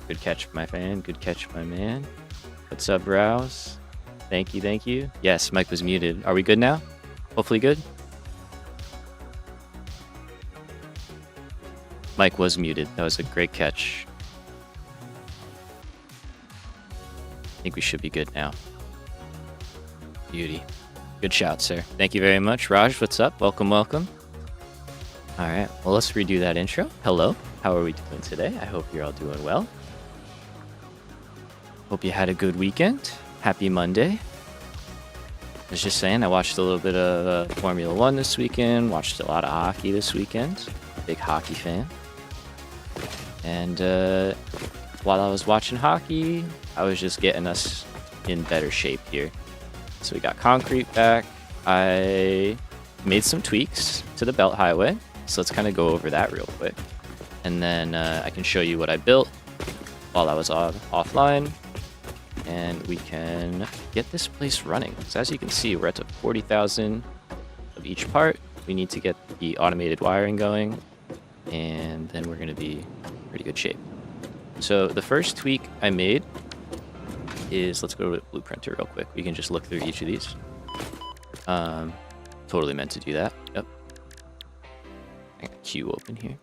Good catch, my fan. Good catch, my man. What's up, Rouse? Thank you, thank you. Yes, Mike was muted. Are we good now? Hopefully good. Mike was muted. That was a great catch. I think we should be good now. Beauty. Good shout, sir. Thank you very much. Raj, what's up? Welcome, welcome. All right, well, let's redo that intro. Hello, how are we doing today? I hope you're all doing well. Hope you had a good weekend. Happy Monday. I was just saying, I watched a little bit of Formula 1 this weekend, watched a lot of hockey this weekend. Big hockey fan. And while I was watching hockey, I was just getting us in better shape here. So we got concrete back. I made some tweaks to the belt highway. So let's kind of go over that real quick. And then I can show you what I built while I was offline. And we can get this place running. So as you can see, we're at 40,000 of each part. We need to get the automated wiring going. And then we're going to be in pretty good shape. So the first tweak I made is, let's go to the blueprinter real quick. We can just look through each of these. Totally meant to do that. Yep. I got Q open here.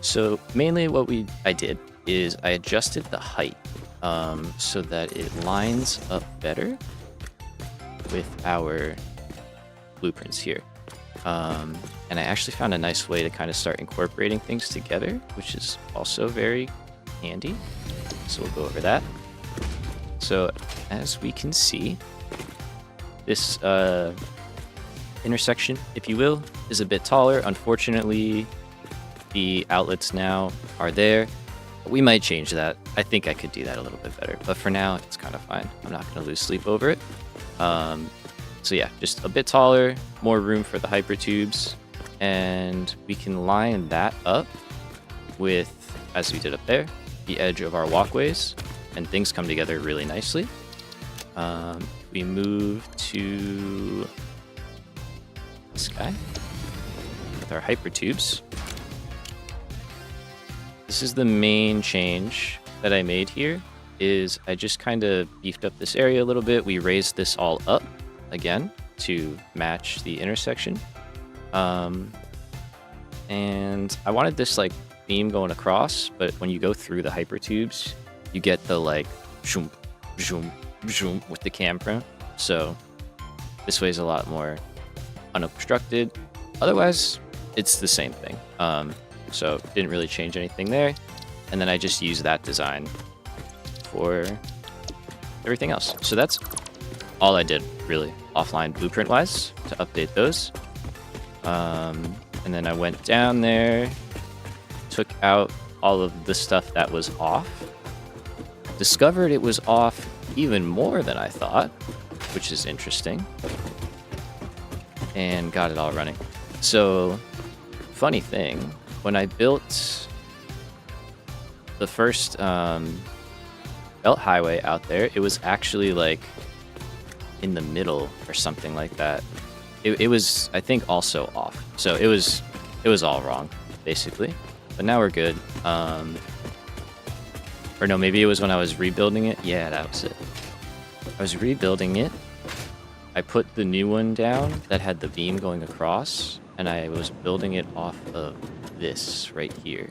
So mainly what I did is I adjusted the height so that it lines up better with our blueprints here. And I actually found a nice way to kind of start incorporating things together, which is also very handy. So we'll go over that. So as we can see, this intersection, if you will, is a bit taller. Unfortunately, the outlets now are there. We might change that. I think I could do that a little bit better, but for now, it's kind of fine. I'm not going to lose sleep over it. So yeah, just a bit taller, more room for the hyper tubes, and we can line that up with, as we did up there, the edge of our walkways, and things come together really nicely. We move to this guy with our hyper tubes. This is the main change that I made here, is I just kind of beefed up this area a little bit. We raised this all up again to match the intersection. And I wanted this like beam going across, but when you go through the hyper tubes, you get the like zoom, zoom, zoom with the camera. So this way is a lot more unobstructed. Otherwise, it's the same thing. So didn't really change anything there. And then I just used that design for everything else. So that's all I did really offline blueprint wise to update those. And then I went down there, took out all of the stuff that was off, discovered it was off even more than I thought, which is interesting, and got it all running. So funny thing, when I built the first belt highway out there, it was actually like in the middle or something like that. It was, I think, also off. So it was all wrong, basically. But now we're good. Or no, maybe it was when I was rebuilding it. Yeah, that was it. I was rebuilding it. I put the new one down that had the beam going across, and I was building it off of this right here.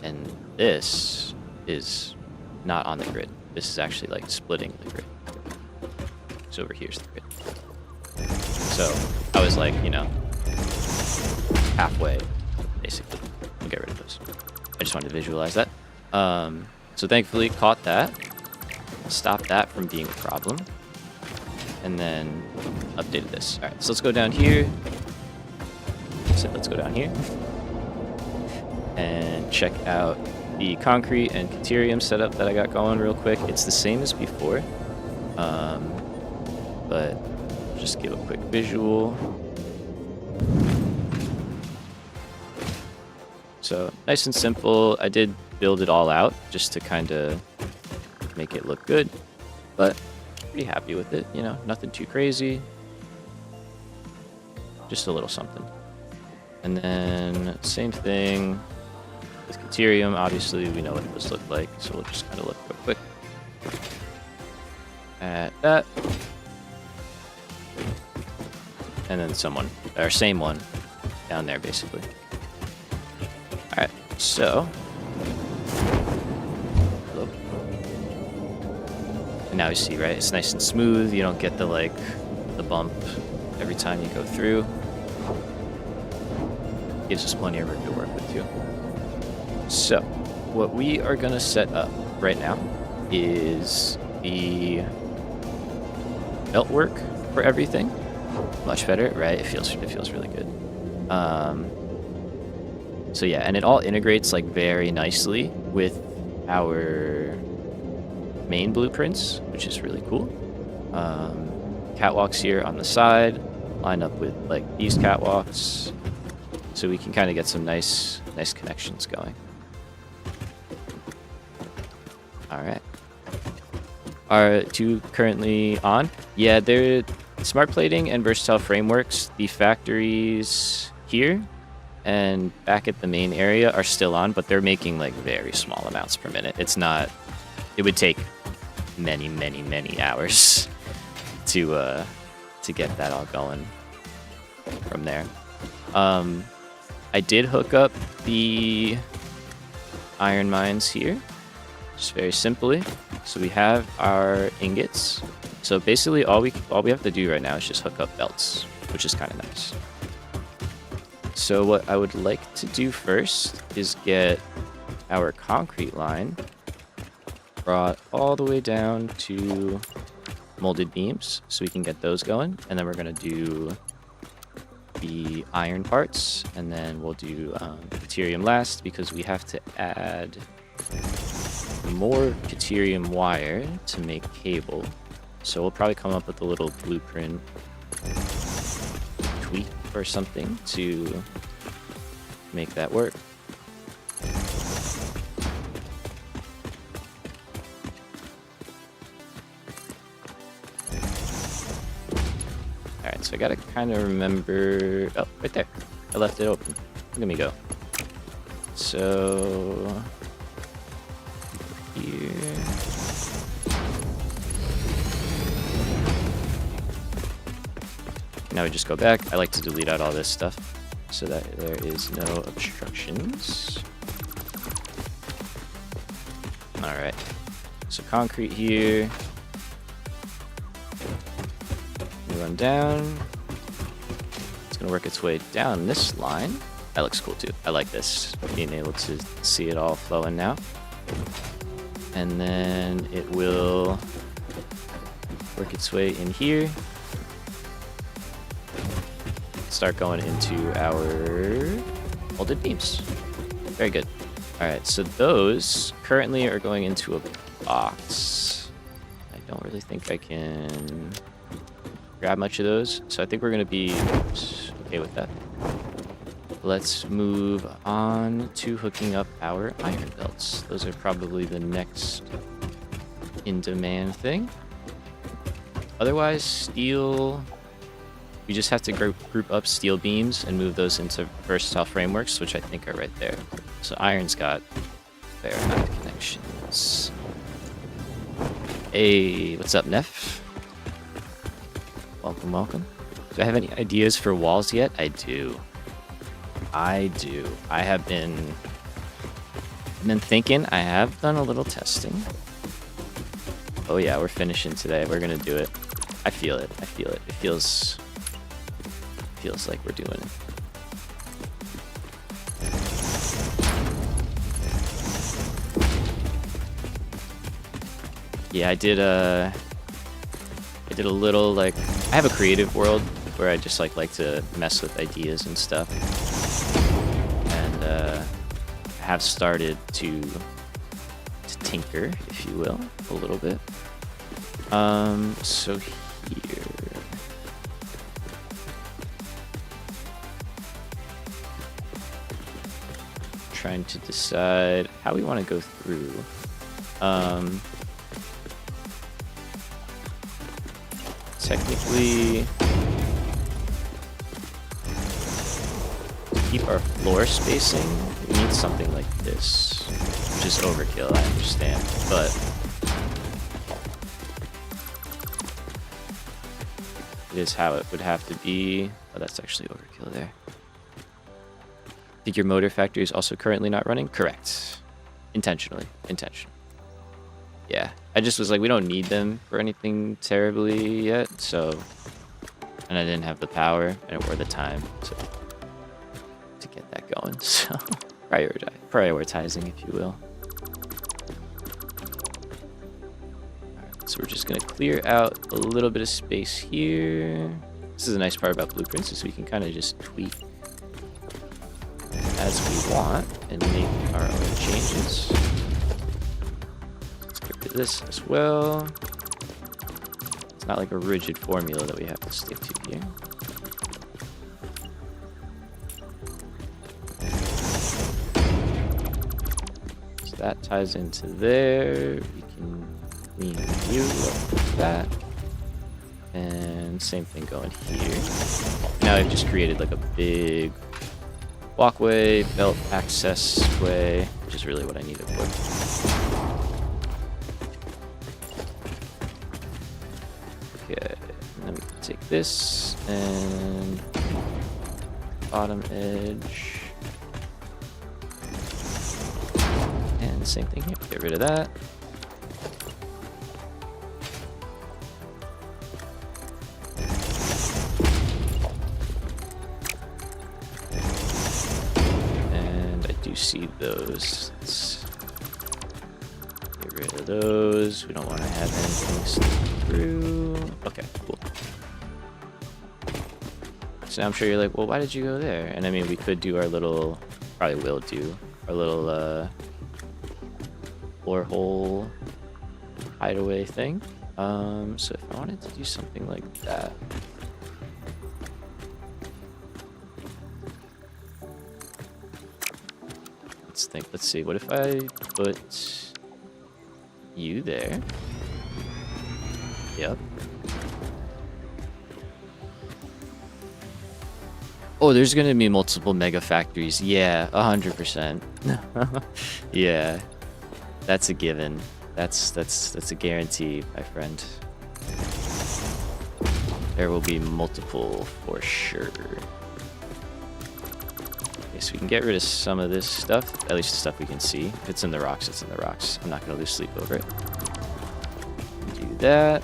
And this is not on the grid. This is actually like splitting the grid. So over here's the grid. So I was like, you know, halfway, basically. We'll get rid of those. I just wanted to visualize that. So thankfully caught that, stopped that from being a problem, and then updated this. All right, so let's go down here. So let's go down here and check out the concrete and caterium setup that I got going real quick. It's the same as before, but just give a quick visual. So nice and simple. I did build it all out just to kind of make it look good, but pretty happy with it. You know, nothing too crazy, just a little something. And then same thing with caterium, obviously, we know what those look like, so we'll just kind of look real quick at that. And then same one down there, basically. All right, so. Hello. And now you see, right? It's nice and smooth. You don't get the bump every time you go through. Gives us plenty of room to work with too. So, what we are gonna set up right now is the belt work for everything. Much better, right? It feels really good. So yeah, and it all integrates like very nicely with our main blueprints, which is really cool. Catwalks here on the side line up with like these catwalks, so we can kind of get some nice connections going. All right. Are two currently on? Yeah, they're smart plating and versatile frameworks. The factories here and back at the main area are still on, but they're making like very small amounts per minute. It would take many hours to get that all going from there. I did hook up the iron mines here, just very simply. So we have our ingots. So basically all we have to do right now is just hook up belts, which is kind of nice. So what I would like to do first is get our concrete line brought all the way down to molded beams so we can get those going. And then we're going to do the iron parts, and then we'll do caterium last because we have to add more caterium wire to make cable. So we'll probably come up with a little blueprint tweak or something to make that work. Alright, so I gotta kind of remember... Oh, right there. I left it open. Look at me go. So... here... Now we just go back. I like to delete out all this stuff so that there is no obstructions. Alright. So concrete here. We run down. It's going to work its way down this line. That looks cool too. I like this. Being able to see it all flowing now. And then it will work its way in here. Start going into our molded beams. Very good. All right, so those currently are going into a box. I don't really think I can grab much of those, so I think we're gonna be okay with that. Let's move on to hooking up our iron belts. Those are probably the next in-demand thing. Otherwise, steel... We just have to group up steel beams and move those into versatile frameworks, which I think are right there. So iron's got a fair amount of connections. Hey, what's up, Neff? Welcome, welcome. Do I have any ideas for walls yet? I do. I have been thinking. I have done a little testing. Oh yeah, we're finishing today. We're gonna do it. I feel it. It feels like we're doing it. Yeah, I did a little, like, I have a creative world where I just like to mess with ideas and stuff, and have started to tinker, if you will, a little bit. So here. Trying to decide how we want to go through. Technically, keep our floor spacing, we need something like this, which is overkill, I understand, but it is how it would have to be. Oh, that's actually overkill there. I think your motor factory is also currently not running? Correct. Intentionally. Intentional. Yeah. I just was like, we don't need them for anything terribly yet, so... And I didn't have the power or the time to get that going, so... Prioritizing, if you will. Alright, so we're just gonna clear out a little bit of space here. This is a nice part about blueprints, is we can kind of just tweak as we want and make our own changes. Let's get rid of this as well. It's not like a rigid formula that we have to stick to here. So that ties into there. We can clean you up with that. And same thing going here. Now I've just created like a big walkway, belt access way, which is really what I need it for. Okay, and then we can take this and bottom edge. And same thing here, get rid of that. See those. Let's get rid of those. We don't want to have anything slip through. Okay, cool. So I'm sure you're like, well, why did you go there? And I mean, we could do our little, probably will do, our little floor hole hideaway thing. So if I wanted to do something like that, let's see, what if I put you there? Yep. Oh, there's gonna be multiple mega factories. Yeah, 100%. Yeah, that's a given. That's a guarantee, my friend. There will be multiple for sure. So we can get rid of some of this stuff, at least the stuff we can see. If it's in the rocks, it's in the rocks. I'm not going to lose sleep over it. Do that.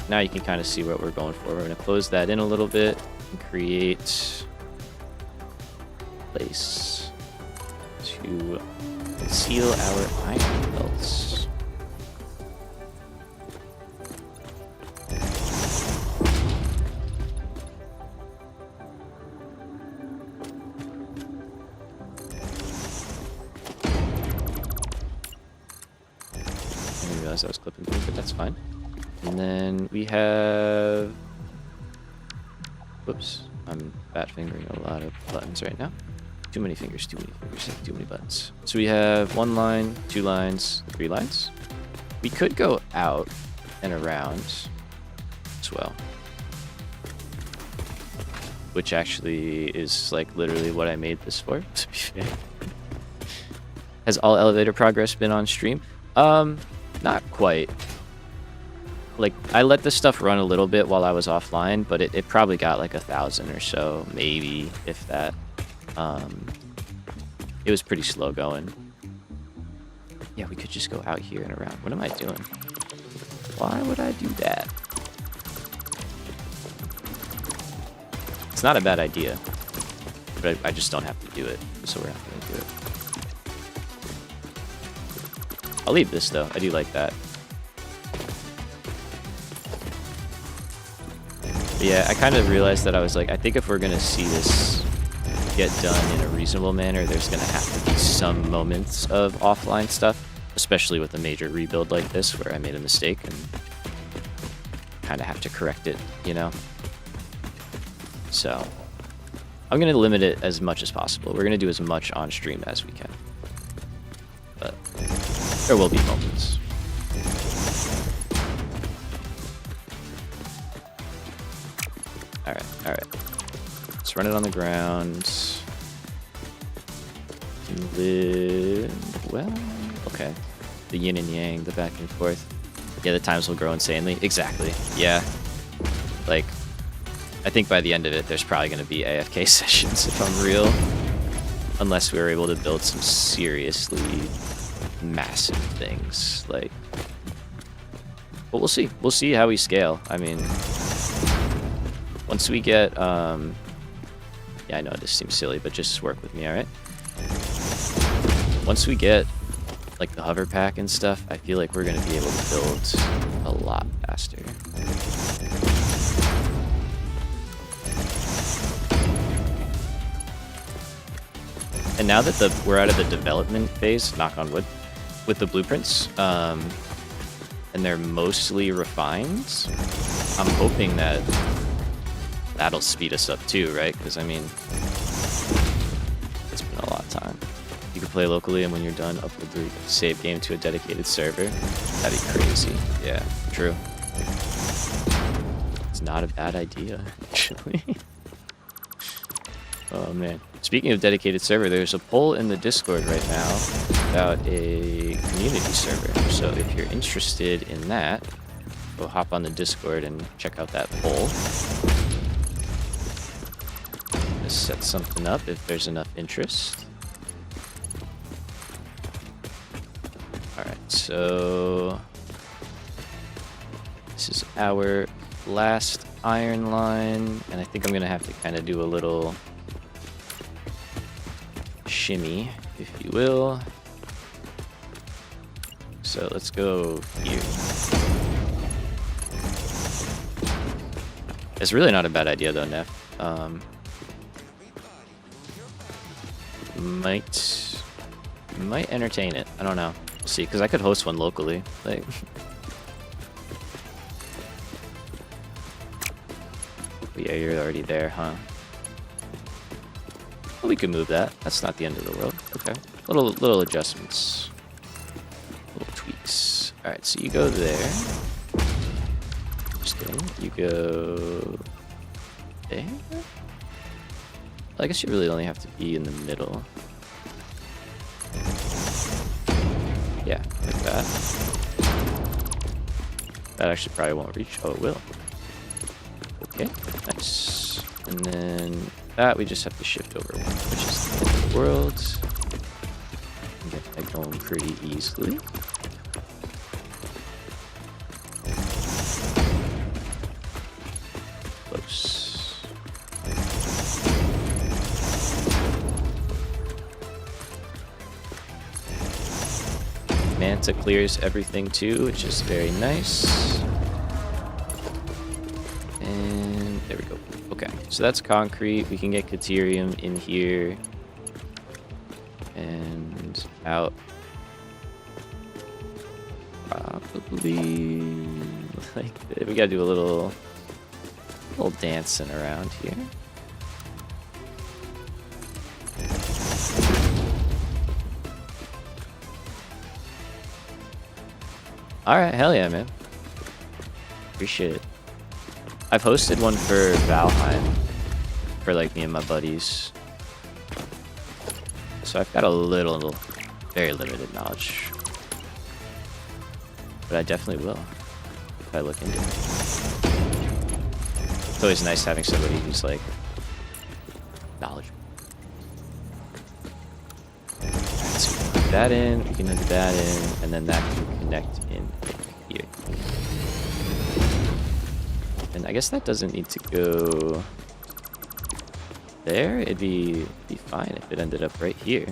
Now you can kind of see what we're going for. We're going to close that in a little bit and create a place to conceal our iron belts. I was clipping through, but that's fine. And then we have... Whoops. I'm fat fingering a lot of buttons right now. Too many fingers, too many buttons. So we have 1 line, 2 lines, 3 lines. We could go out and around as well. Which actually is like literally what I made this for, to be fair. Has all elevator progress been on stream? Not quite. Like, I let this stuff run a little bit while I was offline, but it probably got like 1,000 or so, maybe, if that. It was pretty slow going. Yeah, we could just go out here and around. What am I doing? Why would I do that? It's not a bad idea, but I just don't have to do it, so we're not going to do it. I'll leave this though. I do like that. But yeah, I kind of realized that I was like, I think if we're gonna see this get done in a reasonable manner, there's gonna have to be some moments of offline stuff, especially with a major rebuild like this where I made a mistake and kind of have to correct it, you know? So I'm gonna limit it as much as possible. We're gonna do as much on stream as we can. But there will be moments. Alright. Let's run it on the ground. live well. Okay. The yin and yang, the back and forth. Yeah, the times will grow insanely. Exactly. Yeah. Like, I think by the end of it, there's probably going to be AFK sessions, if I'm real. Unless we were able to build some seriously massive things. Like, but we'll see. We'll see how we scale. I mean, once we get, yeah, I know this seems silly, but just work with me, all right? Once we get, like, the hover pack and stuff, I feel like we're going to be able to build a lot faster. And now that we're out of the development phase, knock on wood, with the blueprints, and they're mostly refined, I'm hoping that that'll speed us up too, right? Because, I mean, it's been a lot of time. You can play locally, and when you're done, upload the save game to a dedicated server. That'd be crazy. Yeah, true. It's not a bad idea, actually. Oh, man. Speaking of dedicated server, there's a poll in the Discord right now about a community server. So if you're interested in that, go hop on the Discord and check out that poll. Just set something up if there's enough interest. Alright, so this is our last iron line, and I think I'm going to have to kind of do a little shimmy, if you will. So let's go here. It's really not a bad idea though, Neff. Might entertain it. I don't know. We'll see, because I could host one locally. Like, yeah, you're already there, huh? Well, we can move that. That's not the end of the world. Okay. Little adjustments. Little tweaks. Alright, so you go there. Just kidding. You go there? I guess you really only have to be in the middle. Yeah, like that. That actually probably won't reach. Oh, it will. Okay, nice. And then that we just have to shift over one, which is the end of the world. And get that going pretty easily. Close. Manta clears everything too, which is very nice. And there we go. Okay, so that's concrete. We can get caterium in here and out. Probably like we gotta do a little dancing around here. All right, hell yeah, man. Appreciate it. I've hosted one for Valheim for like me and my buddies. So I've got a little, very limited knowledge. But I definitely will if I look into it. It's always nice having somebody who's like knowledgeable. Alright, so we can put that in, we can put that in, and then that can connect in here. And I guess that doesn't need to go there. It'd be fine if it ended up right here.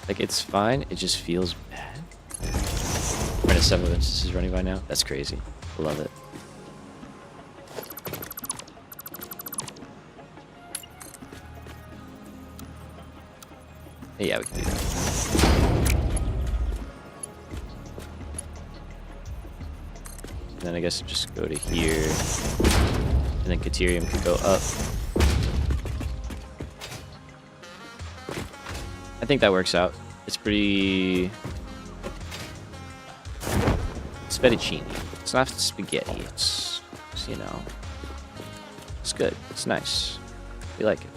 Like, it's fine. It just feels bad. We're at 7 instances running by now. That's crazy. Love it. Yeah, we can do that. And then I guess just go to here. And then caterium could go up. I think that works out. It's pretty Fettuccine. It's not spaghetti. You know, it's good. It's nice. We like it.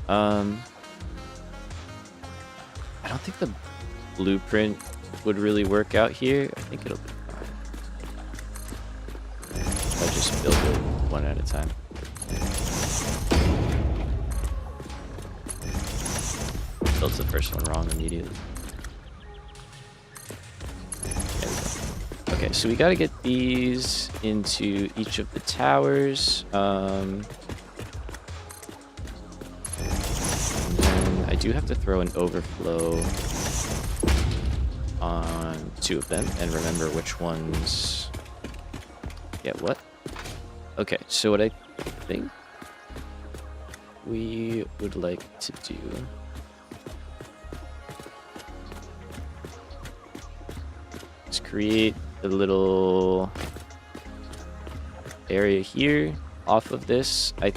I don't think the blueprint would really work out here. I think it'll be fine. I just build it one at a time. Built the first one wrong immediately. Okay, so we gotta get these into each of the towers. And then I do have to throw an overflow on 2 of them and remember which ones get what. Okay, so what I think we would like to do is create a little area here off of this. I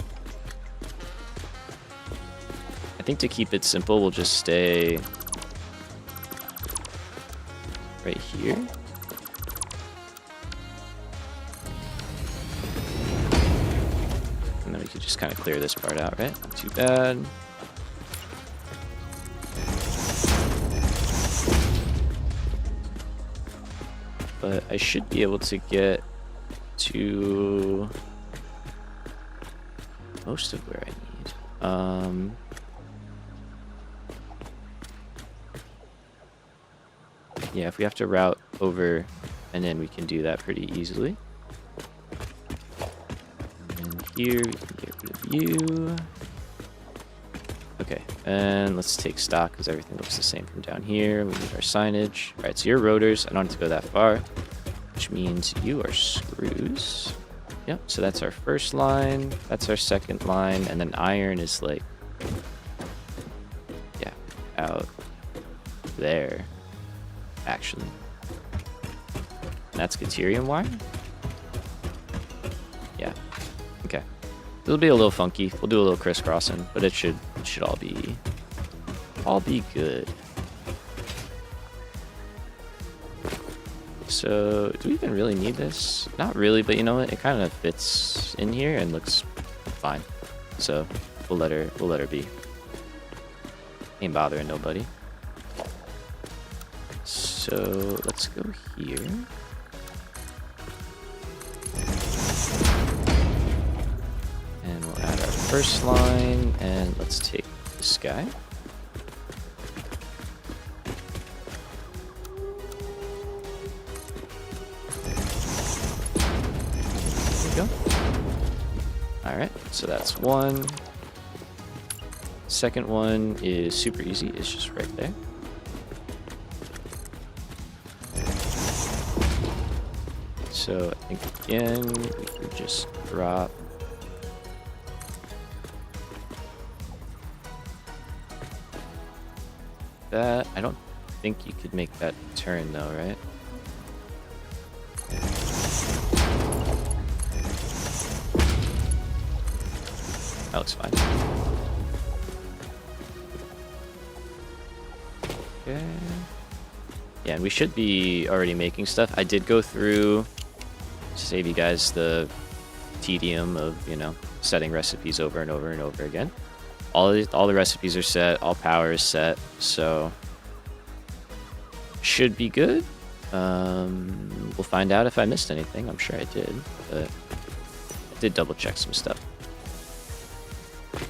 think to keep it simple, we'll just stay right here. And then we could just kind of clear this part out, right? Not too bad. But I should be able to get to most of where I need. Yeah, if we have to route over and then we can do that pretty easily. And here we can get rid of you. Okay, and let's take stock because everything looks the same from down here. We need our signage. All right, so your rotors, I don't have to go that far, which means you are screws. Yep, so that's our first line, that's our second line, and then iron is like, yeah, out there, actually. And that's caterium wire? Yeah, okay. It'll be a little funky. We'll do a little crisscrossing, but it should all be good. So, do we even really need this? Not really, but you know what? It kind of fits in here and looks fine. So, we'll let her be. Ain't bothering nobody. So, let's go here. And we'll add our first line, and let's take this guy. There we go. Alright, so that's one. Second one is super easy, it's just right there. So I think again, we could just drop that. I don't think you could make that turn though, right? That looks fine. Okay. Yeah, and we should be already making stuff. I did go through to save you guys the tedium of, you know, setting recipes over and over and over again. All the recipes are set, all power is set, so should be good. We'll find out if I missed anything. I'm sure I did, but I did double check some stuff.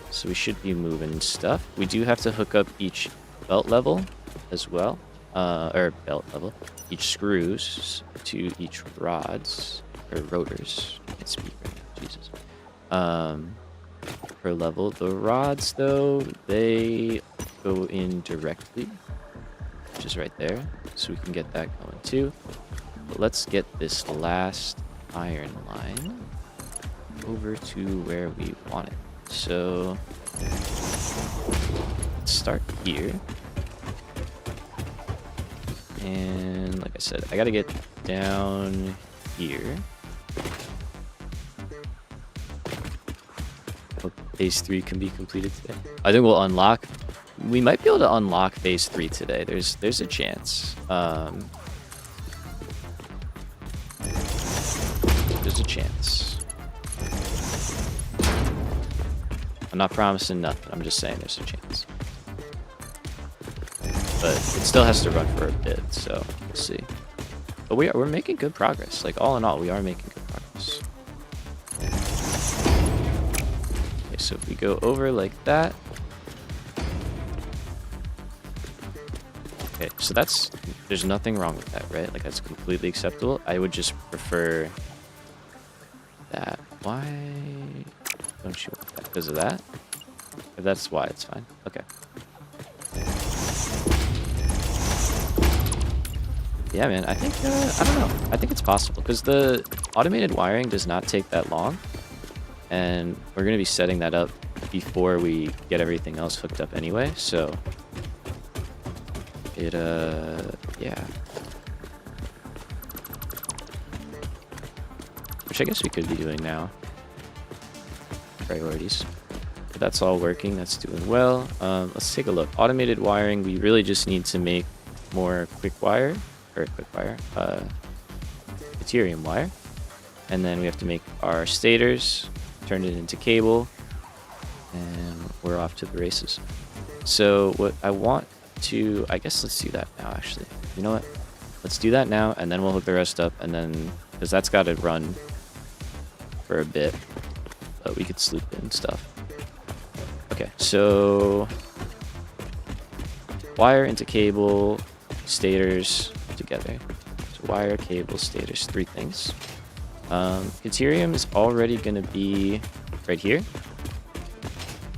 So we should be moving stuff. We do have to hook up each belt level as well, or belt level, each screws to each rods or rotors. I can't speak right now, Jesus. Per level. The rods, though, they go in directly, which is right there, so we can get that going too. But let's get this last iron line over to where we want it. So let's start here. And like I said, I gotta get down here. Phase 3 can be completed today. I think we'll unlock. We might be able to unlock Phase 3 today. There's a chance. there's a chance. I'm not promising nothing. I'm just saying there's a chance. But it still has to run for a bit, so we'll see. But we're making good progress. Like, all in all, we are making good progress. Okay, so if we go over like that. Okay, so there's nothing wrong with that, right? Like, that's completely acceptable. I would just prefer that. Why don't you want that? Because of that? If that's why, it's fine. Okay. Yeah, man, I think, I don't know. I think it's possible, because the automated wiring does not take that long, and we're going to be setting that up before we get everything else hooked up anyway, so it, yeah. Which I guess we could be doing now. Priorities. But that's all working, that's doing well. Let's take a look. Automated wiring, we really just need to make more caterium wire, and then we have to make our stators, turn it into cable, and we're off to the races. So what I want to, I guess let's do that now, actually. You know what? Let's do that now, and then we'll hook the rest up, and then, because that's got to run for a bit, but we could sloop in stuff. Okay, so wire into cable, stators together. So wire, cable, stators, 3 things. Caterium is already going to be right here,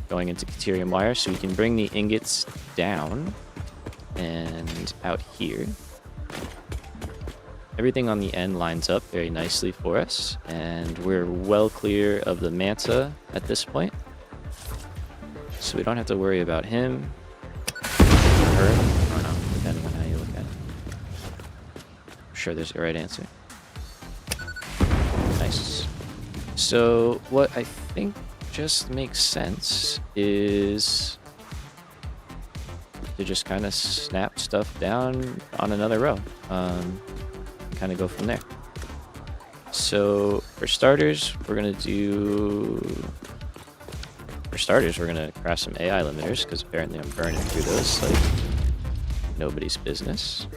going into caterium wire, so we can bring the ingots down and out here. Everything on the end lines up very nicely for us, and we're well clear of the manta at this point, so we don't have to worry about him or her. I don't know, depending on how you look at it. I'm sure there's a right answer. Nice. So what I think just makes sense is to just kind of snap stuff down on another row. Kind of go from there. So for starters, we're gonna craft some AI limiters, because apparently I'm burning through those like nobody's business.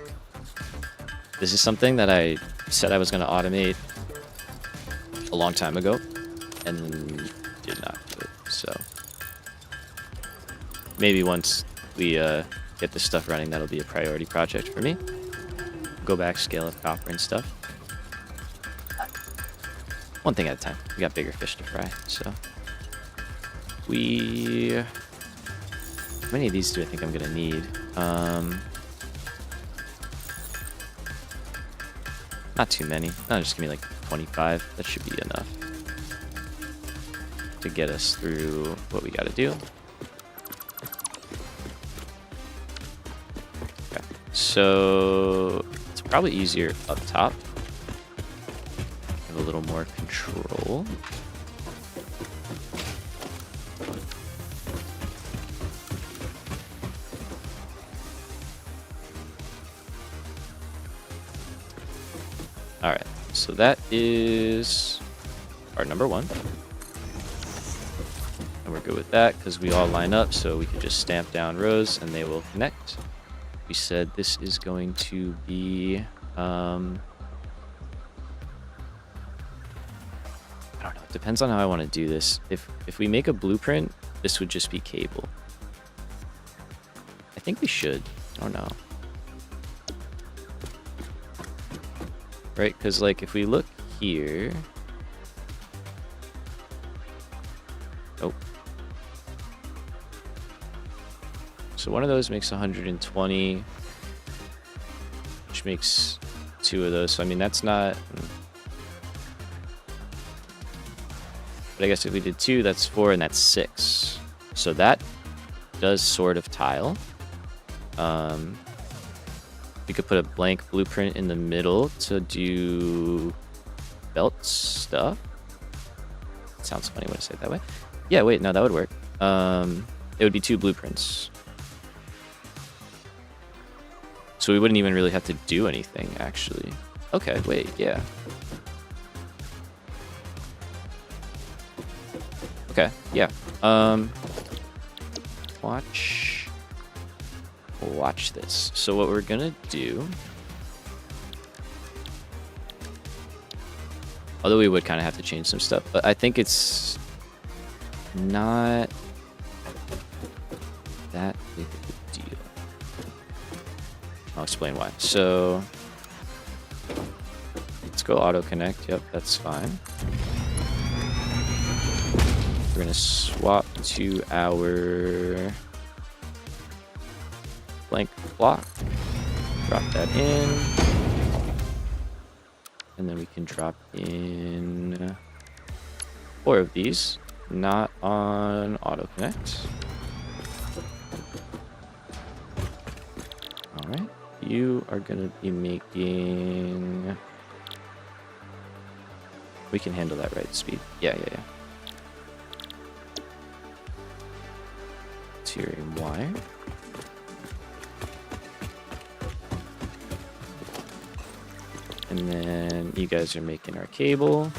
This is something that I said I was gonna automate a long time ago, and did not do it. So maybe once we get this stuff running, that'll be a priority project for me. Go back, scale up copper and stuff. One thing at a time. We got bigger fish to fry, so how many of these do I think I'm gonna need? Not too many. No, just give me like 25. That should be enough to get us through what we gotta do. Okay, so it's probably easier up top. Have a little more control. Alright, so that is our number 1. And we're good with that because we all line up, so we can just stamp down rows and they will connect. We said this is going to be, I don't know, it depends on how I want to do this. If we make a blueprint, this would just be cable. I think we should. I don't know. Right, because like if we look here, oh, so one of those makes 120, which makes 2 of those. So I mean that's not, but I guess if we did 2, that's 4, and that's 6. So that does sort of tile. We could put a blank blueprint in the middle to do belt stuff. It sounds funny when I say it that way. Yeah, wait, no, that would work. It would be 2 blueprints. So we wouldn't even really have to do anything, actually. Okay, wait, yeah. Okay, yeah. Watch this. So what we're gonna do, although we would kind of have to change some stuff, but I think it's not that big of a deal. I'll explain why. So let's go auto connect. Yep, that's fine. We're gonna swap to our blank block. Drop that in. And then we can drop in 4 of these, not on auto connect. All right, you are gonna be making. We can handle that right speed. Yeah. Caterium wire. And then you guys are making our cable.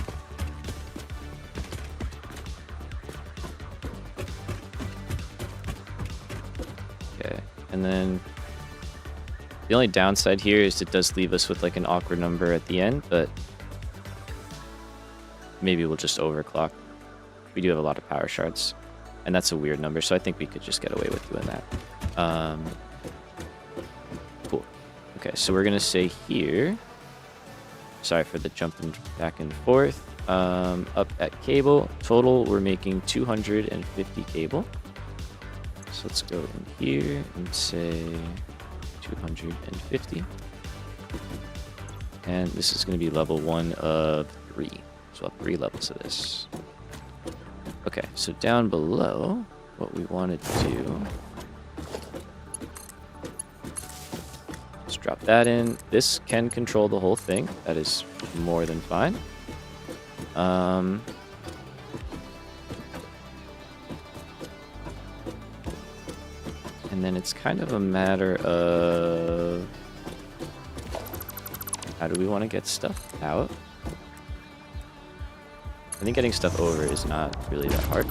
Okay, and then the only downside here is it does leave us with like an awkward number at the end, but maybe we'll just overclock. We do have a lot of power shards, and that's a weird number, so I think we could just get away with doing that. Cool. Okay, so we're gonna say here, sorry for the jumping back and forth, up at cable, total we're making 250 cable. So let's go in here and say 250. And this is going to be level 1 of 3. So we'll have 3 levels of this. Okay, so down below, what we want to do, let's drop that in. This can control the whole thing. That is more than fine. And then it's kind of a matter of how do we want to get stuff out? I think getting stuff over is not really that hard.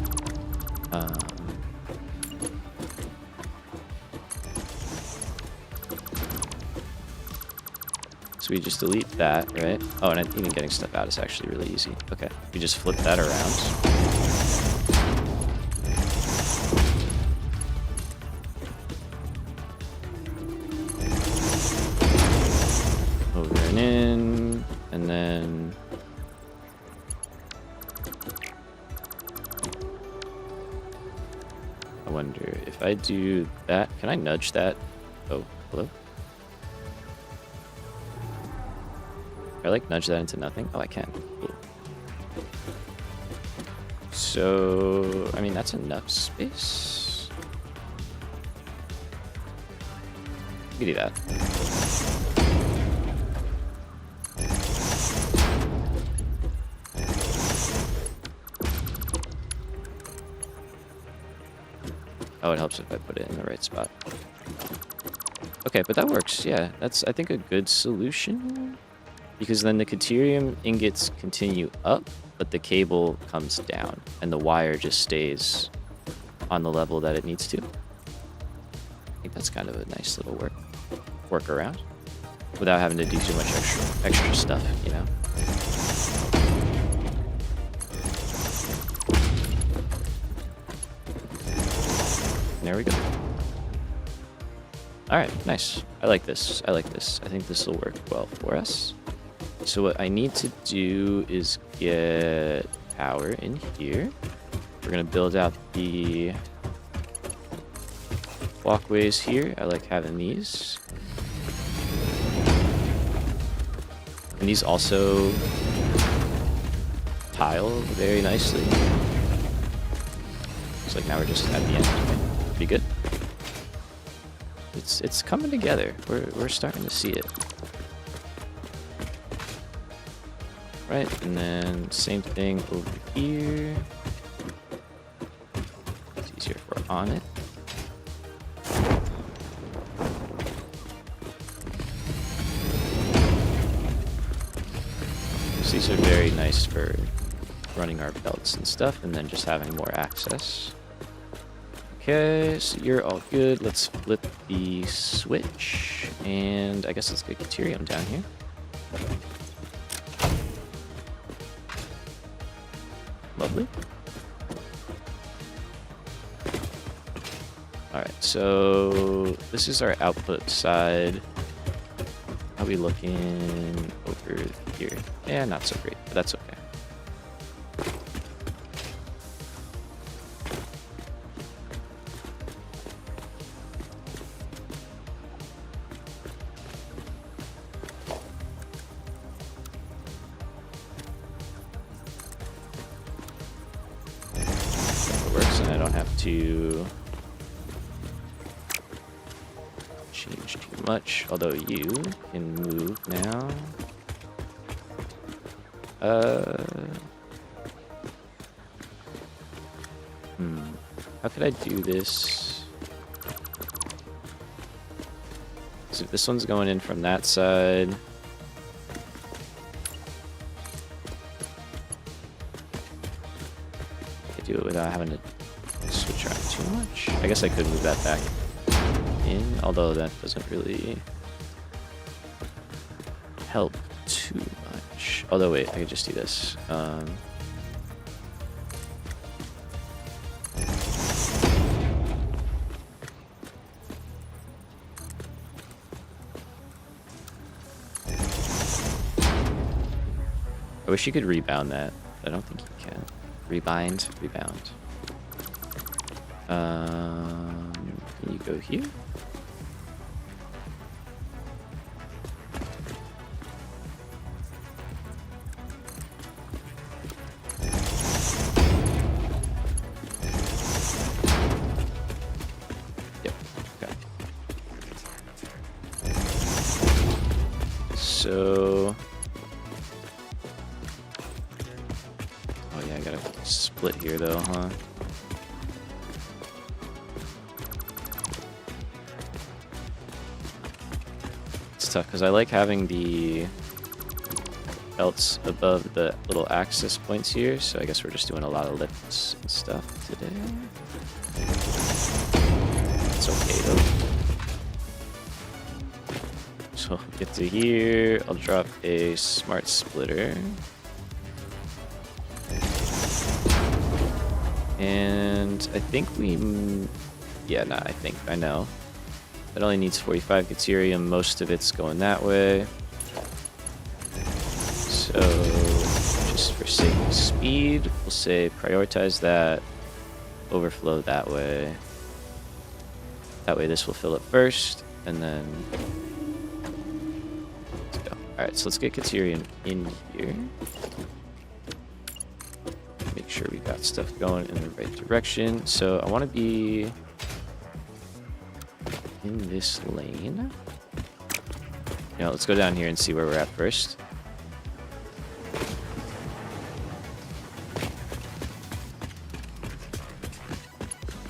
So we just delete that, right? Oh, and even getting stuff out is actually really easy. Okay, we just flip that around. Over and in, and then I wonder if I do that, can I nudge that? Oh, hello? Can I like nudge that into nothing? Oh, I can. Cool. So, I mean, that's enough space. We can do that. Oh, it helps if I put it in the right spot. Okay, but that works. Yeah, that's, I think, a good solution. Because then the caterium ingots continue up, but the cable comes down, and the wire just stays on the level that it needs to. I think that's kind of a nice little workaround, without having to do too much extra stuff, you know? There we go. All right, nice. I like this. I think this will work well for us. So what I need to do is get power in here. We're gonna build out the walkways here. I like having these. And these also tile very nicely. Looks like now we're just at the end. Okay, pretty good. It's coming together. We're starting to see it. Right, and then same thing over here. It's easier if we're on it. So these are very nice for running our belts and stuff, and then just having more access. Okay, so you're all good. Let's flip the switch, and I guess let's get caterium down here. Lovely. Alright, so this is our output side. How are we looking over here? Yeah, not so great, but that's okay. It works, and I don't have to change too much, although you can move now. How could I do this? So if this one's going in from that side, I do it without having to switch around too much. I guess I could move that back in, although that doesn't really help too much. Although wait, I could just do this. I wish you could rebound that. I don't think you can. Rebound. Can you go here? Yep. Okay. So. Oh yeah, I gotta split here though, huh? It's tough because I like having the belts above the little axis points here, so I guess we're just doing a lot of lifts and stuff today. It's okay though. So get to here, I'll drop a smart splitter. And I think I know. It only needs 45 caterium, most of it's going that way. So, just for sake of speed, we'll say prioritize that, overflow that way. That way this will fill up first, and then let's go. Alright, so let's get caterium in here. Make sure we got stuff going in the right direction. So I want to be in this lane. Now let's go down here and see where we're at first.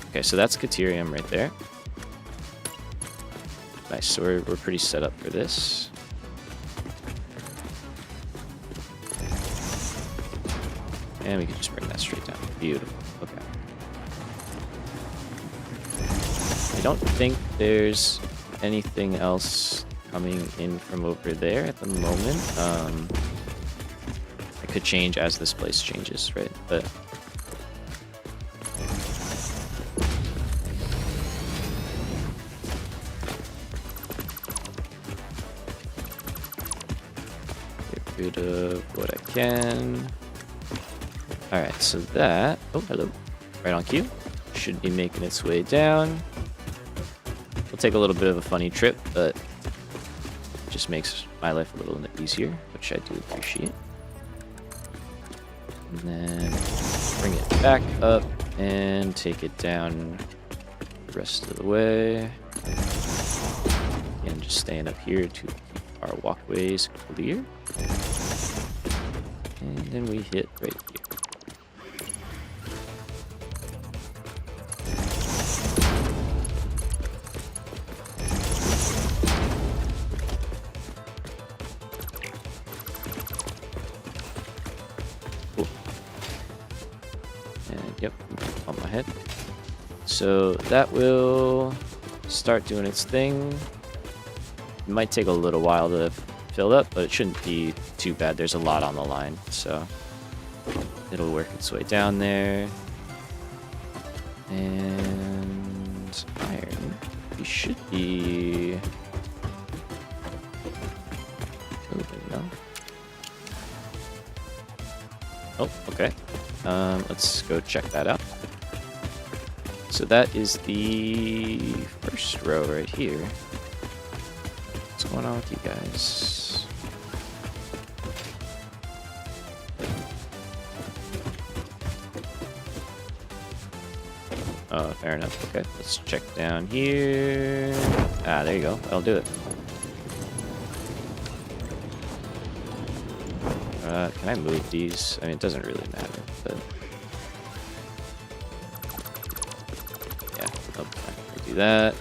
Okay, so that's caterium right there. Nice, so we're pretty set up for this. And we can just bring that straight down. Beautiful. Okay. I don't think there's anything else coming in from over there at the moment. It could change as this place changes, right? But get rid of what I can. Alright, so that, oh, hello, right on cue, should be making its way down. It'll take a little bit of a funny trip, but it just makes my life a little easier, which I do appreciate. And then bring it back up and take it down the rest of the way. And just staying up here to keep our walkways clear. And then we hit right here. Yep, on my head. So that will start doing its thing. It might take a little while to fill up, but it shouldn't be too bad. There's a lot on the line, so it'll work its way down there. And iron, we should be... no. Oh, okay. Let's go check that out. So that is the first row right here. What's going on with you guys? Fair enough. Okay, let's check down here. Ah, there you go. That'll do it. Can I move these? I mean, it doesn't really matter, but... yeah, okay, I do that.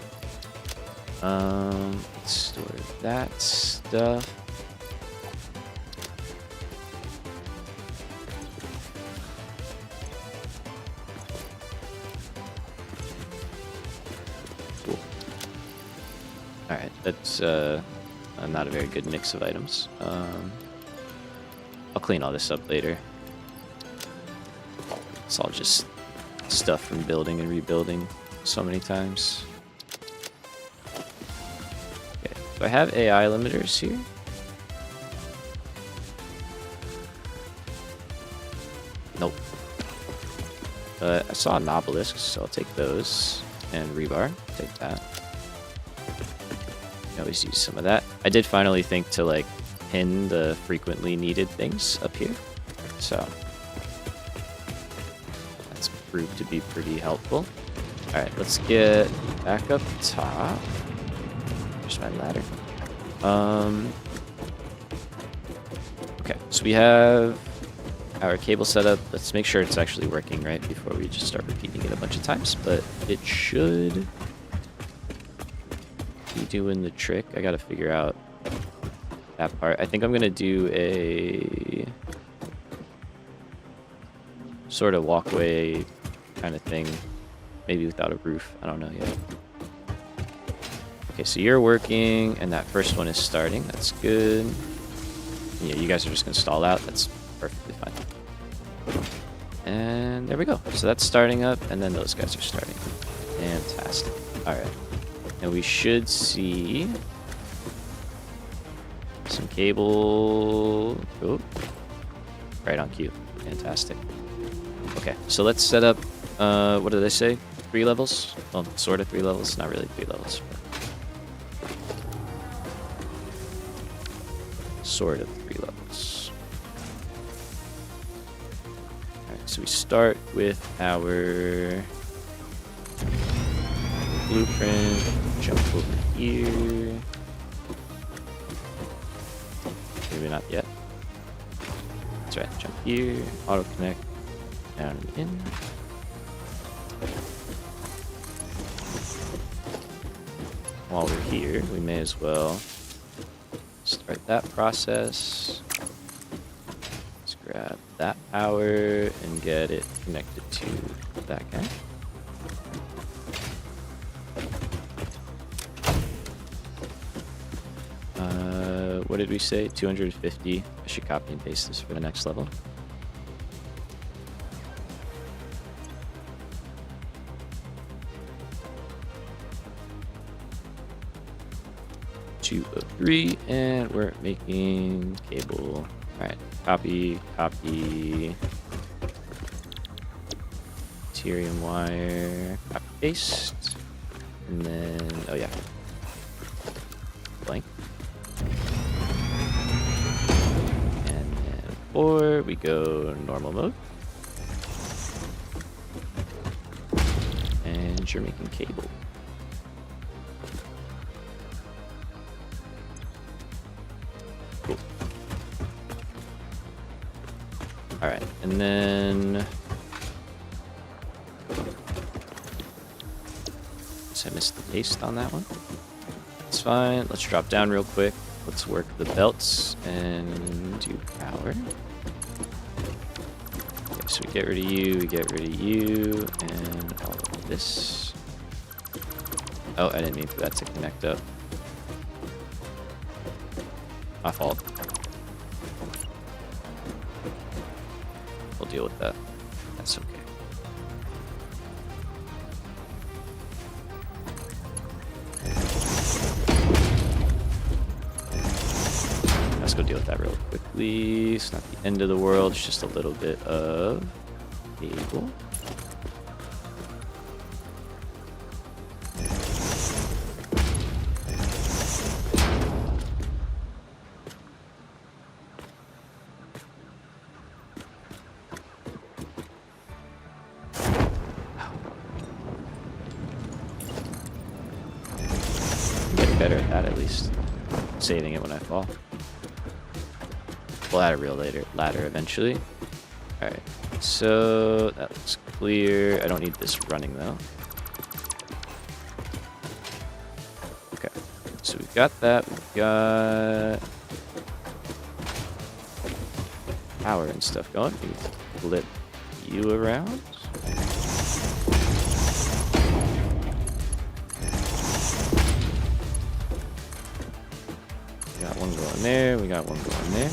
Let's store that stuff. Cool. Alright, that's not a very good mix of items. I'll clean all this up later. It's all just stuff from building and rebuilding so many times. Okay, do I have AI limiters here? Nope. I saw an obelisk, so I'll take those. And rebar, take that. I always use some of that. I did finally think to like pin the frequently needed things up here, so that's proved to be pretty helpful. All right, let's get back up top. There's my ladder. Okay, so we have our cable setup. Let's make sure it's actually working right before we just start repeating it a bunch of times, but it should be doing the trick. I gotta figure out that part. I think I'm gonna do a sort of walkway kind of thing, maybe without a roof. I don't know yet. Okay, so you're working, and that first one is starting. That's good. Yeah, you guys are just gonna stall out. That's perfectly fine. And there we go. So that's starting up, and then those guys are starting. Fantastic. All right, and we should see some cable. Oh, right on cue. Fantastic. Okay, so let's set up, what did I say? 3 levels? Well, sort of 3 levels. Not really 3 levels, but sort of 3 levels. Alright, so we start with our blueprint. Jump over here. Maybe not yet. That's right, jump here, auto connect, down and in. While we're here, we may as well start that process. Let's grab that power and get it connected to that guy. What did we say? 250. I should copy and paste this for the next level. .203, and we're making cable. All right, copy, copy. Caterium wire, copy, paste, and then oh yeah, blank. Or we go normal mode. And you're making cable. Cool. Alright, and then... I missed the paste on that one. It's fine. Let's drop down real quick. Let's work the belts and do power. Okay, So we get rid of you, we get rid of you, and all of this. Oh, I didn't mean for that to connect up. My fault. We'll deal with that. That's okay. Let's go deal with that real quickly. It's not the end of the world. It's just a little bit of cable. I'm getting better at that at least. Saving it when I fall. We'll add a real ladder eventually. Alright, so that looks clear. I don't need this running though. Okay, so we've got that. We've got power and stuff going. We can flip you around. We got one going there. We got one going there.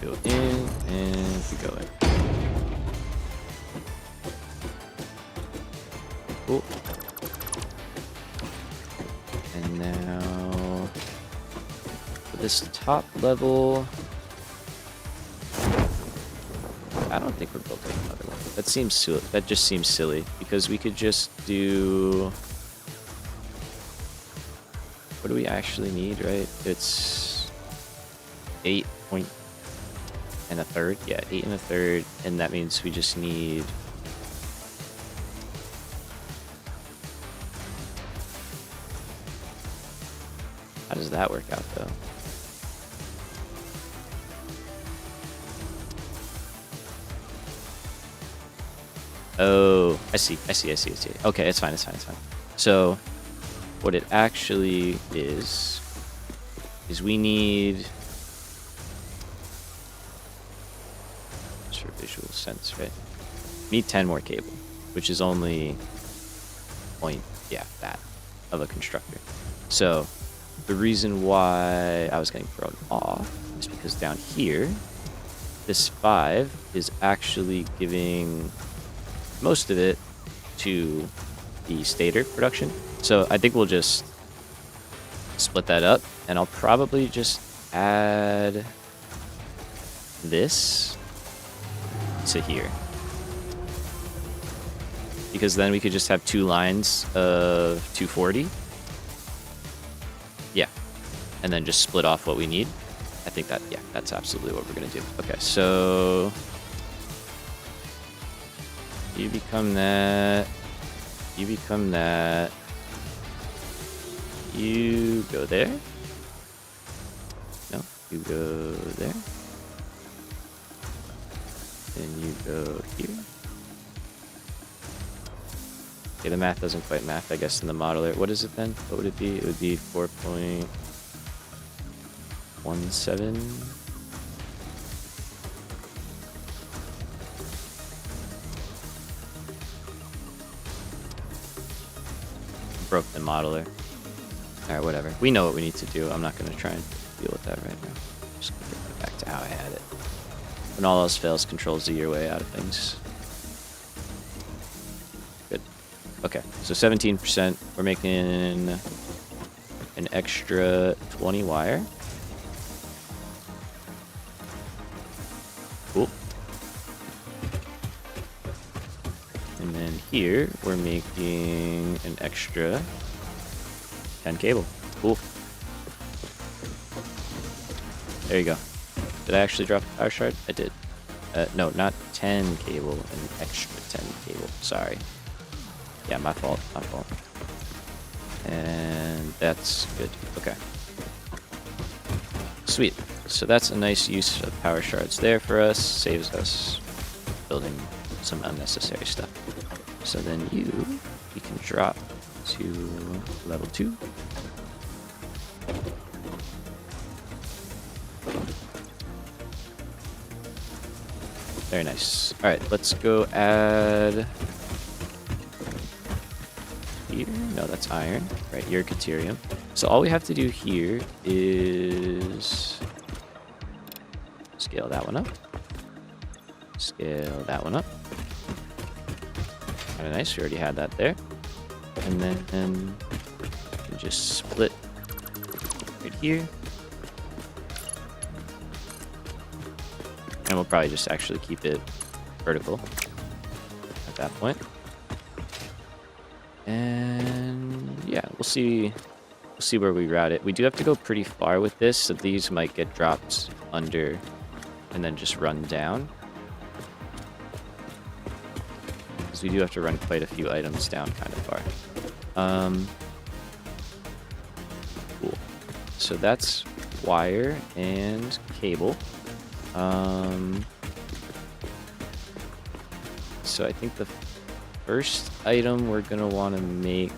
Go in and we go in. Cool. And now for this top level, I don't think we're building another one. That seems silly. That just seems silly because we could just do. What do we actually need, right? It's 8 point and a third. Yeah, 8 and a third, and that means we just need. How does that work out, though? Oh, I see. Okay, it's fine. So, what it actually is we need, just for visual sense, right? We need 10 more cable, which is only that of a constructor. So, the reason why I was getting thrown off is because down here, this 5 is actually giving most of it to the Stator production. So I think we'll just split that up, and I'll probably just add this to here. Because then we could just have 2 lines of 240. Yeah. And then just split off what we need. I think that, yeah, that's absolutely what we're going to do. Okay, so you become that. You become that. You go there. No, you go there. And you go here. Okay, the math doesn't quite math, I guess, in the modeler. What is it then? What would it be? It would be 4.17. Broke the modeler. Alright, whatever. We know what we need to do. I'm not going to try and deal with that right now. I'm just going to get back to how I had it. When all else fails, Control Z your way out of things. Good. Okay, so 17%. We're making an extra 20 wire. Cool. And then here, we're making an extra 10 cable. Cool. There you go. Did I actually drop a power shard? I did. No, not 10 cable, an extra 10 cable. Sorry. Yeah, my fault. And that's good. Okay. Sweet. So that's a nice use of power shards there for us. Saves us building some unnecessary stuff. So then we can drop to level 2. Very nice. All right, let's go add here. No, that's iron. Right, you're caterium. So all we have to do here is scale that one up. Scale that one up. Kind of nice. We already had that there. And then we just split right here. And we'll probably just actually keep it vertical at that point. And yeah, we'll see where we route it. We do have to go pretty far with this, so these might get dropped under and then just run down. Because we do have to run quite a few items down kind of far. Cool. So that's wire and cable. So I think the first item we're gonna want to make,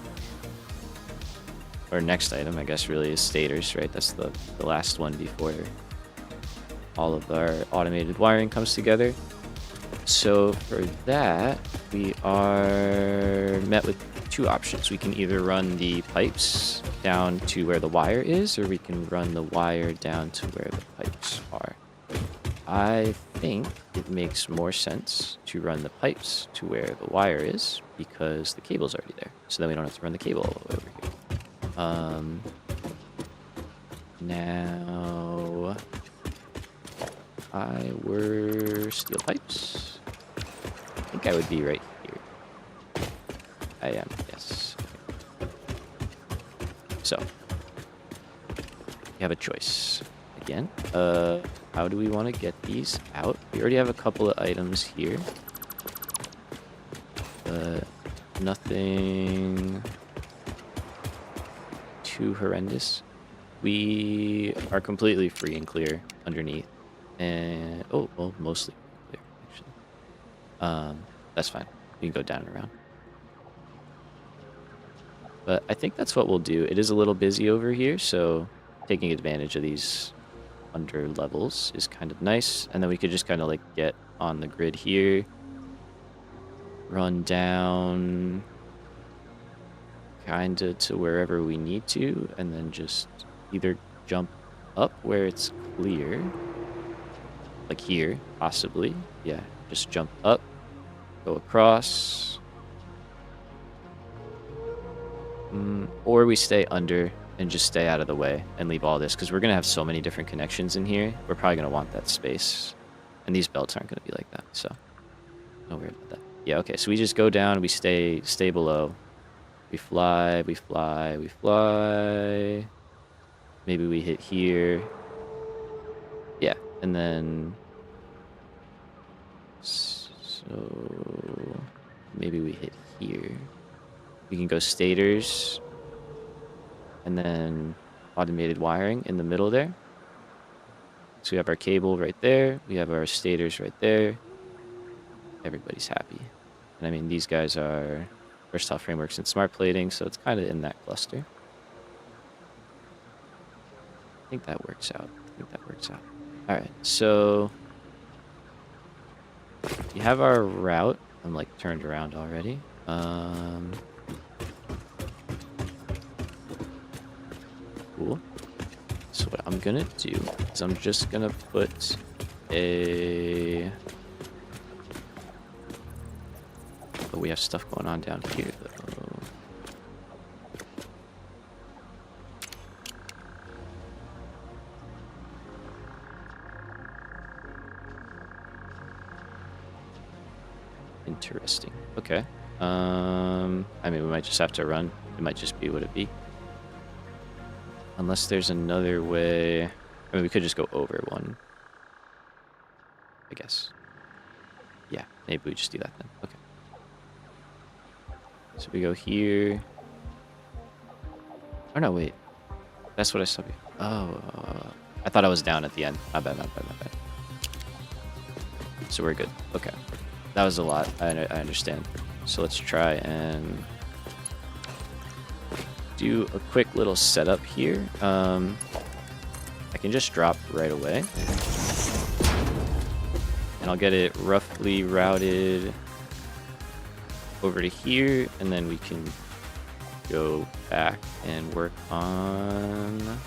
or next item I guess really, is stators, right? That's the last one before all of our automated wiring comes together. So for that, we are met with two options. We can either run the pipes down to where the wire is, or we can run the wire down to where the pipes are. I think it makes more sense to run the pipes to where the wire is, because the cable's already there. So then we don't have to run the cable all the way over here. Now, if I were steel pipes, I think I would be right here. I am, yes. So, we have a choice. Again, how do we want to get these out? We already have a couple of items here, but nothing too horrendous. We are completely free and clear underneath, and oh, well, mostly clear actually. That's fine. We can go down and around. But I think that's what we'll do. It is a little busy over here, so taking advantage of these under levels is kind of nice. And then we could just kind of like get on the grid here, run down kind of to wherever we need to, and then just either jump up where it's clear, like here, possibly. Yeah, just jump up, go across. Or we stay under and just stay out of the way and leave all this, because we're going to have so many different connections in here. We're probably going to want that space. And these belts aren't going to be like that, so don't worry about that. Yeah, okay, so we just go down, we stay below. We fly, we fly, we fly. Maybe we hit here. Yeah, and then... So... maybe we hit here. We can go stators. And then automated wiring in the middle there. So we have our cable right there. We have our stators right there. Everybody's happy. And I mean, these guys are versatile frameworks and smart plating, so it's kind of in that cluster. I think that works out. All right, so we have our route. I'm like turned around already. Cool. So what I'm gonna do is I'm just gonna put a... Oh, we have stuff going on down here though. Interesting. Okay. I mean, we might just have to run. It might just be what it be. Unless there's another way. I mean, we could just go over one, I guess. Yeah, maybe we just do that then. Okay. So we go here. Oh, no, wait. That's what I saw. Oh, I thought I was down at the end. My bad. So we're good. Okay. That was a lot. I understand. So let's try and do a quick little setup here. I can just drop right away. and I'll get it roughly routed over to here, and then we can go back and work on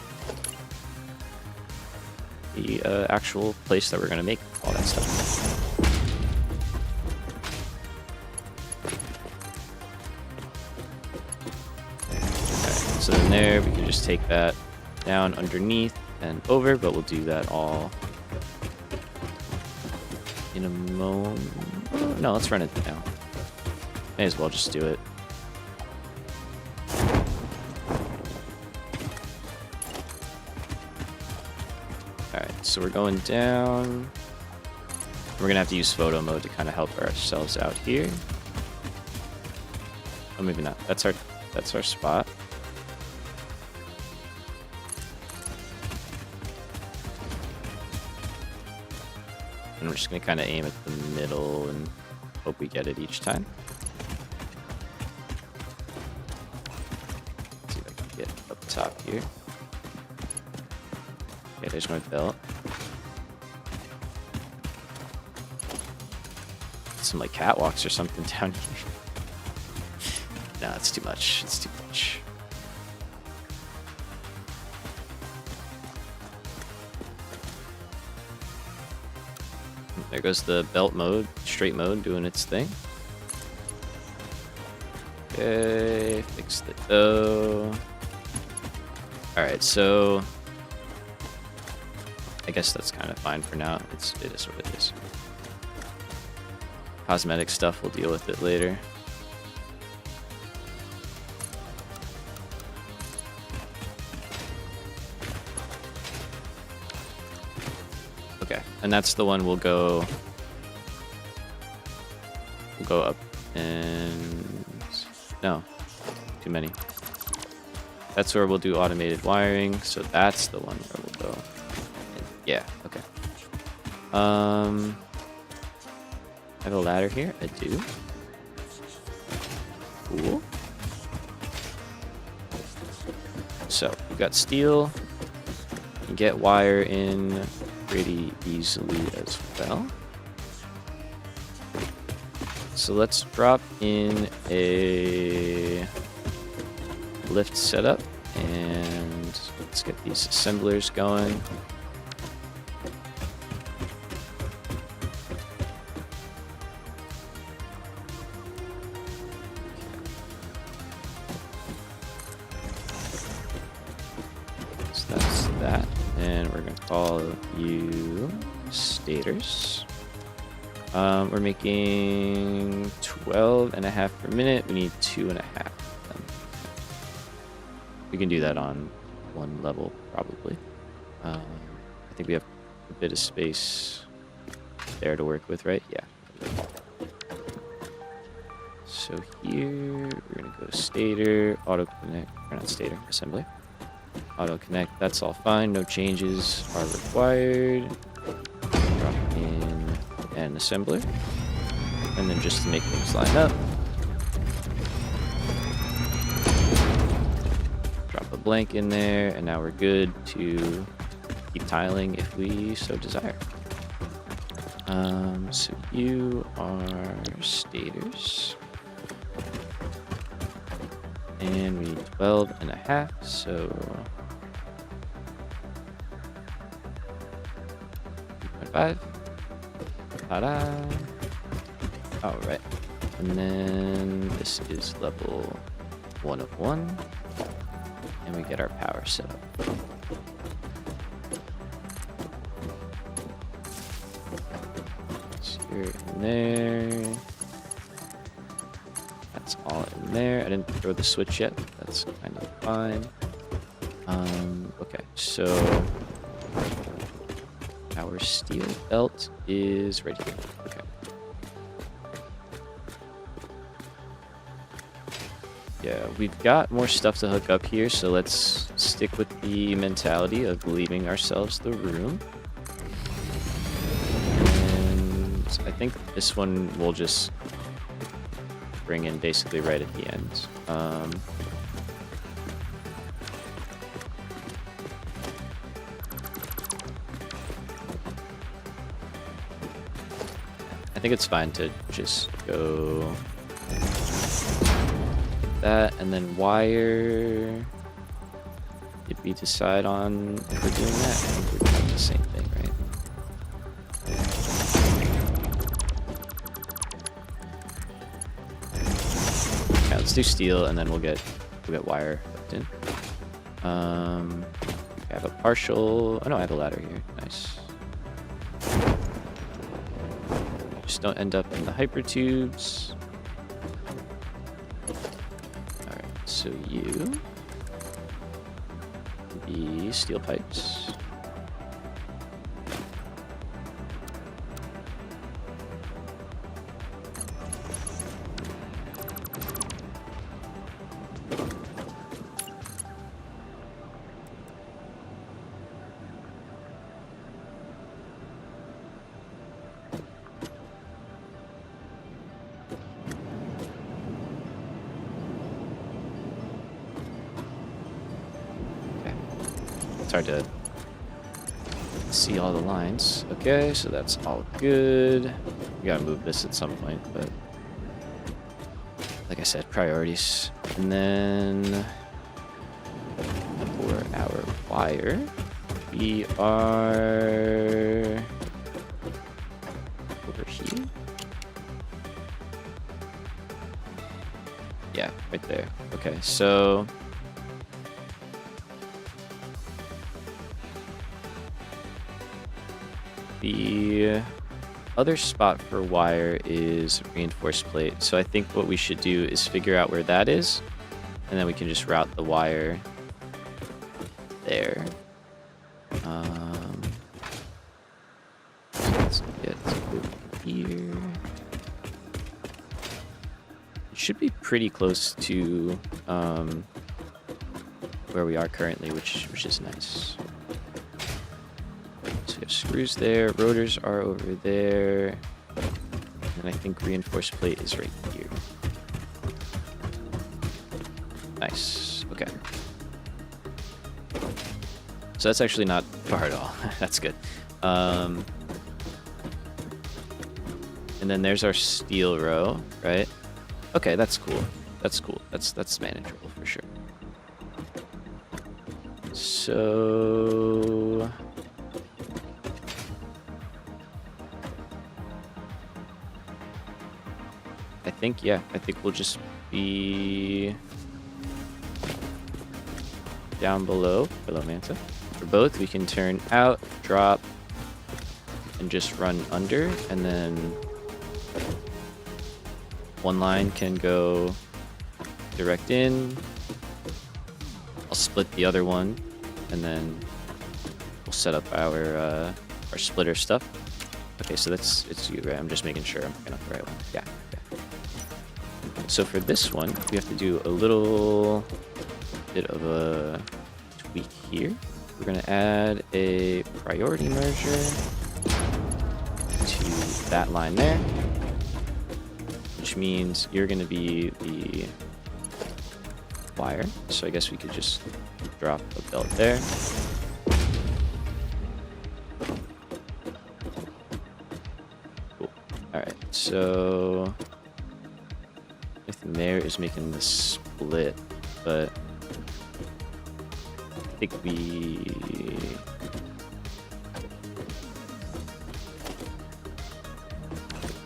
the actual place that we're going to make all that stuff. Okay, so then there, we can just take that down underneath and over, but we'll do that all in a moment. No, let's run it now. May as well just do it. Alright, so we're going down. We're gonna have to use photo mode to kind of help ourselves out here. Oh, maybe not. That's our spot. And we're just gonna kind of aim at the middle and hope we get it each time. Let's see if I can get up top here. Okay, there's my belt. Some like catwalks or something down here. No, it's too much. It's too much. There goes the belt mode, straight mode, doing its thing. Okay, fix the dough. Alright, so I guess that's kind of fine for now. It is what it is. Cosmetic stuff, we'll deal with it later. Okay, and that's the one we'll go up and no, too many. That's where we'll do automated wiring, so that's the one where we'll go. And yeah, okay. I have a ladder here. I do. Cool. So we've got steel. You can get wire in pretty easily as well. So let's drop in a lift setup and let's get these assemblers going. So that's that, and we're going to call you Stators. We're making 12.5 per minute. We need 2.5 of them. We can do that on one level, probably. I think we have a bit of space there to work with, right? Yeah. So here, we're going to go to Stator, auto connect, or not Stator, assembly. Auto connect, that's all fine. No changes are required. Drop in an assembler. And then just to make things line up, drop a blank in there, and now we're good to keep tiling if we so desire. So you are Stators. And we need 12.5, so 2.5. Ta-da! Alright. And then this is level 1 of 1. And we get our power set up. So here and there. That's all in there. I didn't throw the switch yet. That's kind of fine. Okay, so our steel belt is ready. Okay. Yeah, we've got more stuff to hook up here, so let's stick with the mentality of leaving ourselves the room. And I think this one will just bring in basically right at the end. I think it's fine to just go that, and then wire. Did we decide on if we're doing that? I think we're doing the same thing, right? Okay, let's do steel, and then we'll get wire hooked in. I have a partial. Oh no, I have a ladder here. Nice. Just don't end up in the hyper tubes. All right, so you. The steel pipes. It's hard to see all the lines. Okay, so that's all good. We gotta move this at some point, but like I said, priorities. And then for our wire, we are over here. Yeah, right there. Okay, so the other spot for wire is reinforced plate. So I think what we should do is figure out where that is, and then we can just route the wire there. So let's get over here. It should be pretty close to where we are currently, which is nice. So we have screws there, rotors are over there, and I think reinforced plate is right here. Nice, okay. So that's actually not far at all. That's good. And then there's our steel row, right? Okay, that's cool. That's cool. That's manageable for sure. So I think we'll just be down below Manta. For both, we can turn out, drop, and just run under, and then one line can go direct in. I'll split the other one, and then we'll set up our splitter stuff. Okay, so it's you, right? I'm just making sure I'm picking up the right one. Yeah. So for this one, we have to do a little bit of a tweak here. We're gonna add a priority merger to that line there, which means you're gonna be the wire. So I guess we could just drop a belt there. Cool. All right, so everything there is making the split, but I think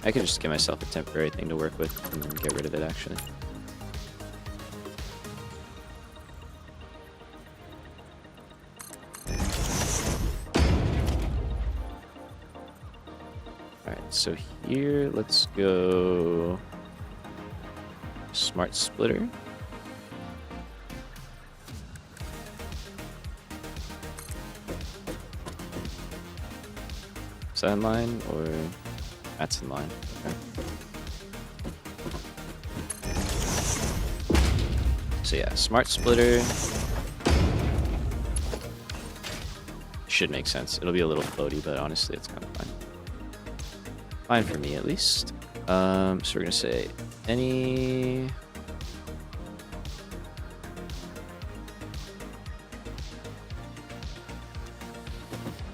I could just give myself a temporary thing to work with and then get rid of it actually. Alright, so here let's go smart splitter. Is that in line or that's in line? Okay. So yeah, smart splitter should make sense. It'll be a little floaty, but honestly, it's kind of fine. Fine for me, at least. So we're gonna say any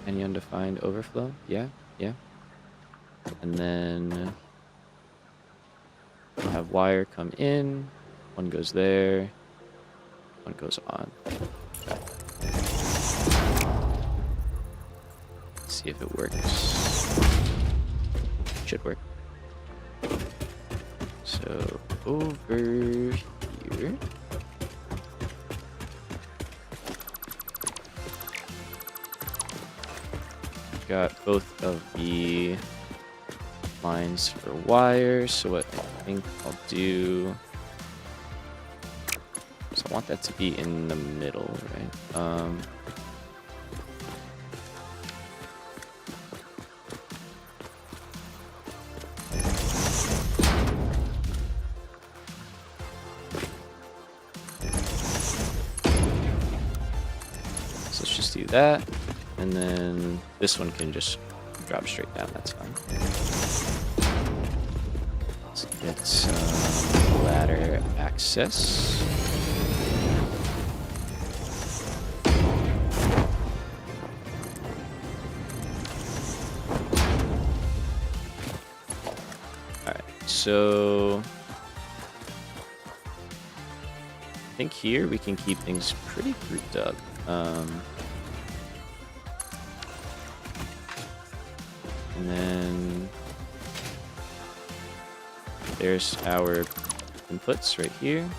undefined overflow. Yeah. And then we'll have wire come in. One goes there. One goes on. Okay. Let's see if it works. Should work. So over here. Got both of the lines for wire. So what I think I'll do is I want that to be in the middle, right? So let's just do that. And then this one can just drop straight down, that's fine. Let's get some ladder access. Alright, so I think here we can keep things pretty grouped up. And then there's our inputs right here.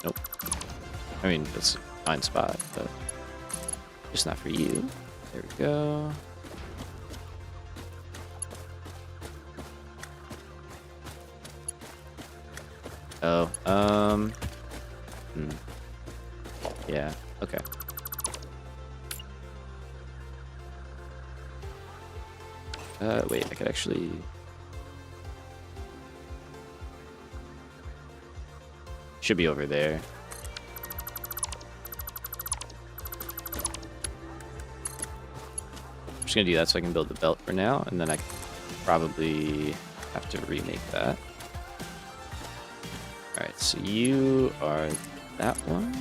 Nope. I mean, that's a fine spot, but just not for you. There we go. Oh, yeah, okay. Wait, I could actually... Should be over there. I'm just gonna do that so I can build the belt for now, and then I probably have to remake that. Alright, so you are that one.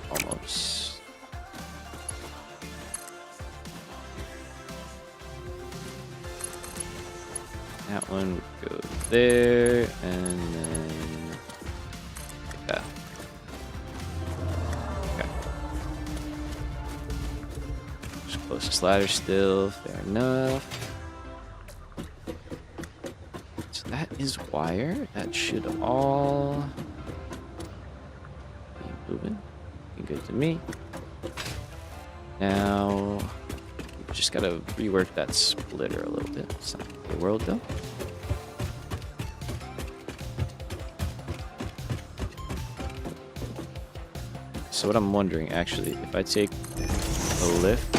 Almost. That one would go there, and then like that. Okay. Just closest ladder still, fair enough. So that is wire. That should all be moving. Good to me. Now, we just gotta rework that splitter a little bit. It's not the world though. So what I'm wondering, actually, if I take a lift,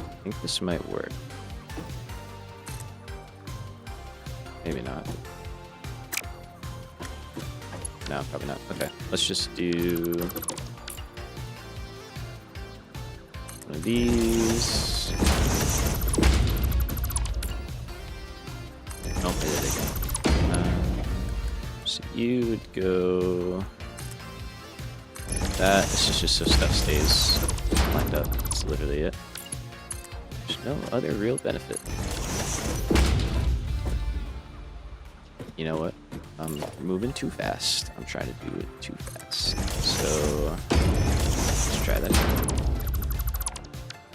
I think this might work. Maybe not. No, probably not. Okay, let's just do one of these. Nope, I did it again. So you would go that. This is just so stuff stays lined up. That's literally it. There's no other real benefit. You know what? I'm moving too fast. I'm trying to do it too fast. So let's try that again.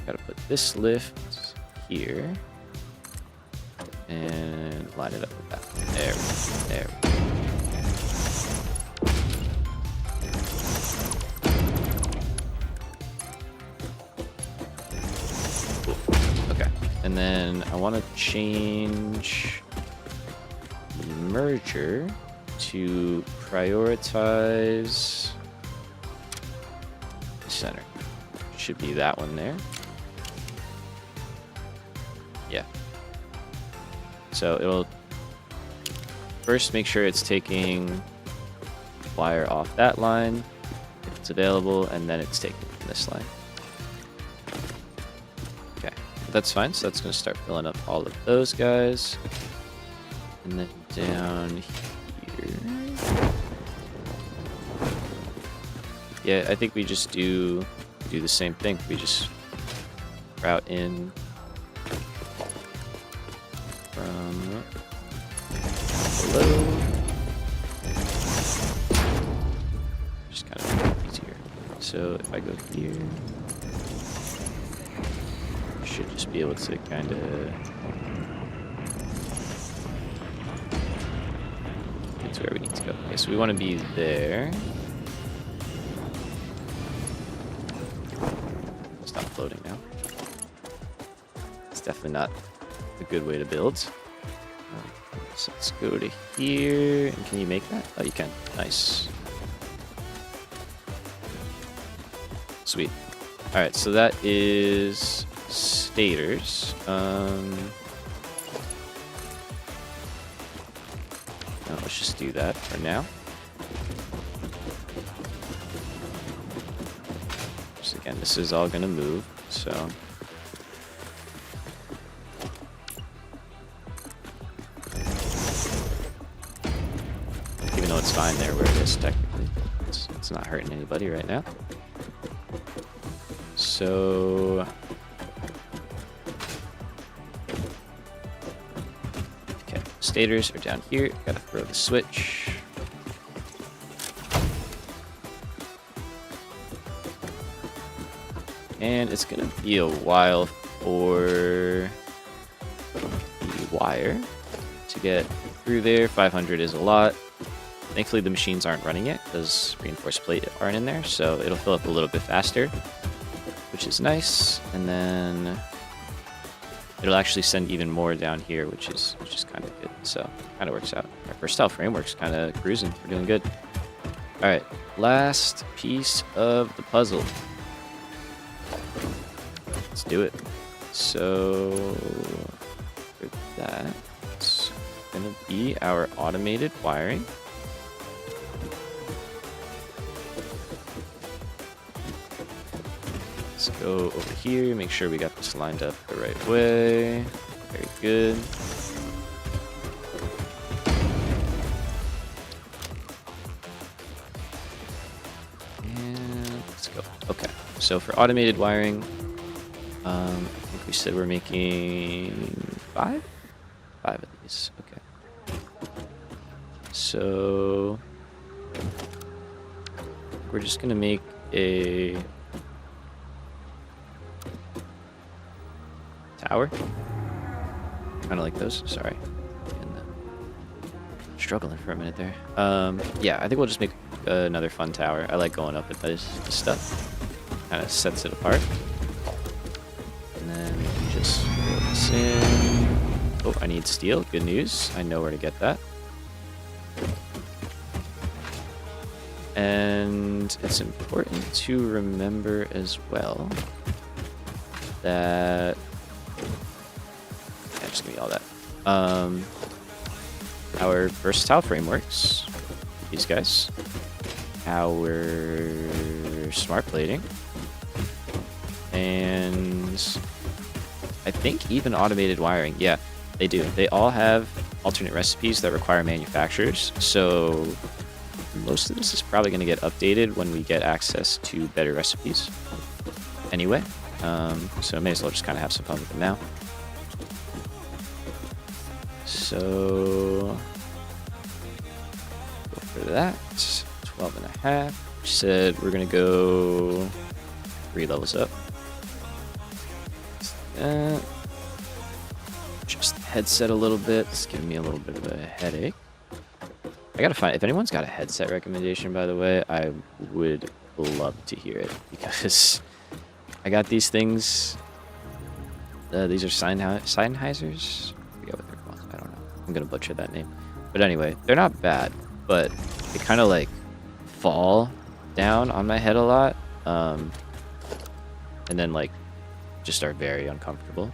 Gotta put this lift here and line it up with that. There we go. There we go. And then I want to change the merger to prioritize the center. Should be that one there. Yeah. So it'll first make sure it's taking wire off that line if it's available, and then it's taking from this line. Okay, that's fine. So that's going to start filling up all of those guys. And then down here. Yeah, I think we just do the same thing. We just route in from below. Just kind of easier. So if I go here, I should just be able to kind of get to where we need to go. Okay, so we want to be there. Stop floating now. It's definitely not a good way to build. So let's go to here. And can you make that? Oh, you can. Nice. Sweet. All right, so that is Stators. No, let's just do that for now. So again, this is all gonna move, so. Even though it's fine there where it is technically, it's not hurting anybody right now. So okay, Stators are down here. Gotta throw the switch. And it's gonna be a while for the wire to get through there. 500 is a lot. Thankfully the machines aren't running yet because reinforced plate aren't in there, so it'll fill up a little bit faster, which is nice. And then it'll actually send even more down here, which is kind of good. So kind of works out. Our versatile framework's kind of cruising. We're doing good. All right, last piece of the puzzle. Let's do it. So for that, it's gonna be our automated wiring. Let's go over here, make sure we got this lined up the right way. Very good. And let's go. Okay, so for automated wiring, I think we said we're making 5 of these. Okay. So we're just gonna make a tower. Kind of like those. Sorry. Struggling for a minute there. Yeah, I think we'll just make another fun tower. I like going up at this stuff. Kind of sets it apart. And then we can just throw this in. Oh, I need steel. Good news. I know where to get that. And it's important to remember as well that just give me all that. Our versatile frameworks, these guys, our smart plating, and I think even automated wiring. Yeah, they do. They all have alternate recipes that require manufacturers. So most of this is probably going to get updated when we get access to better recipes. Anyway, so I may as well just kind of have some fun with them now. So go for that. 12.5. We said we're gonna go 3 levels up. Just the headset a little bit. It's giving me a little bit of a headache. I gotta find, if anyone's got a headset recommendation, by the way, I would love to hear it, because I got these things. These are Sennheisers. I forget what they're called. I don't know. I'm gonna butcher that name. But anyway, they're not bad, but they kind of like fall down on my head a lot, and then like just are very uncomfortable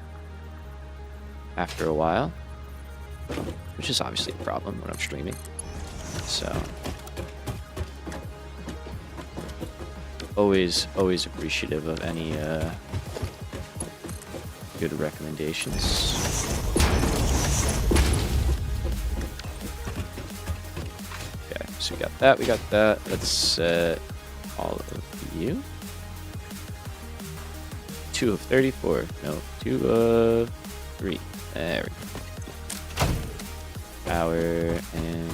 after a while. which is obviously a problem when I'm streaming. So always appreciative of any good recommendations. Okay, so we got that, Let's set all of you. 2 of 34. No, 2 of 3. There we go. Power and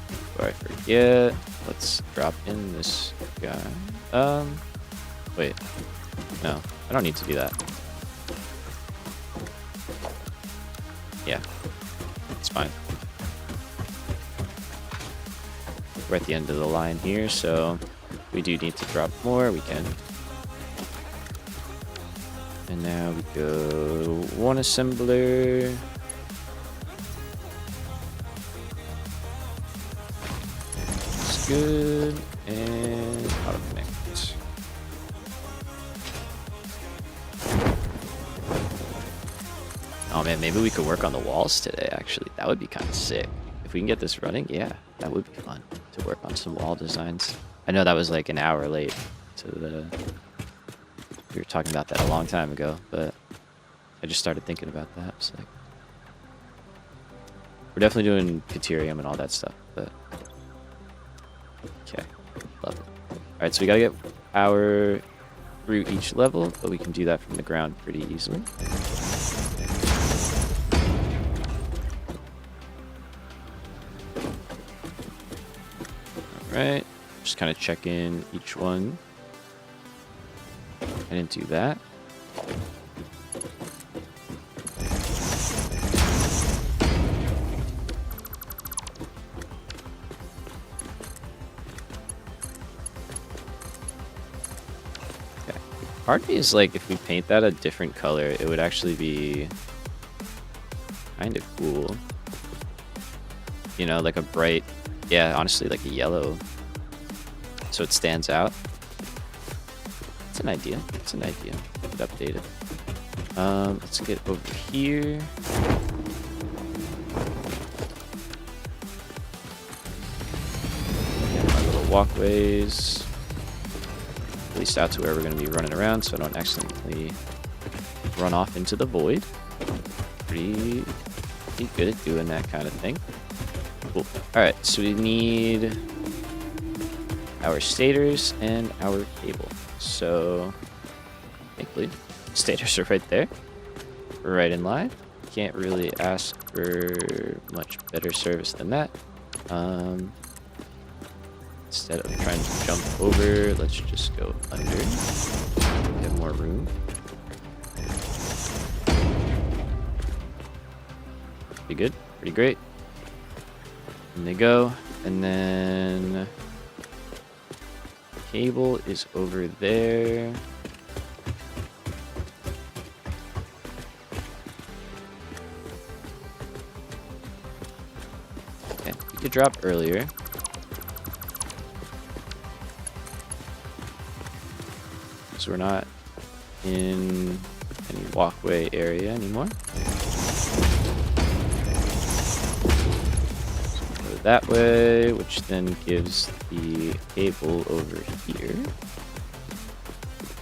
before I forget, let's drop in this guy. Wait. No, I don't need to do that. Yeah, it's fine. We're at the end of the line here, so if we do need to drop more, we can. And now we go 1 assembler. That's good. And auto connect. Oh man, maybe we could work on the walls today, actually. That would be kind of sick. If we can get this running, yeah, that would be fun to work on some wall designs. I know that was like an hour late to the... We were talking about that a long time ago, but I just started thinking about that. It's like... We're definitely doing caterium and all that stuff, but... Okay, love it. Alright, so we gotta get power through each level, but we can do that from the ground pretty easily. Alright, just kind of check in each one. I didn't do that. Okay. Part of me is like, if we paint that a different color, it would actually be kind of cool. You know, like a bright... Yeah, honestly, like a yellow. So it stands out. It's an idea. It's an idea. Get updated. Let's get over here. Get our little walkways. At least out to where we're going to be running around so I don't accidentally run off into the void. Pretty good at doing that kind of thing. Cool. Alright, so we need our stators and our cable. So, thankfully, stators are right there. Right in line. Can't really ask for much better service than that. Instead of trying to jump over, let's just go under. We have more room. Pretty good. Pretty great. And they go, and then cable is over there. Okay, we could drop earlier. So we're not in any walkway area anymore. That way, which then gives the cable over here.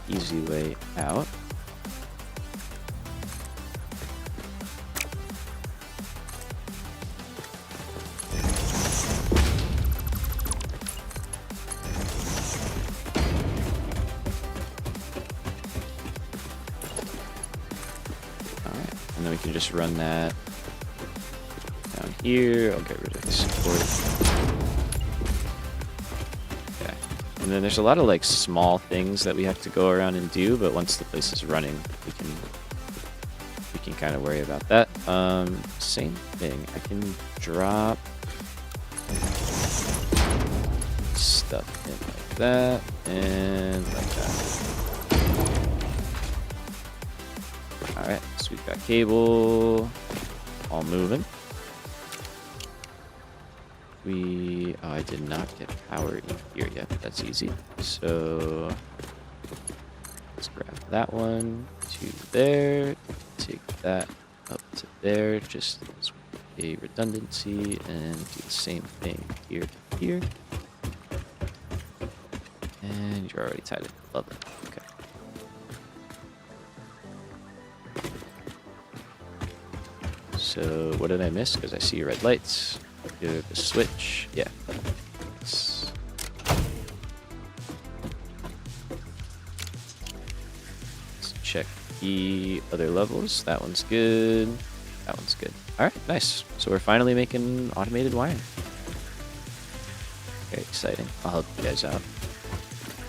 Easy way out. Alright, and then we can just run that down here. I'll get rid of the support. Okay. And then there's a lot of like small things that we have to go around and do, but once the place is running, we can kind of worry about that. Same thing. I can drop stuff in like that and like that. Alright, so we've got cable all moving. Oh, I did not get power in here yet, but that's easy. So let's that one to there. Take that up to there, just as a redundancy, and do the same thing here to here. And you're already tied it. Lovely. Okay. So what did I miss? Because I see red lights. Give the switch. Yeah. Let's check the other levels. That one's good. That one's good. All right, nice. So we're finally making automated wiring. Very exciting. I'll help you guys out.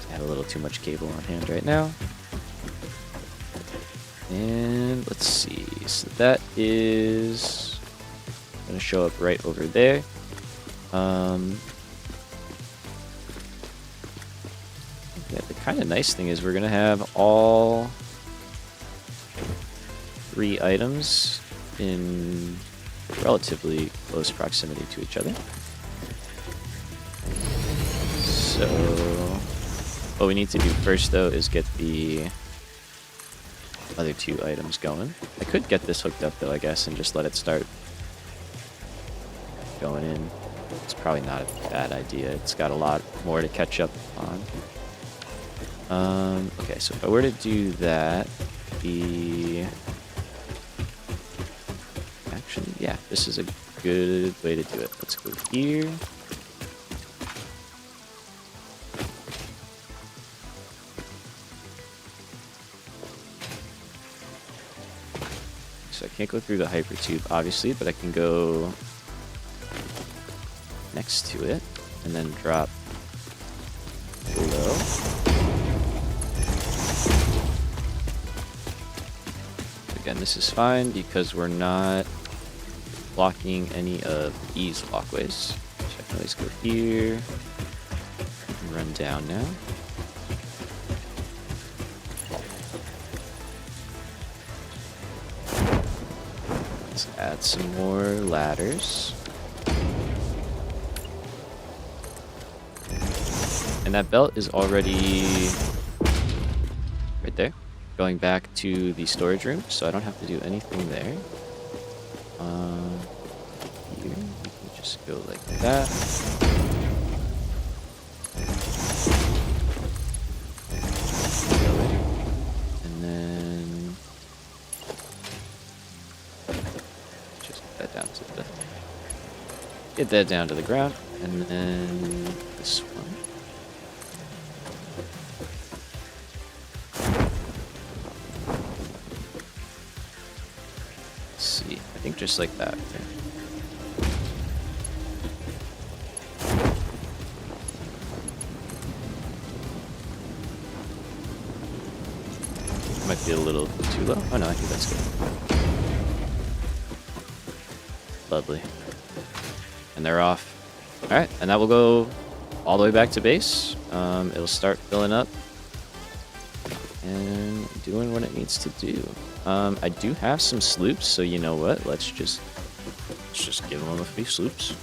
I have a little too much cable on hand right now. And let's see. So that is going to show up right over there. Yeah, the kind of nice thing is we're going to have all 3 items in relatively close proximity to each other. So what we need to do first, though, is get the other 2 items going. I could get this hooked up, though, I guess, and just let it start going in. It's probably not a bad idea. It's got a lot more to catch up on. Okay, so if I were to do that, actually, yeah, this is a good way to do it. Let's go here. So I can't go through the hypertube, obviously, but I can go next to it and then drop below. Again, this is fine because we're not blocking any of these walkways. So I can always go here and run down now. Let's add some more ladders. And that belt is already right there, going back to the storage room, so I don't have to do anything there. Here, we can just go like that. And then just get that down to the ground, and then this one. Just like that. Okay. Might be a little too low. Oh no, I think that's good. Lovely. And they're off. Alright, and that will go all the way back to base. It'll start filling up and doing what it needs to do. I do have some sloops, so you know what? Let's just give them a few sloops.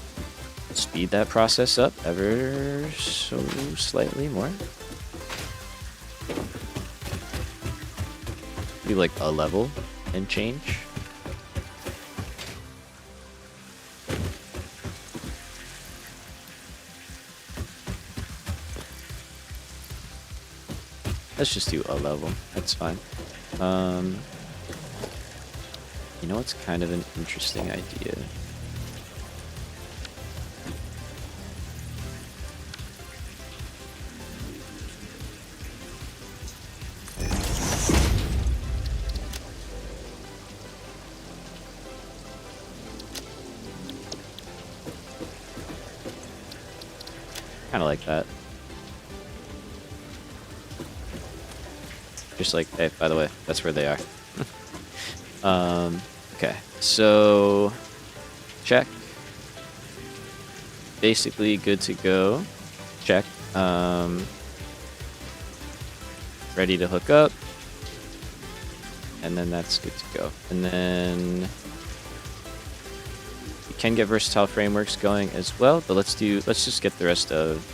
Speed that process up ever so slightly more. Be like a level and change. Let's just do a level. That's fine. You know what's kind of an interesting idea? Kind of like that. Just like, hey, by the way, that's where they are. Okay, so check. Basically good to go. Check. Ready to hook up. And then that's good to go. And then you can get versatile frameworks going as well, but let's just get the rest of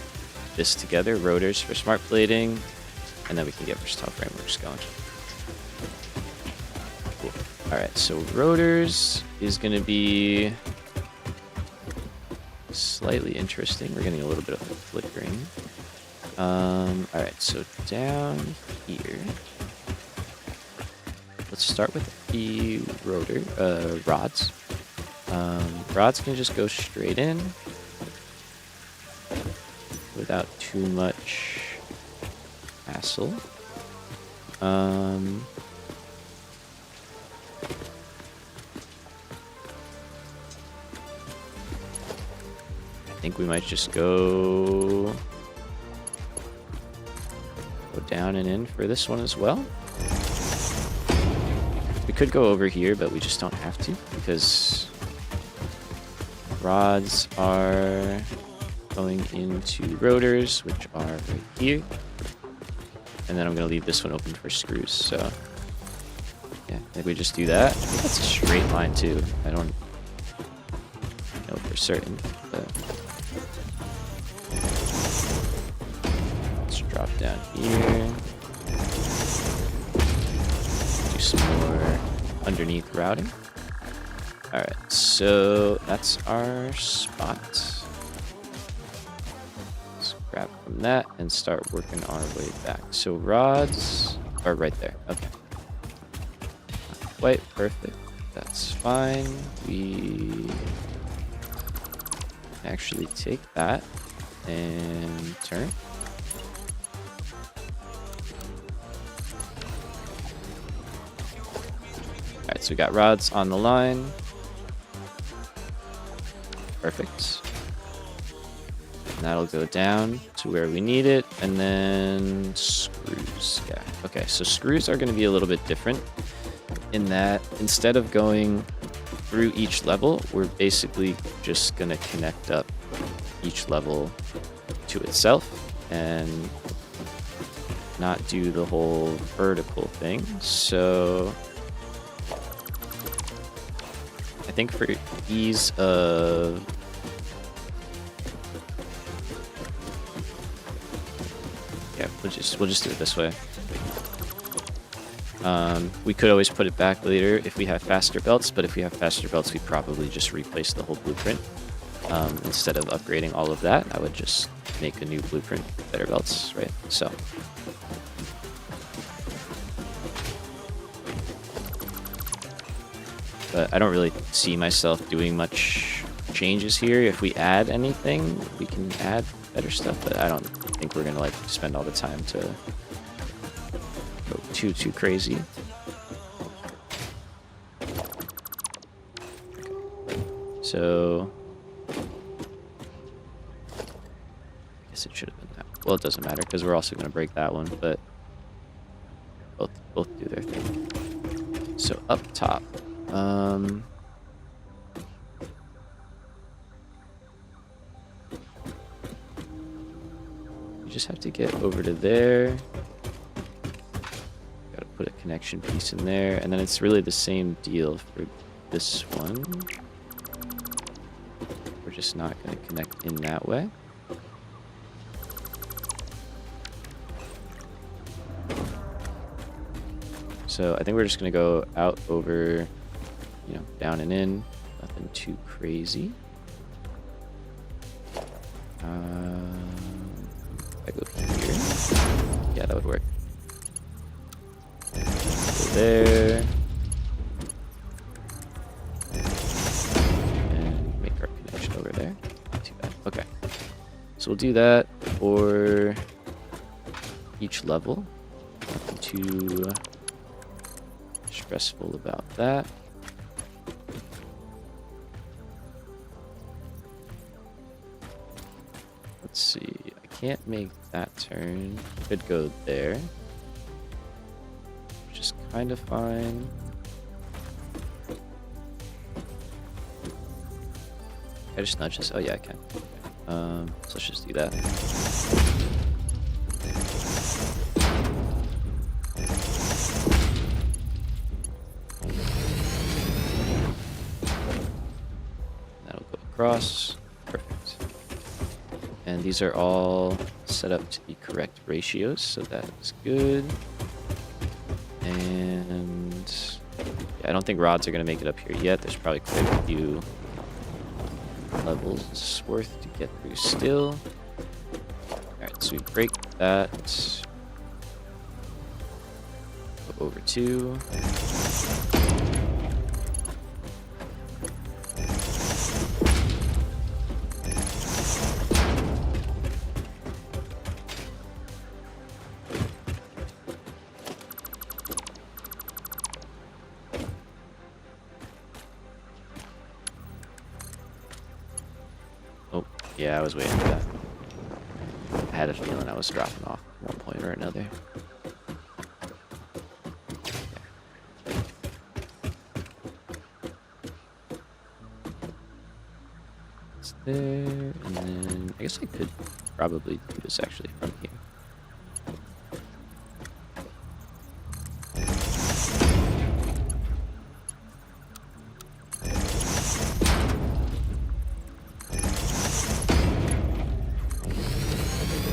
this together. Rotors for smart plating. and then we can get versatile frameworks going. Cool. Alright, so rotors is going to be slightly interesting. We're getting a little bit of flickering. Alright, so down here, let's start with the rotor, rods. Rods can just go straight in without too much hassle. I think we might just go down and in for this one as well. We could go over here, but we just don't have to because rods are going into rotors, which are right here. And then I'm going to leave this one open for screws. So, yeah, I think we just do that. I think that's a straight line, too. I don't know for certain, but let's drop down here. Do some more underneath routing. Alright, so that's our spot. Let's grab from that and start working our way back. So rods are right there. Okay. Not quite perfect. That's fine. We actually take that and turn. Alright, so we got rods on the line. Perfect. And that'll go down to where we need it. And then screws. Yeah. Okay, so screws are going to be a little bit different in that instead of going through each level, we're basically just going to connect up each level to itself and not do the whole vertical thing. So I think for ease of we'll just do it this way. We could always put it back later if we have faster belts, but if we have faster belts, we'd probably just replace the whole blueprint. Instead of upgrading all of that, I would just make a new blueprint with better belts, right? So but I don't really see myself doing much changes here. If we add anything, we can add better stuff, but I don't think we're gonna like spend all the time to go too crazy. Okay. So I guess it should have been that. Well, it doesn't matter because we're also gonna break that one, but both do their thing. So up top. You just have to get over to there. Gotta put a connection piece in there, and then it's really the same deal for this one. We're just not gonna connect in that way. So I think we're just gonna go out over, you know, down and in, nothing too crazy. I go here. Yeah, that would work. Go there. And make our connection over there. Not too bad. Okay. So we'll do that for each level. Nothing too stressful about that. Let's see. I can't make that turn. Could go there, which is kind of fine. I just nudge this. Oh yeah, I can. Okay. So let's just do that. That'll go across. Perfect. And these are all set up to the correct ratios, so that is good. And yeah, I don't think rods are going to make it up here yet. There's probably quite a few levels worth to get through still. Alright, so we break that. Go over 2. Oh, yeah, I was waiting for that. I had a feeling I was dropping off at one point or another. It's there, and then I guess I could probably do this actually from here.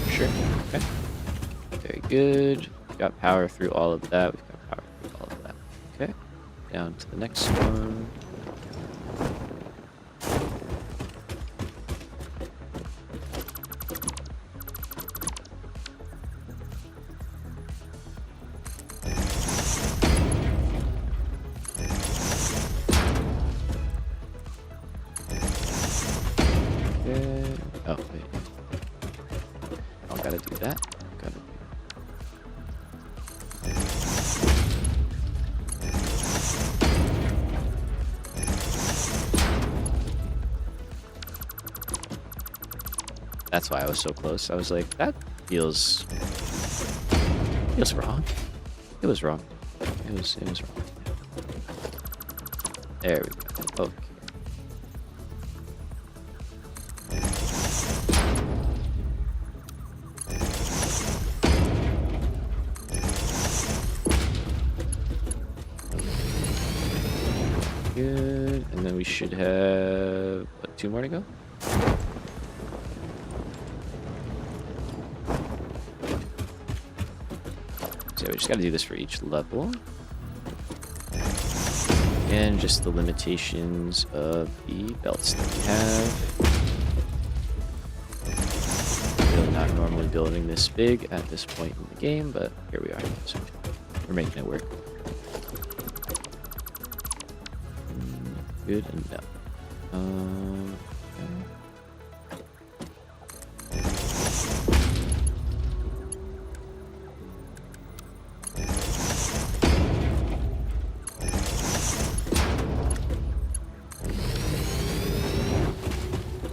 Sure. Okay. Very good. We've got power through all of that. We've got power through all of that. Okay. Down to the next one. Okay. Oh, wait. I don't gotta do that. Gotta do. That's why I was so close. I was like, that feels wrong. It was wrong. It was wrong. There we go. Okay. Good. And then we should have, what, 2 more to go? So we just got to do this for each level. And just the limitations of the belts that we have. Really not normally building this big at this point in the game, but here we are. So we're making it work. Good enough.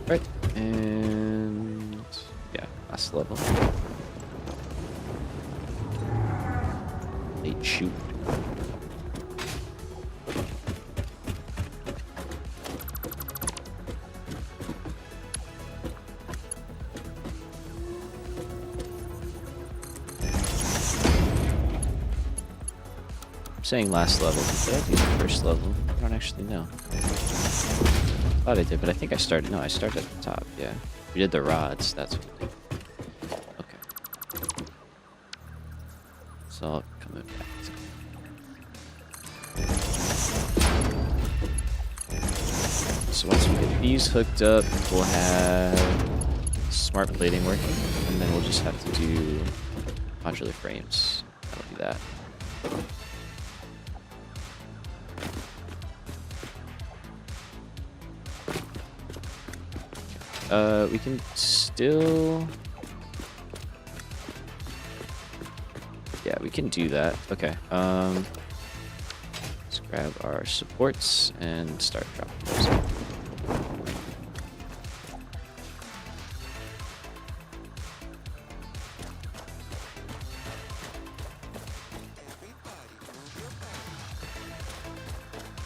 Right, and yeah, last level. They shoot. Saying last level, did I do the first level? I don't actually know. Thought I did, but I think I started. No, I started at the top. Yeah, we did the rods. That's what we did. Okay. So I'll come back. So once we get these hooked up, we'll have smart plating working, and then we'll just have to do modular frames. That'll be that. We can still... Yeah, we can do that. Okay, let's grab our supports and start dropping those in.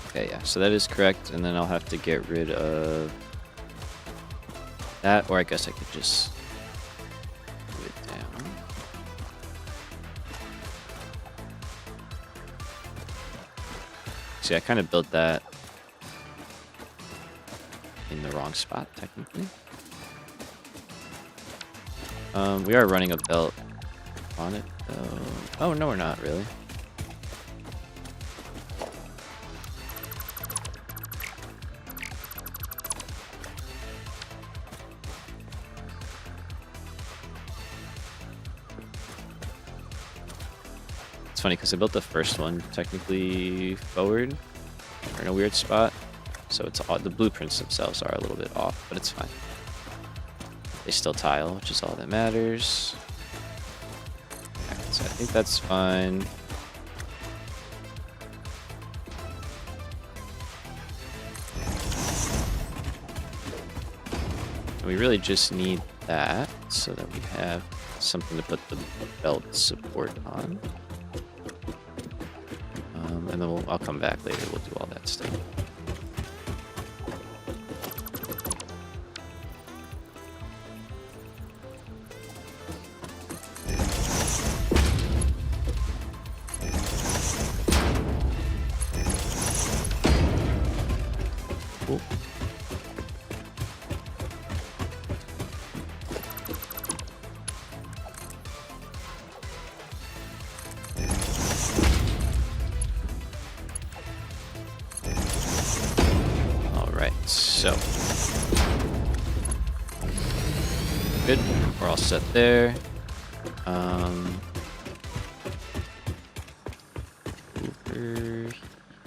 Okay, yeah, so that is correct, and then I'll have to get rid of that, or I guess I could just move it down. See, I kind of built that in the wrong spot, technically. We are running a belt on it, though. Oh, no, we're not, really. It's funny, because I built the first one technically forward, or in a weird spot. So it's all, the blueprints themselves are a little bit off, but it's fine. They still tile, which is all that matters. So I think that's fine. And we really just need that so that we have something to put the belt support on. And then I'll come back later. We'll do all that stuff. Cool. So, good. We're all set there. Over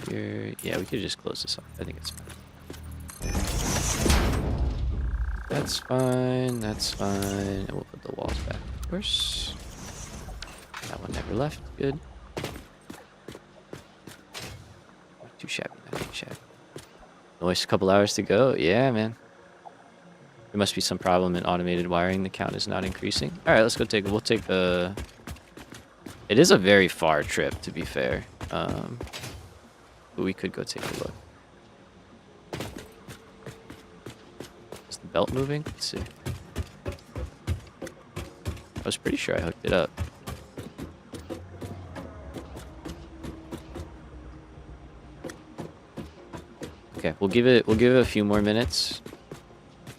here. Yeah, we could just close this off. I think it's fine. That's fine. That's fine. And we'll put the walls back, of course. That one never left. Good. Not too shabby. Not too shabby. Always a couple hours to go. Yeah, man. There must be some problem in automated wiring. The count is not increasing. All right, let's go take. We'll take the. It is a very far trip, to be fair. But we could go take a look. Is the belt moving? Let's see. I was pretty sure I hooked it up. Okay, we'll give it a few more minutes.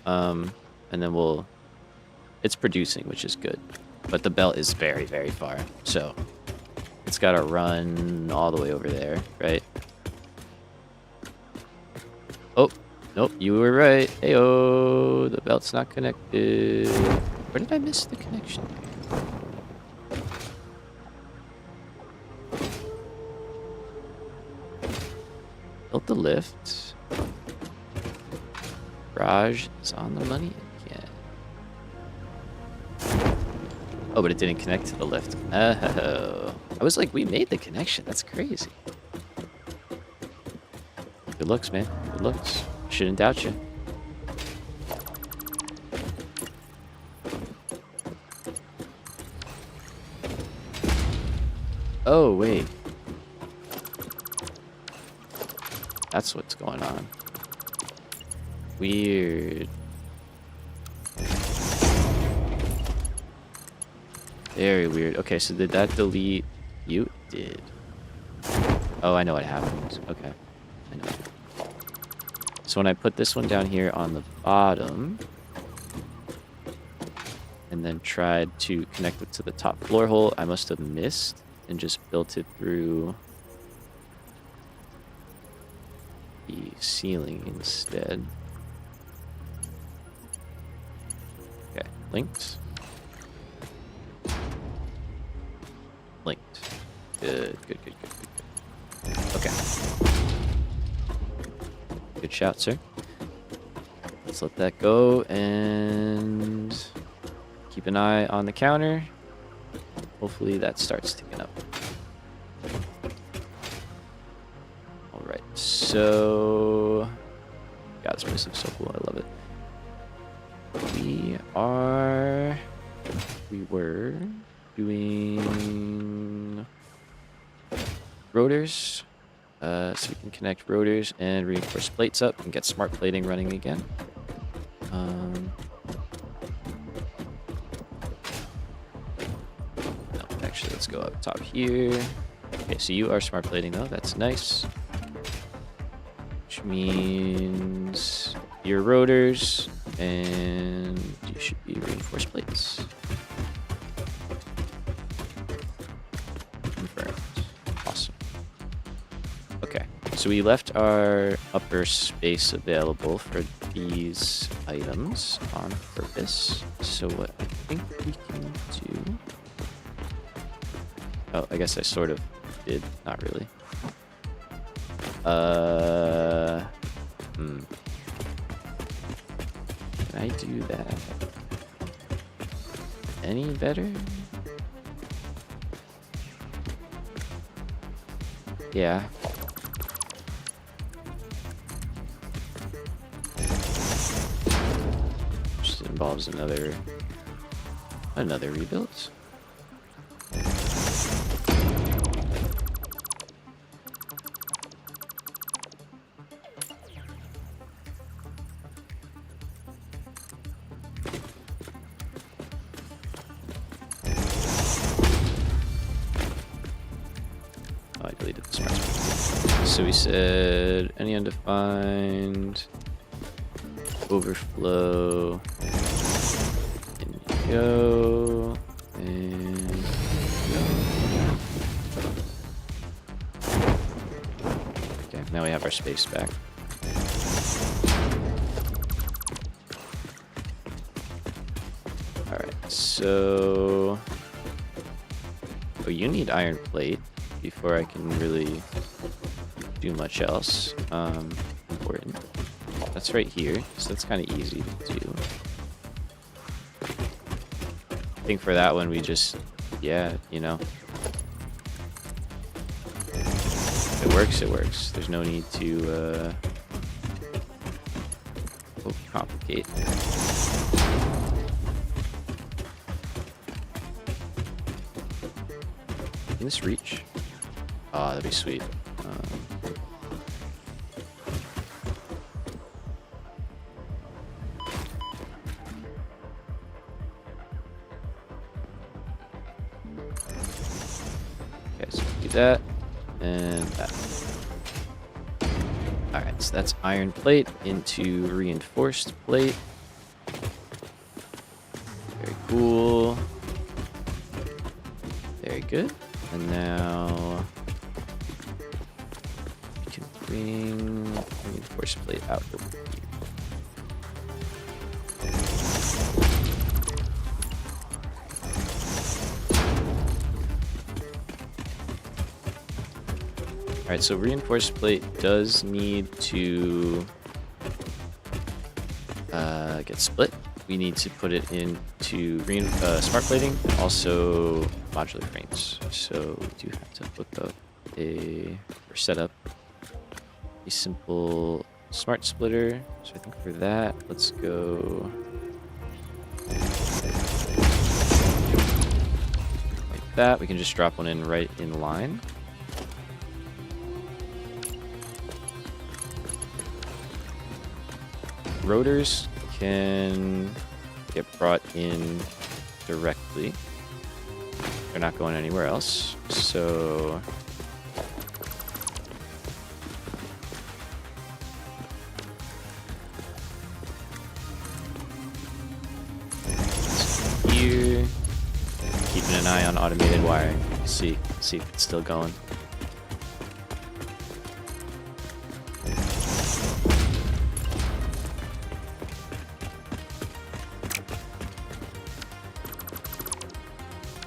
And then it's producing, which is good. But the belt is very, very far. So it's gotta run all the way over there, right? Oh, nope, you were right. Heyo, the belt's not connected. Where did I miss the connection? Built the lift. Garage is on the money again. Oh, but it didn't connect to the lift. Oh. I was like, we made the connection. That's crazy. Good looks, man. Good looks. Shouldn't doubt you. Oh, wait. That's what's going on. Weird. Very weird. Okay, so did that delete you? It did. Oh, I know what happened. Okay. I know. So when I put this one down here on the bottom, and then tried to connect it to the top floor hole, I must have missed and just built it through the ceiling instead. Okay, linked. Linked. Good, good, good, good, good, good. Okay. Good shout, sir. Let's let that go and keep an eye on the counter. Hopefully that starts ticking up. Alright, so... God, this place looks so cool. I love it. We were doing rotors. So we can connect rotors and reinforce plates up and get smart plating running again. No, actually, let's go up top here. Okay, so you are smart plating though. That's nice. Which means your rotors And you should be reinforced plates. Confirmed. Awesome. Okay, so we left our upper space available for these items on purpose. So what I think we can do... Oh, I guess I sort of did. Not really. Can I do that any better? Yeah. Just involves another rebuild. Oh, I deleted the smart spec. So we said any undefined overflow. And go. And go. Okay, now we have our space back. Alright, so... Oh, you need iron plate before I can really do much else important. That's right here, so that's kind of easy to do. I think for that one we just, yeah, you know. If it works, it works. There's no need to complicate. Can this reach? Oh, that'd be sweet. Okay, so do that and that. Alright, so that's iron plate into reinforced plate. Very cool. Very good. And now we can bring reinforced plate out over here. Alright, so reinforced plate does need to get split. We need to put it into smart plating and also modular frames. So we do have to hook up or set up a simple smart splitter. So I think for that, let's go like that. We can just drop one in right in line. Rotors can get brought in directly. They're not going anywhere else. So here, keeping an eye on automated wiring. See if it's still going.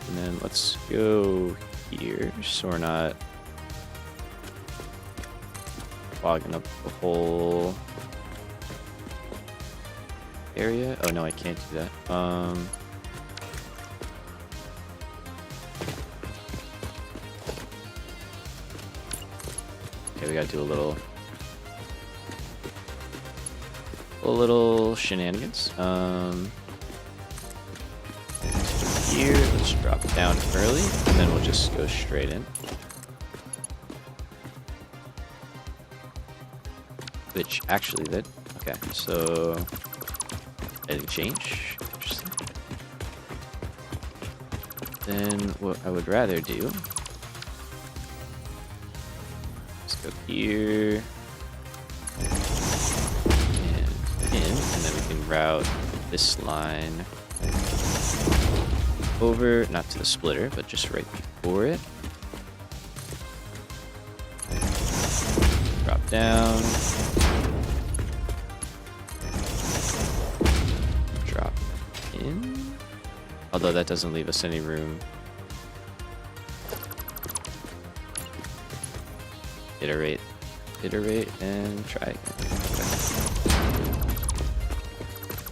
And then let's go here so we're not clogging up the whole area. Oh no, I can't do that. Okay, we gotta do a little shenanigans. Here, let's drop it down early, and then we'll just go straight in. Which actually did. Okay, so editing change. Interesting. Then what I would rather do is go here and in. and then we can route this line over, not to the splitter, but just right before it. Drop down. Drop in. Although that doesn't leave us any room. Iterate, and try again. Okay.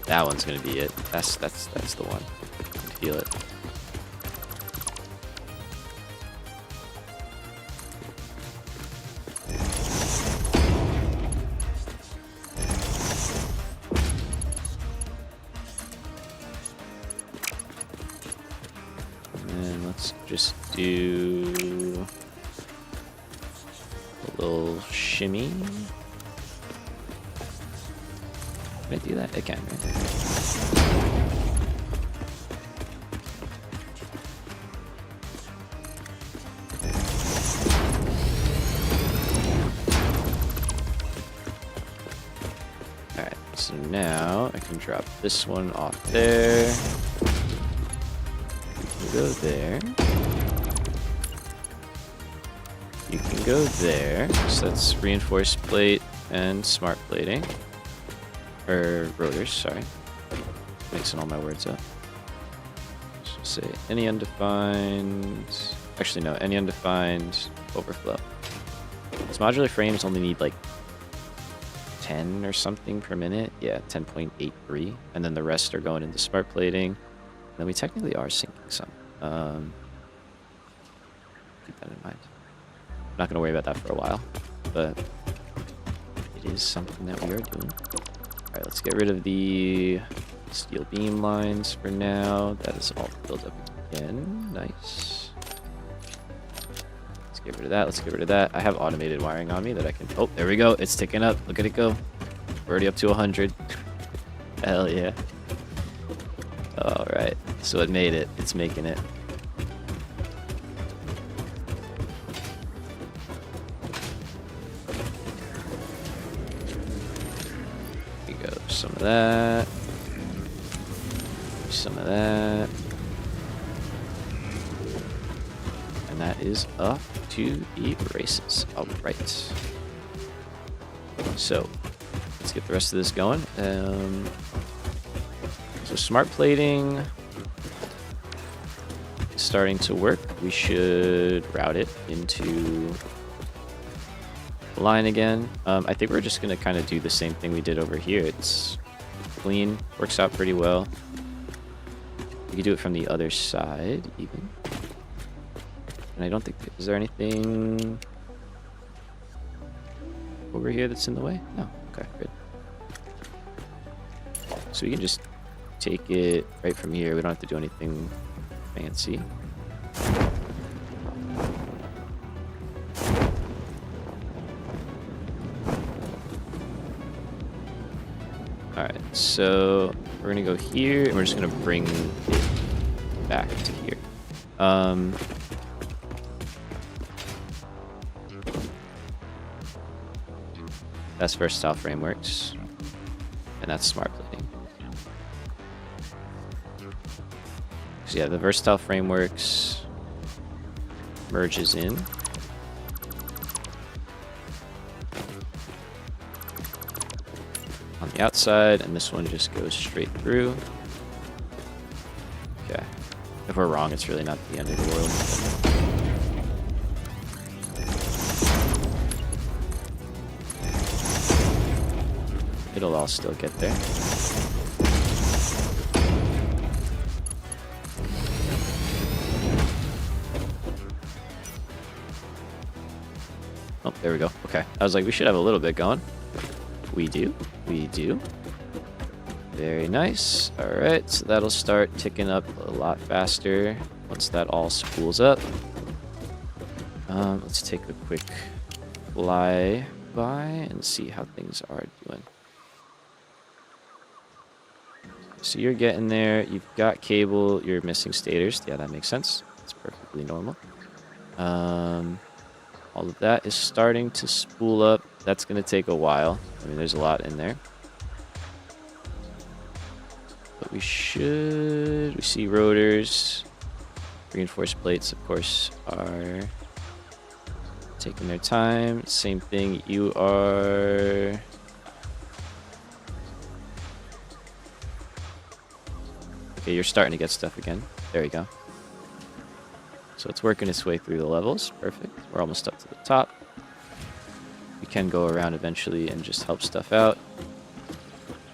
That one's gonna be it. That's the one. I can feel it. And then let's just do a little shimmy. Can I do that? I can, right? Alright, so now I can drop this one off there. You can go there. You can go there. So that's reinforced plate and smart plating. Or rotors, sorry. Mixing all my words up. So say any undefined. Actually, no, any undefined overflow. These modular frames only need like 10 or something per minute. Yeah, 10.83. And then the rest are going into smart plating. And then we technically are sinking some. Keep that in mind. I'm not going to worry about that for a while, but it is something that we are doing. Alright, let's get rid of the steel beam lines for now. That is all filled up again. Nice. Let's get rid of that. Let's get rid of that. I have automated wiring on me that I can... Oh, there we go. It's ticking up. Look at it go. We're already up to 100. Hell yeah. Alright. So it made it. It's making it. Some of that. Some of that. And that is off to the races. Alright. So, let's get the rest of this going. So smart plating is starting to work. We should route it into the line again. I think we're just going to kind of do the same thing we did over here. It's clean, works out pretty well. We can do it from the other side even. And I don't think, is there anything over here that's in the way? No. Okay, good. So we can just take it right from here. We don't have to do anything fancy. Alright, so we're gonna go here and we're just gonna bring it back to here. That's versatile frameworks, and that's smart plating. So yeah, the versatile frameworks merges in. On the outside, and this one just goes straight through. Okay. If we're wrong, it's really not the end of the world. It'll all still get there. Oh, there we go. Okay. I was like, we should have a little bit going. We do. We do. Very nice. Alright, so that'll start ticking up a lot faster once that all spools up. Let's take a quick fly by and see how things are doing. So you're getting there. You've got cable. You're missing stators. Yeah, that makes sense. That's perfectly normal. All of that is starting to spool up. That's going to take a while. I mean, there's a lot in there. we see rotors. Reinforced plates, of course, are taking their time. Same thing, you are... Okay, you're starting to get stuff again. There you go. So it's working its way through the levels. Perfect. We're almost up to the top. We can go around eventually and just help stuff out.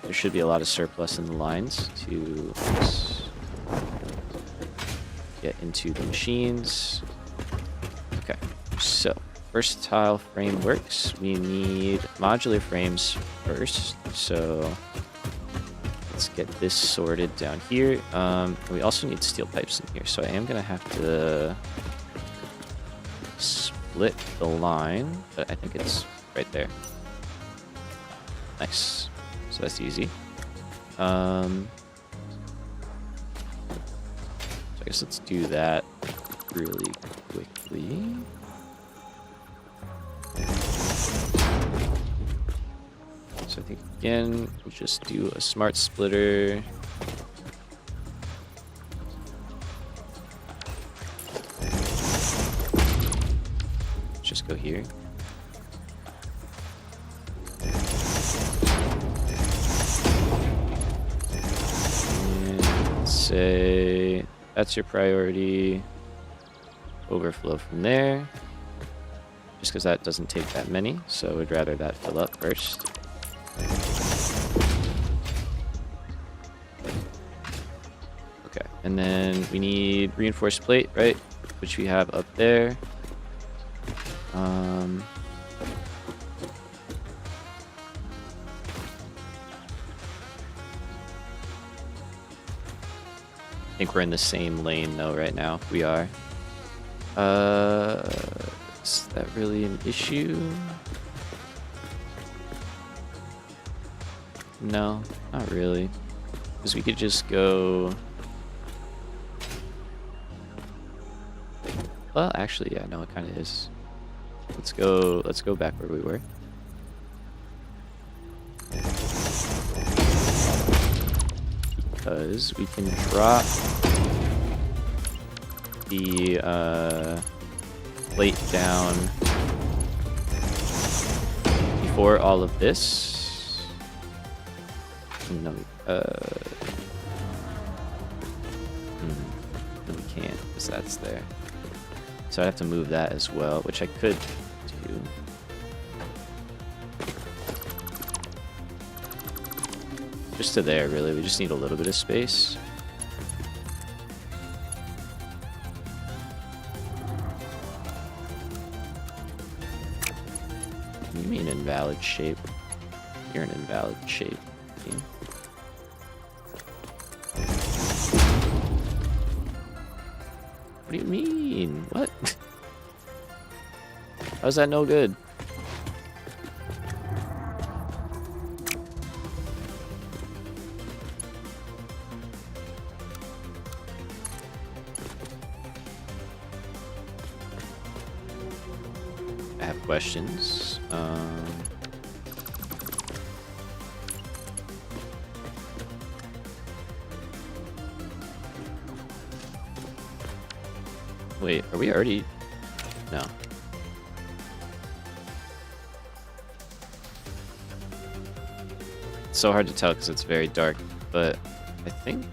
There should be a lot of surplus in the lines to get into the machines. Okay, so first tile frame works. We need modular frames first. So let's get this sorted down here. We also need steel pipes in here. So I am going to have to split the line, but I think it's right there. Nice. So that's easy. So I guess let's do that really quickly. So I think again, we'll just do a smart splitter. Just go here. Say that's your priority. Overflow from there. Just because that doesn't take that many, so we'd rather that fill up first. Okay, and then we need reinforced plate, right? Which we have up there. I think we're in the same lane though right now. We are. Is that really an issue? No, not really. Because we could just go... Well, actually, yeah, no, it kind of is. Let's go back where we were. Because we can drop the plate down before all of this. No, we can't because that's there. So I have to move that as well, which I could do. Just to there, really. We just need a little bit of space. You mean invalid shape? You're an invalid shape. Team. What do you mean? What? How's that no good? I have questions. Wait, are we already? No. It's so hard to tell because it's very dark, but I think...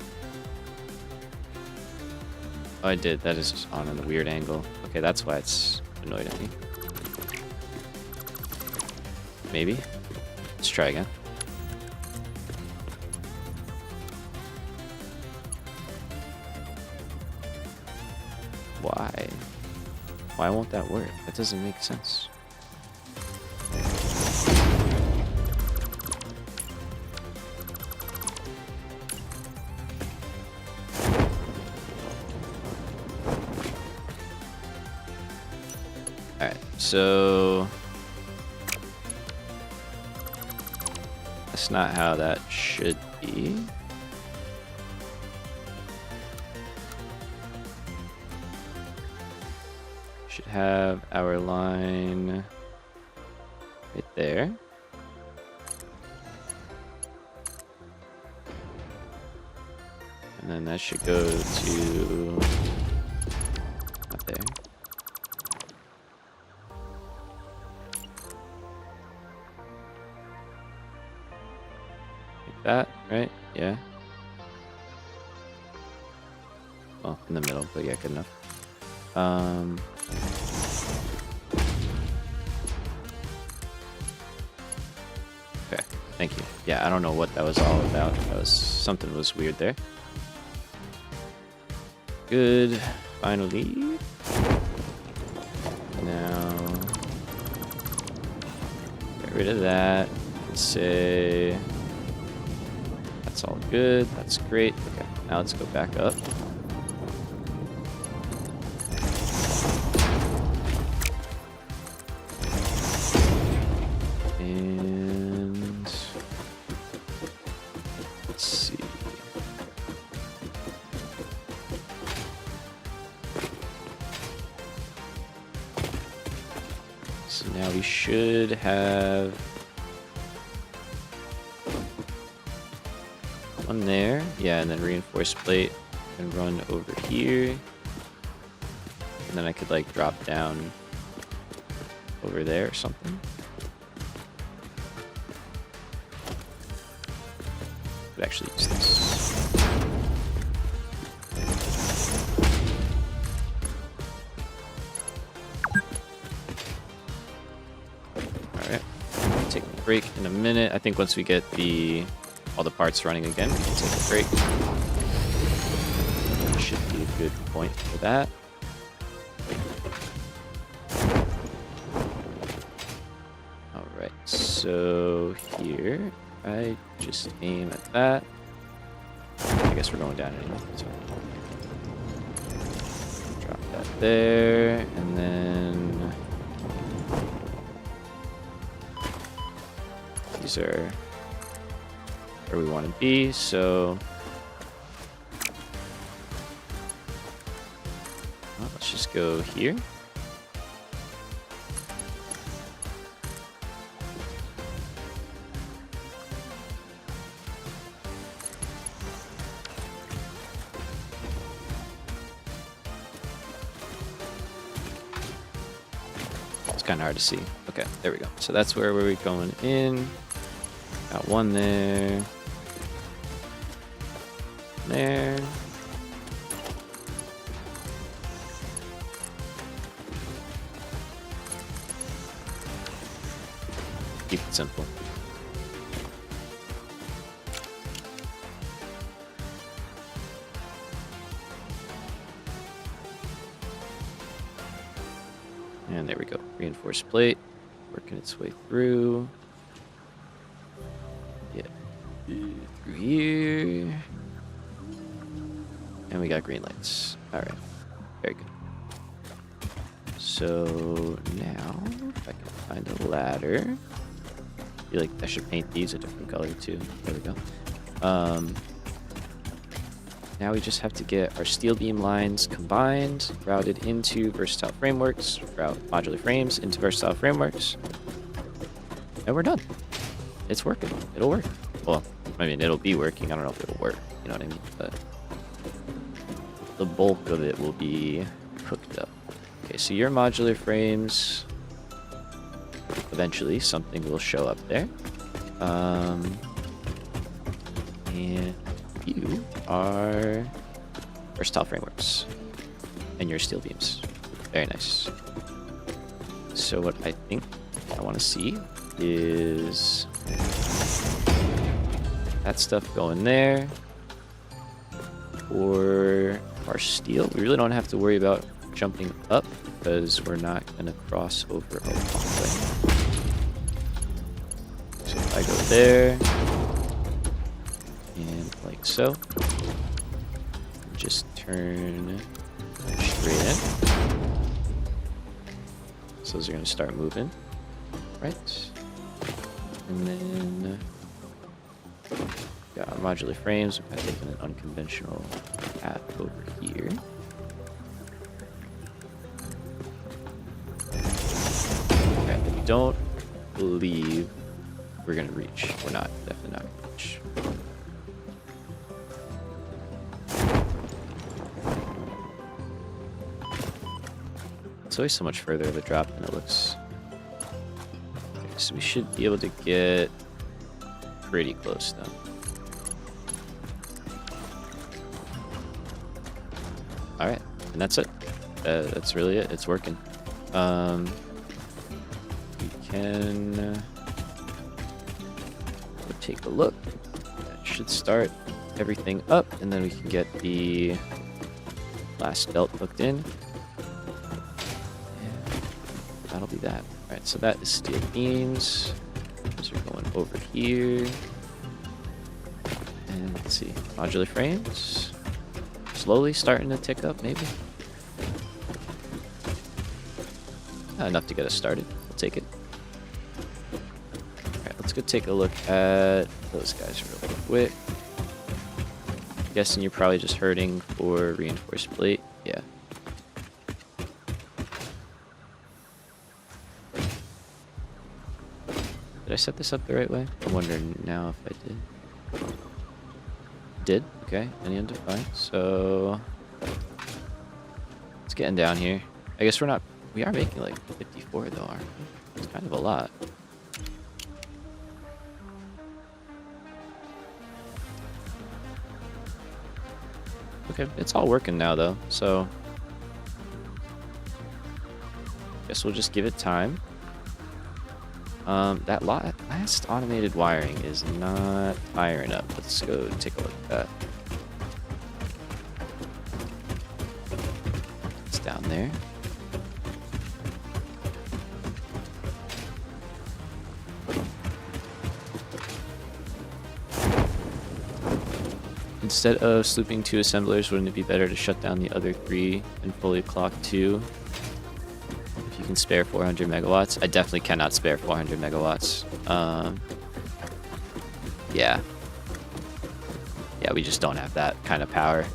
Oh, I did. That is on a weird angle. Okay, that's why it's annoyed at me. Maybe. Let's try again. Why? Why won't that work? That doesn't make sense. Alright, so... That's not how that should be. Should have our line right there. And then that should go to up there. Like that, right? Yeah. Well, in the middle, but yeah, good enough. Okay, thank you. Yeah, I don't know what that was all about. Something was weird there. Good. Finally. Now, get rid of that. Let's say that's all good. That's great. Okay, now let's go back up. And let's see. So now we should have one there. Yeah, and then reinforced plate and run over here. And then I could like drop down over there or something. Could actually use this. Alright. Take a break in a minute. I think once we get all the parts running again, we can take a break. Should be a good point for that. Alright, so here, I just aim at that. I guess we're going down anyway, so drop that there, and then these are where we want to be, so well, let's just go here. Kind of hard to see. Okay, there we go. So that's where we're going in. Got one there. There. Keep it simple. And there we go. Reinforced plate. Working its way through. Yeah. Through here. And we got green lights. Alright. Very good. So now, if I can find a ladder. I feel like I should paint these a different color too. There we go. Now we just have to get our steel beam lines combined, routed into versatile frameworks, route modular frames into versatile frameworks, and we're done. It's working. It'll work. Well, I mean, it'll be working. I don't know if it'll work. You know what I mean? But the bulk of it will be hooked up. Okay, so your modular frames, eventually something will show up there. And you are versatile frameworks and your steel beams. Very nice. So what I think I want to see is that stuff going there. For our steel, we really don't have to worry about jumping up because we're not going to cross over a walkway. So if I go there, and like so, just turn straight in. So those are going to start moving, right? And then got our modular frames. We're taking an unconventional path over here. Okay, I don't believe we're going to reach. We're not, definitely not going to reach. It's always so much further of a drop than it looks. Okay, so we should be able to get pretty close though. All right, and that's it. That's really it. It's working. We can take a look. That should start everything up, and then we can get the last belt hooked in. And that'll be that. All right, so that is steel beams. Those are going over here. And let's see, modular frames. Slowly starting to tick up, maybe. Not enough to get us started. We'll take it. Alright, let's go take a look at those guys real quick. Guessing you're probably just hurting for reinforced plate. Yeah. Did I set this up the right way? I'm wondering now if I did. Did? Okay, any undefined. So it's getting down here. I guess we're not. We are making like 54 though, aren't we? It's kind of a lot. Okay, it's all working now though, so guess we'll just give it time. That last automated wiring is not firing up. Let's go take a look at that. It's down there. Instead of slooping 2 assemblers, wouldn't it be better to shut down the other 3 and fully clock 2? If you can spare 400 megawatts. I definitely cannot spare 400 megawatts. Yeah. Yeah, we just don't have that kind of power.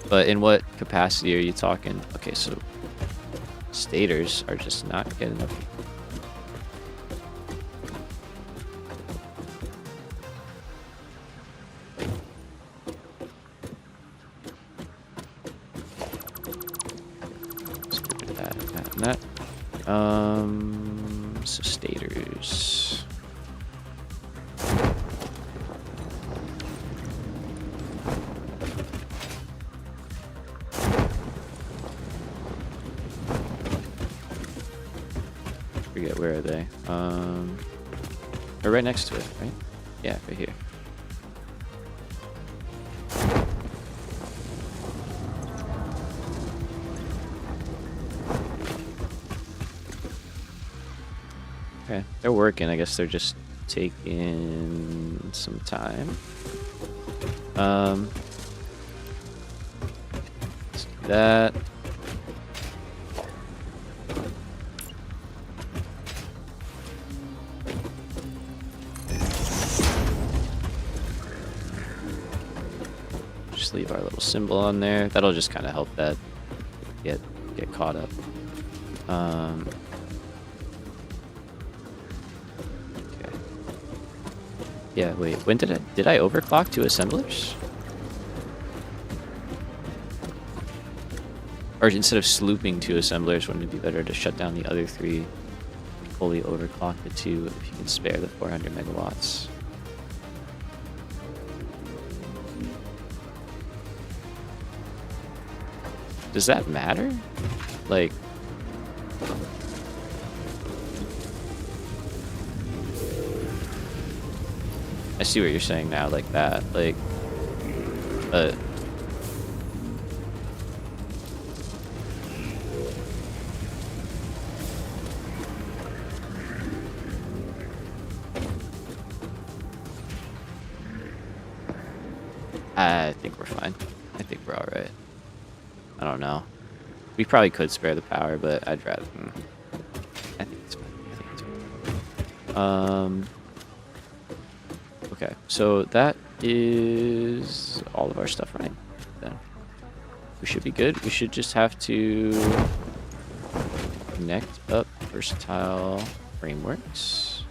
But in what capacity are you talking? Okay, so stators are just not getting enough. That. So stators. Forget where are they? They're right next to it, right? Yeah, right here. Okay, they're working. I guess they're just taking some time. Let's do that. Just leave our little symbol on there. That'll just kind of help that get caught up. Yeah, wait, when did I overclock 2 assemblers? Or instead of slooping 2 assemblers, wouldn't it be better to shut down the other 3, fully overclock the 2 if you can spare the 400 megawatts? Does that matter? Like, I see what you're saying now, like that, like, I think we're fine. I think we're all right. I don't know. We probably could spare the power, but I'd rather. I think it's fine. I think it's fine. Okay, so that is all of our stuff running. Then we should be good. We should just have to connect up versatile frameworks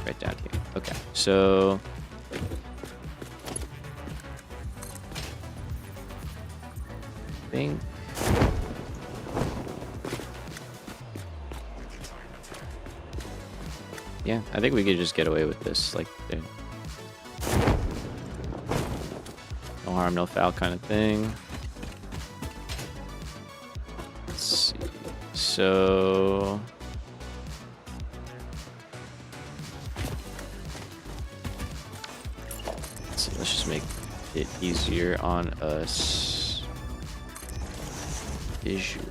right down here. Okay, so think. Yeah, I think we could just get away with this, like, no harm, no foul kind of thing. Let's see. So let's just make it easier on us visually.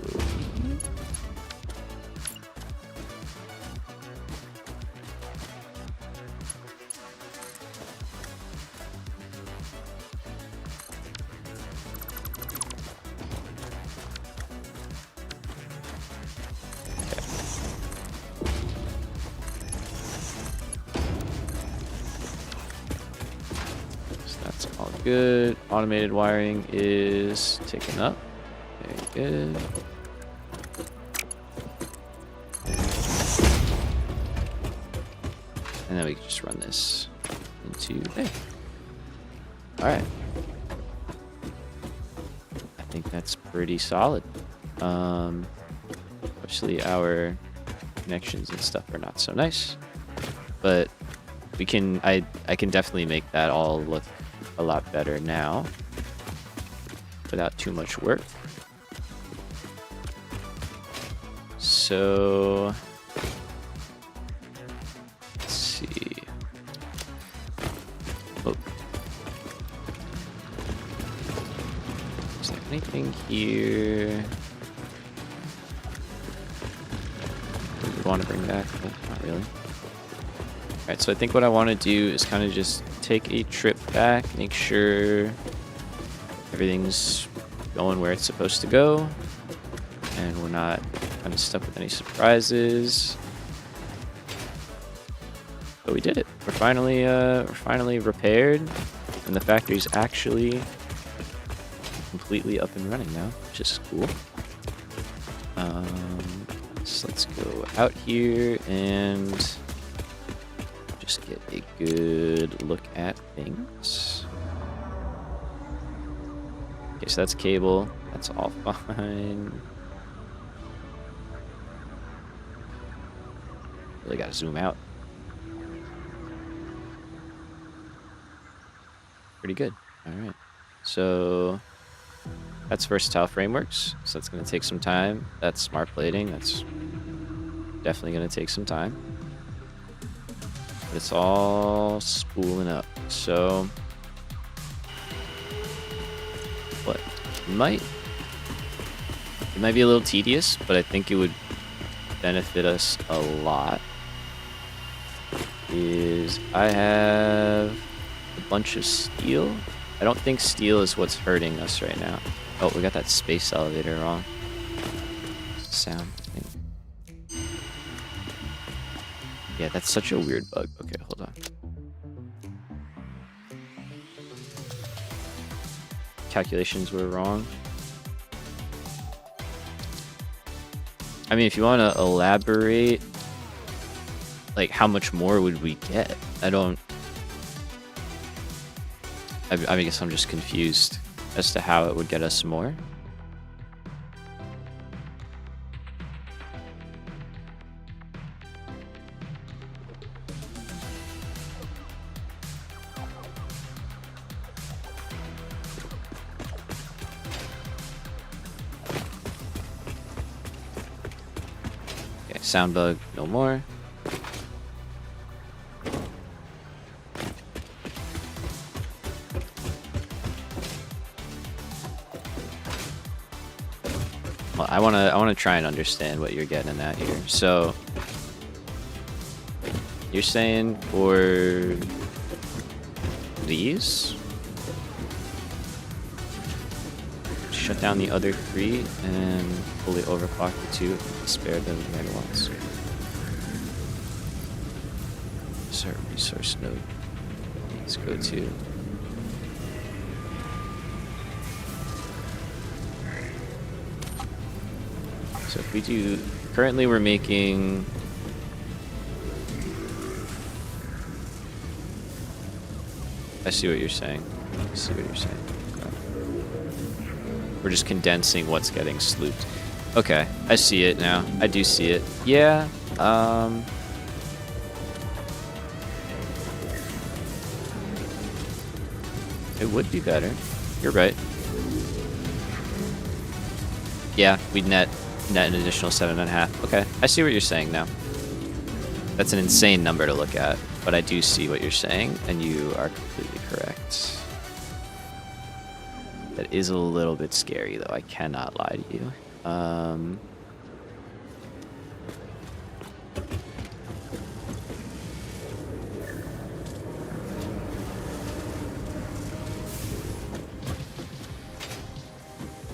Good. Automated wiring is taken up. Very good. And then we can just run this into there. Alright. I think that's pretty solid. Obviously our connections and stuff are not so nice. But we can I can definitely make that all look a lot better now without too much work. So let's see. Oh. Is there anything here we would want to bring back? Oh, not really. Alright, so I think what I want to do is kind of just take a trip back, make sure everything's going where it's supposed to go, and we're not kind of stuck with any surprises. But we did it. We're finally repaired, and the factory's actually completely up and running now, which is cool. So let's go out here and just get a good look at things. Okay, so that's cable. That's all fine. Really gotta zoom out. Pretty good. Alright. So that's versatile frameworks. So that's gonna take some time. That's smart plating. That's definitely gonna take some time. But it's all spooling up. So what it might be a little tedious, but I think it would benefit us a lot. Is I have a bunch of steel. I don't think steel is what's hurting us right now. Oh, we got that space elevator wrong. Sound thing. Yeah, that's such a weird bug. Okay, hold on. Calculations were wrong. I mean, if you want to elaborate, like, how much more would we get? I guess I'm just confused as to how it would get us more. Okay, sound bug, no more. Well, I wanna try and understand what you're getting at here. So you're saying for these, shut down the other 3 and fully overclock the 2, spare the megawatts. Start resource node. Let's go to. So if we do, currently we're making I see what you're saying. I see what you're saying. We're just condensing what's getting slooped. Okay, I see it now. I do see it. Yeah. It would be better. You're right. Yeah, we'd net an additional 7.5. Okay, I see what you're saying now. That's an insane number to look at, but I do see what you're saying, and you are completely correct. That is a little bit scary, though. I cannot lie to you.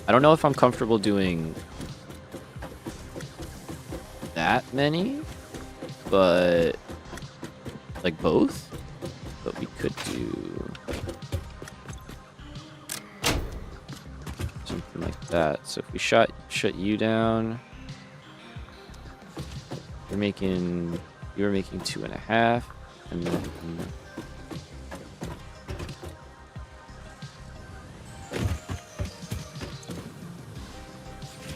I don't know if I'm comfortable doing that many, but like both. But we could do something like that. So if we shut you down, you were making 2.5, and then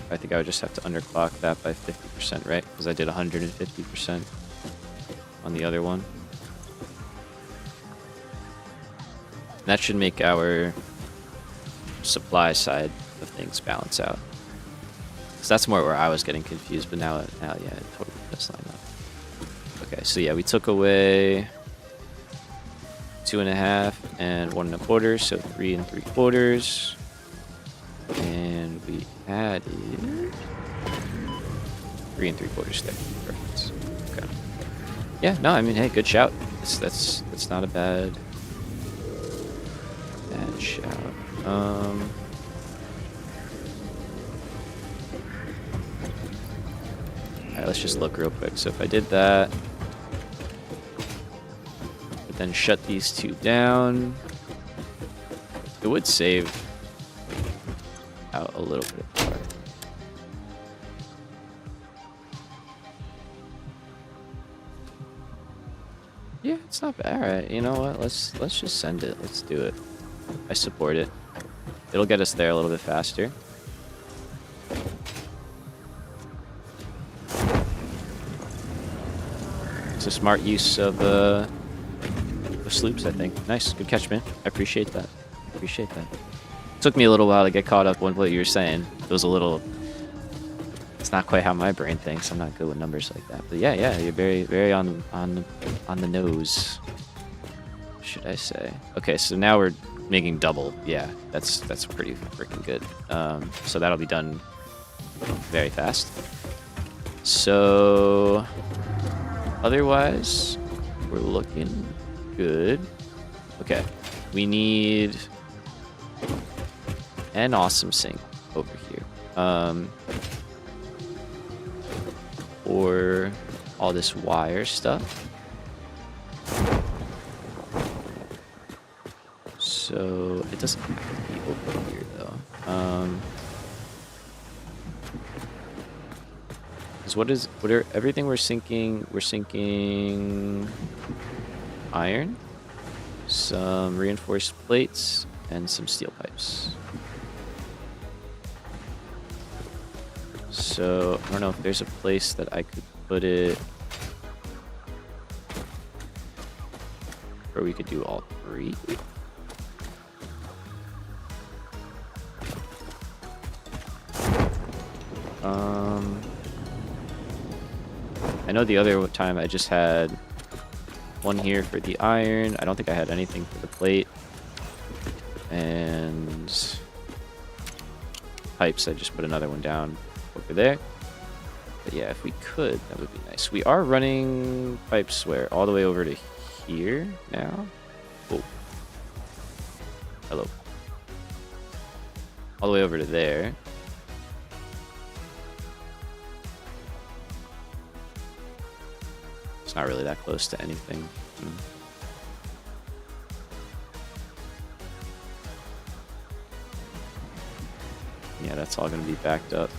I think I would just have to underclock that by 50%, right? Because I did 150% on the other one. That should make our supply side of things balance out. Because that's more where I was getting confused, but now yeah, it totally does line up. Okay, so yeah, we took away 2.5 and 1.25, so 3 3/4. And we added 3 3/4 there. Perfect. Okay. Yeah, no, I mean, hey, good shout. That's not a bad shout. Alright, let's just look real quick. So if I did that, but then shut these two down, it would save out a little bit of power. Yeah, it's not bad. Alright, you know what? Let's just send it. Let's do it. I support it. It'll get us there a little bit faster. It's a smart use of sloops, I think. Nice, good catch, man. I appreciate that. Appreciate that. Took me a little while to get caught up on what you were saying. It was a little. It's not quite how my brain thinks. I'm not good with numbers like that. But yeah, you're very on the nose, should I say? Okay, so now we're making double. Yeah, that's pretty freaking good. So that'll be done very fast. So otherwise, we're looking good. Okay, we need an awesome sink over here. Or all this wire stuff. So it doesn't have to be over here though. Because everything we're sinking? We're sinking iron, some reinforced plates, and some steel pipes. So I don't know if there's a place that I could put it where we could do all three. I know the other time I just had one here for the iron. I don't think I had anything for the plate. And pipes, I just put another one down over there. But yeah, if we could, that would be nice. We are running pipes where? All the way over to here now? Oh. Hello. All the way over to there. It's not really that close to anything. Yeah, that's all going to be backed up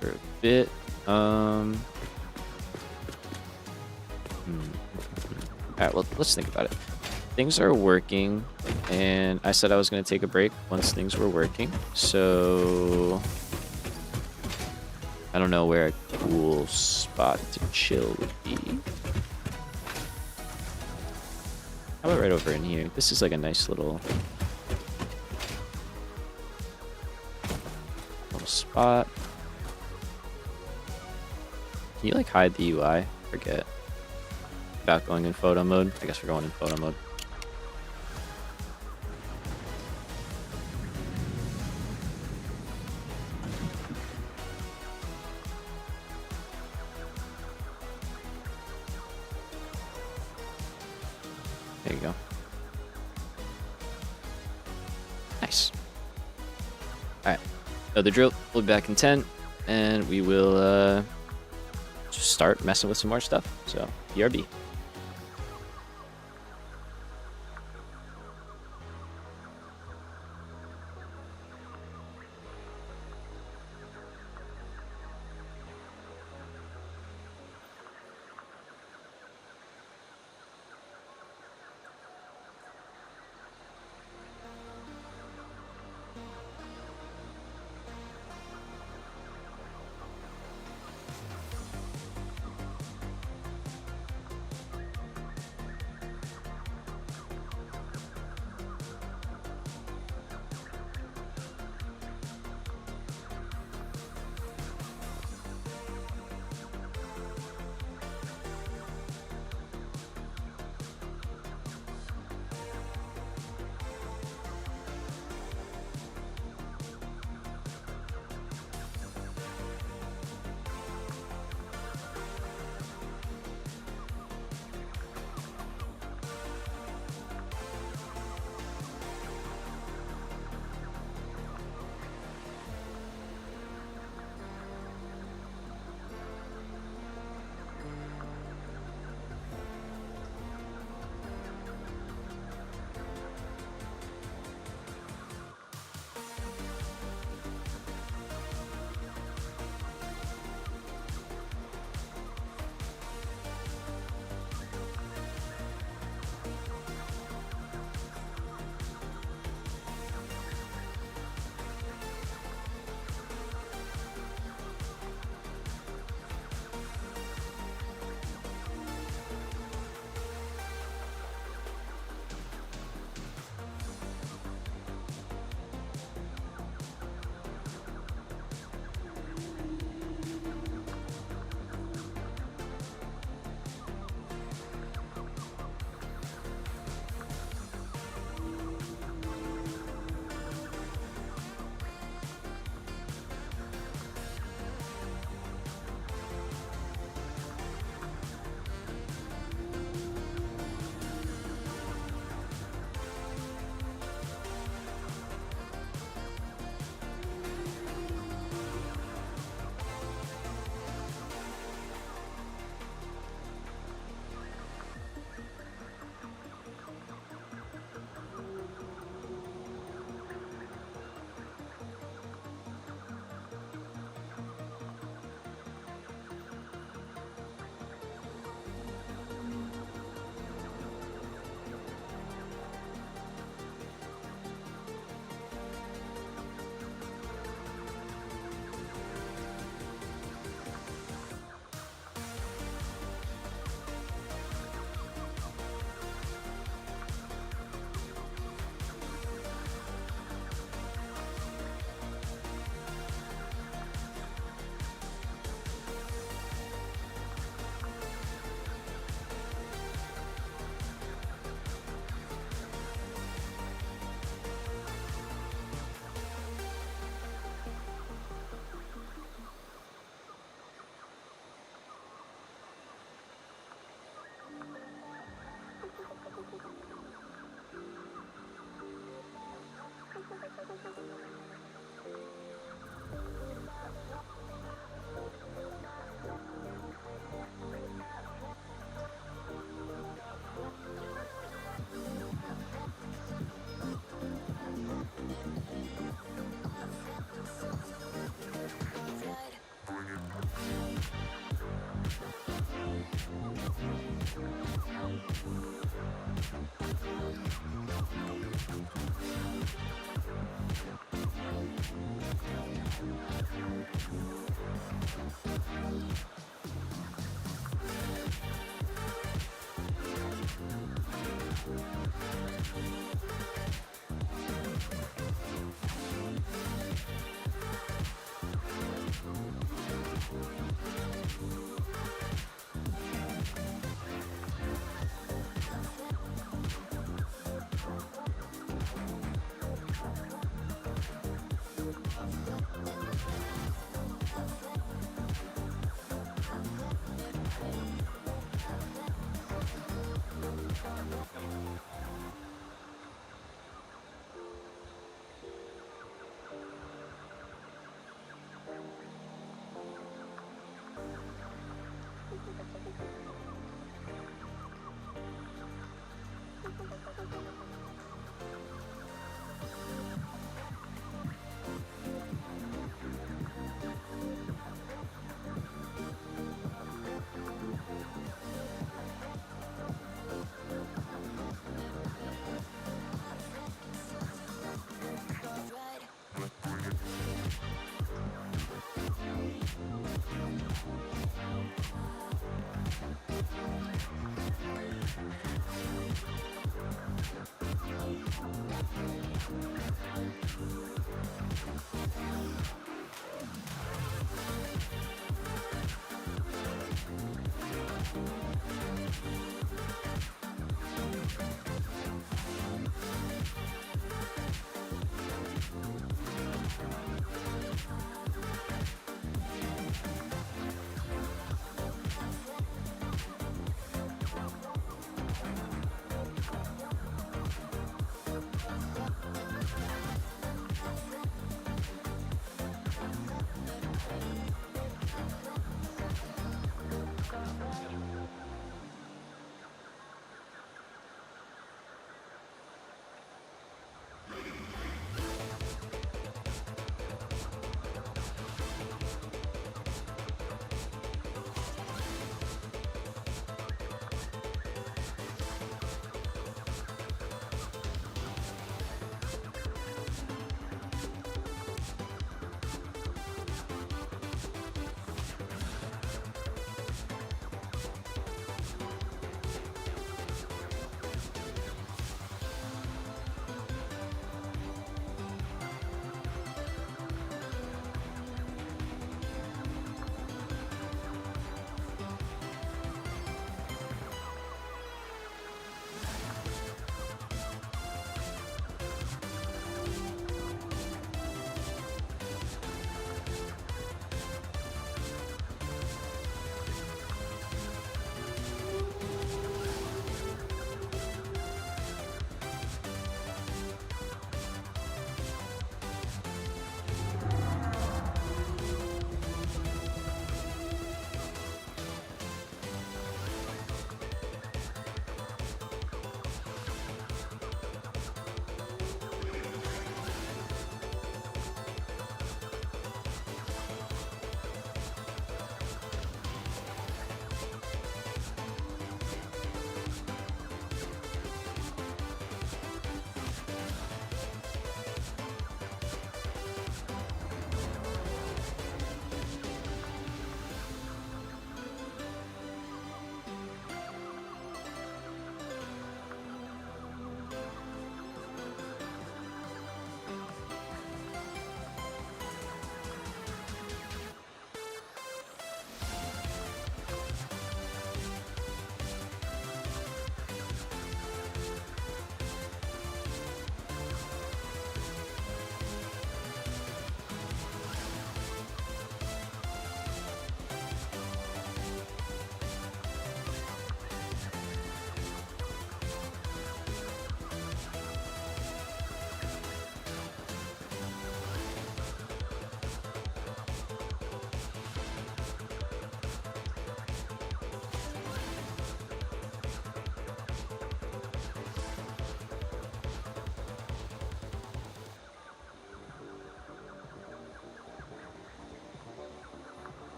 for a bit. Alright, well, let's think about it. things are working, and I said I was going to take a break once things were working. So I don't know where a cool spot to chill would be. How about right over in here? This is like a nice little spot. Can you like hide the UI? Forget. Without going in photo mode. I guess we're going in photo mode. There you go. Nice. Alright. Know the drill. We'll be back in 10, and we will just start messing with some more stuff. So, BRB.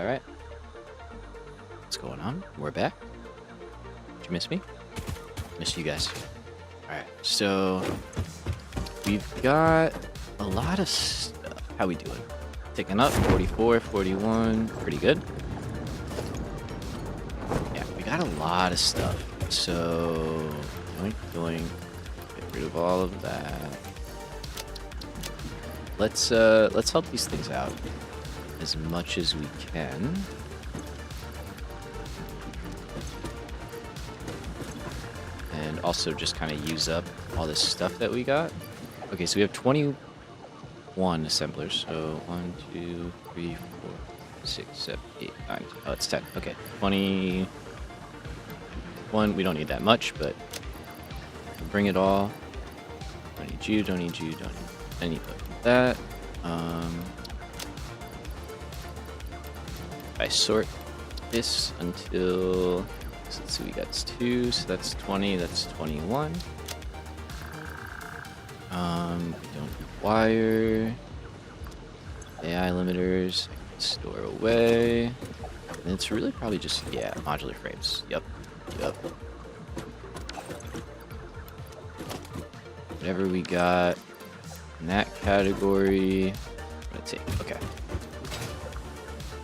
All right. What's going on? We're back. Did you miss me? Miss you guys. All right, so we've got a lot of stuff. How we doing? ticking up. 44, 41. Pretty good. Yeah, we got a lot of stuff. So, doink, doink. Get rid of all of that. Let's help these things out as much as we can. And also just kind of use up all this stuff that we got. Okay, so we have 21 assemblers. So 1, 2, 3, 4, 6, 7, 8, 9. 10. Oh, it's 10. Okay, 21. We don't need that much, but we'll bring it all. Don't need you, don't need you, don't need any of that. I sort this until, so let's see, we got 2, so that's 20, that's 21. We don't require AI limiters. I can store away. And it's really probably just, yeah, modular frames. Yep. Whatever we got in that category, I'm gonna take. Okay.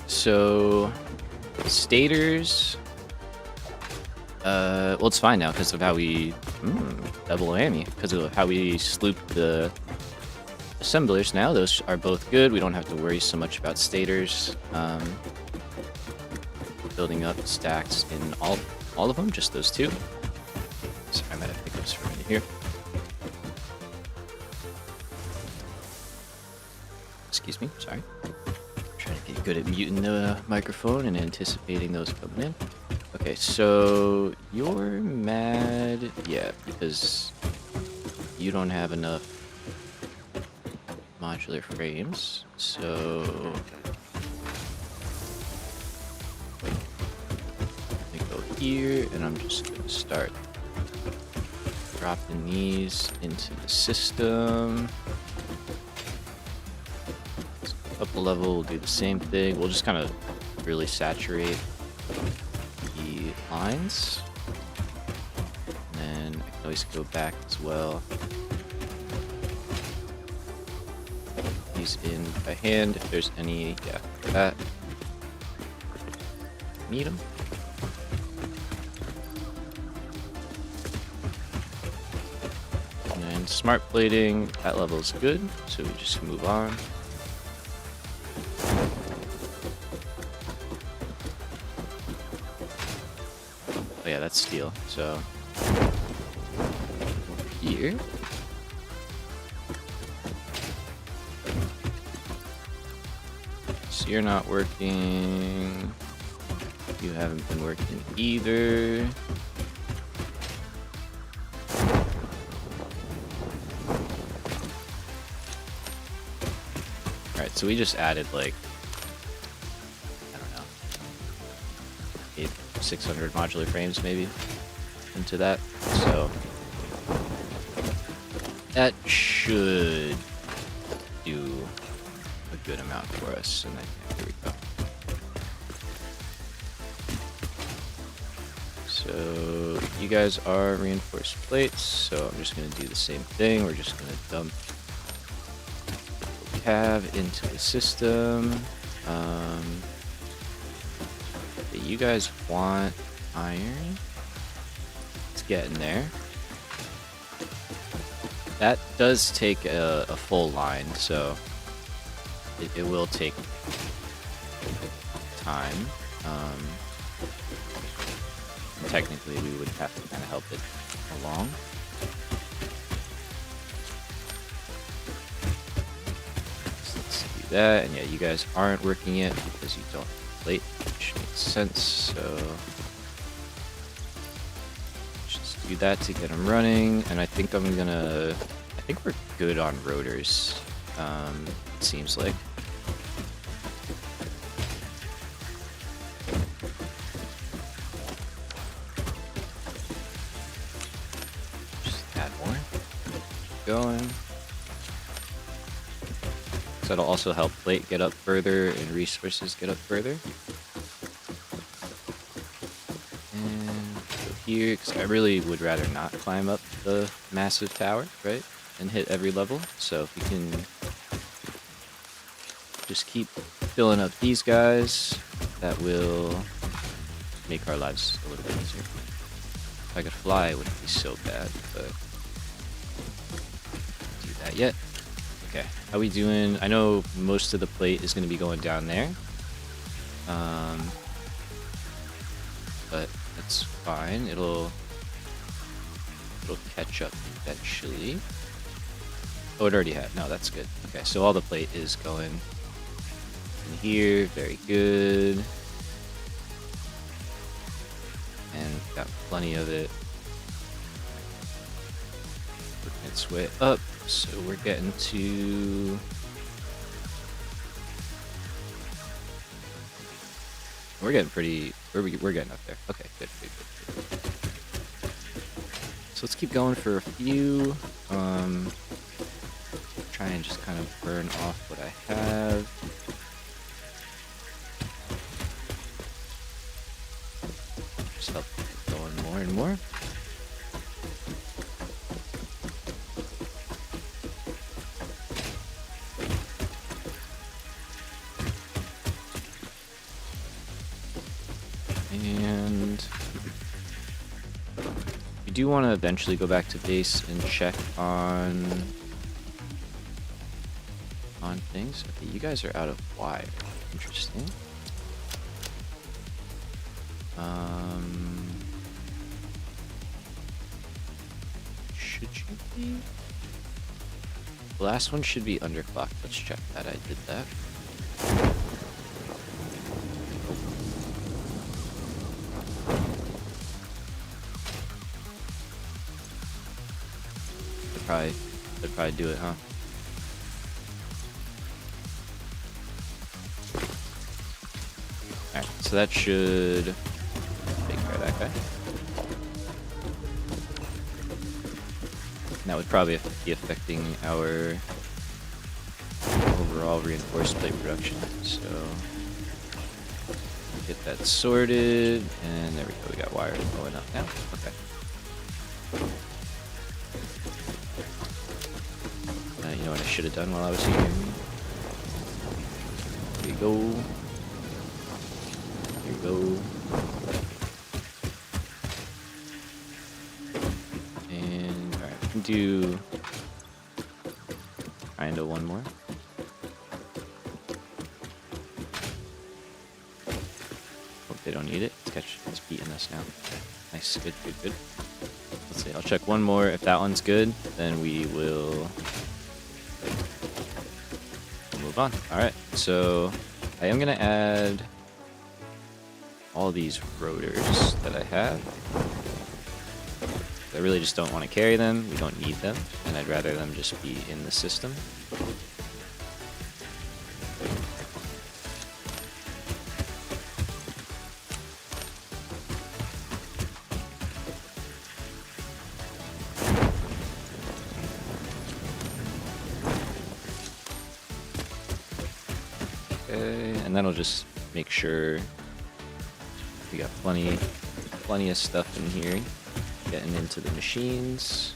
So, stators. Well, it's fine now because of how we double whammy because of how we slooped the assemblers. Now those are both good. We don't have to worry so much about stators building up stacks in all of them. Just those two. Sorry, I might have pickups for a minute here. Excuse me. Sorry. Trying to get good at muting the microphone and anticipating those coming in. Okay, so you're mad, yeah, because you don't have enough modular frames. So let me go here, and I'm just gonna start dropping these into the system. Upper level, we'll do the same thing. We'll just kind of really saturate the lines. And then I can always go back as well. These in by hand if there's any, yeah, for that. Need them. And then smart plating, that level is good, so we just move on. Oh yeah, that's steel. So here. So you're not working. You haven't been working either. Alright, so we just added like, I don't know, 600 modular frames maybe into that. So that should do a good amount for us. And then here we go. So you guys are reinforced plates, so I'm just going to do the same thing. We're just going to dump cav into the system. You guys want iron? It's getting there. That does take a full line, so it will take time. Technically, we would have to kind of help it along. So let's do that, and yeah, you guys aren't working it because you don't have plate, which makes sense. So just do that to get them running, and I think I think we're good on rotors. It seems like. Going. So that'll also help plate get up further and resources get up further. And go here, because I really would rather not climb up the massive tower, right? And hit every level. So if we can just keep filling up these guys. That will make our lives a little bit easier. If I could fly, it wouldn't be so bad, but don't do that yet. Okay, how we doing? I know most of the plate is going to be going down there. But that's fine. It'll catch up eventually. Oh, it already had. No, that's good. Okay, so all the plate is going in here. Very good. And got plenty of it. Working its way up. So we're getting to... We're getting pretty... We're getting up there. Okay, good. So let's keep going for a few. Try and just kind of burn off what I have. Just help it going more and more. And we do want to eventually go back to base and check on things. Okay, you guys are out of wire. Interesting. Should you be? The last one should be underclocked. Let's check that. I did that. They'd probably do it, huh? Alright, so that should take care of that guy. And that would probably be affecting our overall reinforced plate production. So get that sorted, and there we go. We got wire going up now. Okay. You know what I should have done while I was here? Here we go. Here we go. And alright, we can do kinda one more. Hope they don't need it. It's beating us now. Nice, good. Let's see, I'll check one more. If that one's good, then we will move on. Alright, so I am going to add all these rotors that I have. I really just don't want to carry them. We don't need them, and I'd rather them just be in the system. And that'll just make sure we got plenty of stuff in here getting into the machines.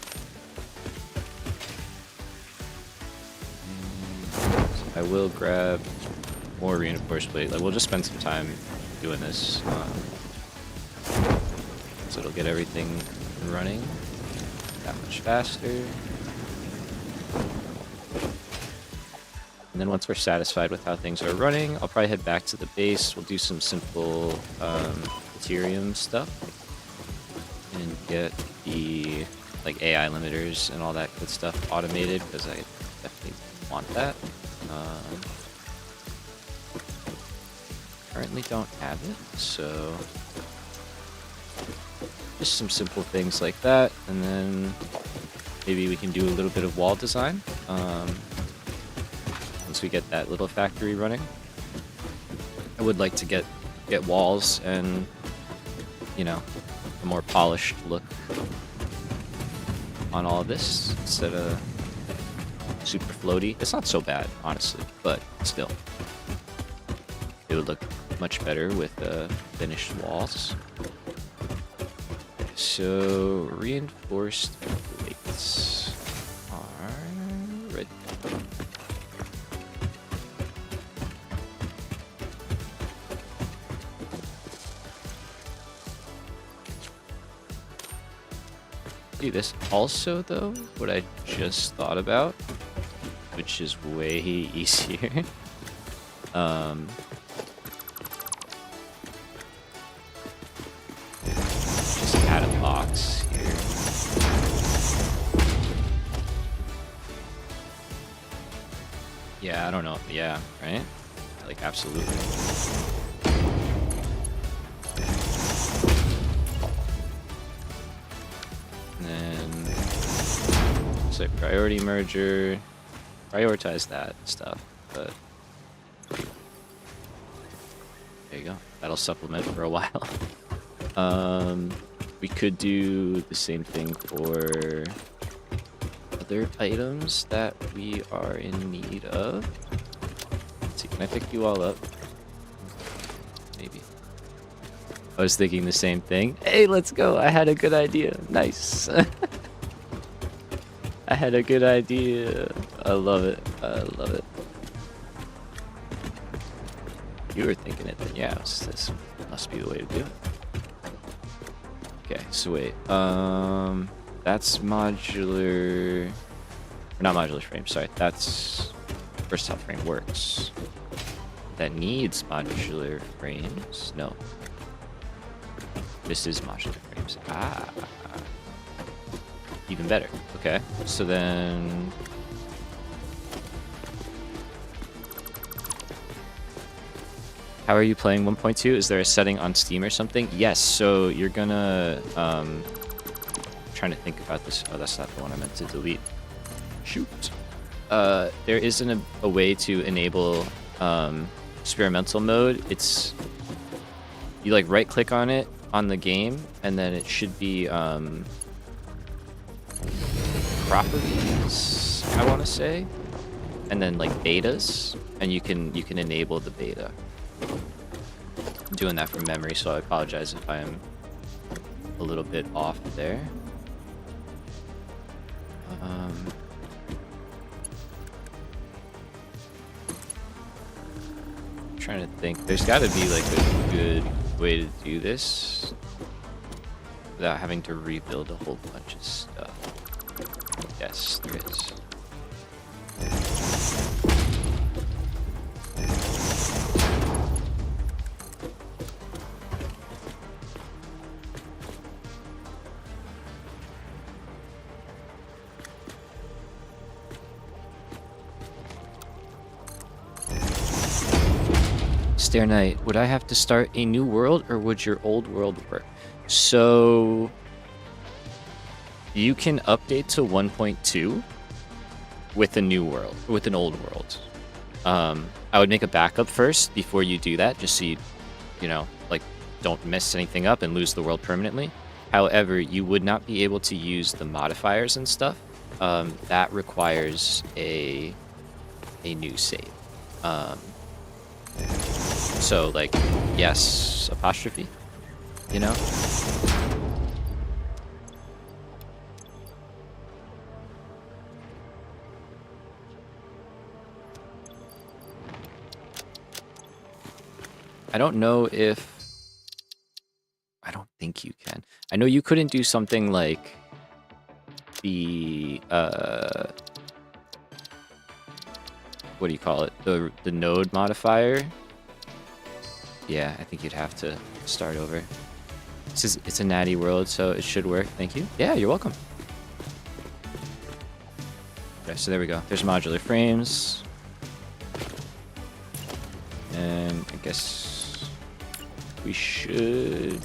So I will grab more reinforced plate. Like, we'll just spend some time doing this, so it'll get everything running that much faster. And then once we're satisfied with how things are running, I'll probably head back to the base. We'll do some simple caterium stuff and get the AI limiters and all that good stuff automated, because I definitely want that. Currently don't have it, so just some simple things like that, and then maybe we can do a little bit of wall design. Once we get that little factory running, I would like to get walls and, you know, a more polished look on all of this instead of super floaty. It's not so bad, honestly, but still, it would look much better with finished walls. So reinforced plates are ready. do this. Also, though, what I just thought about, which is way easier, just add a box here. Yeah, I don't know. Yeah, right? Like, absolutely. And then, say priority merger. Prioritize that stuff, but there you go. That'll supplement for a while. We could do the same thing for other items that we are in need of. Let's see, can I pick you all up? Maybe. I was thinking the same thing. Hey, let's go. I had a good idea. Nice. I had a good idea. I love it. I love it. You were thinking it then. Yeah, this must be the way to do it. Okay, so wait. That's modular. Or not modular frame, sorry. That's versatile frame works. That needs modular frames. No. This is modular frames. Ah. Even better. Okay, so then how are you playing 1.2? Is there a setting on Steam or something? Yes, so you're gonna trying to think about this. Oh, that's not the one I meant to delete. Shoot. There isn't a way to enable experimental mode. It's you like right click on it on the game and then it should be properties, I want to say, and then like betas, and you can enable the beta. I'm doing that from memory, so I apologize if I'm a little bit off there. I'm trying to think. There's got to be like a good way to do this without having to rebuild a whole bunch of stuff. Yes, there is. Stair Knight, would I have to start a new world or would your old world work? So you can update to 1.2 with a new world, with an old world. I would make a backup first before you do that, just so you know, like, don't mess anything up and lose the world permanently. However, you would not be able to use the modifiers and stuff. That requires a new save. So, like, yes, apostrophe, you know? I don't know if... I don't think you can. I know you couldn't do something like the... what do you call it? The node modifier. Yeah, I think you'd have to start over. It's a natty world, so it should work. Thank you. Yeah, you're welcome. Okay, so there we go. There's modular frames. And I guess we should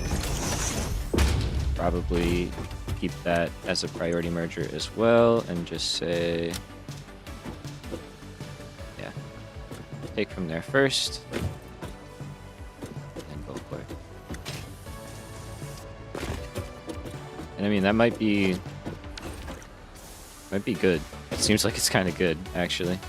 probably keep that as a priority merger as well and just say, yeah, take from there first. And I mean, that might be good. It seems like it's kind of good, actually.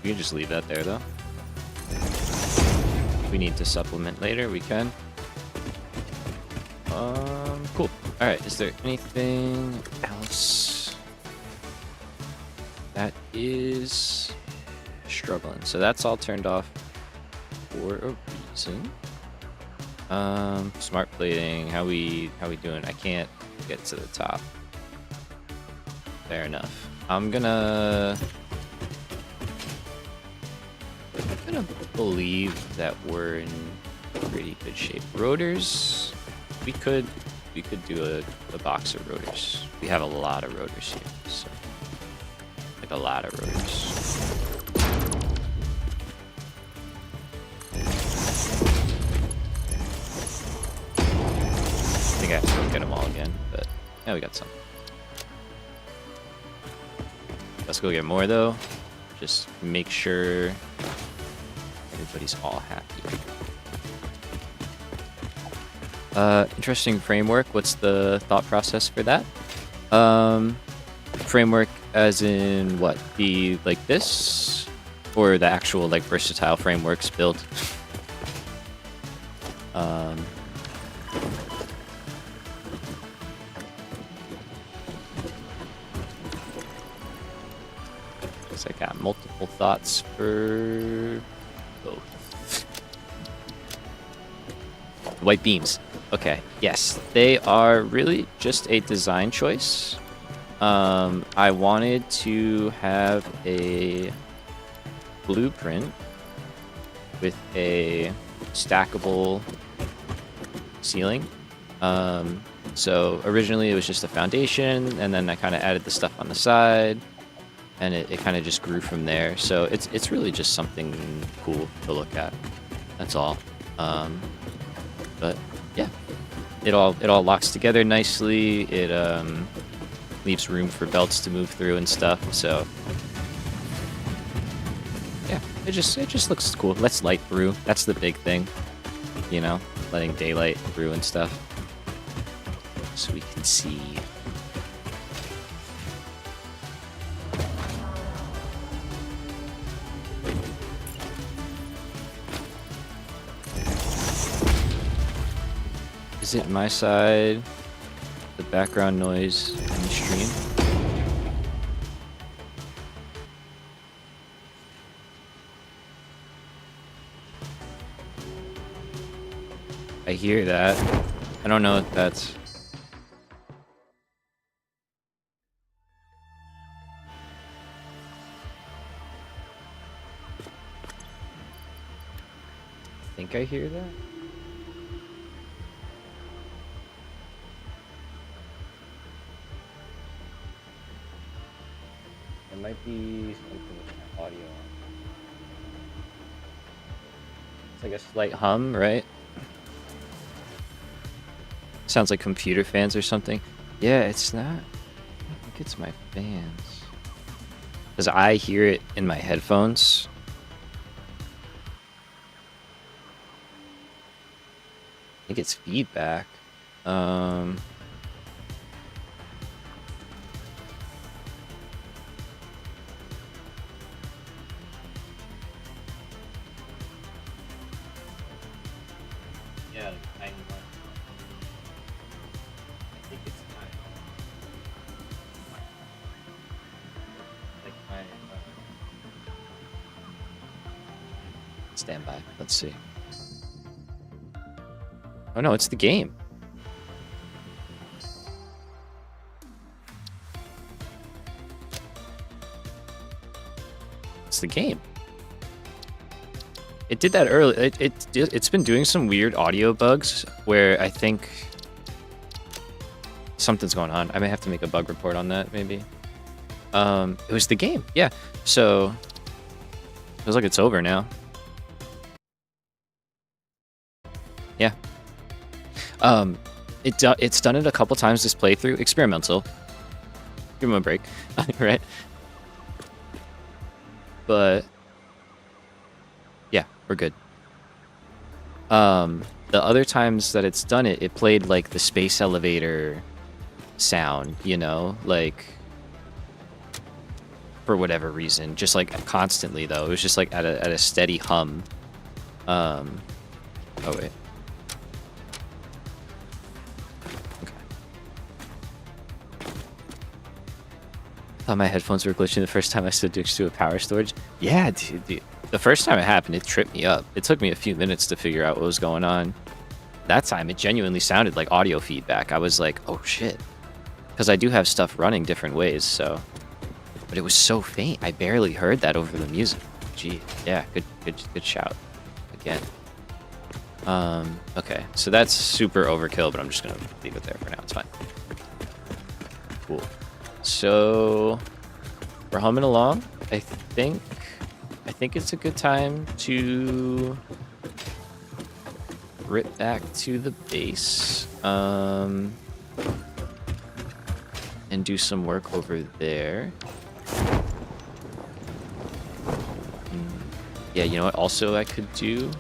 You can just leave that there, though. If we need to supplement later, we can. Cool. All right, is there anything else that is struggling. So that's all turned off for a reason. Smart plating. How we doing? I can't get to the top. Fair enough. I'm gonna believe that we're in pretty good shape. Rotors, we could do a box of rotors. We have a lot of rotors here, so like a lot of rotors. I think I have to get them all again, but yeah, we got some. Let's go get more though. Just make sure everybody's all happy. Interesting framework. What's the thought process for that? Framework as in what? Be like this? Or the actual like versatile frameworks built? Guess I got multiple thoughts for both. White beams. Okay, yes, they are really just a design choice. I wanted to have a blueprint with a stackable ceiling. So originally it was just a foundation, and then I kind of added the stuff on the side, and it kind of just grew from there. So it's really just something cool to look at. That's all. But yeah, it all locks together nicely. It leaves room for belts to move through and stuff. So yeah, it just looks cool. Let's light through. That's the big thing, you know, letting daylight through and stuff, so we can see. Is it my side? The background noise in the stream? I hear that. I don't know if that's... I think I hear that. It might be something with my audio on. It's like a slight hum, right? Sounds like computer fans or something. Yeah, it's not. I think it's my fans. Because I hear it in my headphones. I think it's feedback. Yeah, like 91. I think it's my stand by. Let's see. Oh no, it's the game. It's the game. It did that early. It's been doing some weird audio bugs where I think something's going on. I may have to make a bug report on that, maybe. It was the game, yeah. So it feels like it's over now. Yeah. It's done it a couple times this playthrough. Experimental. Give him a break, right? But yeah, we're good. The other times that it's done it, it played like the space elevator sound, you know, like for whatever reason, just like constantly though. It was just like at a steady hum. Oh wait. thought my headphones were glitching the first time I stood next to a power storage. Yeah, dude. The first time it happened, it tripped me up. It took me a few minutes to figure out what was going on. That time, it genuinely sounded like audio feedback. I was like, oh shit. Because I do have stuff running different ways, so... But it was so faint. I barely heard that over the music. Gee, yeah, good shout. Again. Okay, so that's super overkill, but I'm just gonna leave it there for now. It's fine. Cool. So we're humming along. I think it's a good time to rip back to the base and do some work over there. Yeah, you know what? Also, I could do.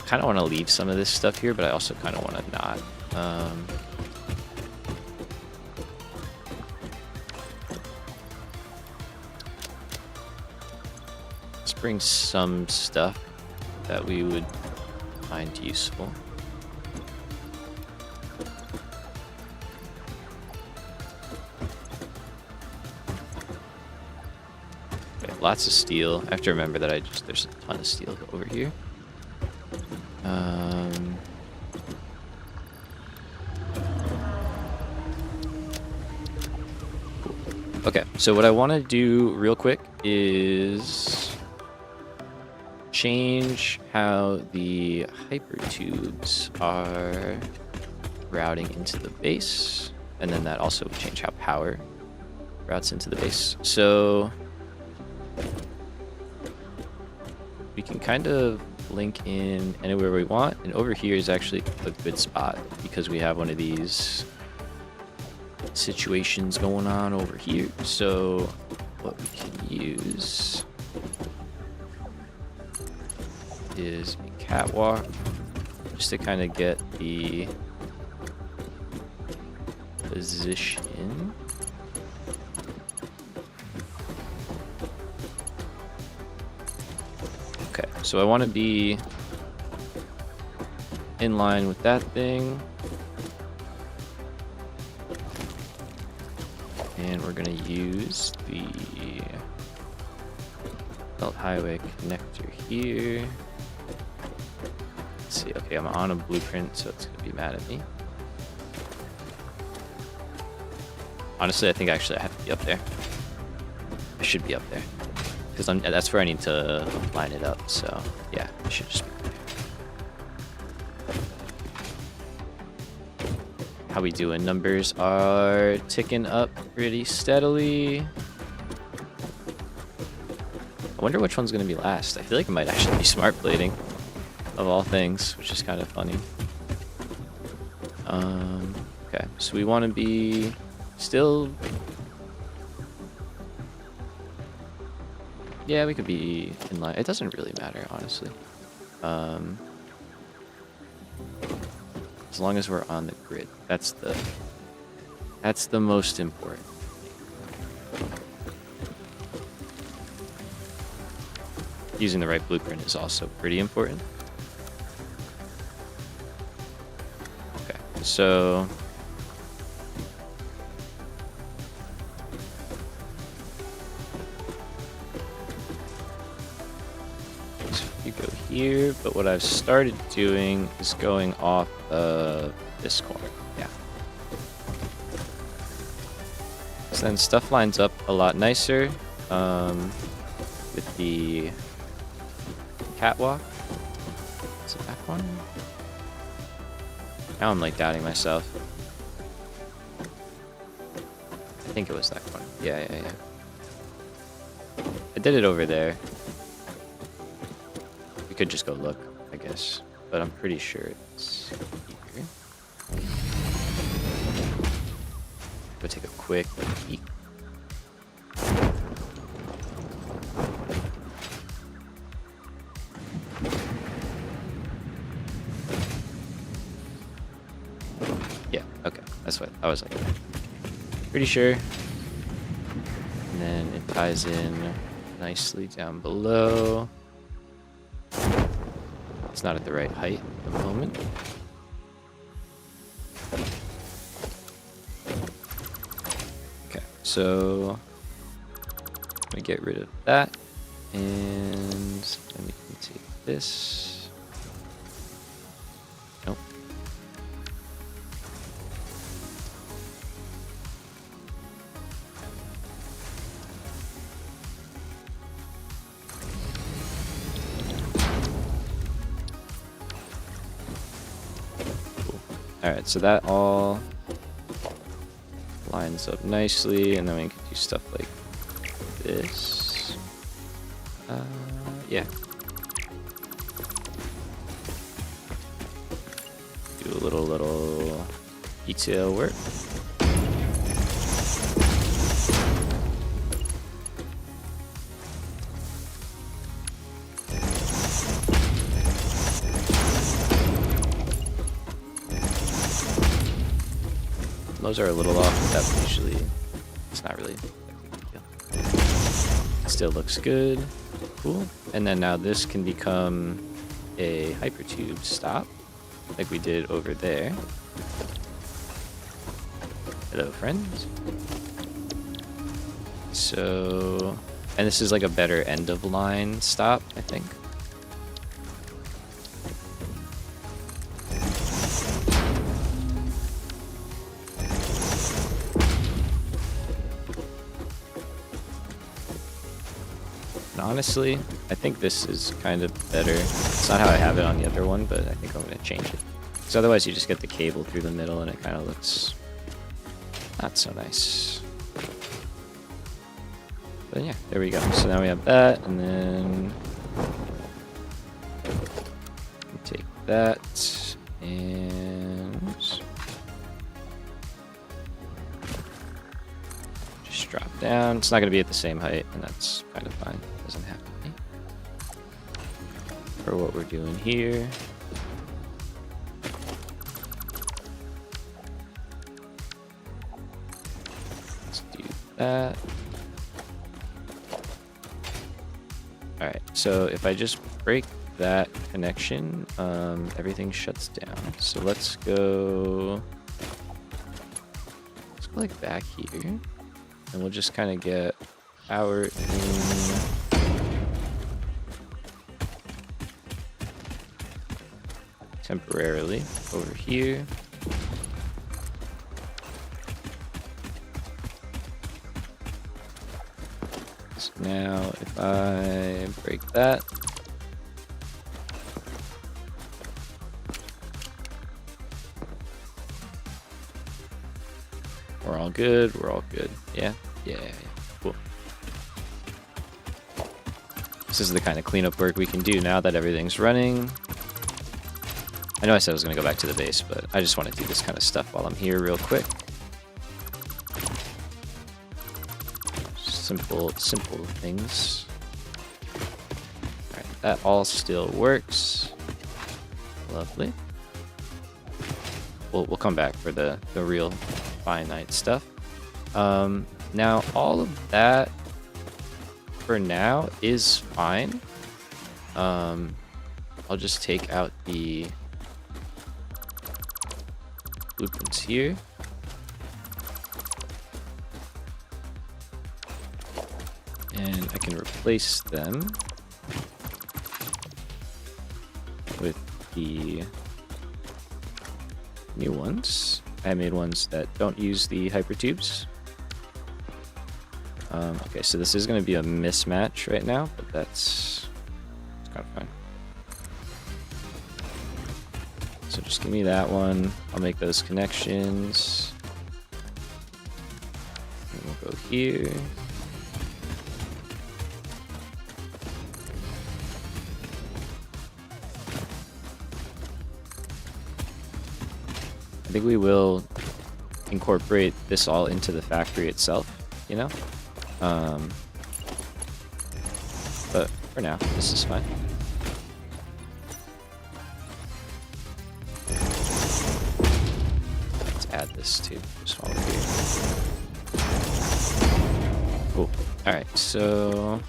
Kind of want to leave some of this stuff here, but I also kind of want to not. Let's bring some stuff that we would find useful. Okay, lots of steel. I have to remember that there's a ton of steel over here. Okay, so what I want to do real quick is change how the hypertubes are routing into the base, and then that also would change how power routes into the base. So we can kind of link in anywhere we want, and over here is actually a good spot because we have one of these situations going on over here. So what we can use is a catwalk just to kind of get the position. Okay, so I want to be in line with that thing. And we're going to use the belt highway connector here. Let's see. Okay, I'm on a blueprint, so it's going to be mad at me. Honestly, I think actually I have to be up there. I should be up there. Because that's where I need to line it up. So, yeah, I should just be up there. How we doing? Numbers are ticking up pretty steadily. I wonder which one's going to be last. I feel like it might actually be smart plating, of all things, which is kind of funny. Okay, so we want to be still... Yeah, we could be in line. It doesn't really matter, honestly. As long as we're on the grid. That's the most important. Using the right blueprint is also pretty important. Okay, so you go here, but what I've started doing is going off of this corner. Yeah. So then stuff lines up a lot nicer with the catwalk. Is it that one? Now I'm like doubting myself. I think it was that one. Yeah. I did it over there. We could just go look, I guess. But I'm pretty sure it's here. Go take a quick peek. Yeah, okay. That's what I was like. Pretty sure. And then it ties in nicely down below. It's not at the right height at the moment. so I'm gonna get rid of that, and then we can take this. Nope. Cool. All right, so that all lines up nicely, and then we can do stuff like this. Yeah. Do a little detail work. Those are a little off, but that usually, it's not really that big a deal. Still looks good. Cool. And then now this can become a hypertube stop, like we did over there. Hello, friends. So, and this is like a better end of line stop, I think. Honestly, I think this is kind of better. It's not how I have it on the other one, but I think I'm going to change it. Because otherwise you just get the cable through the middle and it kind of looks not so nice. But yeah, there we go. So now we have that, and then take that and just drop down. It's not going to be at the same height, and that's kind of fine. Doesn't have to be. For what we're doing here. Let's do that. Alright, so if I just break that connection, everything shuts down. So let's go like back here, and we'll just kind of get power in. Temporarily over here. So now if I break that, we're all good, we're all good. Yeah, cool. This is the kind of cleanup work we can do now that everything's running. I know I said I was going to go back to the base, but I just want to do this kind of stuff while I'm here real quick. Simple things. Alright, that all still works. Lovely. We'll come back for the real finite stuff. Now, all of that, for now, is fine. I'll just take out the blueprints here. And I can replace them with the new ones. I made ones that don't use the hypertubes. Okay, so this is going to be a mismatch right now, but it's kind of fine. So just give me that one. I'll make those connections. And we'll go here. I think we will incorporate this all into the factory itself, you know? But for now, this is fine. Let's add this too, just while we're here. Cool. Alright, so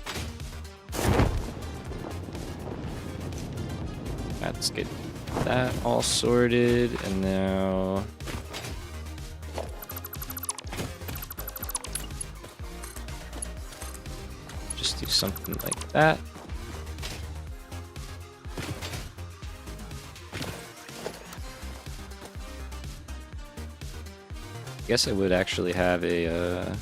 let's get that all sorted, and now do something like that. I guess I would actually have a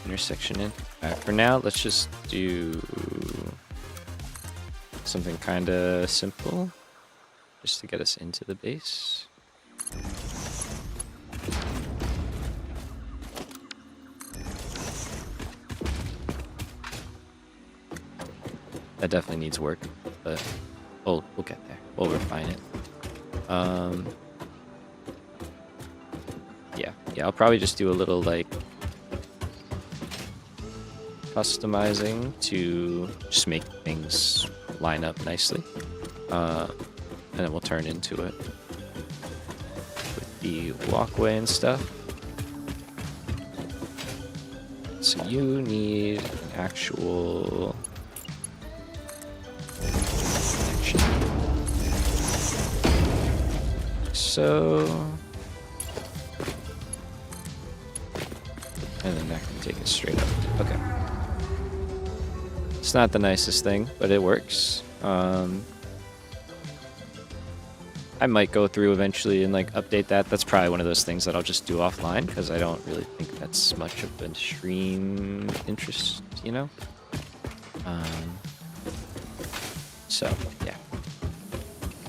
intersection in. Alright, for now, let's just do something kind of simple just to get us into the base. That definitely needs work, but we'll get there. We'll refine it. Yeah, I'll probably just do a little like customizing to just make things line up nicely, and then we'll turn into it with the walkway and stuff. So you need an actual connection. So, and then that can take it straight up. Okay. It's not the nicest thing, but it works. I might go through eventually and like update that. That's probably one of those things that I'll just do offline because I don't really think that's much of a stream interest, you know? So, yeah.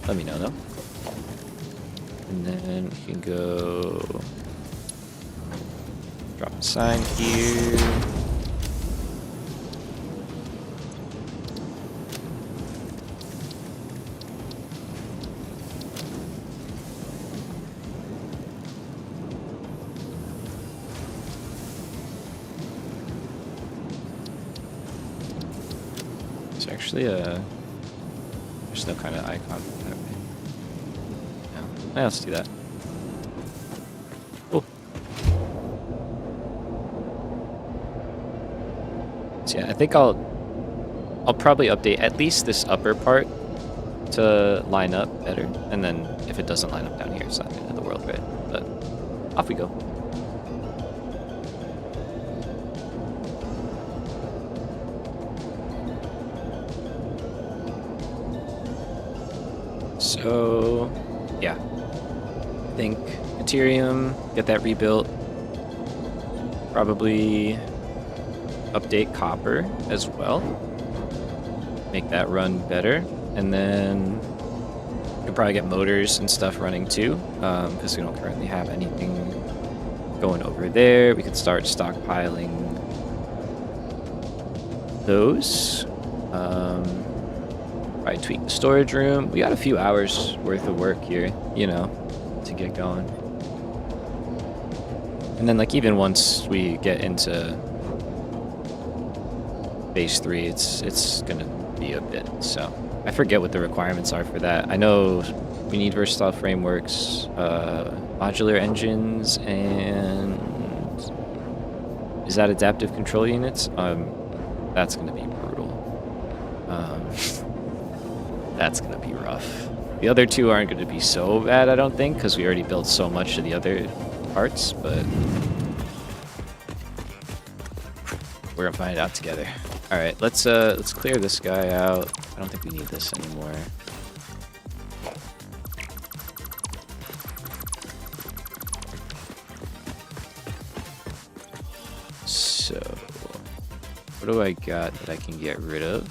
Let me know though. And then we can go drop a sign here. It's actually there's no kind of icon for that, right? No. Let's do that. Cool. So yeah, I think I'll probably update at least this upper part to line up better, and then if it doesn't line up down here, it's not the end of the world, right? But off we go. So, yeah, I think caterium, get that rebuilt, probably update copper as well, make that run better, and then we can probably get motors and stuff running too, because we don't currently have anything going over there. We could start stockpiling those. Probably tweak the storage room. We got a few hours worth of work here, you know, to get going. And then like even once we get into phase 3, it's gonna be a bit. So I forget what the requirements are for that. I know we need versatile frameworks, modular engines, and is that adaptive control units? That's gonna be brutal. That's gonna be rough. The other two aren't gonna be so bad, I don't think, because we already built so much of the other parts, but we're gonna find out together. All right, let's clear this guy out. I don't think we need this anymore. So, what do I got that I can get rid of?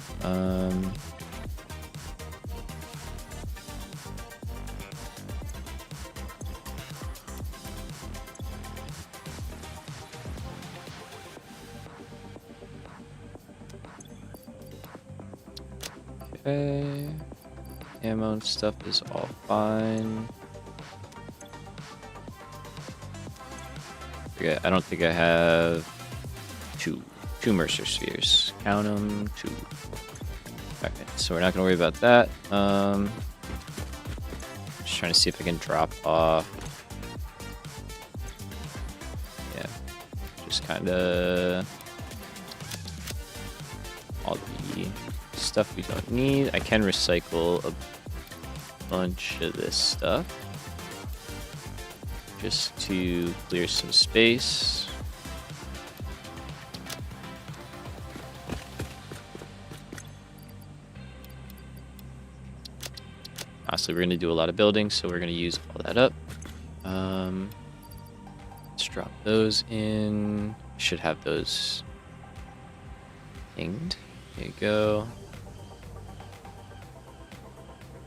Okay, ammo and stuff is all fine. Okay, I don't think I have two Mercer spheres. Count them, 2. Okay, so we're not gonna worry about that. Just trying to see if I can drop off. Yeah, just kind of all the stuff we don't need. I can recycle a bunch of this stuff just to clear some space. obviously we're going to do a lot of building, so we're going to use all that up. Let's drop those in. Should have those pinged. There you go.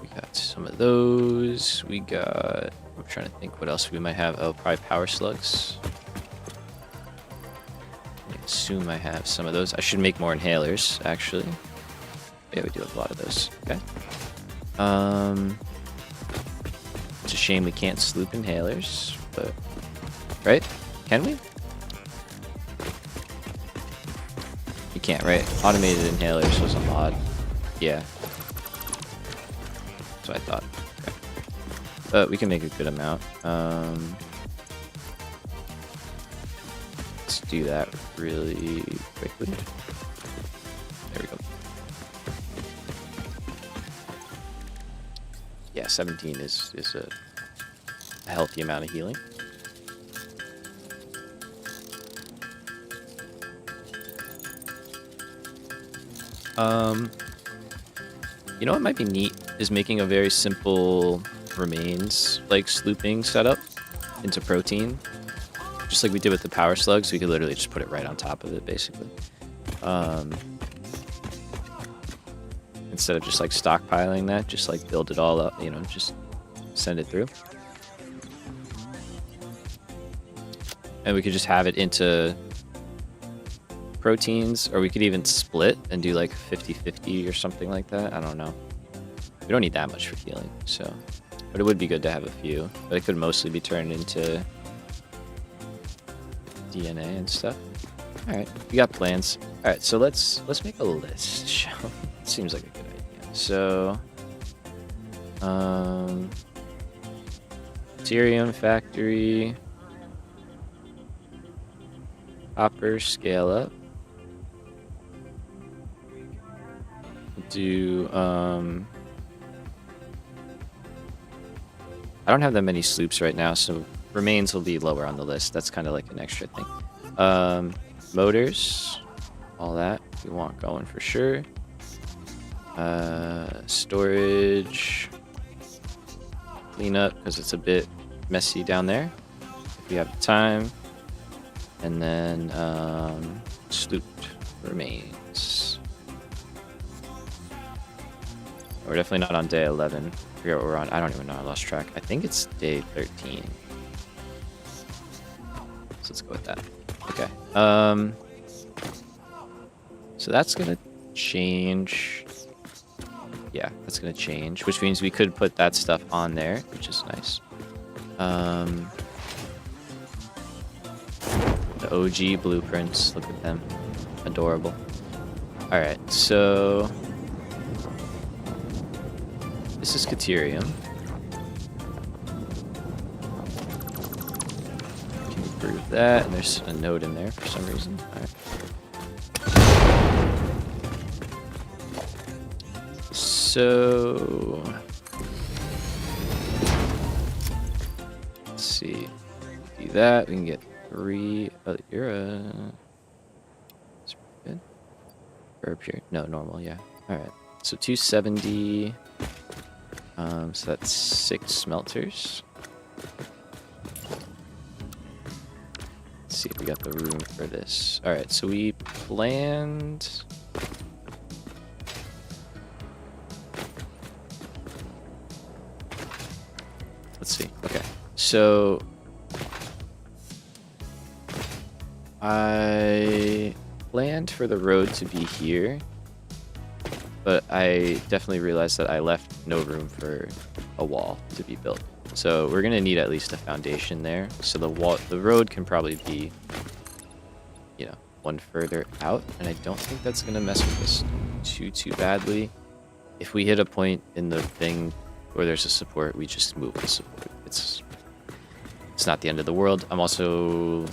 We got some of those. We got... I'm trying to think what else we might have. Oh, probably power slugs. I assume I have some of those. I should make more inhalers, actually. Yeah, we do have a lot of those. Okay. It's a shame we can't sloop inhalers, but... Right? Can we? You can't, right? Automated inhalers was a mod. Yeah. That's what I thought. Okay. But we can make a good amount. Let's do that really quickly. There we go. Yeah, 17 is a healthy amount of healing. You know what might be neat is making a very simple remains like slooping setup into protein, just like we did with the power slugs. We could literally just put it right on top of it, basically, instead of just like stockpiling that. Just like build it all up, you know, just send it through, and we could just have it into proteins, or we could even split and do like 50-50 or something like that. I don't know. We don't need that much for healing, so, but it would be good to have a few. But it could mostly be turned into DNA and stuff. All right, we got plans. All right, so let's make a list. Seems like a good idea. So, caterium factory, copper scale up. Do I don't have that many sloops right now, so remains will be lower on the list. That's kind of like an extra thing. Motors, all that we want going for sure. Storage, clean up because it's a bit messy down there if we have the time. And then slooped remains. We're definitely not on day 11. I forget what we're on. I don't even know. I lost track. I think it's day 13. So let's go with that. Okay. So that's gonna change. Yeah, that's gonna change, which means we could put that stuff on there, which is nice. The OG blueprints. Look at them. Adorable. All right, so this is caterium. Can you prove that? And there's a note in there for some reason. All right. So let's see. Do that. We can get 3. Oh, you're a. That's good. Or pure. No, normal. Yeah. All right. So 270. So that's 6 smelters. Let's see if we got the room for this. All right. So we planned. Let's see. Okay. So I planned for the road to be here, but I definitely realized that I left no room for a wall to be built. So we're gonna need at least a foundation there. So the road can probably be, you know, one further out, and I don't think that's gonna mess with us too badly. If we hit a point in the thing where there's a support, we just move the support. It's not the end of the world. I'm also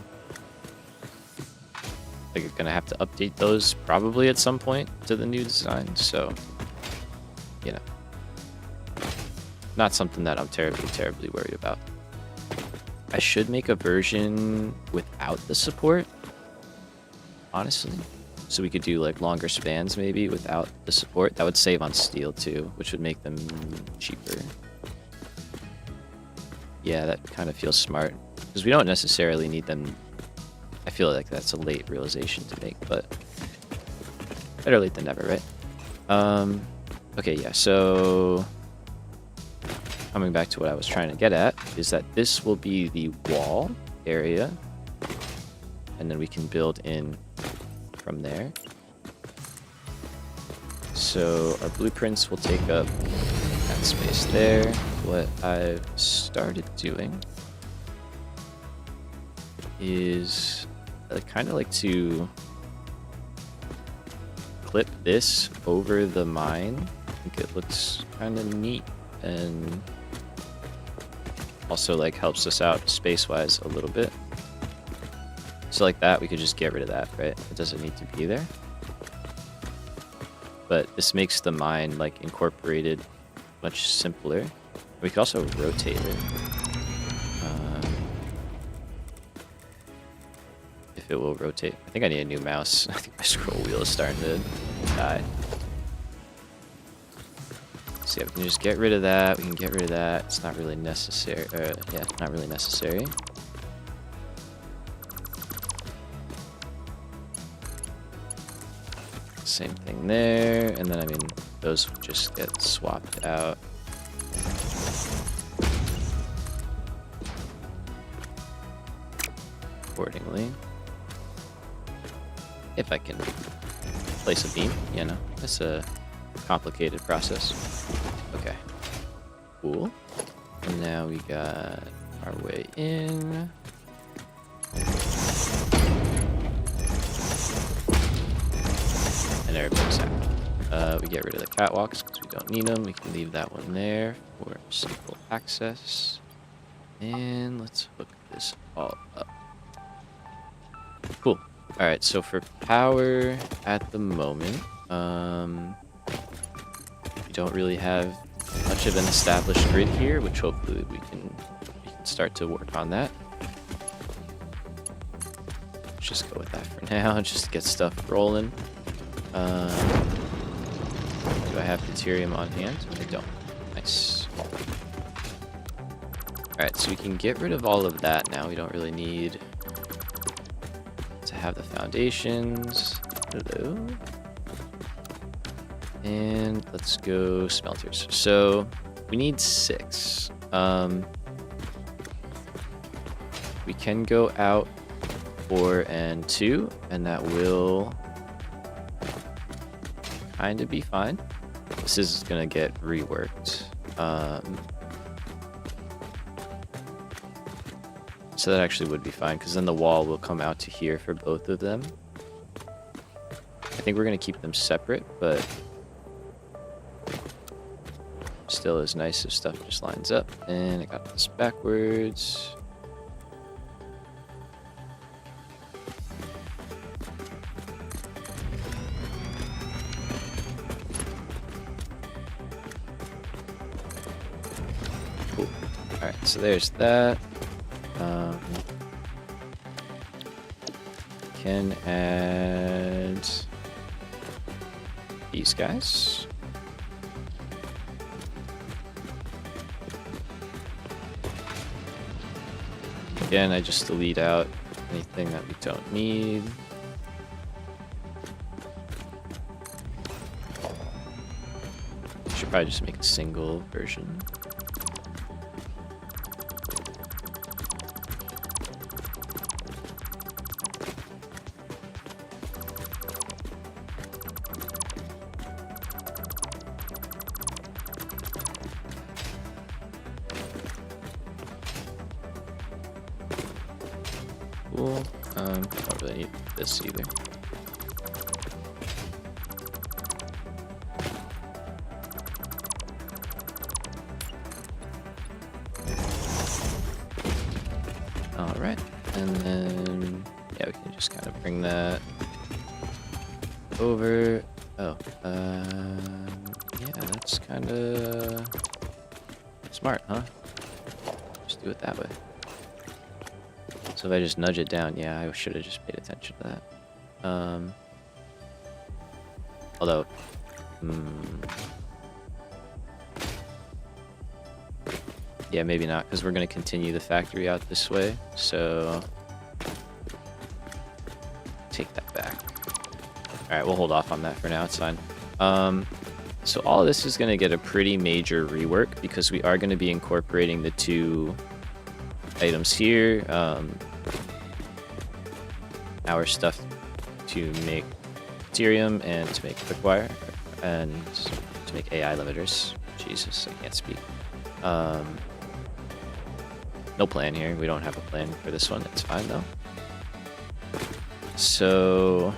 gonna have to update those probably at some point to the new design, so you know, not something that I'm terribly worried about. I should make a version without the support, honestly, so we could do like longer spans maybe without the support. That would save on steel too, which would make them cheaper. Yeah, that kind of feels smart. Because we don't necessarily need them. I feel like that's a late realization to make, but better late than never, right? Okay, yeah, so coming back to what I was trying to get at is that this will be the wall area, and then we can build in from there. So our blueprints will take up that space there. What I've started doing is I kind of like to clip this over the mine. I think it looks kind of neat and also like helps us out space-wise a little bit. So like that, we could just get rid of that, right? It doesn't need to be there. But this makes the mine like incorporated much simpler. We could also rotate it. If it will rotate. I think I need a new mouse. I think my scroll wheel is starting to die. So yeah, we can just get rid of that. We can get rid of that. It's not really necessary. Yeah, not really necessary. Same thing there. And then, I mean, those would just get swapped out. Accordingly. If I can place a beam, you know, that's a complicated process. Okay, cool. And now we got our way in. And everybody's happy. We get rid of the catwalks because we don't need them. We can leave that one there for simple access. And let's hook this all up. Cool. Alright, so for power at the moment, we don't really have much of an established grid here, which hopefully we can start to work on that. Let's just go with that for now, just to get stuff rolling. Do I have caterium on hand? I don't. Nice. Alright, so we can get rid of all of that now. We don't really need to have the foundations. Hello. And let's go smelters. So we need 6. We can go out 4 and 2, and that will kind of be fine. This is gonna get reworked. So that actually would be fine, because then the wall will come out to here for both of them. I think we're going to keep them separate, but still is nice if stuff just lines up. And I got this backwards. Cool. Alright, so there's that. Can add these guys. Again, I just delete out anything that we don't need. Should probably just make a single version. Cool. Don't really need this either. Alright, and then, yeah, we can just kind of bring that over. Oh, yeah, that's kind of smart, huh? Just do it that way. So if I just nudge it down, yeah, I should have just paid attention to that. Although, Yeah, maybe not, because we're going to continue the factory out this way. So take that back. All right, we'll hold off on that for now. It's fine. So all of this is going to get a pretty major rework because we are going to be incorporating the 2 items here. Our stuff to make caterium and to make quick wire and to make AI limiters. Jesus, I can't speak. No plan here. We don't have a plan for this one. It's fine though. So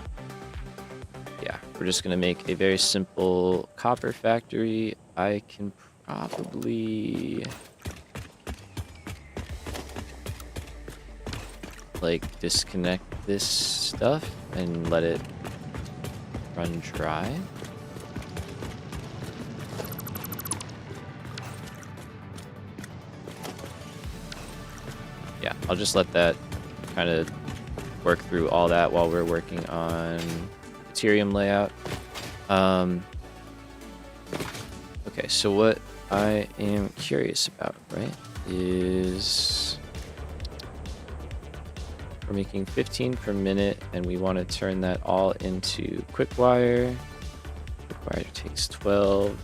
yeah, we're just gonna make a very simple copper factory. I can probably like disconnect this stuff and let it run dry. Yeah, I'll just let that kind of work through all that while we're working on caterium layout. Okay, so what I am curious about, right, is we're making 15 per minute and we want to turn that all into quick wire. Quick wire takes 12.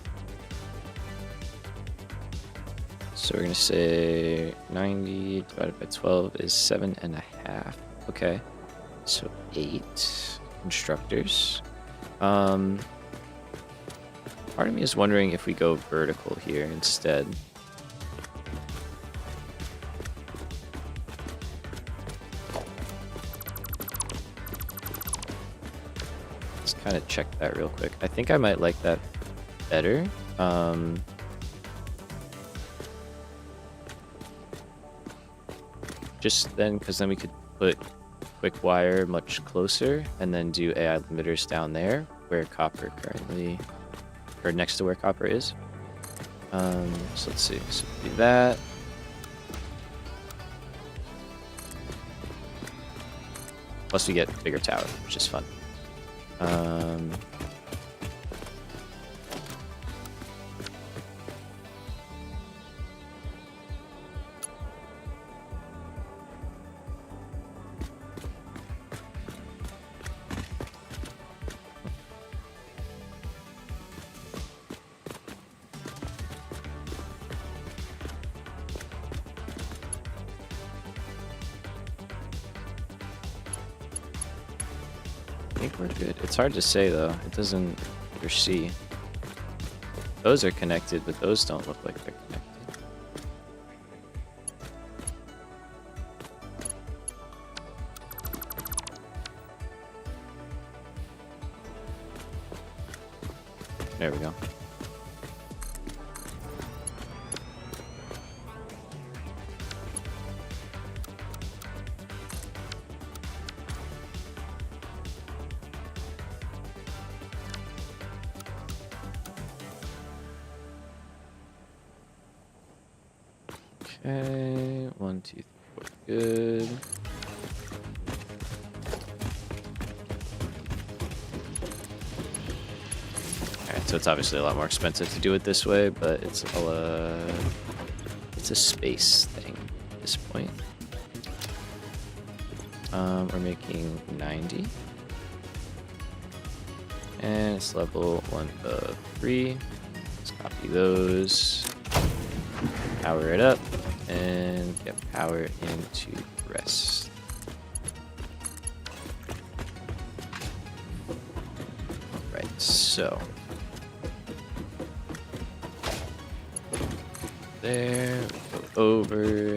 So we're going to say 90 divided by 12 is 7.5. Okay, so 8 constructors. Part of me is wondering if we go vertical here instead. Let's kind of check that real quick. I think I might like that better. Just then, because then we could put quick wire much closer and then do AI limiters down there where copper currently, or next to where copper is. So let's see, so do that. Plus we get a bigger tower, which is fun. I think we're good. It's hard to say though. It doesn't or see. Those are connected, but those don't look like they're connected. There we go. Okay, 1, 2, 3, 4, good. Alright, so it's obviously a lot more expensive to do it this way, but it's a space thing at this point. We're making 90. And it's level 1 of 3. Let's copy those. Power it up. And get power into the rest. Alright, so there, go over,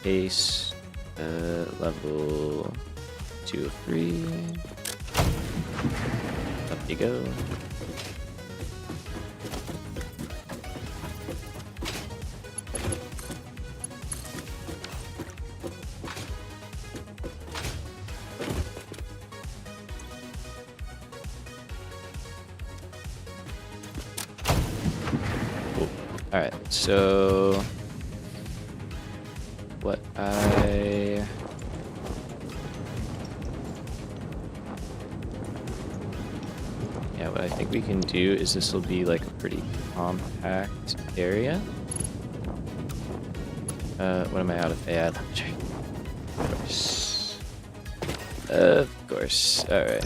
base, level 2 of 3, up you go. Alright, so what I think we can do is this will be like a pretty compact area. What am I out of AI laboratory? Of course. Of course. Alright.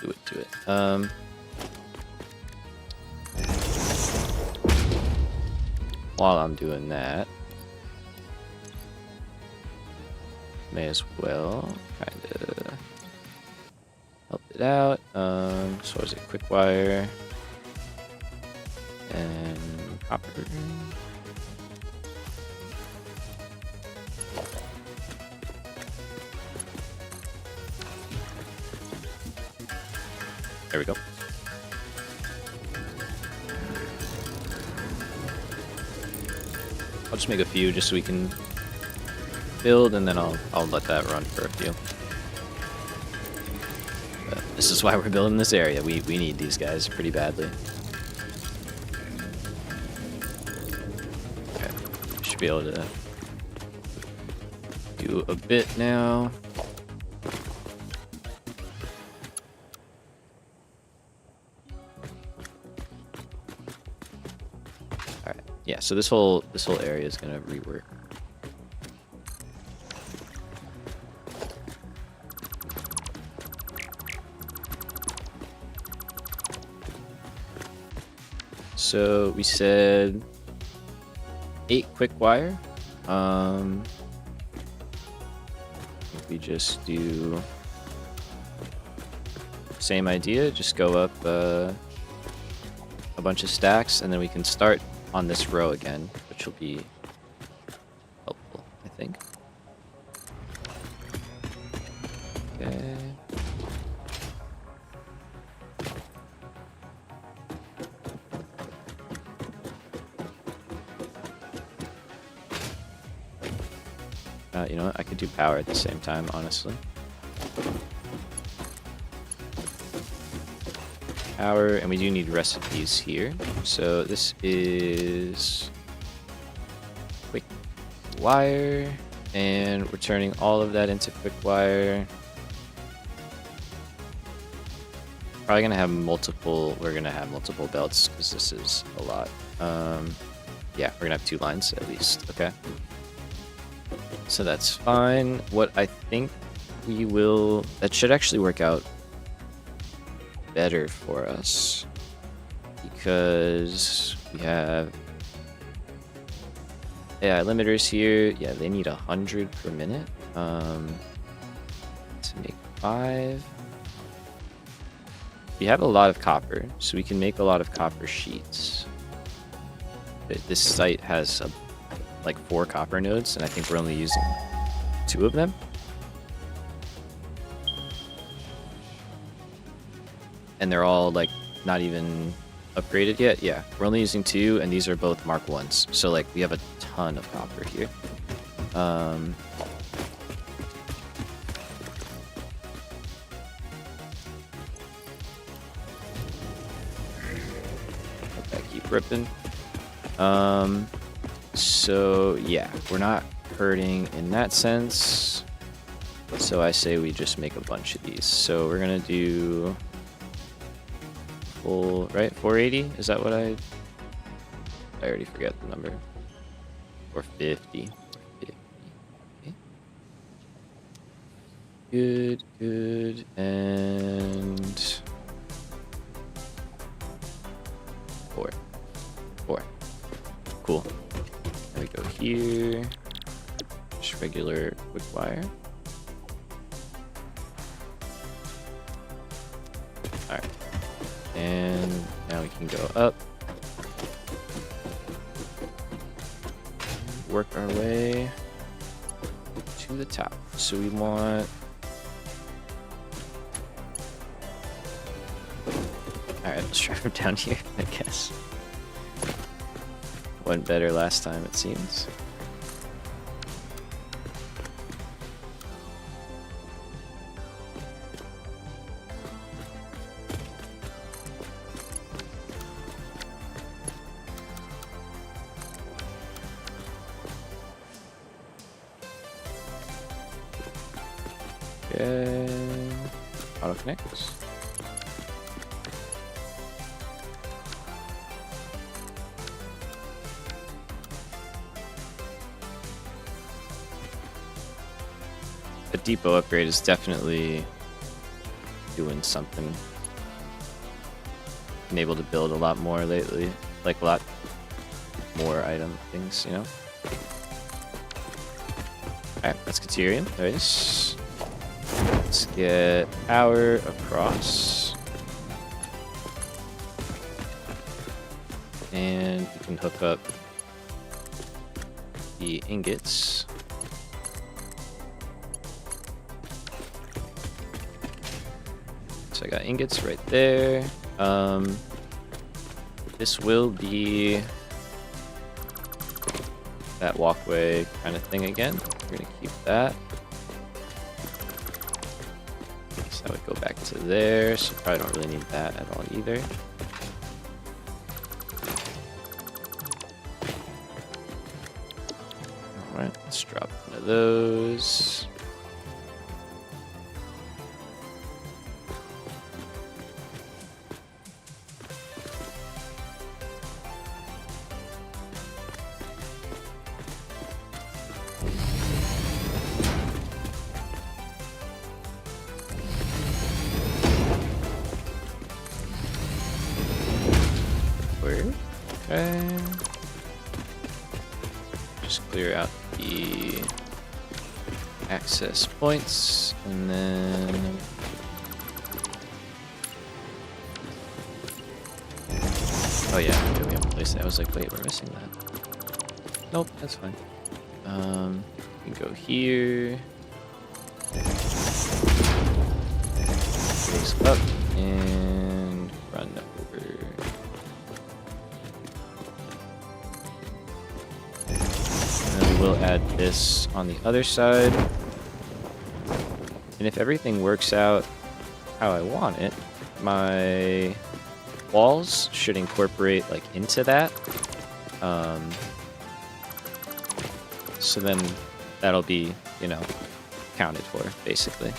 Do it. While I'm doing that, may as well kind of help it out. So what is it? Quick wire and copper. There we go. I'll just make a few just so we can build, and then I'll let that run for a few. But this is why we're building this area. We need these guys pretty badly. Okay, we should be able to do a bit now. Yeah, so this whole area is gonna rework. So we said 8 quick wire. If we just do same idea, just go up a bunch of stacks, and then we can start on this row again, which will be helpful, I think. Okay. You know what? I could do power at the same time, honestly. Power, and we do need recipes here. So this is quick wire, and we're turning all of that into quick wire. Probably gonna have multiple. We're gonna have multiple belts because this is a lot. Yeah, we're gonna have 2 lines at least. Okay. So that's fine. What I think we will. That should actually work out better for us because we have AI limiters here. Yeah, they need 100 per minute to make 5. We have a lot of copper, so we can make a lot of copper sheets. This site has like 4 copper nodes, and I think we're only using 2 of them. And they're all like not even upgraded yet. Yeah, we're only using 2, and these are both Mark 1s. So like we have a ton of copper here. Okay, keep ripping. So yeah, we're not hurting in that sense. So I say we just make a bunch of these. So we're gonna do full, right? 480? Is that what I already forget the number. Or 50. 50. Okay. Good. And 4. Cool. There we go here. Just regular quick wire. Alright. And now we can go up. Work our way to the top. So we want... Alright, let's try from down here, I guess. Went better last time, it seems. Okay. Auto connect. The depot upgrade is definitely doing something. Been able to build a lot more lately, like a lot more item things, you know. Alright, that's caterium. Nice. Let's get power across. And we can hook up the ingots. So I got ingots right there. This will be that walkway kind of thing again. We're gonna keep that. So that would go back to there. So probably don't really need that at all either. All right, let's drop one of those. Okay. Just clear out the access points and then oh yeah, okay, we have to place that. I was like, wait, we're missing that. Nope, that's fine. We can go here. Place up and run over. We'll add this on the other side. And if everything works out how I want it, my walls should incorporate like into that. So then that'll be, you know, counted for basically.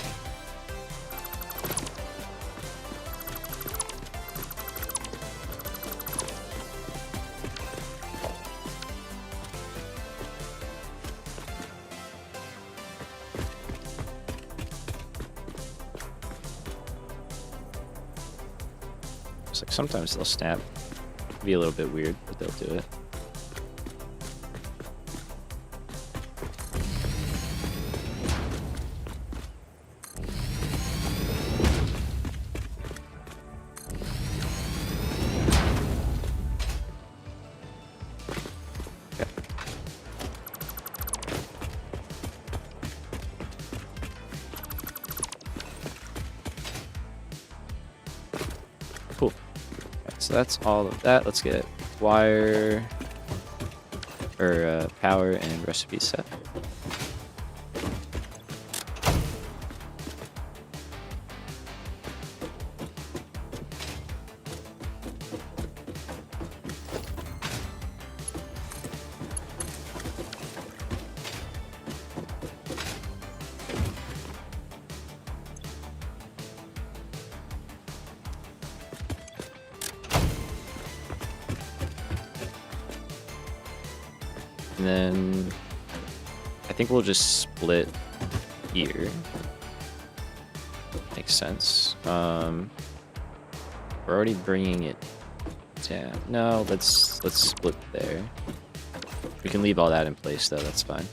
Like sometimes they'll snap. It'll be a little bit weird, but they'll do it. Okay. Cool. So that's all of that. Let's get wire or power and recipe set. And then I think we'll just split here. Makes sense. We're already bringing it down. No, let's split there. We can leave all that in place though. That's fine.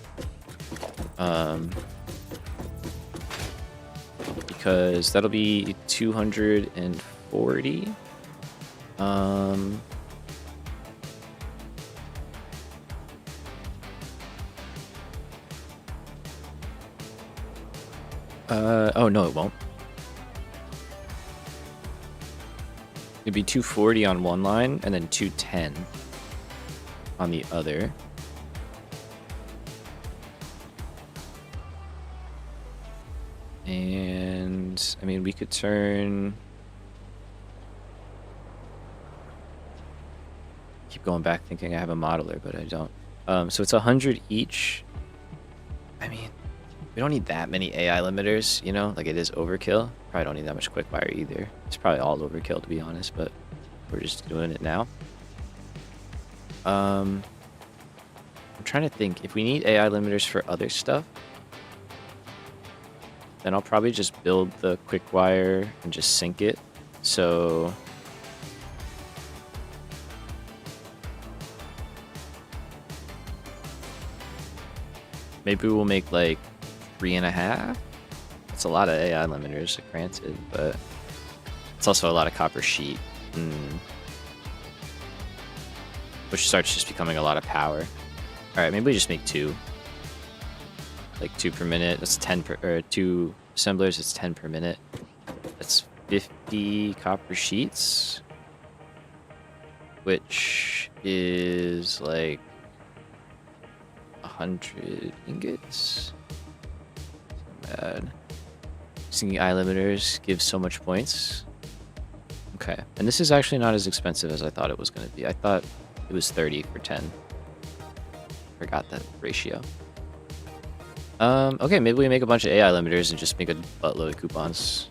Because that'll be 240. Oh no, it won't. It'd be 240 on one line and then 210 on the other. And I mean, we could turn. Keep going back thinking I have a modeler, but I don't. So it's 100 each. I mean, We don't need that many AI limiters, you know? Like, it is overkill. Probably don't need that much quick wire either. It's probably all overkill, to be honest, but we're just doing it now. I'm trying to think. If we need AI limiters for other stuff, then I'll probably just build the quick wire and just sync it. So maybe we'll make like 3.5. It's a lot of AI limiters, granted, but it's also a lot of copper sheet, which starts just becoming a lot of power. All right, maybe we just make 2, like 2 per minute. That's 10 per, or 2 assemblers. It's 10 per minute. That's 50 copper sheets, which is like 100 ingots. Bad. Using eye limiters gives so much points. Okay, and this is actually not as expensive as I thought it was going to be. I thought it was 30 for 10. Forgot that ratio. Okay, maybe we make a bunch of AI limiters and just make a buttload of coupons.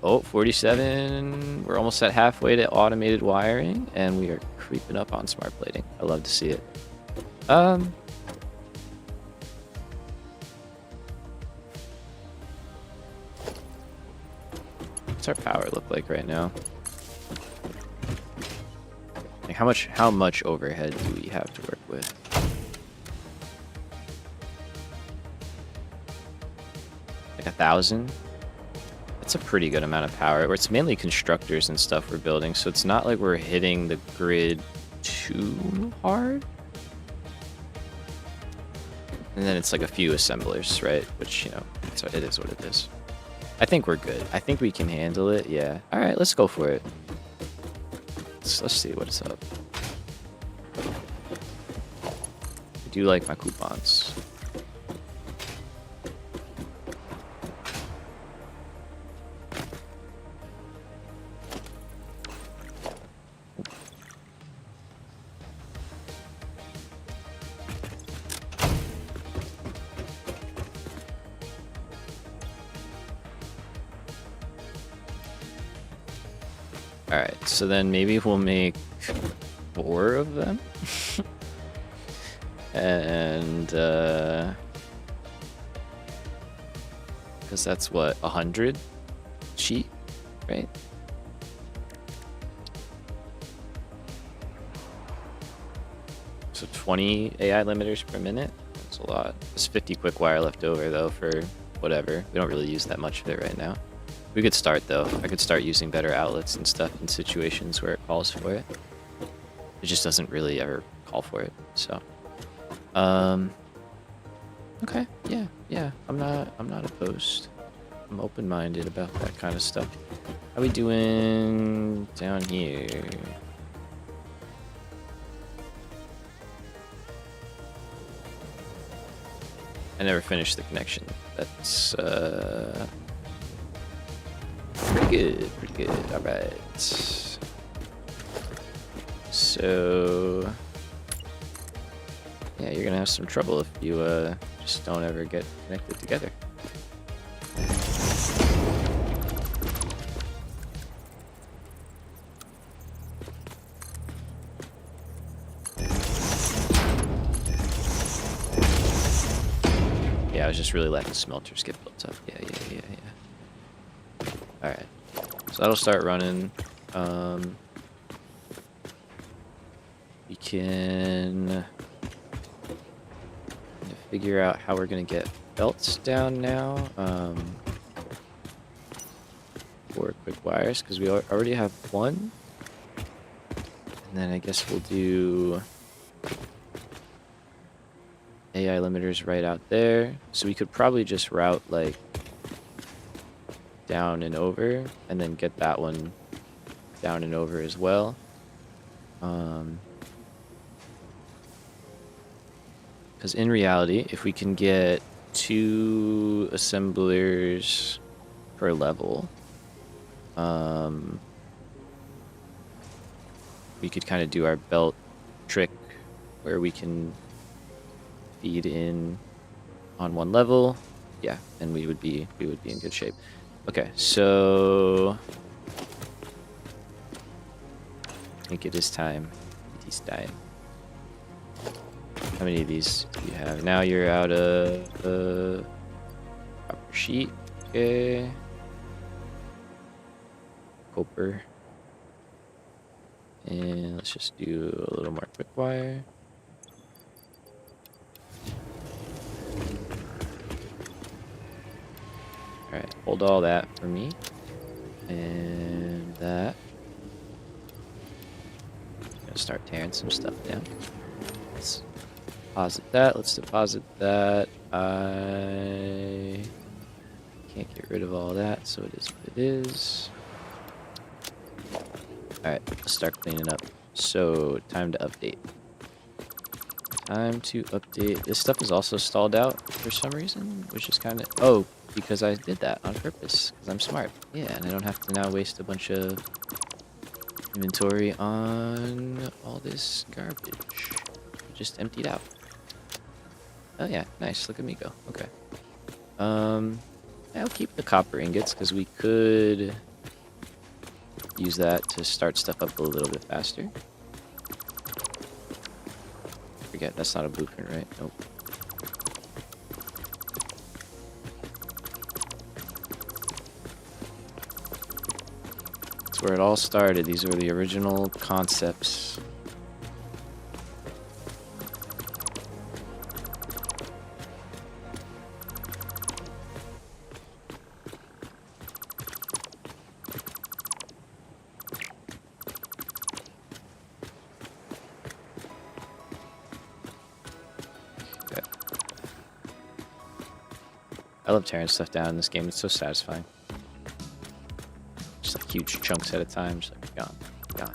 Oh, 47. We're almost at halfway to automated wiring, and we are creeping up on smart plating. I love to see it. What's our power look like right now? Like how much overhead do we have to work with? Like 1,000? That's a pretty good amount of power. It's mainly constructors and stuff we're building, so it's not like we're hitting the grid too hard. And then it's like a few assemblers, right? Which, you know, it is what it is. I think we're good. I think we can handle it. Yeah. All right, let's go for it. Let's see what's up. I do like my coupons. Alright, so then maybe we'll make 4 of them. And, because that's what, 100 sheet, right? So 20 AI limiters per minute? That's a lot. There's 50 quick wire left over, though, for whatever. We don't really use that much of it right now. We could start, though. I could start using better outlets and stuff in situations where it calls for it. It just doesn't really ever call for it, so. Okay, yeah. I'm not opposed. I'm open-minded about that kind of stuff. How we doing down here? I never finished the connection. That's, pretty good. All right. So, yeah, you're gonna have some trouble if you just don't ever get connected together. Yeah, I was just really letting smelters get built up. Yeah. All right. So that'll start running. We can figure out how we're gonna get belts down now. For quick wires, because we already have 1. And then I guess we'll do AI limiters right out there. So we could probably just route like down and over, and then get that one down and over as well. Because in reality, if we can get 2 assemblers per level, we could kind of do our belt trick where we can feed in on 1 level, yeah, and we would be in good shape. Okay, so I think it is time. He's dying. How many of these do you have? Now you're out of copper sheet. Okay. Copper. And let's just do a little more quick wire. Alright, hold all that for me. And that. I'm gonna start tearing some stuff down. Let's deposit that. Let's deposit that. I can't get rid of all that, so it is what it is. Alright, let's start cleaning up. So, time to update. Time to update. This stuff is also stalled out for some reason, which is kind of... Oh, because I did that on purpose, because I'm smart. Yeah, and I don't have to now waste a bunch of inventory on all this garbage. Just emptied out. Oh yeah, nice. Look at me go. Okay. I'll keep the copper ingots, because we could use that to start stuff up a little bit faster. Forget, that's not a blueprint, right? Nope. That's where it all started. These were the original concepts. I love tearing stuff down in this game. It's so satisfying. Just like huge chunks at a time. Just like gone, gone.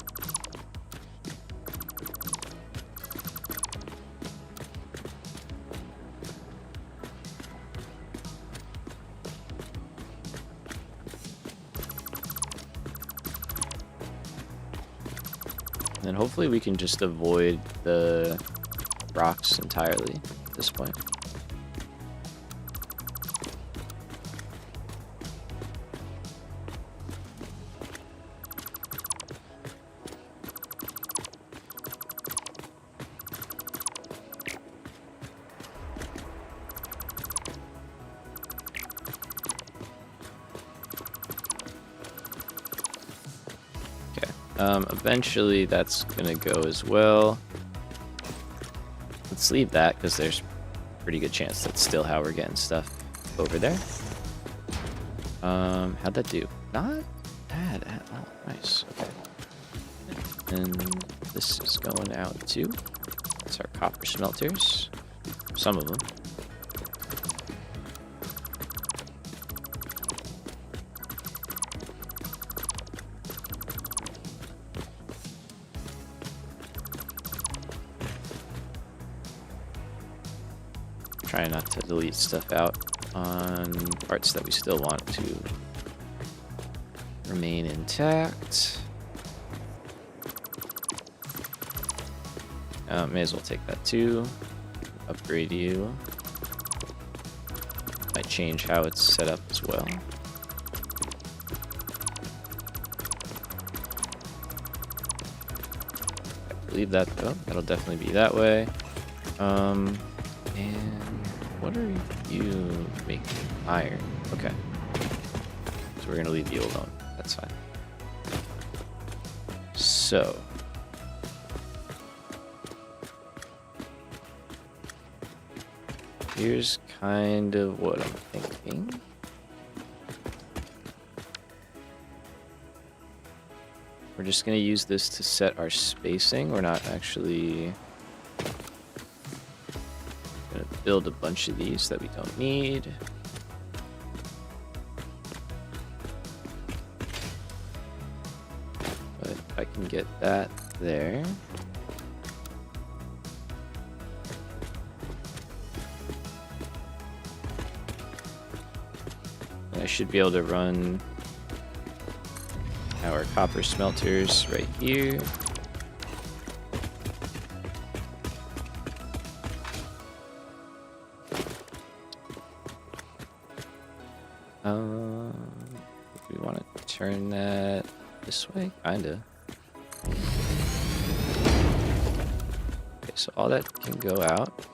And then hopefully we can just avoid the rocks entirely at this point. Eventually that's gonna go as well. Let's leave that because there's a pretty good chance that's still how we're getting stuff over there. How'd that do? Not bad at all. Nice. Okay. And this is going out too. It's our copper smelters. Some of them. Trying not to delete stuff out on parts that we still want to remain intact. May as well take that too. Upgrade you. Might change how it's set up as well. Leave that though. That'll definitely be that way. And what are you making? Iron. Okay. So we're gonna leave you alone. That's fine. So. Here's kind of what I'm thinking. We're just gonna use this to set our spacing. We're not actually gonna build a bunch of these that we don't need. But if I can get that there. I should be able to run our copper smelters right here. We want to turn that this way, kinda. Okay, so all that can go out.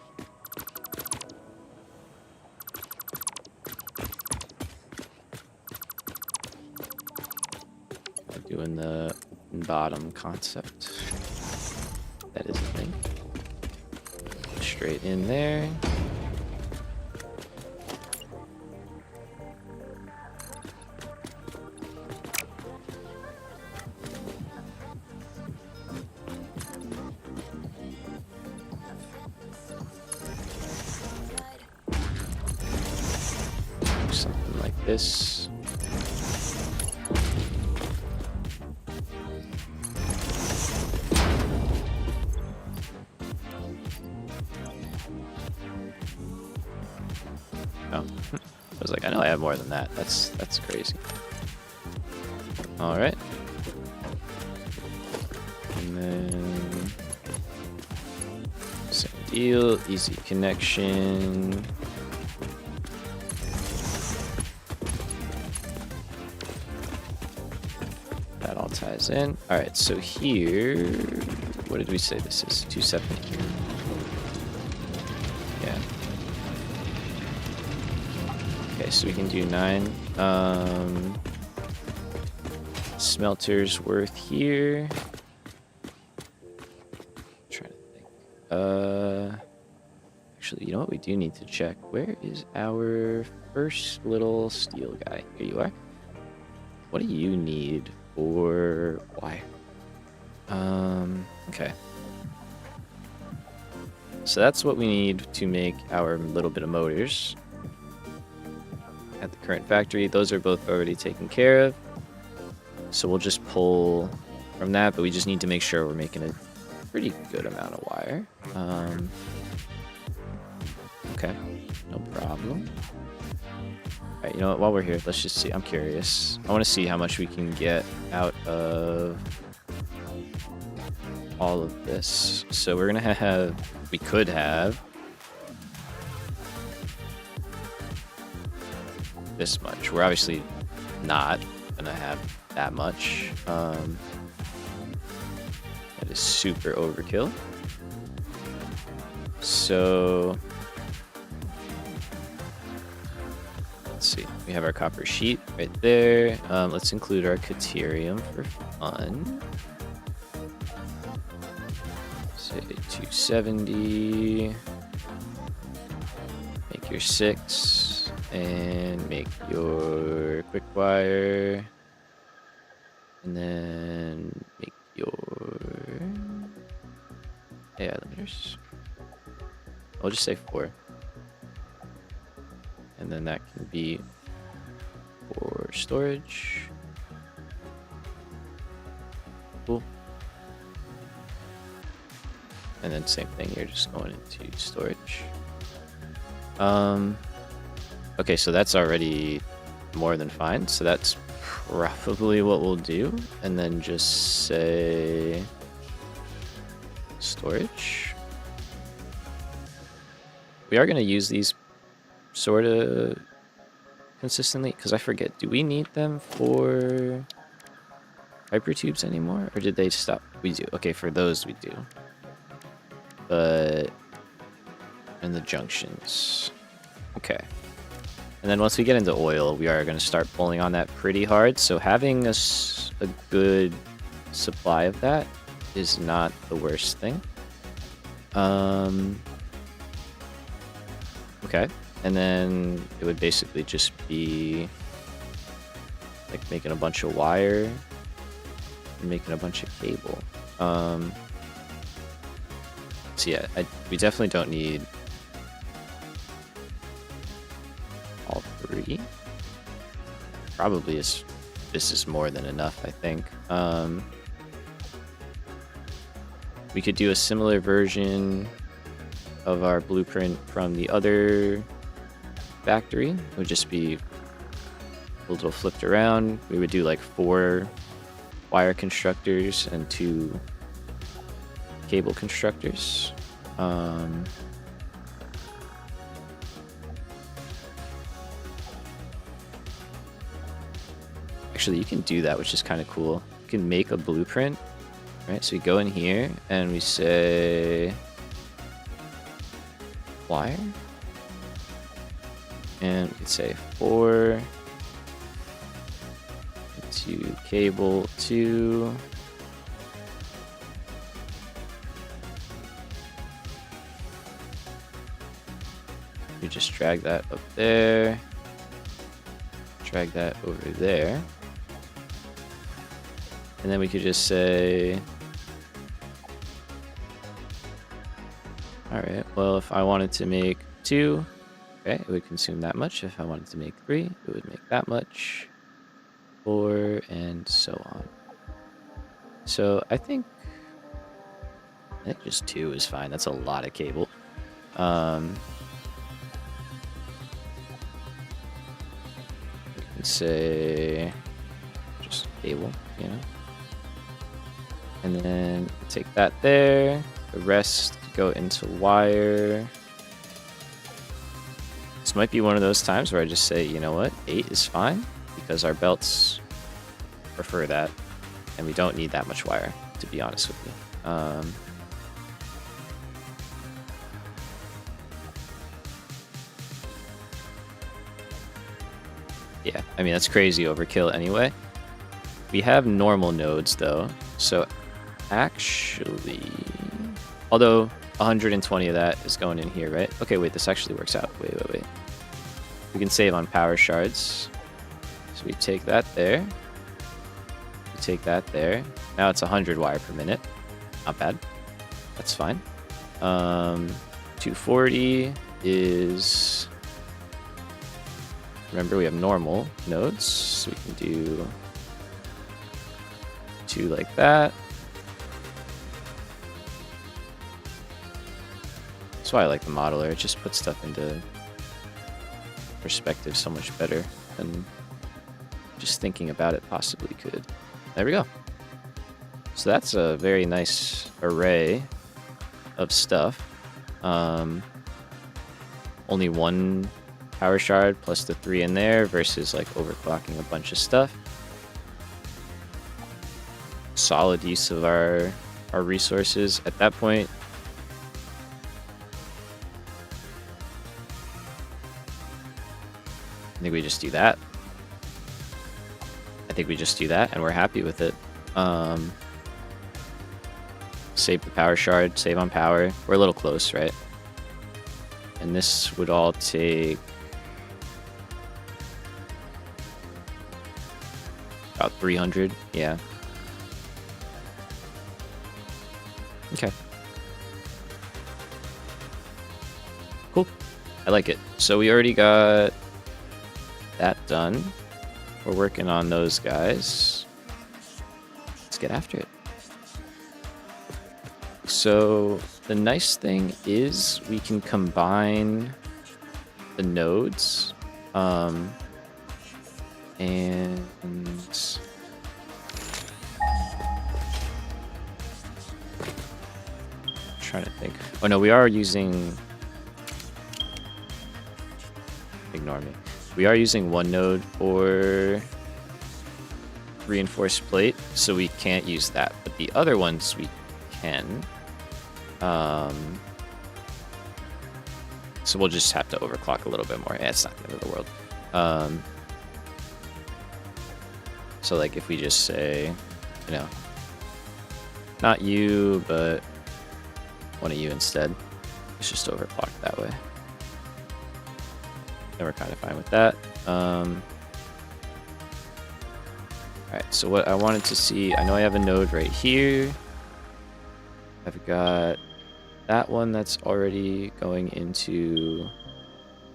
Doing the bottom concept. That is a thing. Straight in there. Something like this. Oh, I was like, I know I have more than that. That's crazy. All right. And then same deal, easy connection. That all ties in. All right, so here, what did we say this is? 270. Yeah. Okay, so we can do 9. Smelters worth here. I'm trying to think. Actually, you know what? We do need to check. Where is our first little steel guy? Here you are. What do you need for wire? Okay. So that's what we need to make our little bit of motors at the current factory. Those are both already taken care of. So we'll just pull from that, but we just need to make sure we're making a pretty good amount of wire. Okay, no problem. Alright, you know what, while we're here, let's just see. I'm curious. I want to see how much we can get out of all of this. So we're gonna have, we could have this much. We're obviously not gonna have that much. That is super overkill. So let's see. We have our copper sheet right there. Let's include our caterium for fun. Say 270. Make your 6 and make your quick wire. And then make your AI limiters. I'll just say 4. And then that can be for storage. Cool. And then same thing, you're just going into storage. Okay, so that's already more than fine. So that's probably what we'll do. And then just say storage. We are going to use these sort of consistently, because I forget, do we need them for hypertubes anymore, or did they stop? We do. Okay, for those we do. But in the junctions. Okay. And then once we get into oil, we are going to start pulling on that pretty hard. So having a good supply of that is not the worst thing. Okay. And then it would basically just be like making a bunch of wire and making a bunch of cable. So yeah, we definitely don't need all 3. Probably this is more than enough, I think. We could do a similar version of our blueprint from the other factory. It would just be a little flipped around. We would do like 4 wire constructors and 2 cable constructors. actually, you can do that, which is kind of cool. You can make a blueprint, right? So we go in here and we say wire, and we could say 4 to cable 2. You just drag that up there, drag that over there, and then we could just say, all right, well, if I wanted to make 2, okay, it would consume that much. If I wanted to make 3, it would make that much, 4, and so on. So I think just 2 is fine. That's a lot of cable. Say just cable, you know, and then take that there, the rest go into wire. This might be one of those times where I just say, you know what, 8 is fine, because our belts prefer that, and we don't need that much wire, to be honest with you. Yeah, I mean, that's crazy overkill anyway. We have normal nodes, though. So, actually... Although, 120 of that is going in here, right? Okay, wait, this actually works out. Wait. We can save on power shards. So, we take that there. We take that there. Now it's 100 wire per minute. Not bad. That's fine. 240 is... Remember, we have normal nodes, so we can do 2 like that. That's why I like the modeler. It just puts stuff into perspective so much better than just thinking about it possibly could. There we go. So that's a very nice array of stuff. Only 1 power shard plus the 3 in there versus like overclocking a bunch of stuff. Solid use of our resources at that point. I think we just do that. And we're happy with it. Save the power shard, save on power. We're a little close, right? And this would all take about 300, yeah. Okay. Cool. I like it. So we already got that done. We're working on those guys. Let's get after it. So the nice thing is we can combine the nodes. And trying to think. Oh no, we are using. Ignore me. We are using one node for reinforced plate, so we can't use that. But the other ones we can. So we'll just have to overclock a little bit more. Yeah, it's not the end of the world. So like if we just say, you know, not you, but one of you instead, it's just overclocked that way. And we're kind of fine with that. Alright, so what I wanted to see, I know I have a node right here. I've got that one that's already going into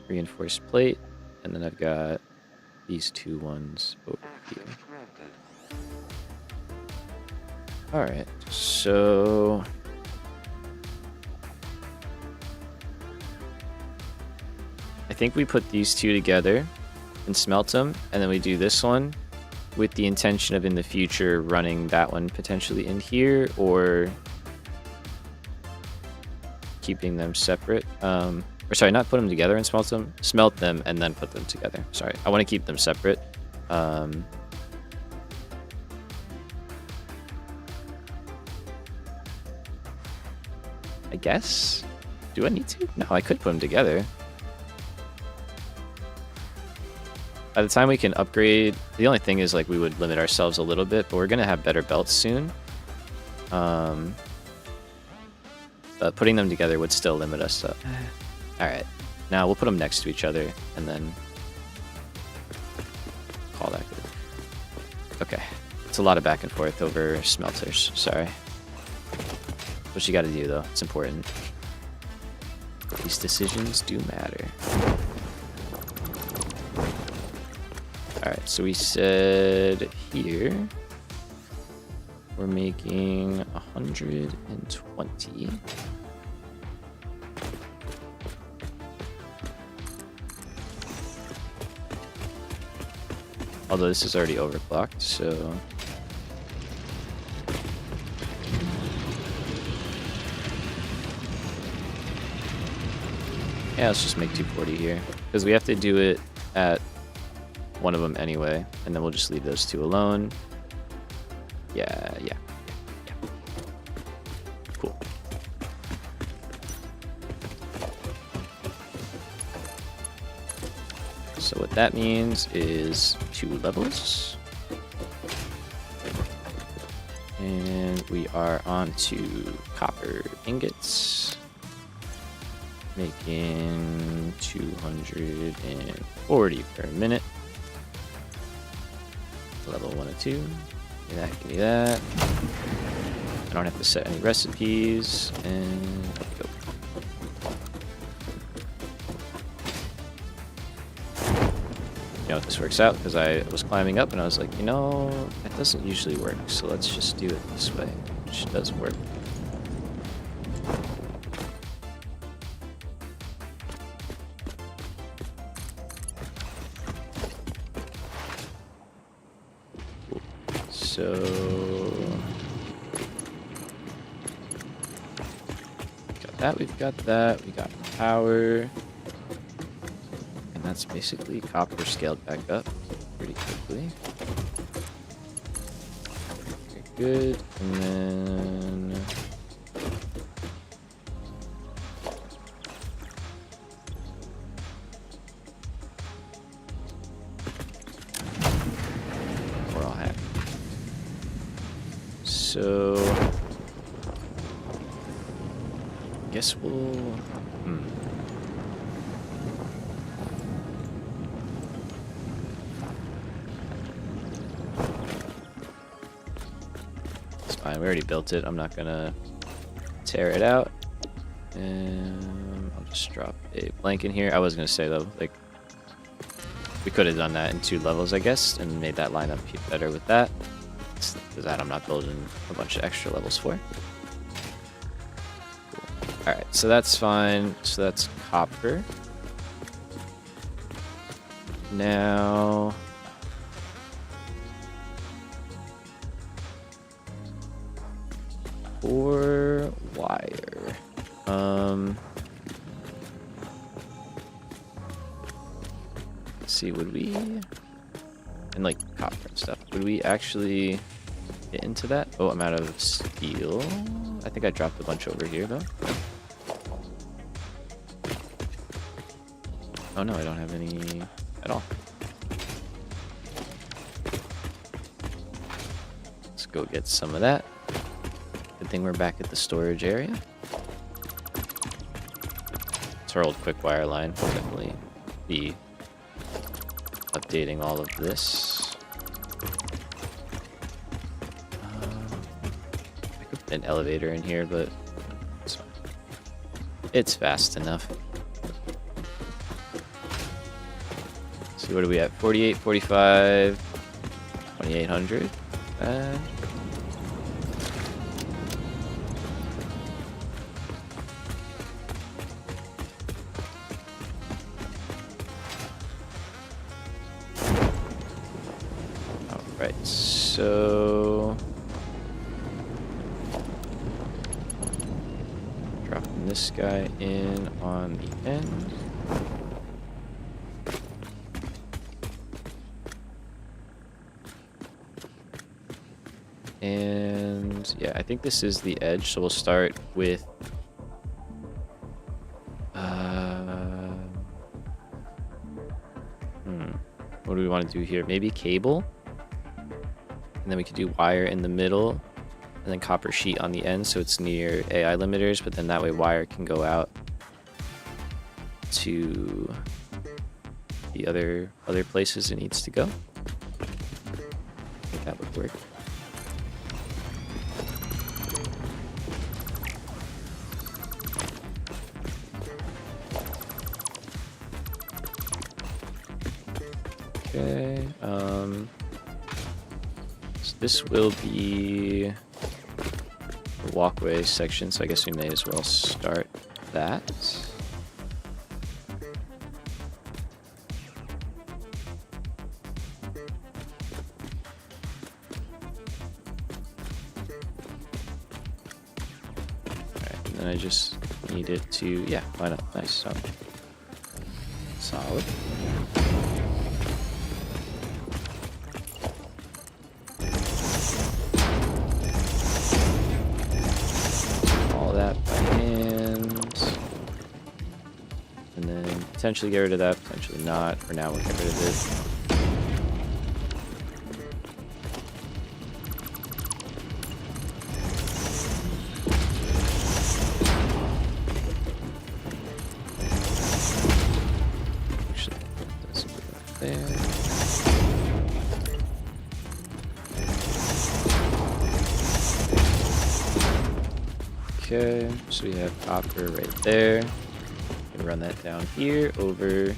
reinforced plate, and then I've got these two ones over here. Alright, so I think we put these two together and smelt them, and then we do this one with the intention of in the future running that one potentially in here, or keeping them separate. Or sorry, not put them together and smelt them and then put them together. Sorry, I want to keep them separate. I guess. Do I need to? No, I could put them together. By the time we can upgrade, the only thing is like we would limit ourselves a little bit, but we're gonna have better belts soon. But putting them together would still limit us up. Alright, now we'll put them next to each other and then call that good. Okay, it's a lot of back and forth over smelters, sorry. What you gotta do though, it's important. These decisions do matter. Alright, so we said here we're making 120. Although this is already overclocked, so yeah, let's just make 240 here because we have to do it at one of them anyway, and then we'll just leave those two alone. Yeah. Cool. So what that means is 2 levels. And we are on to copper ingots. Making 240 per minute. Level 1 and 2. Give me that. I don't have to set any recipes. And go. You know, this works out because I was climbing up and I was like, you know, that doesn't usually work. So let's just do it this way, which does work. So got that, we've got that, we got power, and that's basically copper scaled back up pretty quickly. Okay, good, and then we're all happy. So, I guess we'll. It's fine. We already built it. I'm not gonna tear it out. And I'll just drop a blank in here. I was gonna say though, like, we could have done that in 2 levels, I guess, and made that line up better with that. Because that I'm not building a bunch of extra levels for. Cool. Alright, so that's fine. So that's copper. Now for wire. Let's see, would we, and like copper and stuff, would we actually get into that? Oh, I'm out of steel. I think I dropped a bunch over here though. Oh no, I don't have any at all. Let's go get some of that. Good thing we're back at the storage area. It's our old quick wire line. We'll definitely be updating all of this. I could put an elevator in here, but it's fast enough. See, what are we at? 48, 45, 2800. Alright, so dropping this guy in on the end. And yeah, I think this is the edge, so we'll start with What do we want to do here? Maybe cable. And then we could do wire in the middle. And then copper sheet on the end so it's near AI limiters. But then that way wire can go out to the other places it needs to go. I think that would work. Okay, so this will be the walkway section, so I guess we may as well start that. Alright, and then I just need it to, yeah, why not? Nice, solid. Potentially get rid of that, potentially not. For now, we'll get rid of it. Actually, that's right there. Okay, so we have copper right there. Run that down here, over,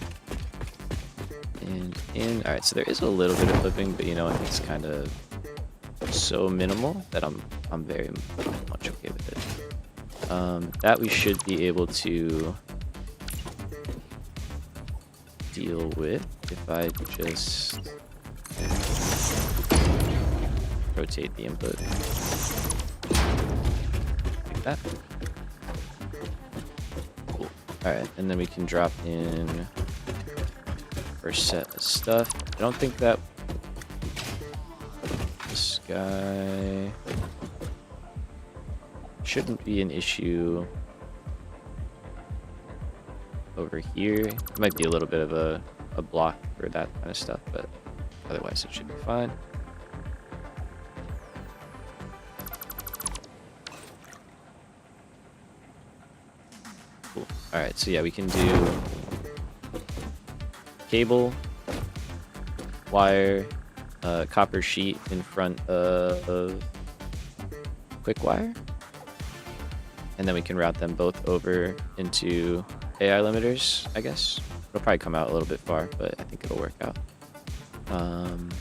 and in. Alright, so there is a little bit of flipping, but you know, it's kind of so minimal that I'm very much okay with it. That we should be able to deal with if I just rotate the input like that. Alright, and then we can drop in first set of stuff. I don't think that this guy shouldn't be an issue over here. It might be a little bit of a block for that kind of stuff, but otherwise it should be fine. Cool. Alright, so yeah, we can do cable, wire, copper sheet in front of quick wire. And then we can route them both over into AI limiters, I guess. It'll probably come out a little bit far, but I think it'll work out. And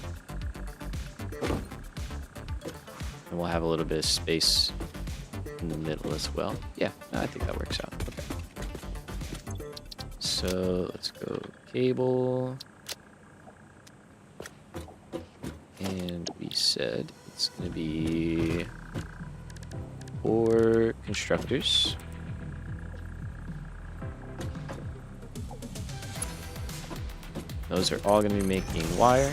we'll have a little bit of space in the middle as well. Yeah, I think that works out. Okay. So let's go cable. And we said it's going to be 4 constructors. Those are all going to be making wire.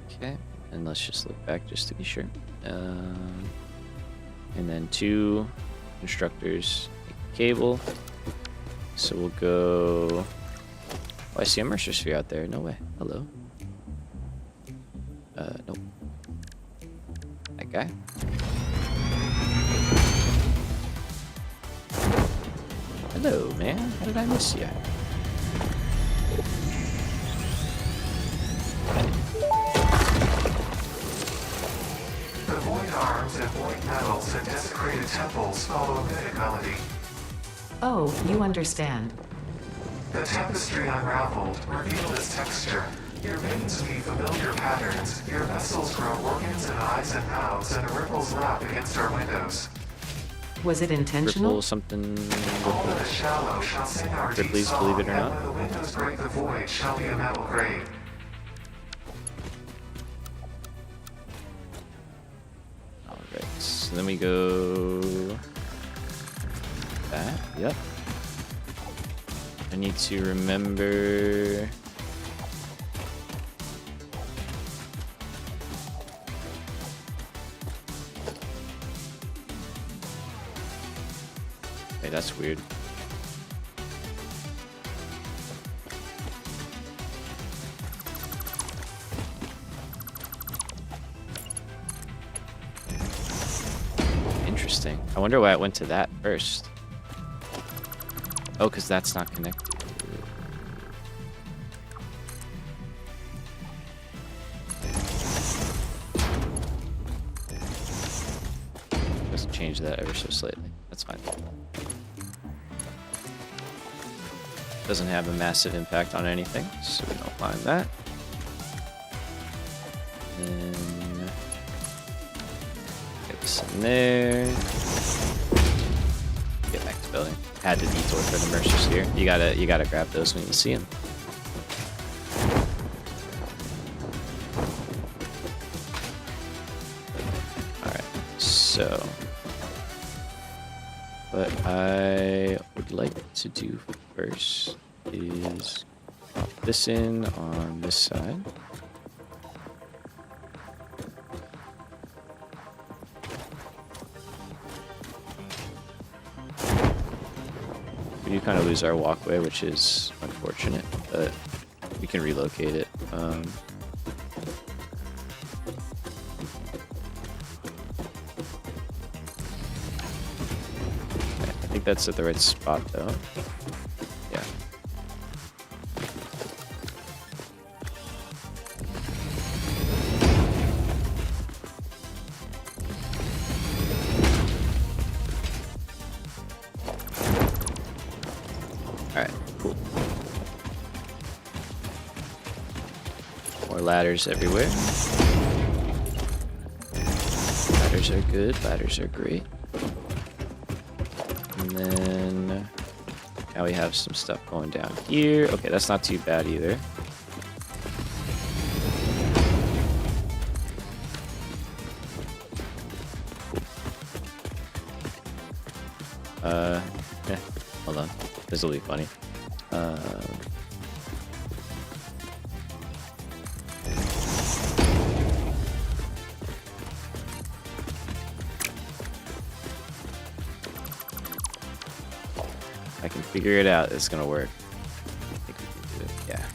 Okay, and let's just look back just to be sure. And then 2 constructors make cable. So we'll go... Oh, I see a Mercer sphere out there. No way. Hello. Nope. That guy. Hello, man. How did I miss you? The void arms and void metals and desecrated temples follow a mythic melody. Oh, you understand. The tapestry unraveled, revealed its texture. Your veins weave familiar patterns. Your vessels grow organs and eyes and mouths, and ripples lap against our windows. Was it intentional? Ripple something. All that is shallow shall sing our deep Ripley's, song, believe it or and not. when the windows break the void shall be a metal grave. Alright, so then we go... that, yep. I need to remember... that's weird. Interesting. I wonder why it went to that first. Oh, because that's not connected. Just change that ever so slightly. That's fine. Doesn't have a massive impact on anything, so we don't mind that. And get this in there. Get back to building. Had to detour for the Mercers here. You gotta grab those when you see them. Alright, so what I would like to do first is pop this in on this side. We do kind of lose our walkway, which is unfortunate, but we can relocate it. I think that's at the right spot, though. Yeah. Alright, cool. More ladders everywhere. Ladders are good, ladders are great. And then now we have some stuff going down here. Okay, that's not too bad either. Hold on. This will be funny. I can figure it out. It's gonna work. I think we can do it. Yeah.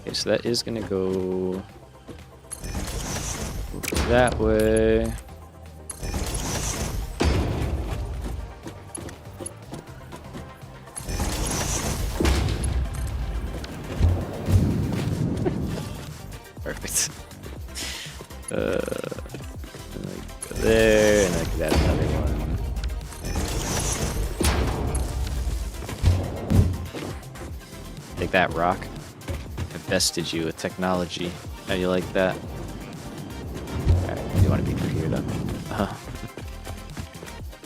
Okay, so that is gonna go that way. Perfect. And then go there, and I could add another one. Take that, rock. I bested you with technology. How do you like that? Alright, you want to be through here, though.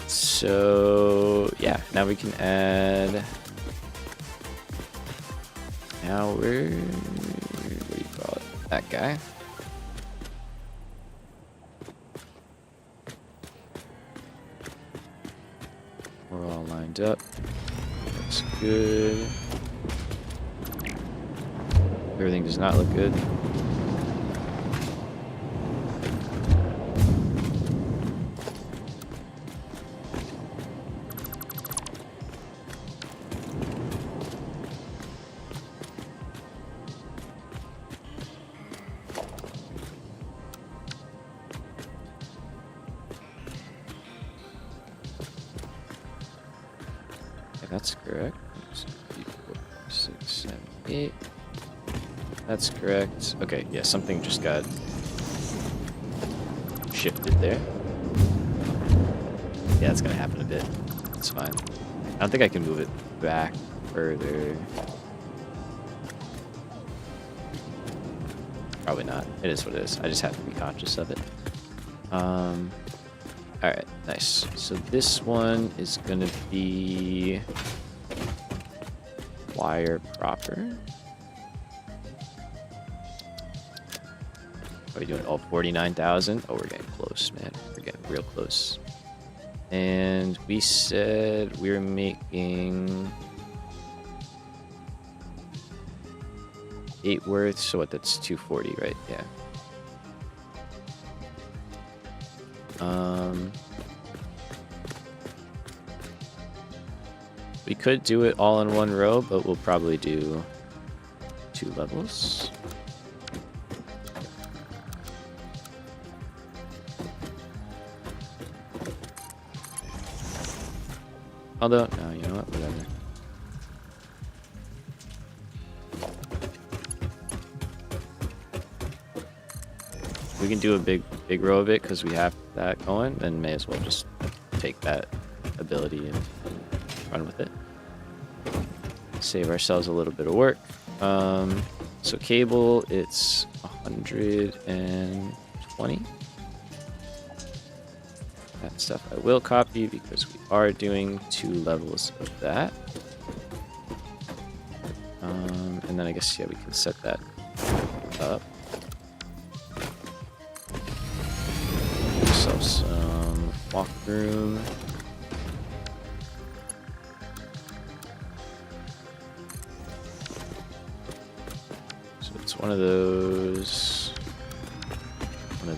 So, yeah, now we can add... Now we're... What do you call it? That guy. We're all lined up. Looks good. Everything does not look good. That's correct. 3, 4, 6, 7, 8. That's correct. Okay, yeah, something just got shifted there. Yeah, it's gonna happen a bit. It's fine. I don't think I can move it back further. Probably not. It is what it is. I just have to be conscious of it. Alright, nice. So this one is gonna be wire proper. Are we doing all 49,000? Oh, we're getting close, man. We're getting real close. And we said we're making 8 worth, so what, that's 240, right? Yeah. We could do it all in one row, but we'll probably do 2 levels. Although, no, you know what, whatever. We can do a big row of it because we have that going, then may as well just take that ability and run with it. Save ourselves a little bit of work. So cable, it's 120. That stuff I will copy because we are doing 2 levels of that. And then I guess, yeah, we can set that up. Give ourselves some walk room. So it's one of those, and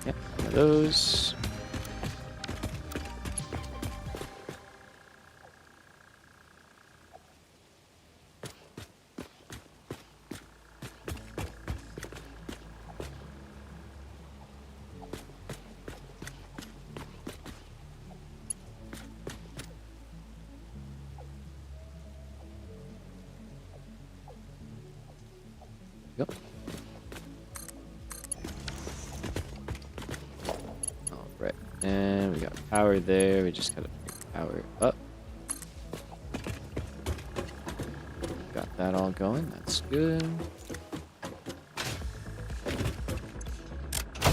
yeah, one of those. Yep. All right, and we got power there. We just gotta bring power up. Got that all going. That's good. All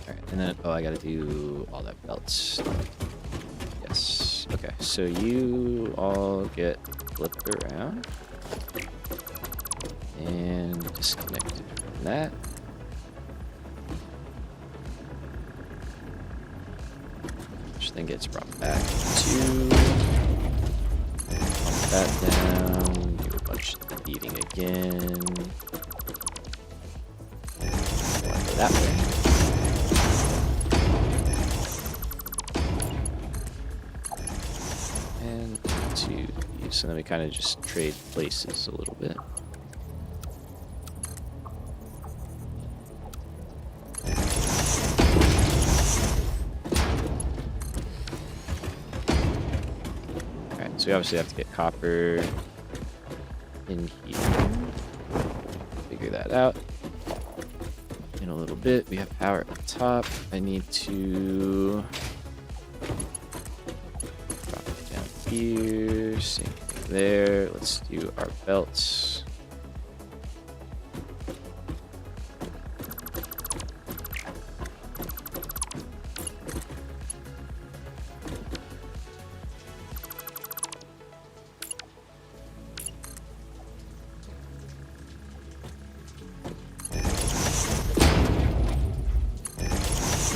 right, and then I gotta do all that belts. Yes. Okay, so you all get flipped around. And disconnected from that. Which then gets brought back to pump that down, do a bunch of beating again. Go that way. And 2 these, and then we kind of just trade places a little bit. So we obviously have to get copper in here. Figure that out in a little bit. We have power at the top. I need to drop it down here. Same thing there. Let's do our belts.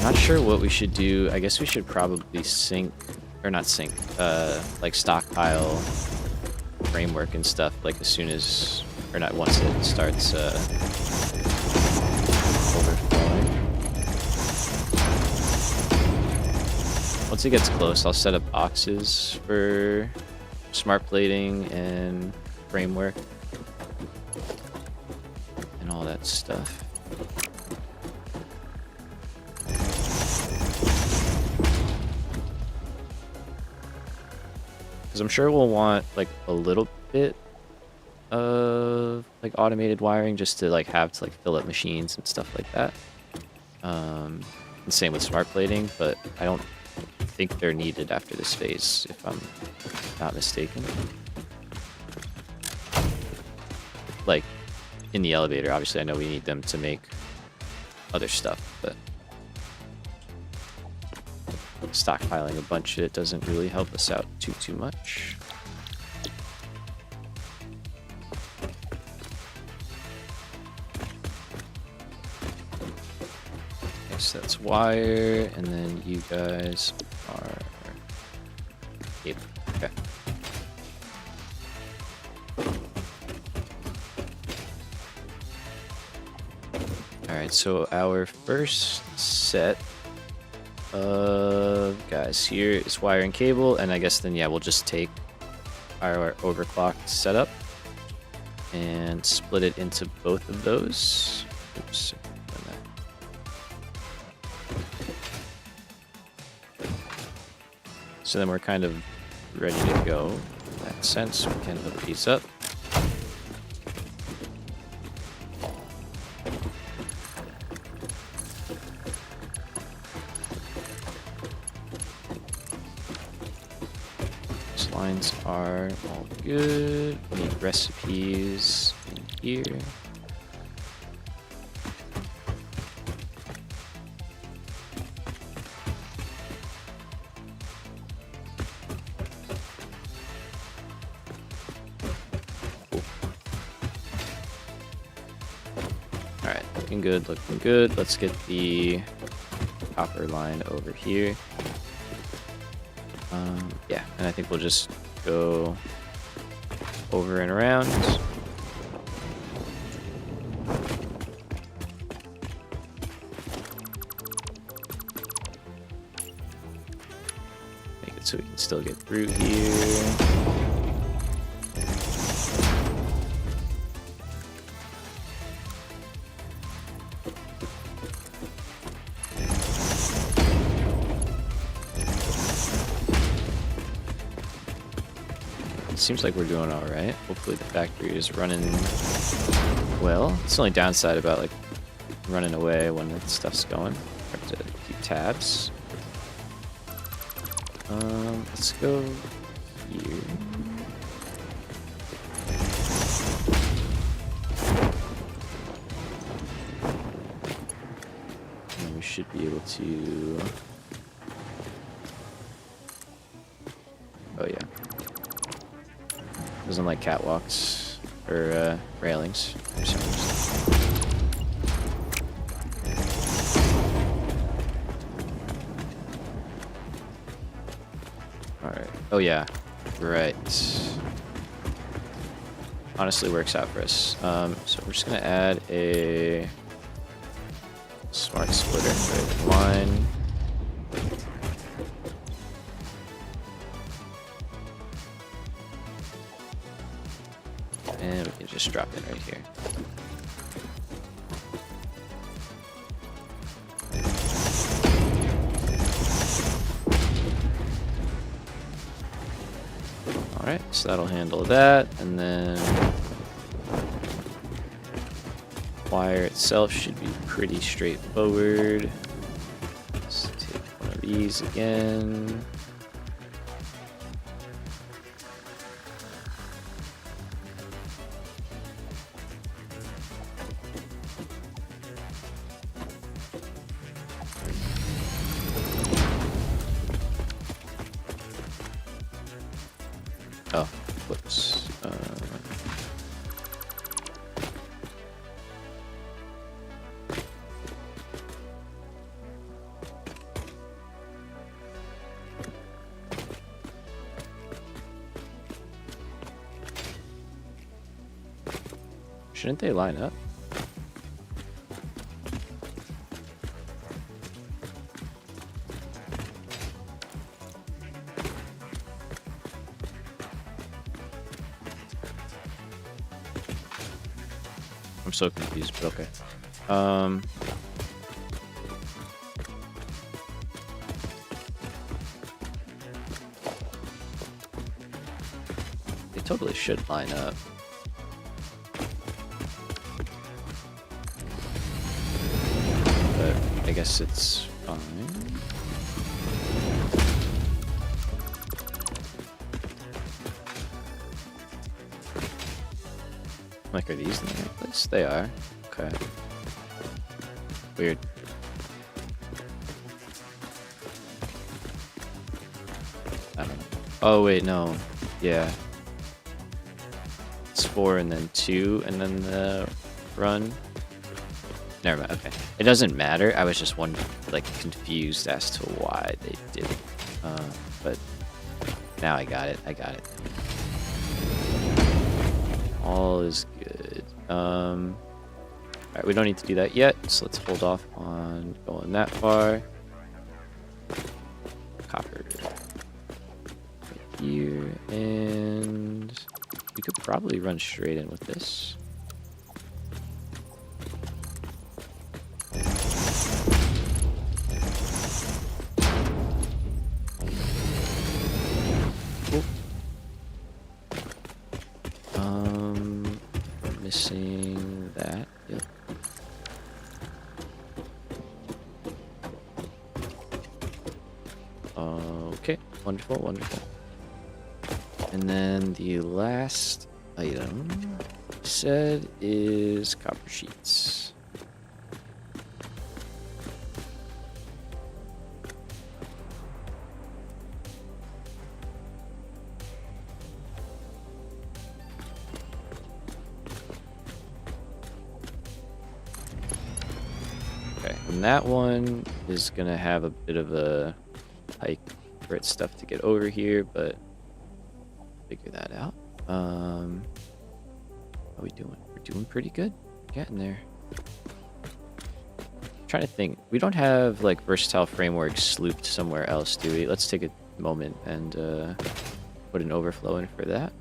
Not sure what we should do. I guess we should probably sync, or not sync, like stockpile framework and stuff, like as soon as, or not, once it starts overflowing. Once it gets close, I'll set up boxes for smart plating and framework and all that stuff. I'm sure we'll want like a little bit of like automated wiring just to like have to like fill up machines and stuff like that. And same with smart plating, but I don't think they're needed after this phase, if I'm not mistaken. Like in the elevator, obviously I know we need them to make other stuff, but stockpiling a bunch of it doesn't really help us out too much. So that's wire, and then you guys are cable. Okay. Alright, so our first set of guys here is wire and cable, and I guess then, yeah, we'll just take our overclocked setup and split it into both of those. Oops. So then we're kind of ready to go. In that sense, we can hook these up. These lines are all good. We need recipes in here. Looking good, looking good. Let's get the copper line over here. Yeah, and I think we'll just go over and around. Make it so we can still get through here. Seems like we're doing all right. Hopefully the factory is running well. It's the only downside about like running away when the stuff's going. Have to keep tabs. Let's go here. And we should be able to. Oh yeah. Doesn't like catwalks or railings for some reason. Alright. Oh yeah. Right. Honestly works out for us. So we're just gonna add a smart splitter right in line. And we can just drop it right here. Alright, so that'll handle that, and then wire itself should be pretty straightforward. Let's take one of these again. Oh, whoops. Shouldn't they line up? I'm so confused, but okay. They totally should line up. But I guess it's fine. Like, are these in the right place? They are. Okay. Weird. I don't know. Oh, wait, no. Yeah. It's 4 and then 2 and then the run. Never mind. Okay. It doesn't matter. I was just confused as to why they did it. But now I got it. All is good. Alright, we don't need to do that yet, so let's hold off on going that far. Copper. Right here, and we could probably run straight in with this. Cool. We're missing that. Yep. Okay, wonderful. And then the last item said is copper sheets. Okay, and that one is gonna have a bit of a hike for its stuff to get over here, but figure that out. How are we doing? We're doing pretty good. Getting there. Trying to think. We don't have like versatile frameworks looped somewhere else, do we? Let's take a moment and put an overflow in for that.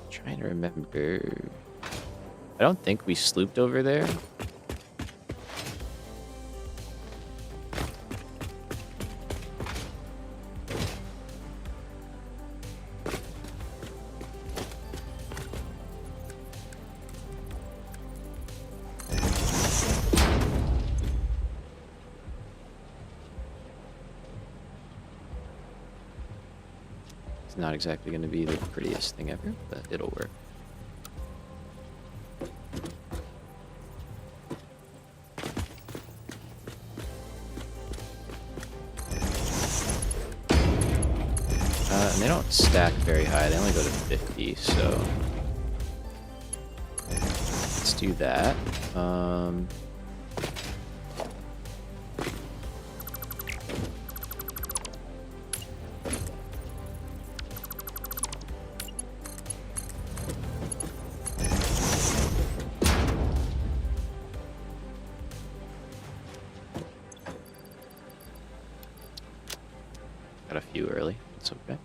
Trying to remember. I don't think we slooped over there. Not exactly going to be the prettiest thing ever, but it'll work. And they don't stack very high. They only go to 50, so let's do that. Got a few early. It's okay.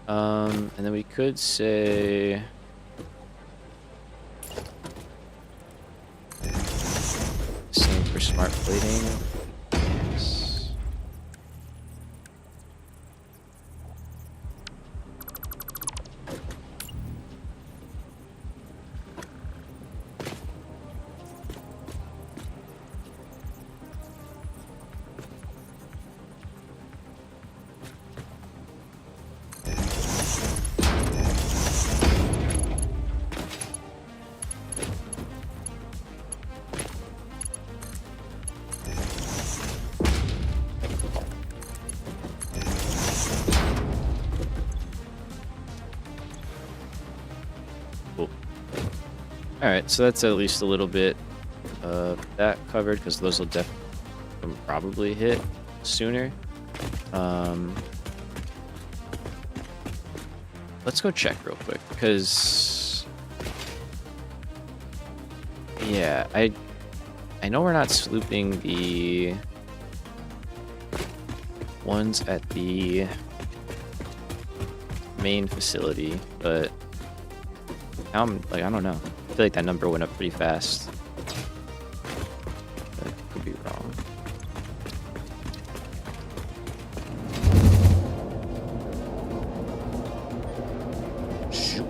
And then we could say same for smart plating. Yes. Cool. Alright, so that's at least a little bit of that covered, because those will probably hit sooner. Let's go check real quick, because yeah, I know we're not slooping the ones at the main facility, but now I'm like, I don't know. I feel like that number went up pretty fast. But could be wrong. Shoot.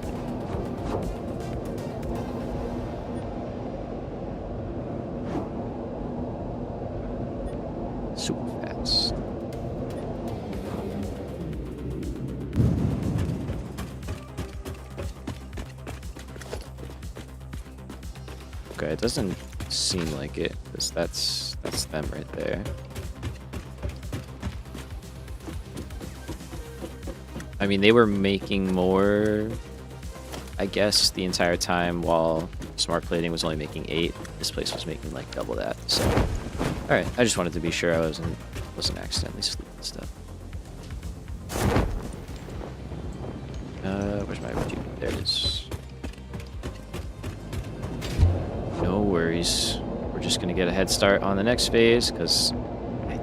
Super fast. Okay, it doesn't seem like it, because that's them right there. I mean, they were making more, I guess, the entire time while smart plating was only making 8. This place was making like double that. So, all right. I just wanted to be sure I wasn't accidentally sleeping stuff. Where's my reduce? There it is. No worries. We're just gonna get a head start on the next phase because I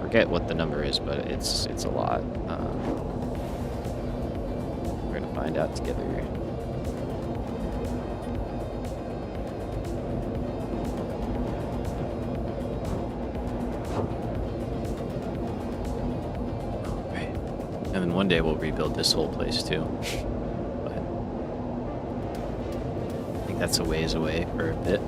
forget what the number is, but it's a lot. We're gonna find out together. Alright. And then one day we'll rebuild this whole place too. But I think that's a ways away for a bit.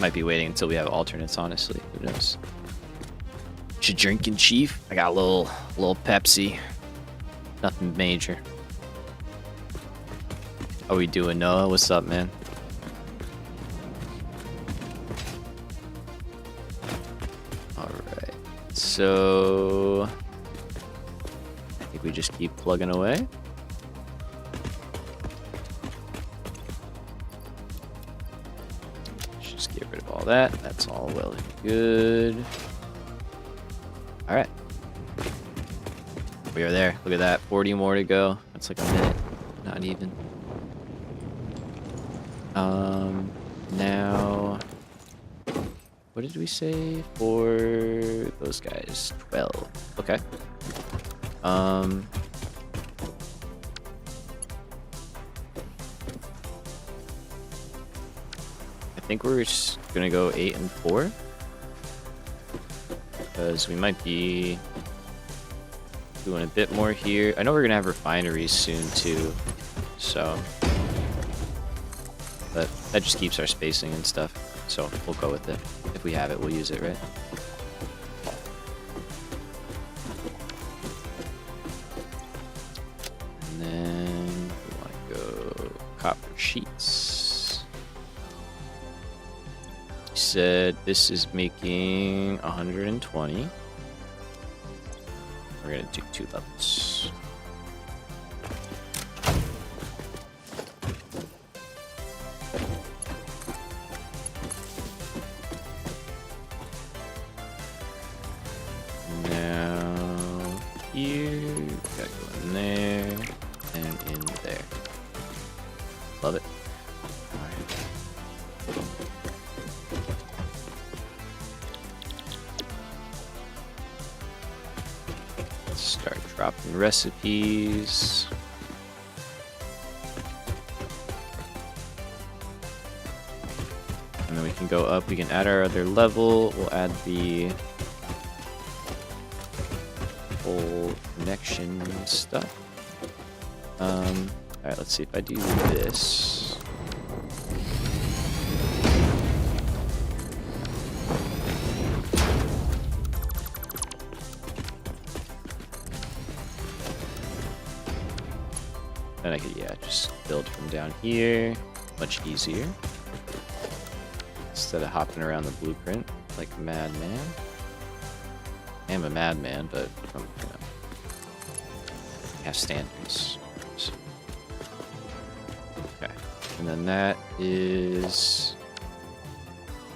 Might be waiting until we have alternates, honestly. Who knows? What you drinking, Chief? I got a little Pepsi. Nothing major. How we doing, Noah? What's up, man? Alright. So I think we just keep plugging away. Just get rid of all that. That's all well and good. Alright. We are there. Look at that. 40 more to go. That's like a minute. Not even. Now, what did we say for those guys? 12. Okay. I think we're just gonna go 8 and 4 because we might be doing a bit more here. I know we're gonna have refineries soon too, so but that just keeps our spacing and stuff. So we'll go with it. If we have it, we'll use it, right? And then we want to go copper sheets. You said this is making 120. We're gonna do 2 levels. Love it. Alright. Let's start dropping recipes. And then we can go up. We can add our other level. We'll add the whole connection stuff. Alright, let's see if I do this. Then I could, yeah, just build from down here. Much easier. Instead of hopping around the blueprint like a madman. I am a madman, but from, have standards. Okay, and then that is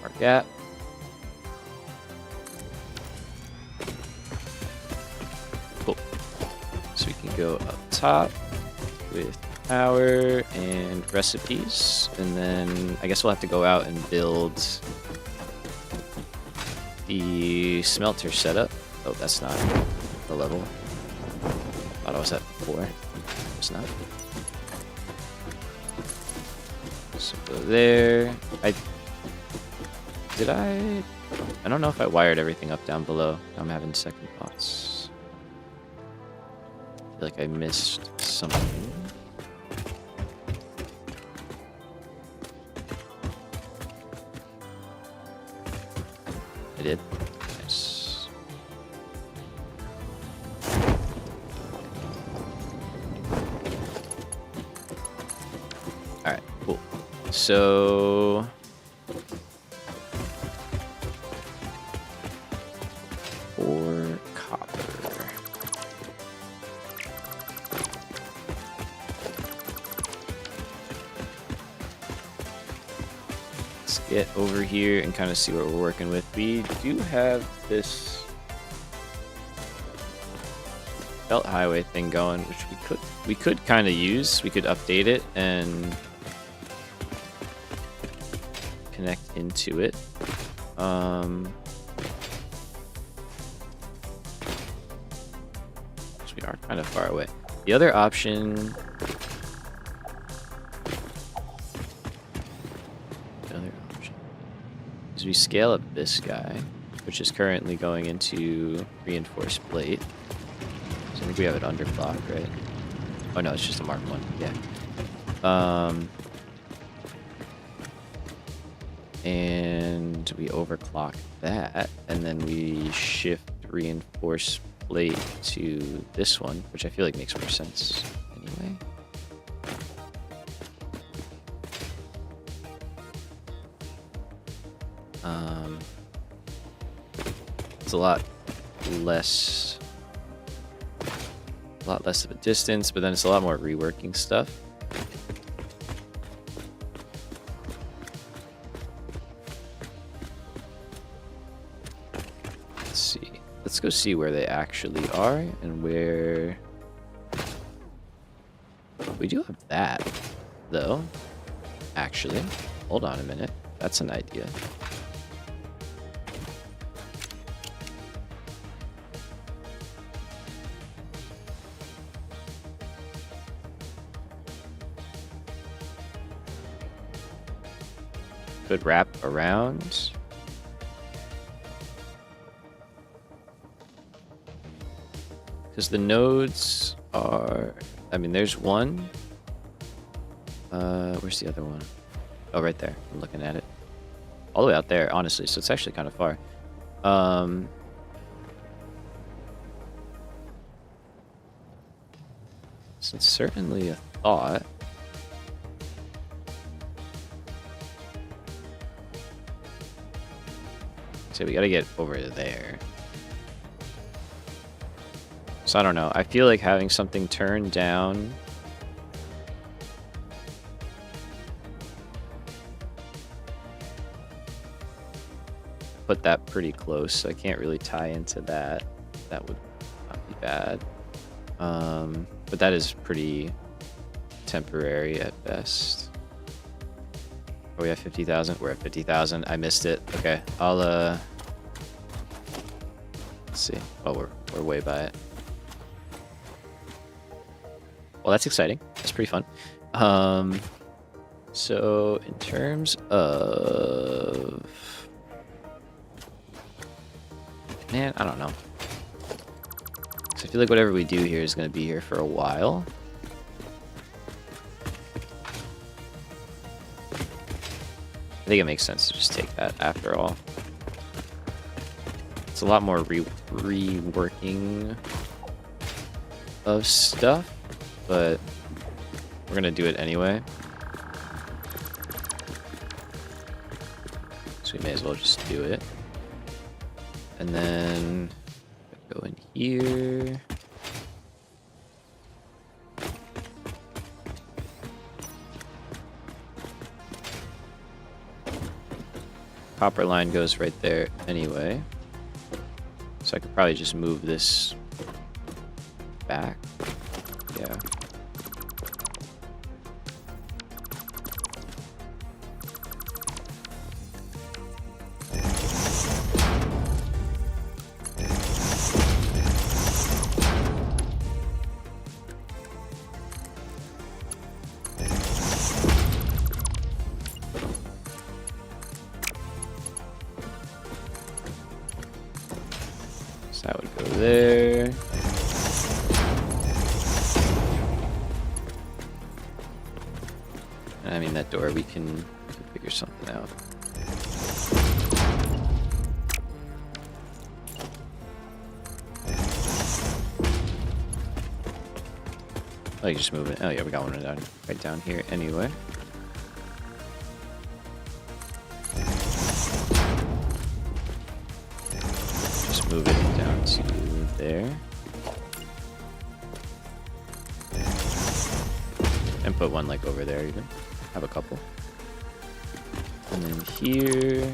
our gap. Cool. So we can go up top with power and recipes, and then I guess we'll have to go out and build the smelter setup. Oh, that's not the level. Thought I was at 4. It's not. So go there. I don't know if I wired everything up down below. I'm having second thoughts. I feel like I missed something. I did. Nice. Alright, cool. So for copper. let's get over here and kind of see what we're working with. We do have this belt highway thing going, which we could kind of use. We could update it and connect into it. We are kind of far away. The other option is we scale up this guy, which is currently going into reinforced plate. So I think we have it underclocked, right? Oh no, it's just a Mark 1. Yeah. And we overclock that, and then we shift reinforced plate to this one, which I feel like makes more sense anyway. It's a lot less of a distance, but then it's a lot more reworking stuff. Let's see. Let's go see where they actually are and where... We do have that, though. Actually. Hold on a minute. That's an idea. Could wrap around. Because the nodes are... I mean, there's one. Where's the other one? Oh, right there. I'm looking at it. All the way out there, honestly, so it's actually kind of far. So it's certainly a thought. So we gotta get over there. So I don't know. I feel like having something turned down... Put that pretty close, so I can't really tie into that. That would not be bad. But that is pretty temporary at best. Are we at 50,000? We're at 50,000. I missed it. Okay, I'll let's see. Oh, we're way by it. Well, that's exciting. That's pretty fun. So in terms of... Man, I don't know. So I feel like whatever we do here is going to be here for a while. I think it makes sense to just take that after all. It's a lot more reworking of stuff, but we're going to do it anyway. So we may as well just do it. And then go in here. Copper line goes right there anyway. So I could probably just move this back. Yeah. That would go there. And I mean, that door, we can figure something out. Oh, you just move it. Oh yeah, we got one right down here anyway. Move it down to there. And put one like over there even. Have a couple. And then here.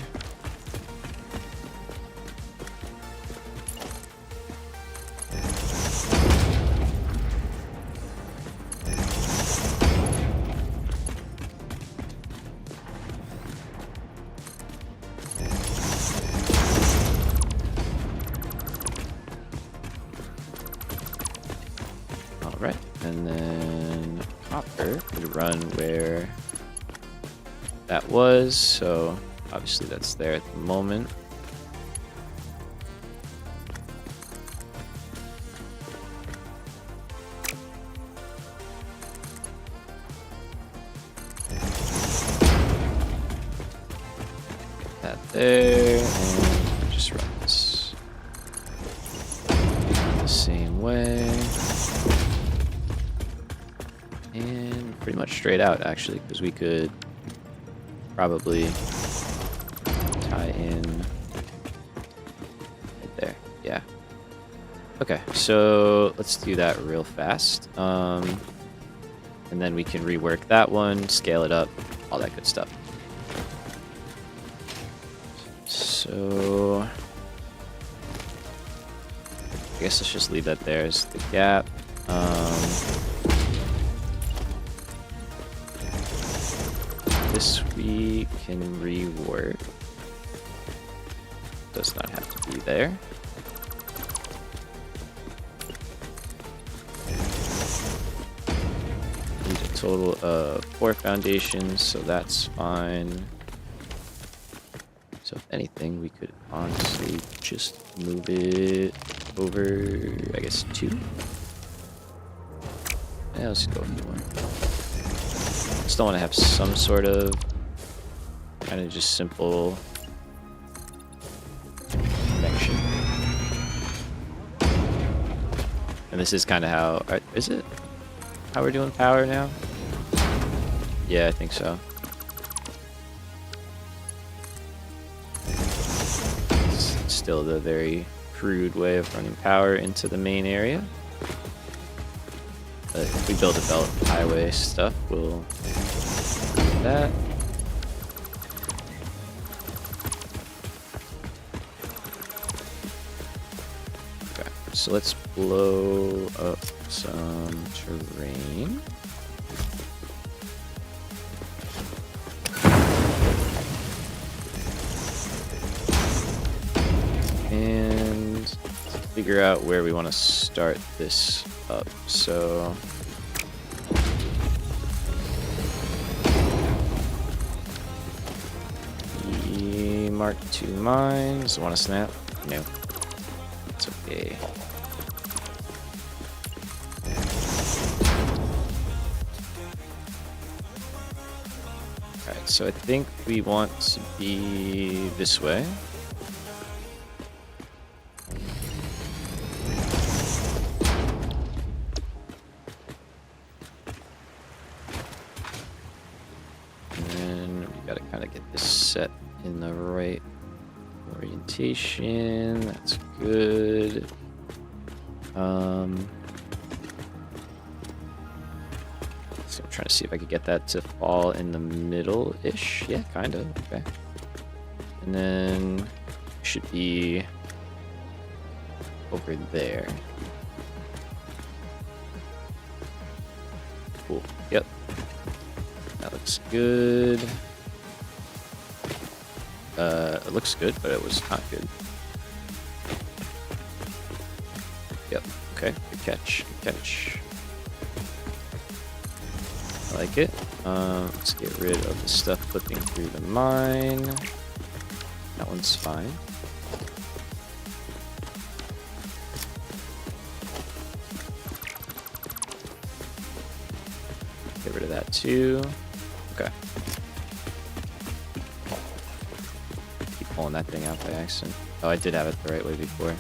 Alright, and then copper would run where that was, so obviously that's there at the moment. That there, and just run this the same way. And pretty much straight out, actually, because we could probably tie in right there. Yeah. Okay, so let's do that real fast. And then we can rework that one, scale it up, all that good stuff. So I guess let's just leave that there as the gap. This we can rework. Does not have to be there. Need a total of 4 foundations, so that's fine. So if anything, we could honestly just move it over, I guess, 2. Yeah, let's go for 1. Still want to have some sort of kind of just simple connection. And this is kind of how, is it how we're doing power now? Yeah, I think so. It's still the very crude way of running power into the main area. But if we build a belt highway stuff, we'll do that. Okay, so let's blow up some terrain. And figure out where we want to start this up. So mark 2 mines. Want to snap? No. It's okay. Alright, so I think we want to be this way. Set in the right orientation. That's good. So I'm trying to see if I could get that to fall in the middle-ish. Yeah, kind of. Okay. And then it should be over there. Cool. Yep. That looks good. It looks good, but it was not good. Yep. Okay. Good catch. Good catch. I like it. Let's get rid of the stuff flipping through the mine. That one's fine. Get rid of that too. Okay. Pulling that thing out by accident. Oh, I did have it the right way before.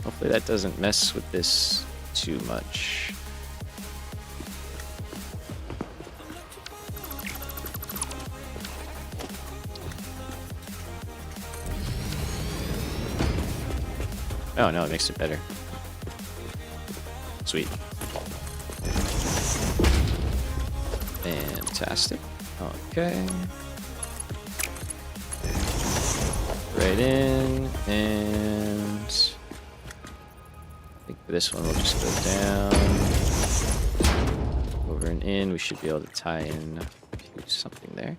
Hopefully that doesn't mess with this too much. Oh no, it makes it better. Sweet. Fantastic. Okay. Right in, and I think for this one we'll just go down, over and in. We should be able to tie in to something there.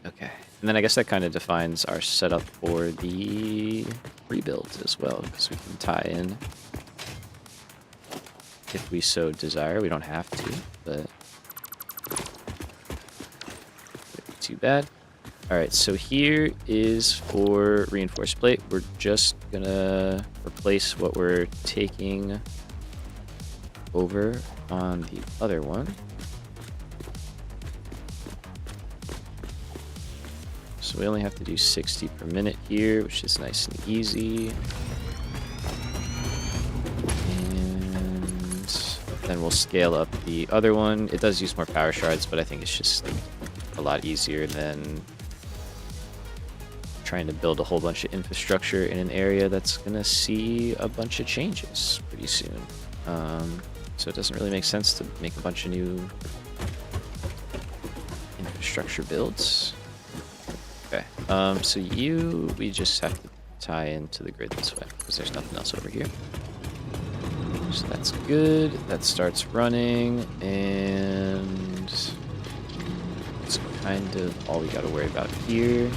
Okay. And then I guess that kind of defines our setup for the rebuild as well, because we can tie in if we so desire. We don't have to, but too bad. All right, so here is for reinforced plate. We're just gonna replace what we're taking over on the other one. So we only have to do 60 per minute here, which is nice and easy. And then we'll scale up the other one. It does use more power shards, but I think it's just a lot easier than trying to build a whole bunch of infrastructure in an area that's gonna see a bunch of changes pretty soon. So it doesn't really make sense to make a bunch of new infrastructure builds. Okay, so we just have to tie into the grid this way because there's nothing else over here. So that's good. That starts running, and it's kind of all we got to worry about here.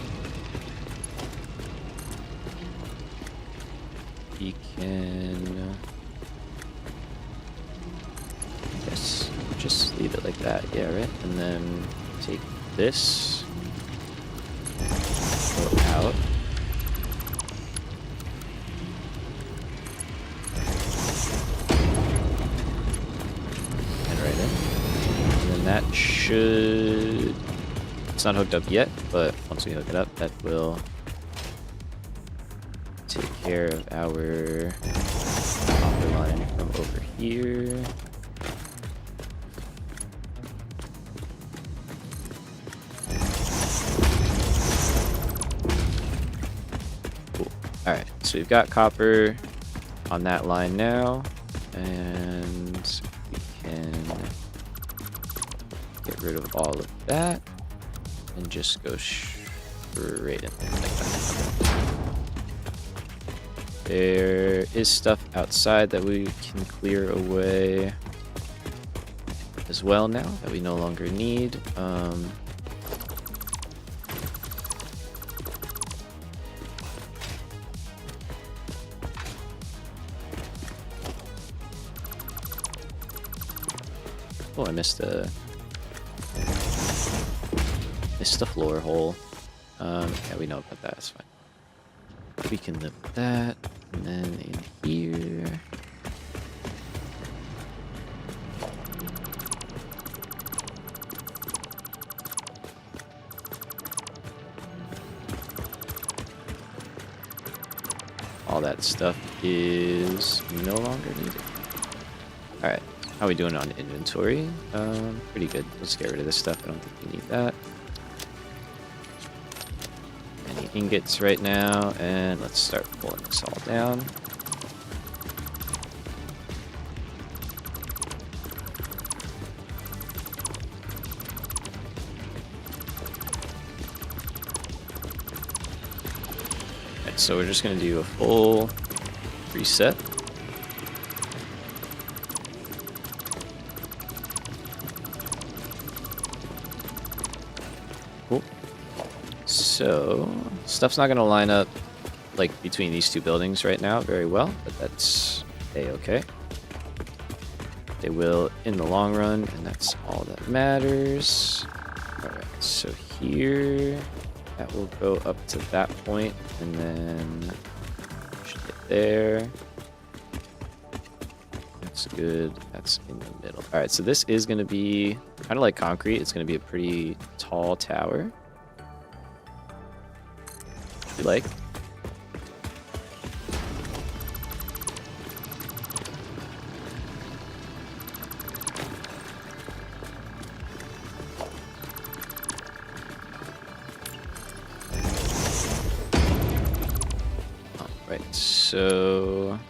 We can, I guess, just leave it like that. Yeah, right. And then take this. Go out. And right in. And then that should... It's not hooked up yet, but once we hook it up, that will take care of our copper line from over here. Alright, so we've got copper on that line now, and we can get rid of all of that and just go straight in like that. There is stuff outside that we can clear away as well now that we no longer need. Oh, I missed the floor hole. Yeah, we know about that. It's fine. We can live with that, and then in here. All that stuff is no longer needed. All right. How are we doing on inventory? Pretty good. Let's get rid of this stuff. I don't think we need that. Any ingots right now, and let's start pulling this all down. Okay, so we're just going to do a full reset. So, stuff's not going to line up like between these two buildings right now very well, but that's a-okay. They will in the long run, and that's all that matters. Alright, so here, that will go up to that point, and then should get there. That's good. That's in the middle. Alright, so this is going to be kind of like concrete. It's going to be a pretty tall tower. If you like. Alright, so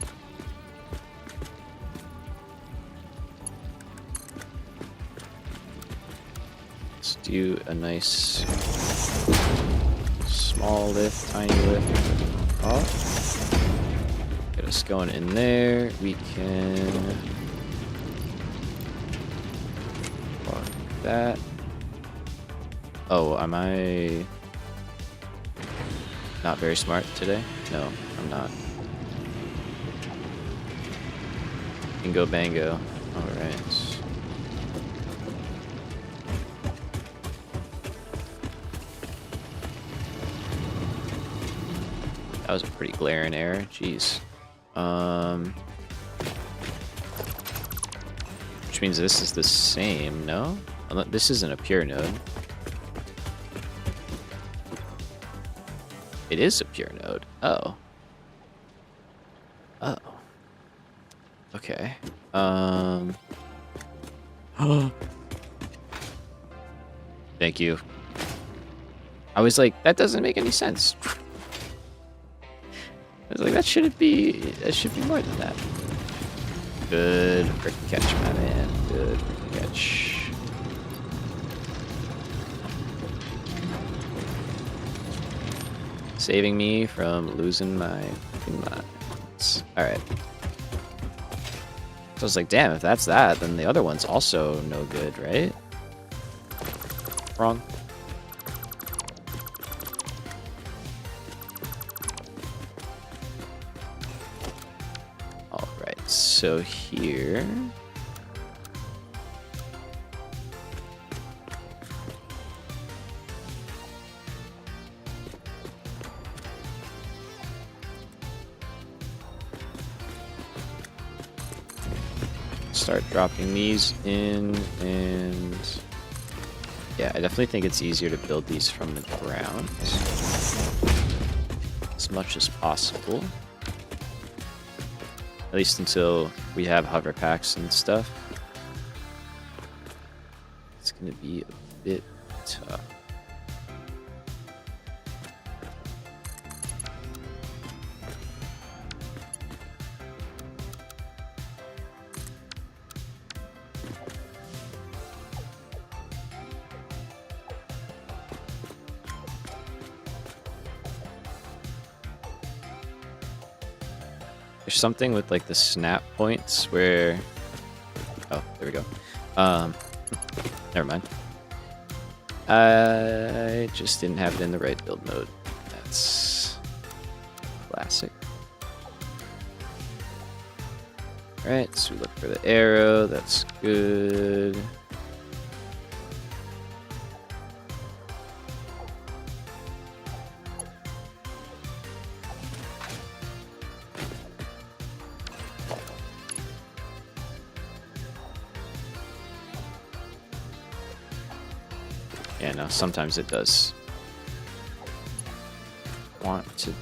Let's do a nice small lift, tiny lift off. Get us going in there. We can walk that. Oh, am I not very smart today? No, I'm not. Bingo bango. Alright. That was a pretty glaring error. Jeez. Which means this is the same, no? This isn't a pure node. It is a pure node. Oh. Oh. Okay. Thank you. I was like, that doesn't make any sense. I was like, that should be more than that. Good freaking catch, my man. Good freaking catch. Saving me from losing my fucking minds. Alright. So I was like, damn, if that's that, then the other one's also no good, right? Wrong. Alright, so here... start dropping these in, and yeah, I definitely think it's easier to build these from the ground as much as possible, at least until we have hover packs and stuff. It's gonna be a bit tough. There's something with like the snap points where, oh, there we go. Never mind. I just didn't have it in the right build mode. That's classic. Alright, so we look for the arrow. That's good. Yeah, no, sometimes it does want to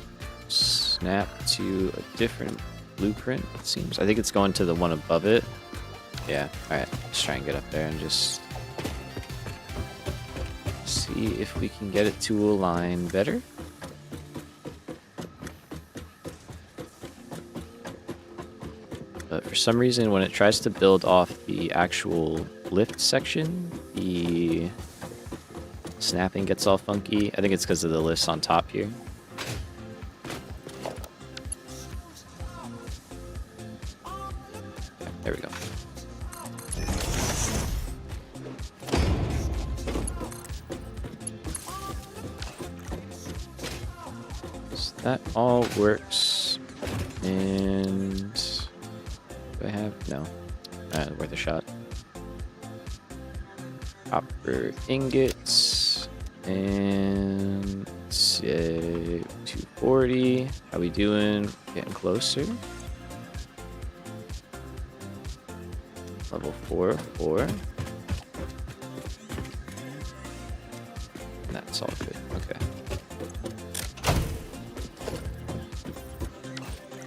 snap to a different blueprint, it seems. I think it's going to the one above it. Yeah, alright, let's try and get up there and just see if we can get it to align better. But for some reason, when it tries to build off the actual lift section, the snapping gets all funky. I think it's because of the lifts on top here. There we go. So that all works. And do I have? No. Worth a shot. Copper ingots. And say 240. How we doing? Getting closer. Level 4. And that's all good. Okay.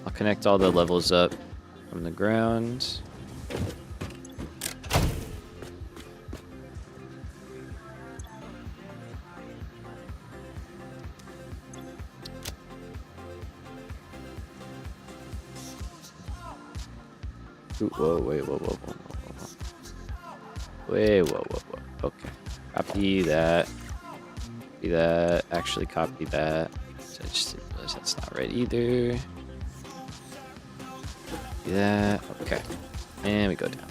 I'll connect all the levels up from the ground. Ooh, whoa, wait, whoa. Wait, whoa. Okay. Copy that. Copy that. Actually, copy that. So I just didn't realize that's not right either. Copy that. Okay. And we go down.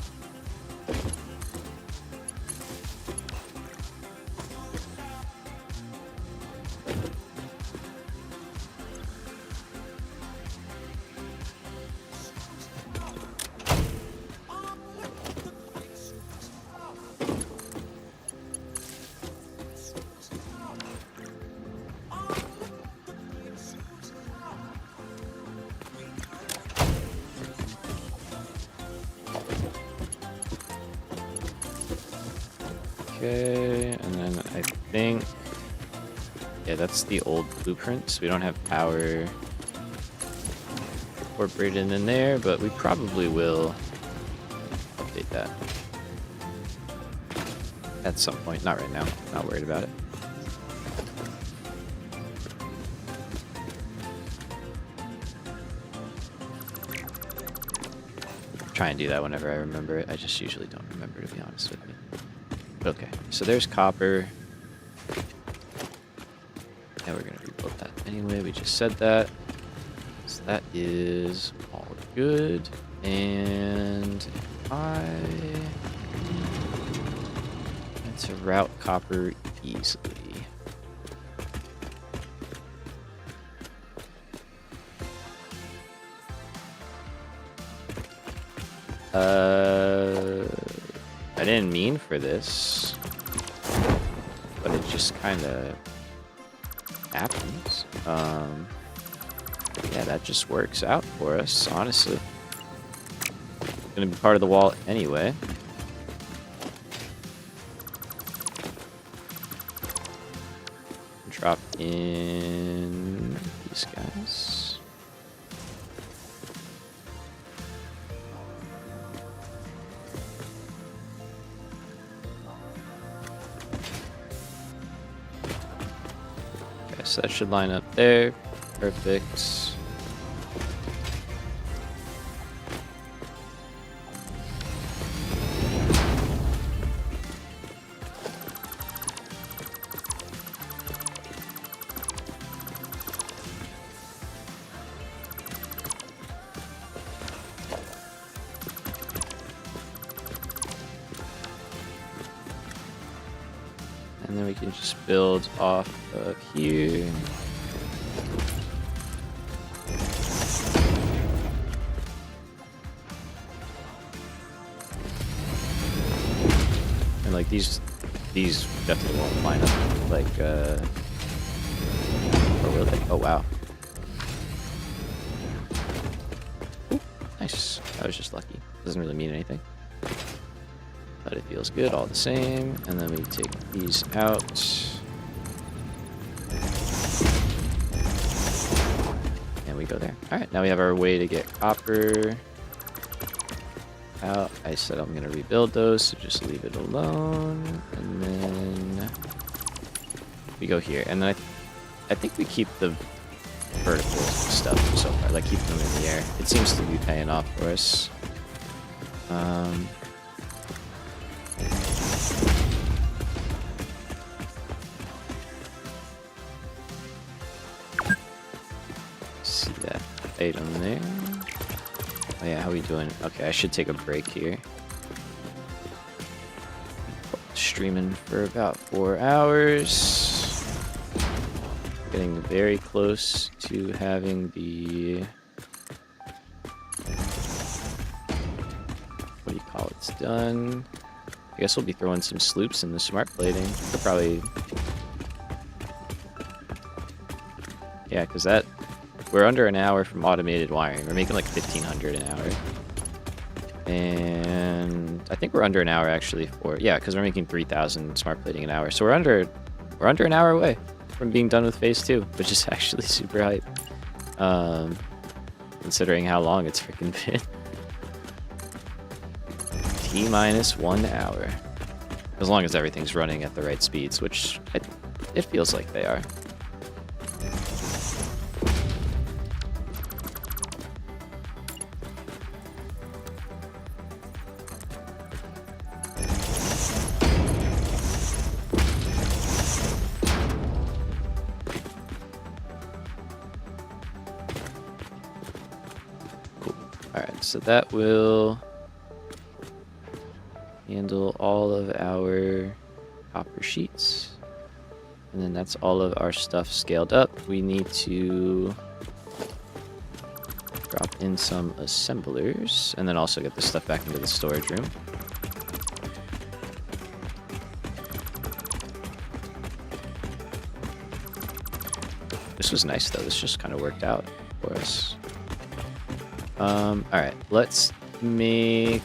Okay, and then I think, yeah, that's the old blueprint, so we don't have power incorporated in there, but we probably will update that at some point. Not right now, not worried about it. Try and do that whenever I remember it. I just usually don't remember, to be honest with you. Okay, so there's copper. And we're gonna rebuild that anyway. We just said that. So that is all good. And to route copper easily. I didn't mean for this, but it just kind of happens. Yeah, that just works out for us, honestly. It's gonna be part of the wall anyway. Drop in these guys. So that should line up there. Perfect. And then we can just build off of here. And like these definitely won't line up like or will they? Oh wow. Ooh, nice. I was just lucky. Doesn't really mean anything. But it feels good all the same. And then we take these out. And we go there. Alright, now we have our way to get copper out. I said I'm going to rebuild those, so just leave it alone. And then we go here. And then I think we keep the vertical stuff so far. Like, keep them in the air. It seems to be paying off for us. See that item there. Oh yeah, how are we doing? Okay, I should take a break here. Streaming for about 4 hours. Getting very close to having the... what do you call it? It's done. I guess we'll be throwing some sloops in the smart plating. We'll probably... yeah, because that... we're under an hour from automated wiring. We're making like 1,500 an hour. And I think we're under an hour actually for... yeah, because we're making 3,000 smart plating an hour. So we're under an hour away from being done with phase 2, which is actually super hype. Considering how long it's freaking been. T-minus 1 hour. As long as everything's running at the right speeds, which it feels like they are. so that will handle all of our copper sheets. And then that's all of our stuff scaled up. We need to drop in some assemblers and then also get this stuff back into the storage room. This was nice though. This just kind of worked out for us. All right, let's make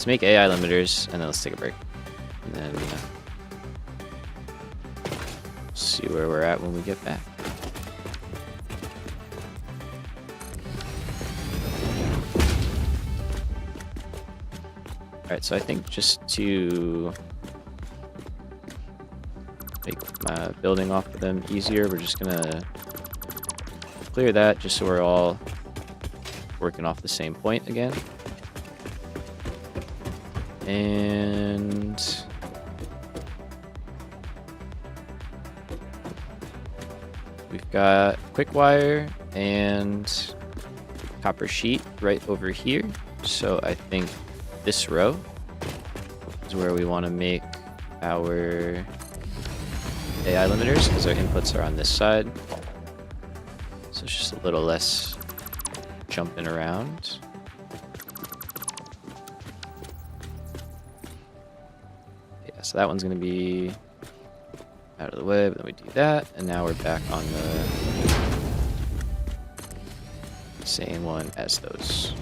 AI limiters and then let's take a break. And then see where we're at when we get back. All right, so I think just to make my building off of them easier, we're just gonna clear that just so we're all working off the same point again. And we've got quick wire and copper sheet right over here. So I think this row is where we want to make our AI limiters because our inputs are on this side. So it's just a little less jumping around. Yeah, so that one's going to be out of the way, but then we do that, and now we're back on the same one as those.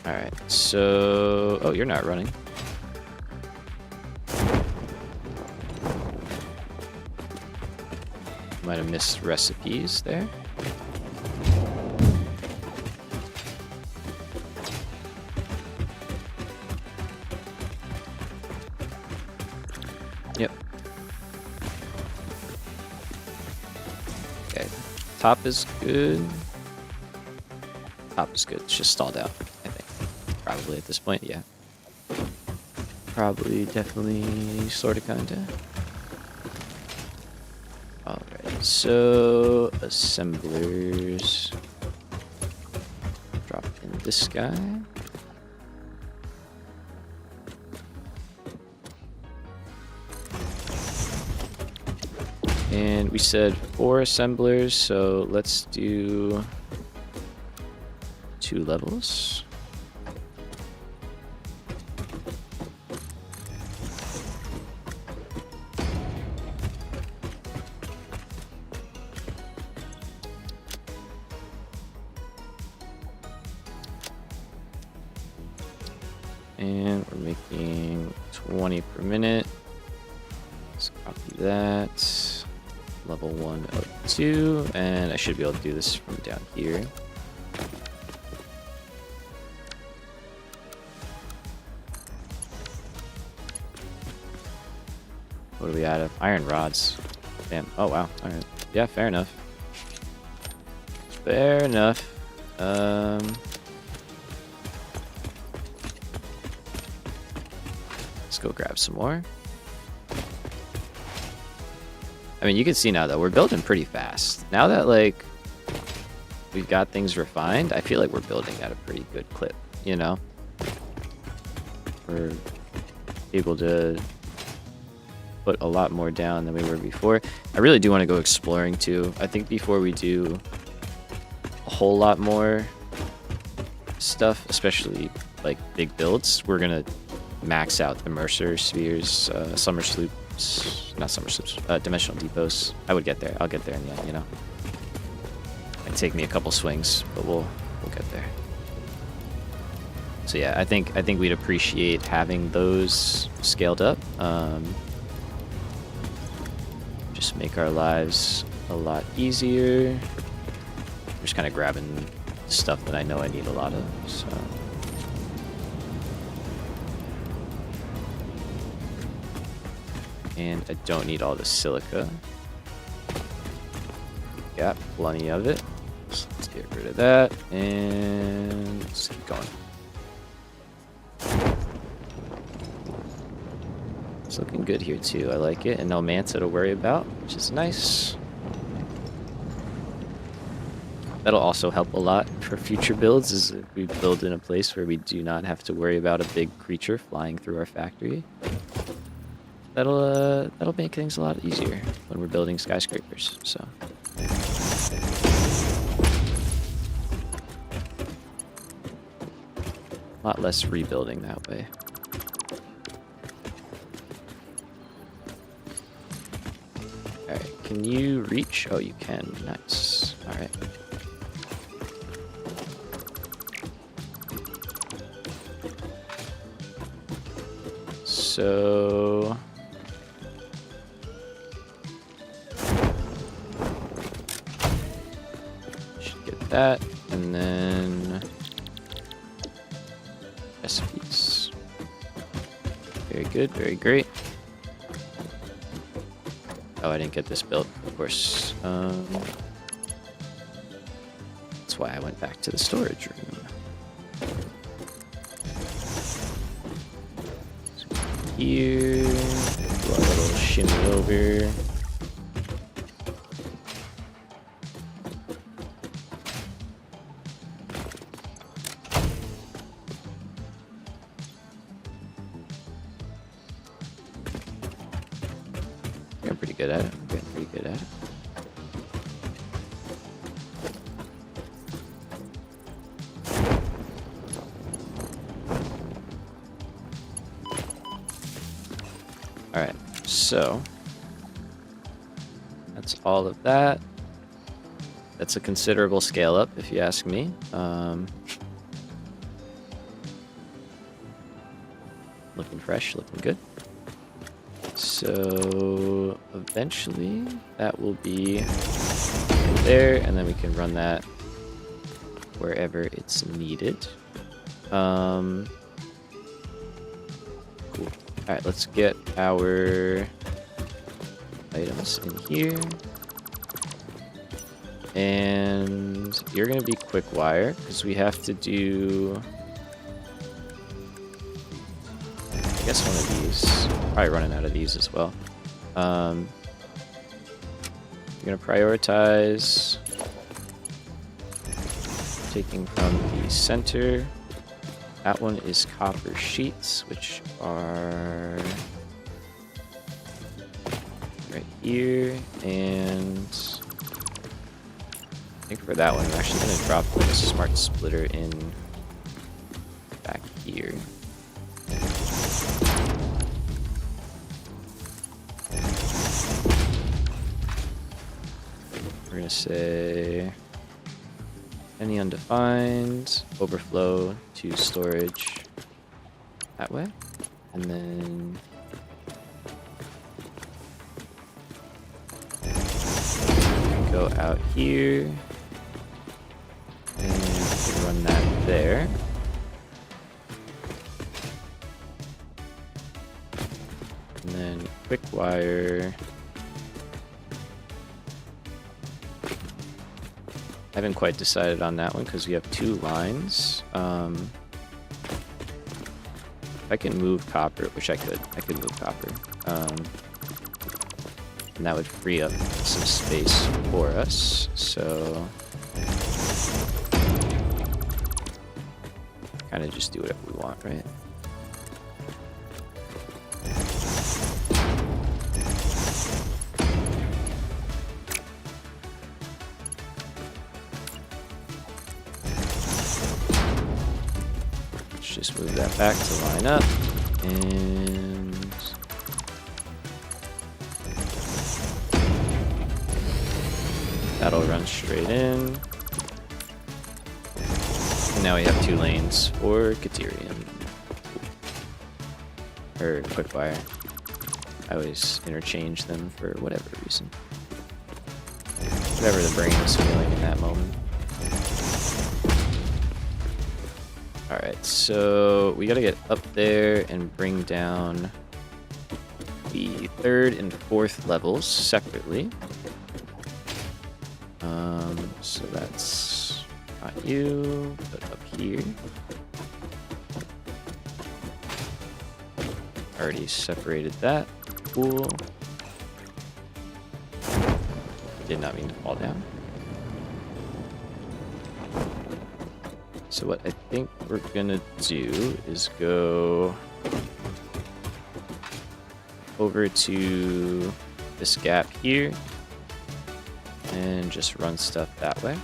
Alright, so... Oh, you're not running. Might have missed recipes there. Yep. Okay, top is good. Top is good, it's just stalled out. Probably at this point, yeah. Probably, definitely, sorta, kinda. Alright, so assemblers. Drop in this guy. And we said 4 assemblers, so let's do 2 levels. And we're making 20 per minute. Let's copy that. Level 1 of 2. And I should be able to do this from down here. What do we out of? Iron rods. Damn. Oh, wow. Alright. Yeah, fair enough. Fair enough. Let's go grab some more. I mean, you can see now that we're building pretty fast. Now that, like, we've got things refined, I feel like we're building at a pretty good clip, you know? We're able to put a lot more down than we were before. I really do want to go exploring, too. I think before we do a whole lot more stuff, especially, like, big builds, we're going to max out the Mercer spheres, summer sloops, not summer sloops, dimensional depots. I would get there. I'll get there in the end, you know. Might take me a couple swings, but we'll get there. So yeah, I think we'd appreciate having those scaled up. Just make our lives a lot easier. Just kind of grabbing stuff that I know I need a lot of. So. And I don't need all the silica. got plenty of it. So let's get rid of that and let's keep going. It's looking good here too. I like it, and no manta to worry about, which is nice. That'll also help a lot for future builds, is if we build in a place where we do not have to worry about a big creature flying through our factory. That'll make things a lot easier when we're building skyscrapers. So. A lot less rebuilding that way. Alright, can you reach? Oh, you can. Nice. Alright. So... should get that, and then... recipes. Very good, very great. Oh, I didn't get this built, of course. That's why I went back to the storage room. So here, do a little shimmy over. I'm pretty good at it. I'm getting pretty good at it. Alright, so that's all of that. That's a considerable scale up, if you ask me. Looking fresh, looking good. So eventually that will be there, and then we can run that wherever it's needed. Cool. Alright, let's get our items in here. And you're gonna be quick wire, because we have to do, I guess, one of these. Probably running out of these as well. I'm gonna prioritize taking from the center. That one is copper sheets, which are right here, and I think for that one, I'm actually gonna drop like a smart splitter in back here. We're gonna say any undefined, overflow to storage that way, and then go out here and run that there. And then quick wire. I haven't quite decided on that one because we have two lines. If I can move copper, which I could move copper. And that would free up some space for us. So kind of just do whatever we want, right? Just move that back to line up, and that'll run straight in. And now we have two lanes for caterium, or quick-wire. I always interchange them for whatever reason. Whatever the brain is feeling in that moment. Alright, so we gotta get up there and bring down the 3rd and 4th levels separately. So that's not you, but up here. Already separated that. Cool. Did not mean to fall down. So what I think we're gonna do is go over to this gap here and just run stuff that way.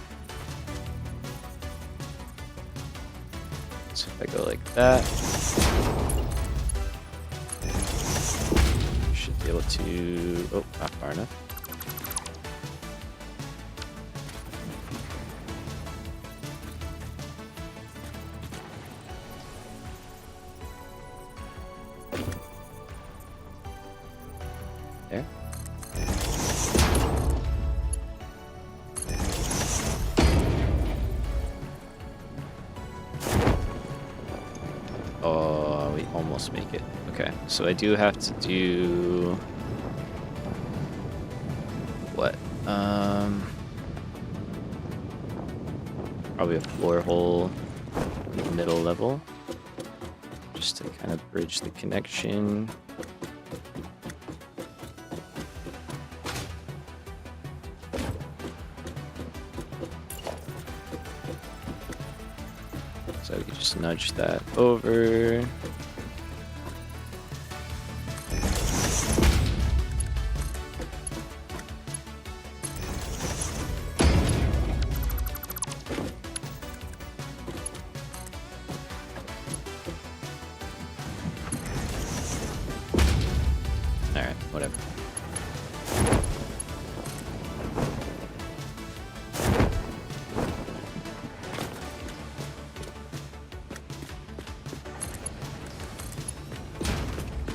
So if I go like that, should be able to, oh, not far enough. There. Oh, we almost make it. Okay, so I do have to do what? Probably a floor hole in the middle level, just to kind of bridge the connection. So we can just nudge that over. Alright, whatever.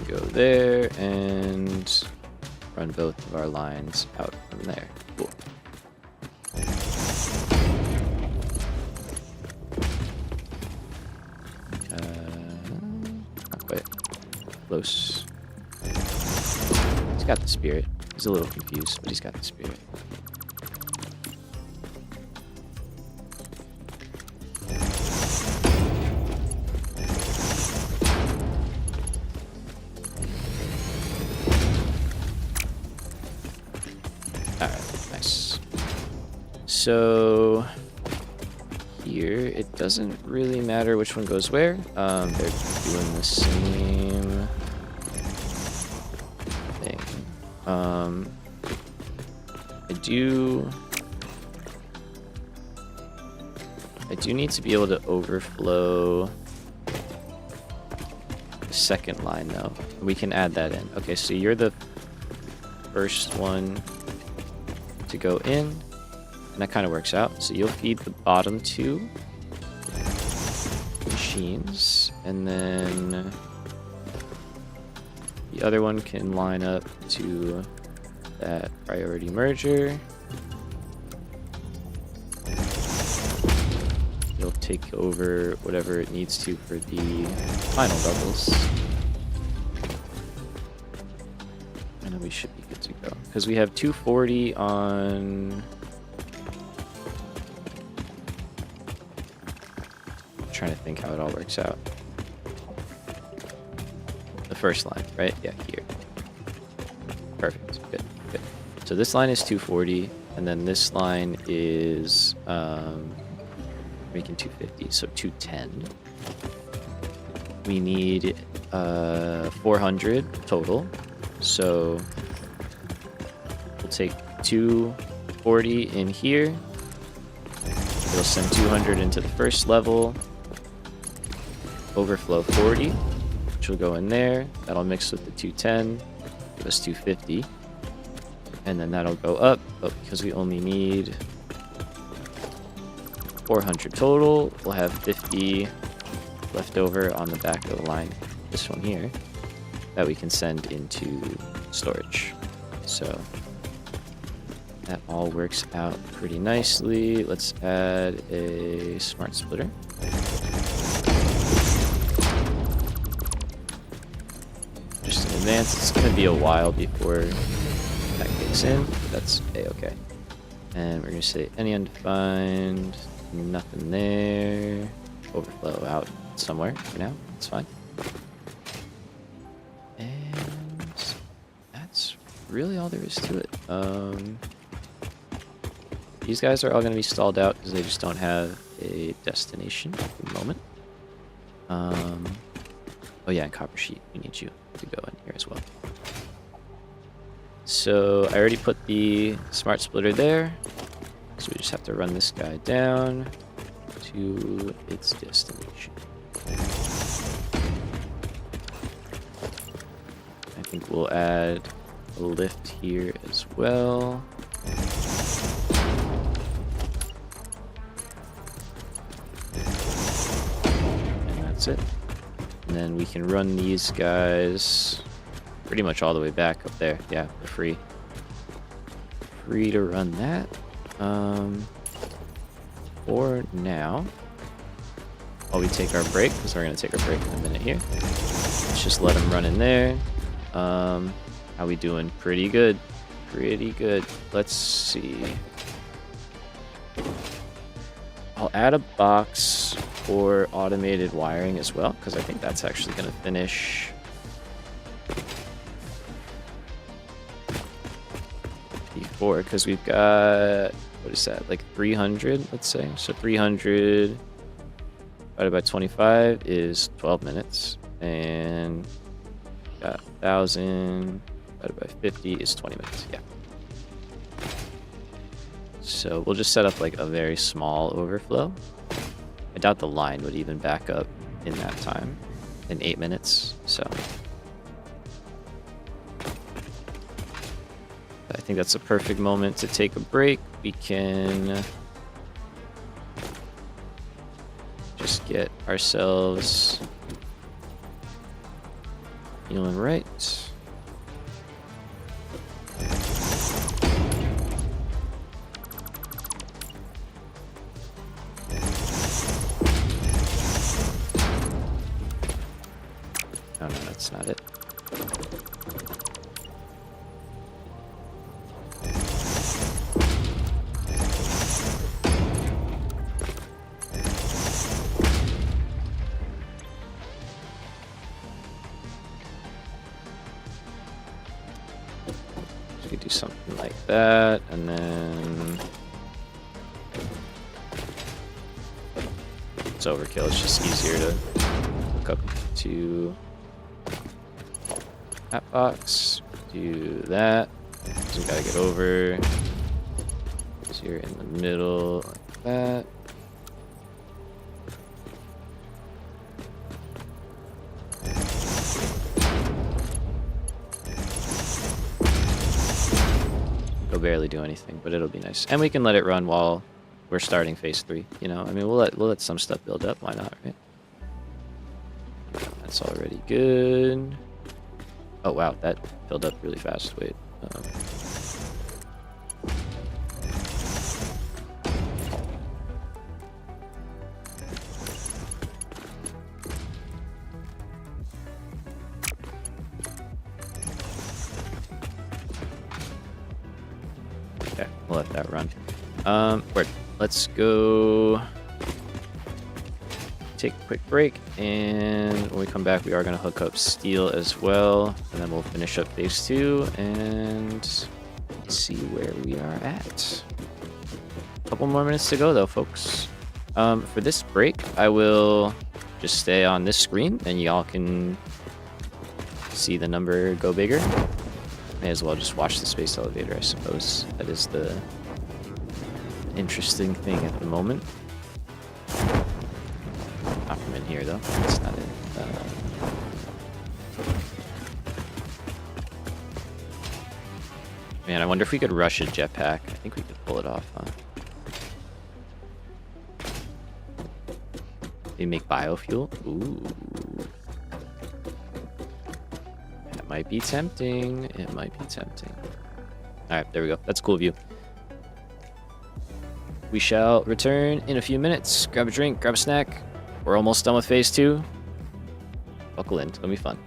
Go there and run both of our lines out from there. Cool. Not quite close. He's got the spirit. He's a little confused, but he's got the spirit. Alright, nice. So here, it doesn't really matter which one goes where. They're doing the same thing. I do need to be able to overflow the second line though. We can add that in. Okay, so you're the first one to go in, and that kind of works out. So you'll feed the bottom two machines, and then the other one can line up to that priority merger. You'll take over whatever it needs to for the final levels. And then we should be good to go. Because we have 240 on... I'm trying to think how it all works out. The first line, right? Yeah, here. Perfect. Good, good. So this line is 240, and then this line is making 250, so 210. We need 400 total, so we'll take 240 in here. We'll send 200 into the first level. Overflow 40, which will go in there. That'll mix with the 210, give us 250. And then that'll go up, but because we only need 400 total, we'll have 50 left over on the back of the line, this one here, that we can send into storage. So that all works out pretty nicely. Let's add a smart splitter. Just in advance, it's going to be a while before that kicks in, but that's a-okay. And we're going to say any undefined, nothing there. Overflow out somewhere for now. It's fine. And that's really all there is to it. These guys are all going to be stalled out because they just don't have a destination at the moment. Oh yeah, and copper sheet. We need you to go in here as well. So I already put the smart splitter there. So we just have to run this guy down to its destination. I think we'll add a lift here as well. And that's it. And then we can run these guys pretty much all the way back up there. Yeah, for free. Free to run that. For now, while we take our break, because we're going to take our break in a minute here. Let's just let them run in there. How we doing? Pretty good. Pretty good. Let's see. I'll add a box for automated wiring as well, because I think that's actually going to finish before, because we've got, what is that, like 300, let's say. So 300 divided by 25 is 12 minutes, and got 1,000 divided by 50 is 20 minutes. Yeah. So we'll just set up like a very small overflow. I doubt the line would even back up in that time, in 8 minutes. So I think that's a perfect moment to take a break. We can just get ourselves feeling right. Oh no, that's not it. We could do something like that, and then it's overkill. It's just easier to hook up to that box. Do that. So we gotta get over. So you're in the middle like that. It'll barely do anything, but it'll be nice. And we can let it run while we're starting phase 3. You know, I mean, we'll let some stuff build up. Why not, right? That's already good. Oh wow, that filled up really fast. Wait. Okay, we'll let that run. Word. Let's go take a quick break, and when we come back, we are going to hook up steel as well, and then we'll finish up phase 2 and see where we are at. A couple more minutes to go though, folks. For this break, I will just stay on this screen and y'all can see the number go bigger. May as well just watch the space elevator, I suppose. That is the interesting thing at the moment. Not from in here though. That's not it. Man, I wonder if we could rush a jetpack. I think we could pull it off, huh? They make biofuel? Ooh. That might be tempting. It might be tempting. Alright, there we go. That's a cool view. We shall return in a few minutes. Grab a drink, grab a snack. We're almost done with phase 2. Buckle in, it's gonna be fun.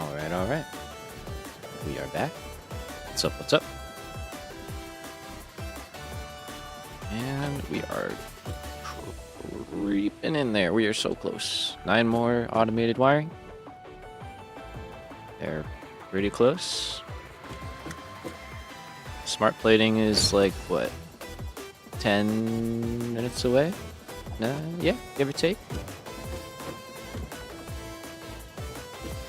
Alright, alright. We are back. What's up, what's up? And we are creeping in there. We are so close. 9 more automated wiring. They're pretty close. Smart plating is like, what? 10 minutes away? Yeah, give or take.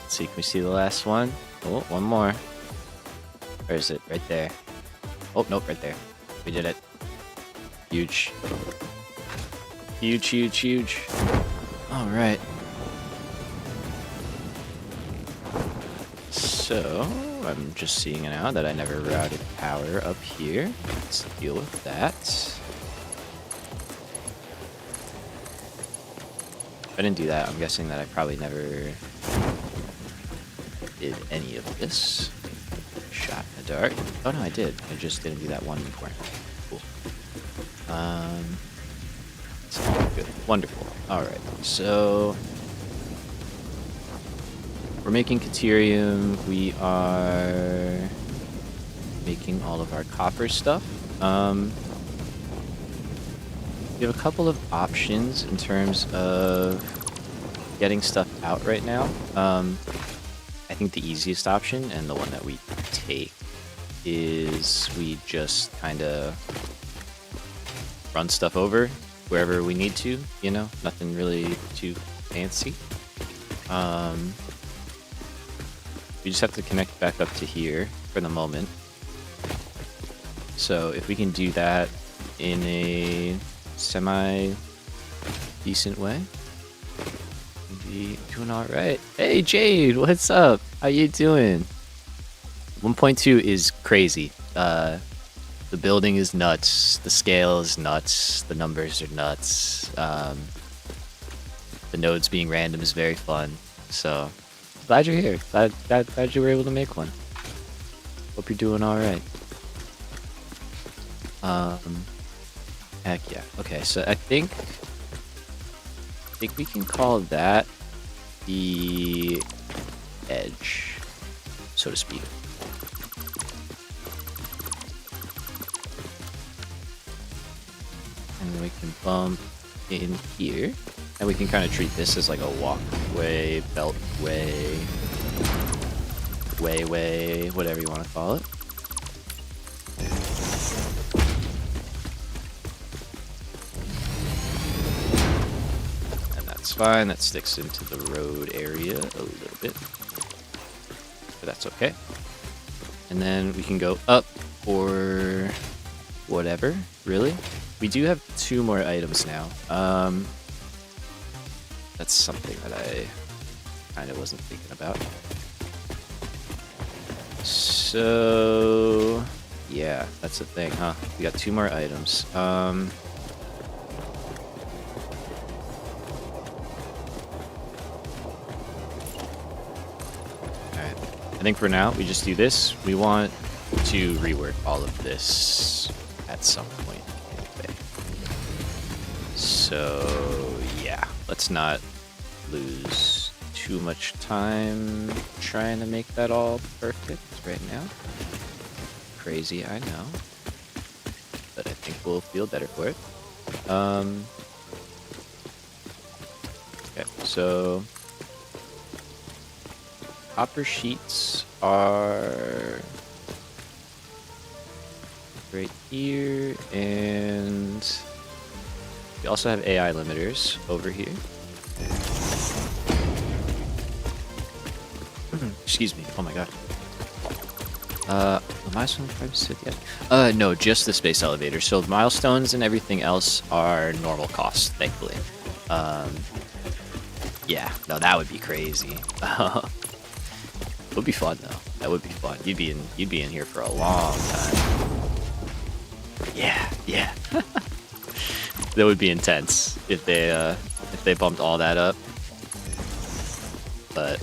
Let's see, can we see the last one? Oh, one more. Where is it? Right there. Oh, nope, right there. We did it. Huge. Huge, huge, huge. Alright. So, I'm just seeing now that I never routed power up here. Let's deal with that. If I didn't do that, I'm guessing that I probably never did any of this. Shot in the dark. Oh no, I did. I just didn't do that one before. Cool. It's all good. Wonderful. Alright, so we're making caterium. We are making all of our copper stuff. We have a couple of options in terms of getting stuff out right now. I think the easiest option, and the one that we take, is we just kind of run stuff over wherever we need to, you know? Nothing really too fancy. We just have to connect back up to here for the moment. So if we can do that in a semi-decent way, be doing all right. Hey Jade, what's up? How you doing? 1.2 is crazy. The building is nuts. The scale is nuts. The numbers are nuts. The nodes being random is very fun. So glad you're here. Glad you were able to make one. Hope you're doing all right. Heck yeah. Okay, so I think we can call that the edge, so to speak. And we can bump in here, and we can kind of treat this as like a walkway, beltway, way, whatever you want to call it. Fine, that sticks into the road area a little bit, but that's okay. And then we can go up or whatever, really. We do have 2 more items now. That's something that I kind of wasn't thinking about. So yeah, that's the thing, huh? We got 2 more items. I think for now, we just do this. We want to rework all of this at some point anyway. So, yeah. Let's not lose too much time trying to make that all perfect right now. Crazy, I know. But I think we'll feel better for it. Okay, so copper sheets are right here, and we also have AI limiters over here. Excuse me. Oh my god. The milestone price said yet? No, just the space elevator. So milestones and everything else are normal costs, thankfully. Yeah, no, that would be crazy. It would be fun though. That would be fun. You'd be in here for a long time. Yeah. That would be intense if they bumped all that up. But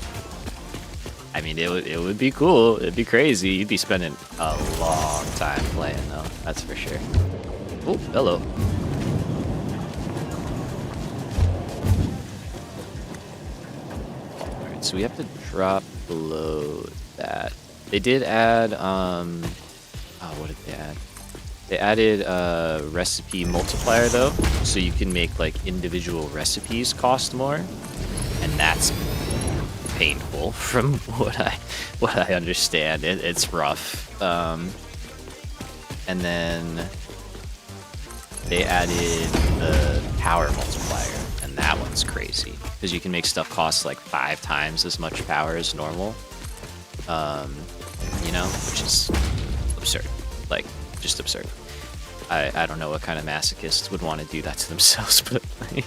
I mean, it would be cool. It'd be crazy. You'd be spending a long time playing though. That's for sure. Oh, hello. All right, so we have to drop below that. They did add, oh, what did they add? They added a recipe multiplier though, so you can make like individual recipes cost more, and that's painful from what I understand. It's rough. And then they added the power multiplier, and that one's crazy because you can make stuff cost like 5 times as much power as normal. You know, which is absurd. Like, just absurd. I don't know what kind of masochists would want to do that to themselves, but like,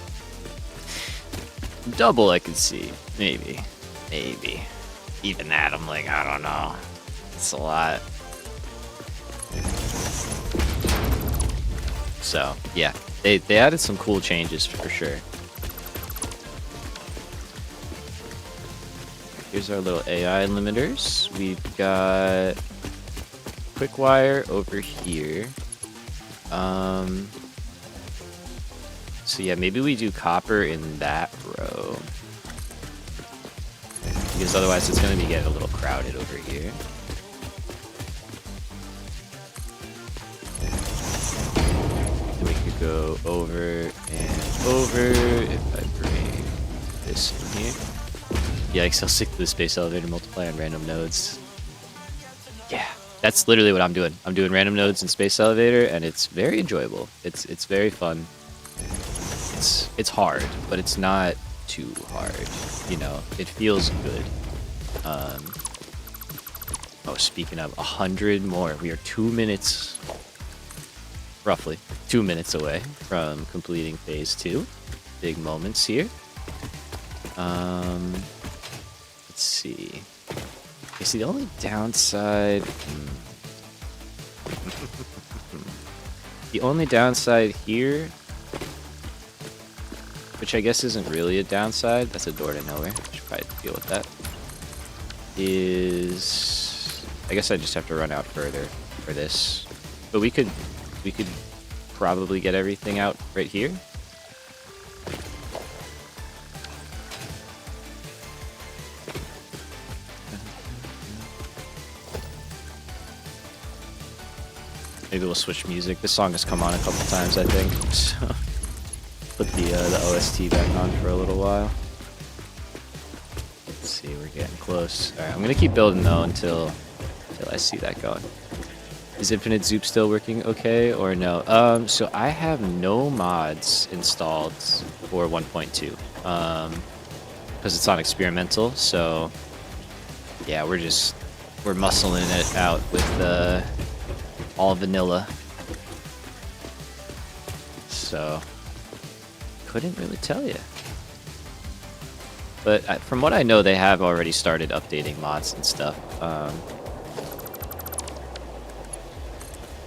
double I could see. Maybe. Even that, I'm like, I don't know. It's a lot. So, yeah. They added some cool changes for sure. Here's our little AI limiters. We've got quick wire over here. So yeah, maybe we do copper in that row. Because otherwise it's going to be getting a little crowded over here. And we could go over and over if I bring this in here. Yikes, I'll stick to the space elevator multiplier on random nodes. Yeah, that's literally what I'm doing. I'm doing random nodes and space elevator, and it's very enjoyable. It's very fun. It's hard, but it's not too hard. You know, it feels good. Oh, speaking of, 100 more. We are 2 minutes, roughly 2 minutes away from completing phase 2. Big moments here. Let's see. Okay, see, the only downside... The only downside here, which I guess isn't really a downside, that's a door to nowhere, I should probably deal with that, is... I guess I just have to run out further for this. But we could probably get everything out right here. Maybe we'll switch music. This song has come on a couple times, I think. So put the OST back on for a little while. Let's see, we're getting close. All right, I'm gonna keep building though until I see that going. Is Infinite Zoop still working okay or no? So I have no mods installed for 1.2 because it's on experimental. So yeah, we're muscling it out with all vanilla. So couldn't really tell you. But from what I know, they have already started updating mods and stuff.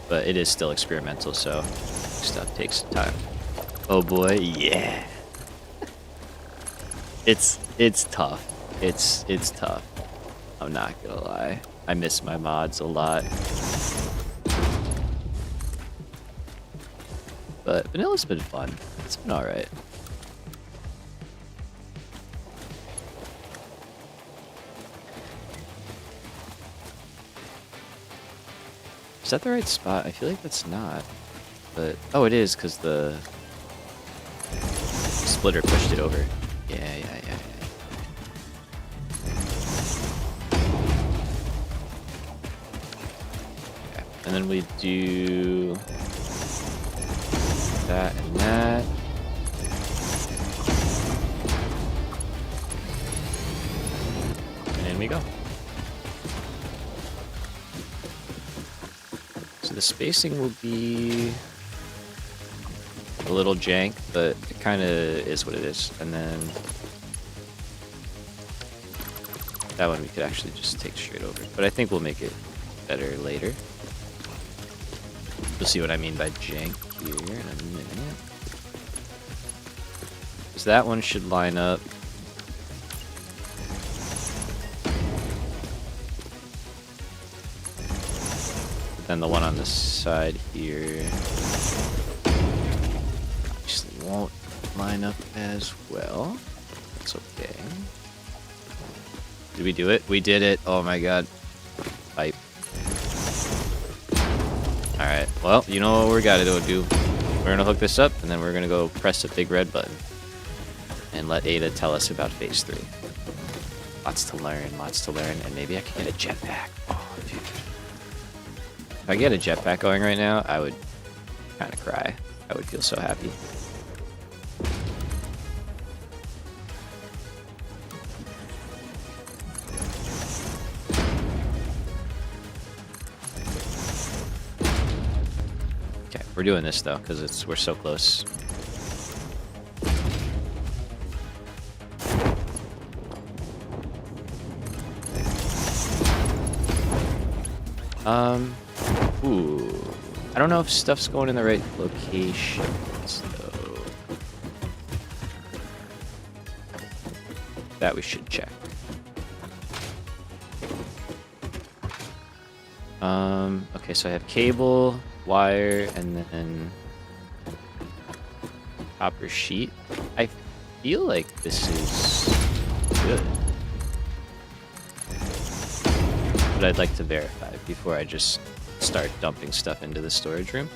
But it is still experimental, so stuff takes some time. Oh boy, yeah. It's tough. It's tough. I'm not gonna lie. I miss my mods a lot. But vanilla's been fun. It's been alright. Is that the right spot? I feel like that's not. But, oh, it is, because the splitter pushed it over. Yeah. Okay. And then we do that and that. And in we go. So the spacing will be a little jank, but it kind of is what it is. And then that one we could actually just take straight over. But I think we'll make it better later. You'll see what I mean by jank here in a minute. Because that one should line up. But then the one on the side here obviously won't line up as well. That's okay. Did we do it? We did it. Oh my god. Pipe. Alright, well, you know what we gotta do. We're gonna hook this up, and then we're gonna go press the big red button. And let Ada tell us about phase 3. Lots to learn, and maybe I can get a jetpack. Oh, dude. If I get a jetpack going right now, I would kind of cry. I would feel so happy. Okay, we're doing this though, because we're so close. Ooh. I don't know if stuff's going in the right locations, though. That we should check. Okay, so I have cable, wire, and then copper sheet. I feel like this is good. But I'd like to verify before I just start dumping stuff into the storage room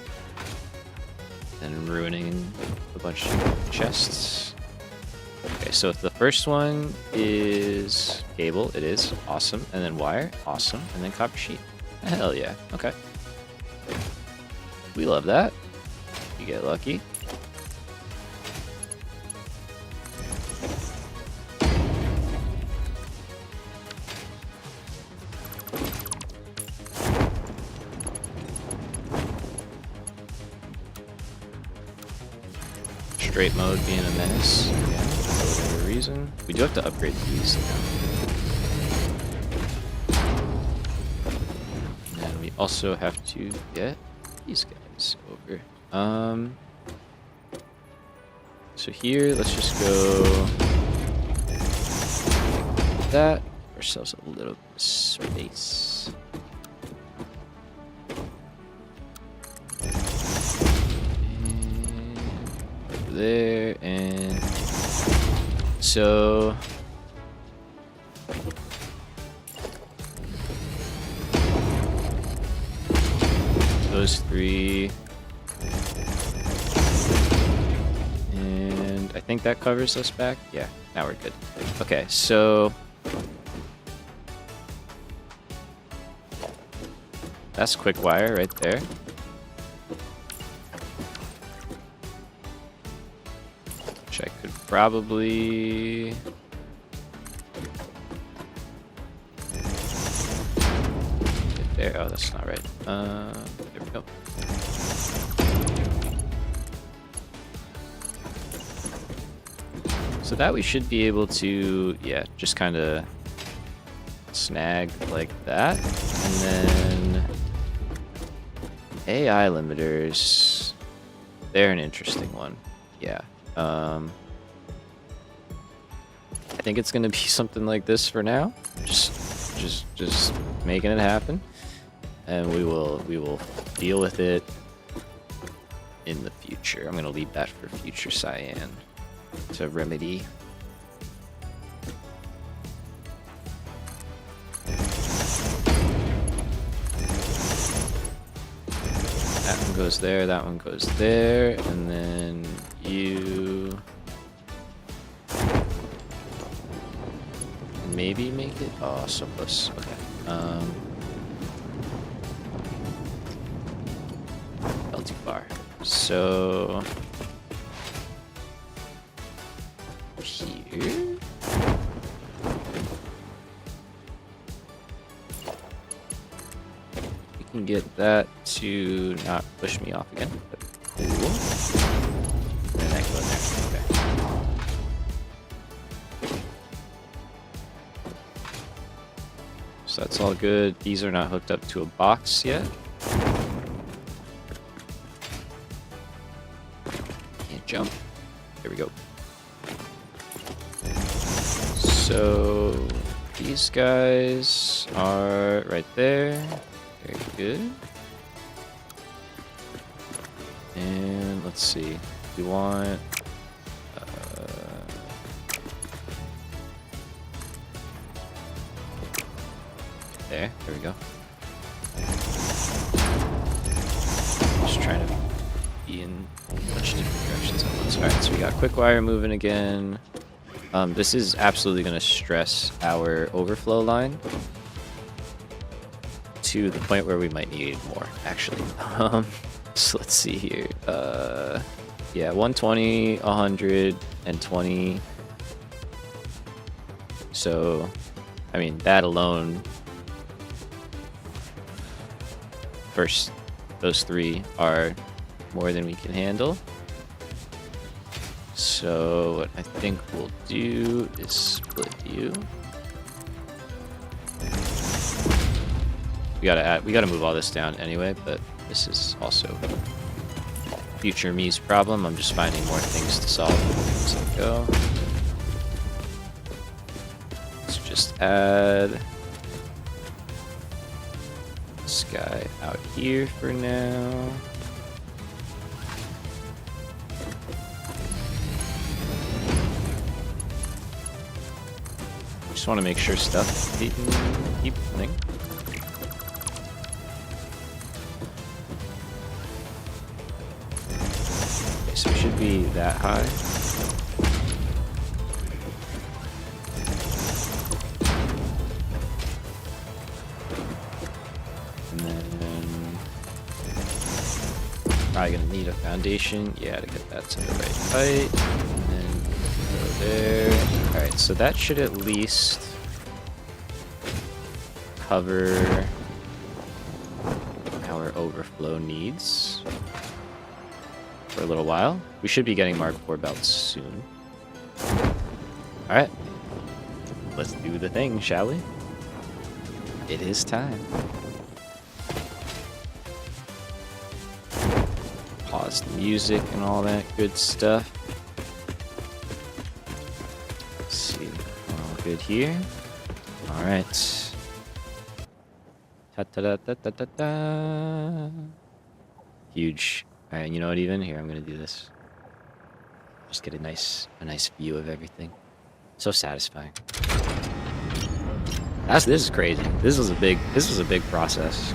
and ruining a bunch of chests. Okay, so if the first one is cable, it is awesome, and then wire, awesome, and then copper sheet. Hell yeah, okay. We love that. You get lucky. Straight mode being a menace, again, for whatever reason. We do have to upgrade these now. And we also have to get these guys over. So here, let's just go like that. Give ourselves a little bit of space. There, and so those 3, and I think that covers us back. Yeah, now we're good. Okay, so that's quick wire right there. I could probably get there. Oh, that's not right. There we go. So that we should be able to, yeah, just kind of snag like that, and then AI limiters. They're an interesting one. Yeah. I think it's gonna be something like this for now. Just making it happen, and we will deal with it in the future. I'm gonna leave that for future Cyan to remedy. That one goes there. That one goes there, and then you maybe make it. Oh, so close. Okay. Fell too far. So here. We can get that to not push me off again. But cool. And that go there. Okay. So that's all good. These are not hooked up to a box yet. Can't jump. There we go. So these guys are right there. Very good. And let's see. We want There we go. Just trying to be in a bunch of different directions at once. Alright, so we got quick wire moving again. This is absolutely going to stress our overflow line to the point where we might need more, actually. So let's see here. Yeah, 120, 120. So, I mean, that alone, first, those three are more than we can handle. So what I think we'll do is split you. We gotta move all this down anyway, but this is also future me's problem. I'm just finding more things to solve as I go. Let's just add this guy out here for now. Just want to make sure stuff can keep running. Okay, so it should be that high. And then probably gonna need a foundation, yeah, to get that to the right height. And then go there. Alright, so that should at least cover our overflow needs for a little while. We should be getting Mark IV belts soon. Alright, let's do the thing, shall we? It is time. Pause the music and all that good stuff. Let's see, all good here. All right. Ta ta da da da da da. Huge. All right, you know what? Even here, I'm gonna do this. Just get a nice view of everything. So satisfying. This is crazy. This was a big process.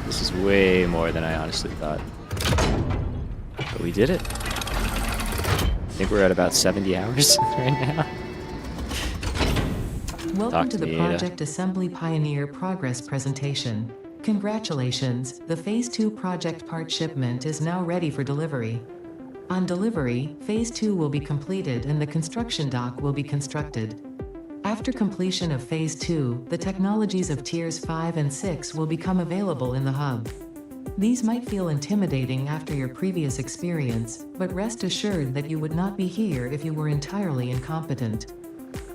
This is way more than I honestly thought. But we did it. I think we're at about 70 hours right now. Welcome to the Project Assembly Pioneer Progress presentation. Congratulations, the Phase 2 project part shipment is now ready for delivery. On delivery, Phase 2 will be completed and the construction dock will be constructed. After completion of Phase 2, the technologies of Tiers 5 and 6 will become available in the hub. These might feel intimidating after your previous experience, but rest assured that you would not be here if you were entirely incompetent.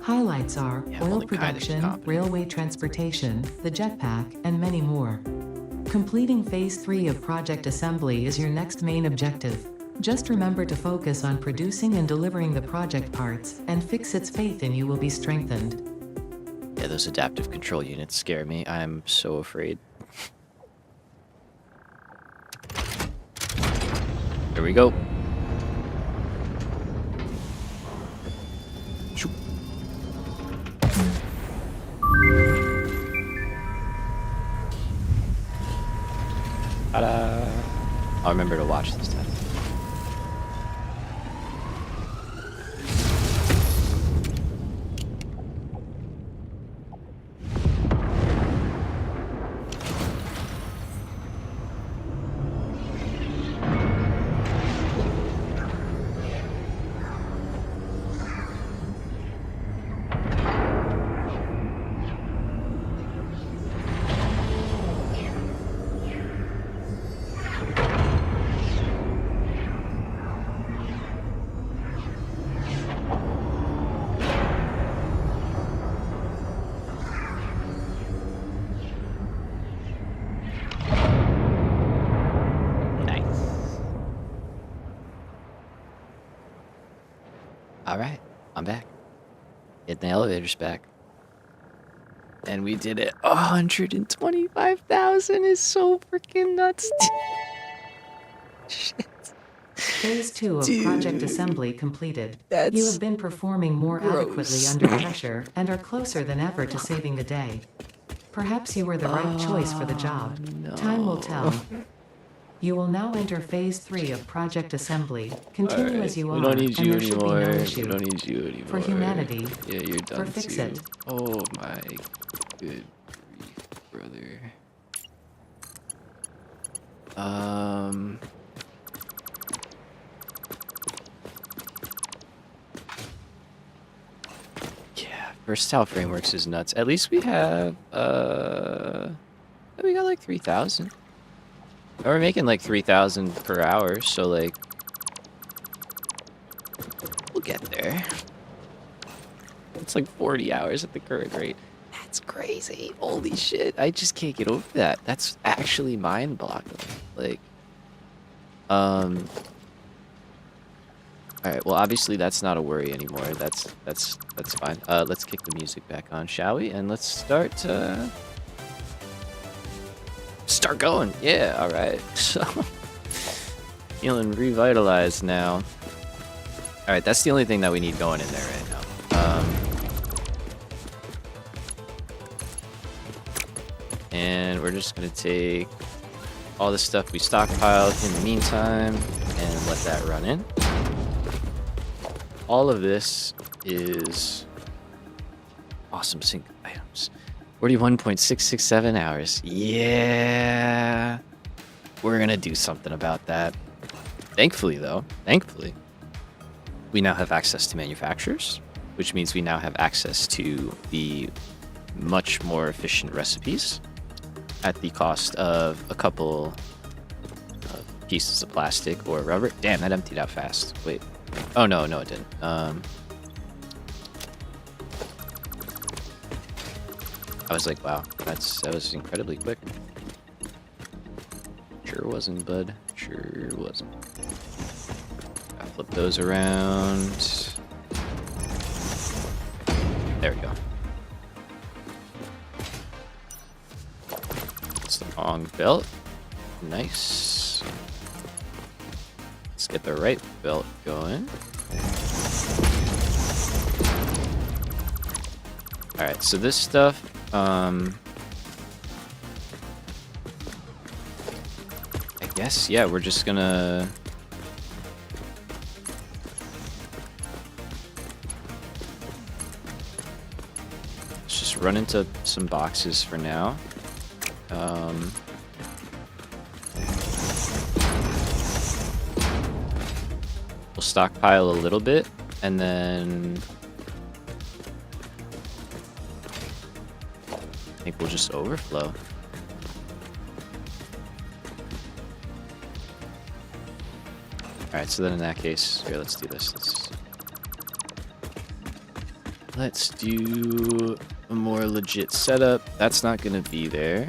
Highlights are oil production, railway transportation, the jetpack, and many more. Completing Phase 3 of Project Assembly is your next main objective. Just remember to focus on producing and delivering the project parts, and Fixit's faith in you will be strengthened. Yeah, those adaptive control units scare me. I'm so afraid. Here we go. Ta-da! I'll remember to watch this time. Alright, I'm back. Getting the elevators back. And we did it. 125,000 is so freaking nuts. Shit. Phase 2 of Project Assembly completed. You have been performing more adequately under pressure and are closer than ever to saving the day. Perhaps you were the right choice for the job. Time will tell. You will now enter phase 3 of project assembly. Continue Alright, as you we are, don't need and you there should be no anymore. issue. We don't need you anymore. For humanity. Yeah, you're done For fix too. it. Oh my good grief, brother. Yeah, versatile frameworks is nuts. At least we have we got like 3,000. We're making like 3,000 per hour, so like we'll get there. It's like 40 hours at the current rate. That's crazy. Holy shit. I just can't get over that. That's actually mind-boggling. Like, all right, well, obviously that's not a worry anymore. That's fine. Let's kick the music back on, shall we? And let's start going. Yeah, all right. So feeling revitalized now. All right, that's the only thing that we need going in there right now. And we're just gonna take all the stuff we stockpiled in the meantime and let that run in. All of this is awesome sync items. 41.667 hours. Yeah. We're gonna do something about that. Thankfully, though, we now have access to manufacturers, which means we now have access to the much more efficient recipes at the cost of a couple of pieces of plastic or rubber. Damn, that emptied out fast. Wait. Oh, no, it didn't. I was like, wow, that was incredibly quick. Sure wasn't, bud. Sure wasn't. Gotta flip those around. There we go. It's the wrong belt. Nice. Let's get the right belt going. Alright, so this stuff, I guess, yeah, we're just gonna... Let's just run into some boxes for now. We'll stockpile a little bit, and then I think we'll just overflow. Alright, so then in that case, here, let's do this. Let's do a more legit setup. That's not gonna be there.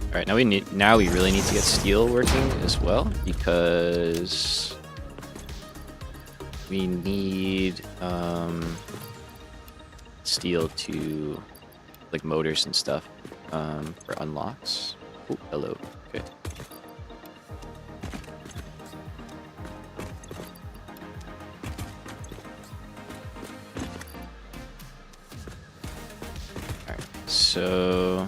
Alright, now we really need to get steel working as well, because we need steel to like motors and stuff for unlocks. Oh, hello. Okay. Alright, so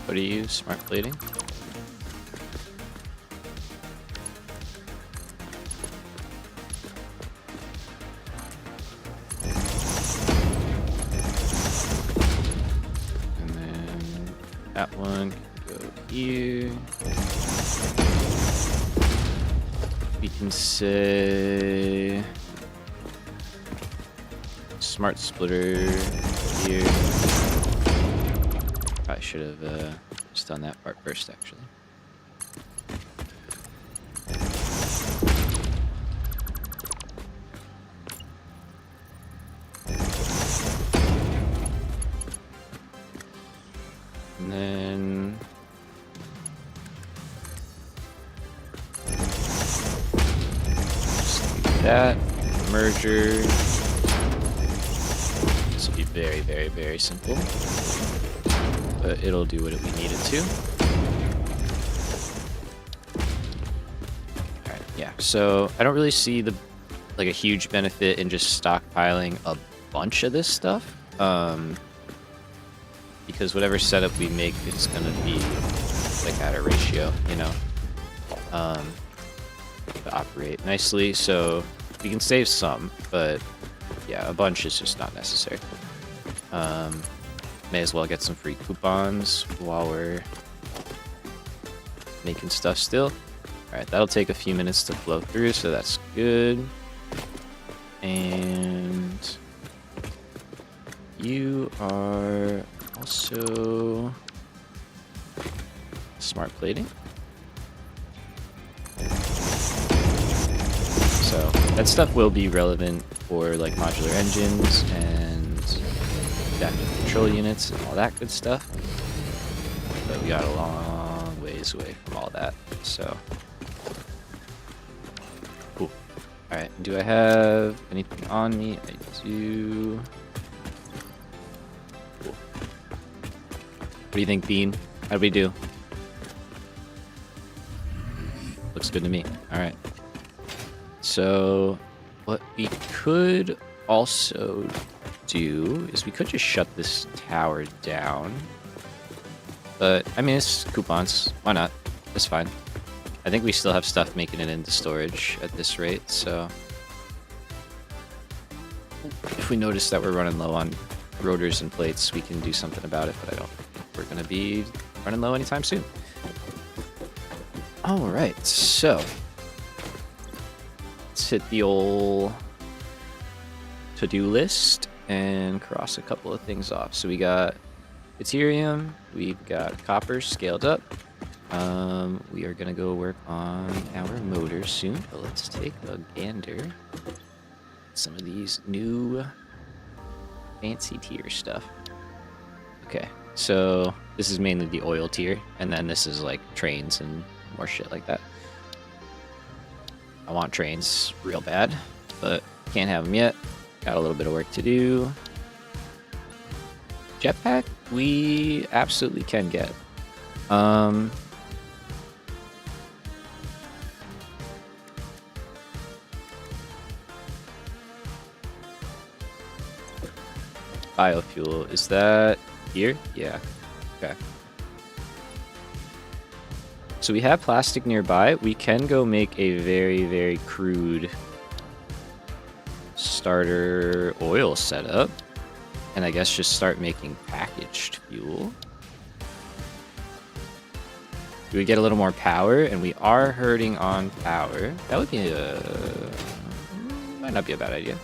what are you? Smart plating? And then that one can go here. We can say smart splitter here. I should have just done that part first, actually. And then just do that merger. This will be very, very, very simple, but it'll do what we need it to. Alright, yeah, So I don't really see like a huge benefit in just stockpiling a bunch of this stuff. Because whatever setup we make, it's gonna be like at a ratio, you know, to operate nicely. So we can save some, but yeah, a bunch is just not necessary. May as well get some free coupons while we're making stuff still. Alright, that'll take a few minutes to flow through, so that's good. And you are also smart plating. So that stuff will be relevant for like modular engines and adaptive control units and all that good stuff. But we got a long ways away from all that, so. Cool. Alright, do I have anything on me? I do. Cool. What do you think, Bean? How'd we do? Looks good to me. Alright. So, what we could also do is we could just shut this tower down. But, I mean, it's coupons. Why not? It's fine. I think we still have stuff making it into storage at this rate, so... If we notice that we're running low on rotors and plates, we can do something about it, but I don't think we're going to be running low anytime soon. Alright, so... Let's hit the old to-do list and cross a couple of things off. So we got caterium, we've got copper scaled up. We are gonna go work on our motor soon, but let's take a gander at some of these new fancy tier stuff. Okay, so this is mainly the oil tier, and then this is like trains and more shit like that. I want trains real bad, but can't have them yet. Got a little bit of work to do. Jetpack, we absolutely can get. Biofuel, is that here? Yeah, okay. So we have plastic nearby. We can go make a very, very crude starter oil setup. And I guess just start making packaged fuel. We would get a little more power, and we are hurting on power. That would be might not be a bad idea.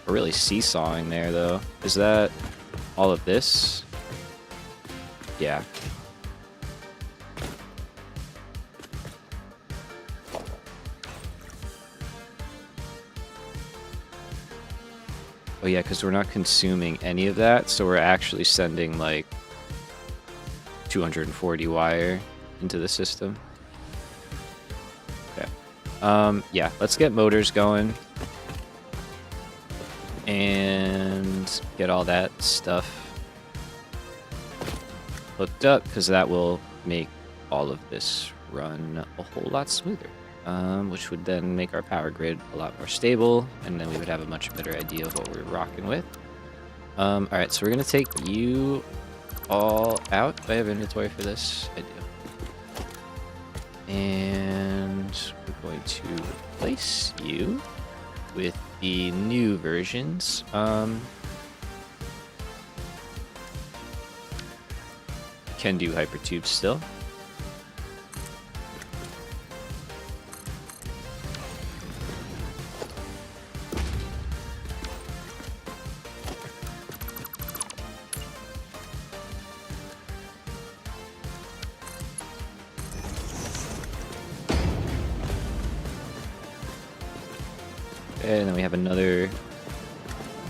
We're really seesawing there, though. Is that all of this? Yeah. Oh yeah, because we're not consuming any of that, so we're actually sending like 240 wire into the system. Okay. Yeah, let's get motors going. And get all that stuff hooked up, because that will make all of this run a whole lot smoother, which would then make our power grid a lot more stable, and then we would have a much better idea of what we're rocking with. Alright, so we're going to take you all out. Do I have inventory for this? I do. And we're going to replace you with the new versions. Can do hypertubes still. And then we have another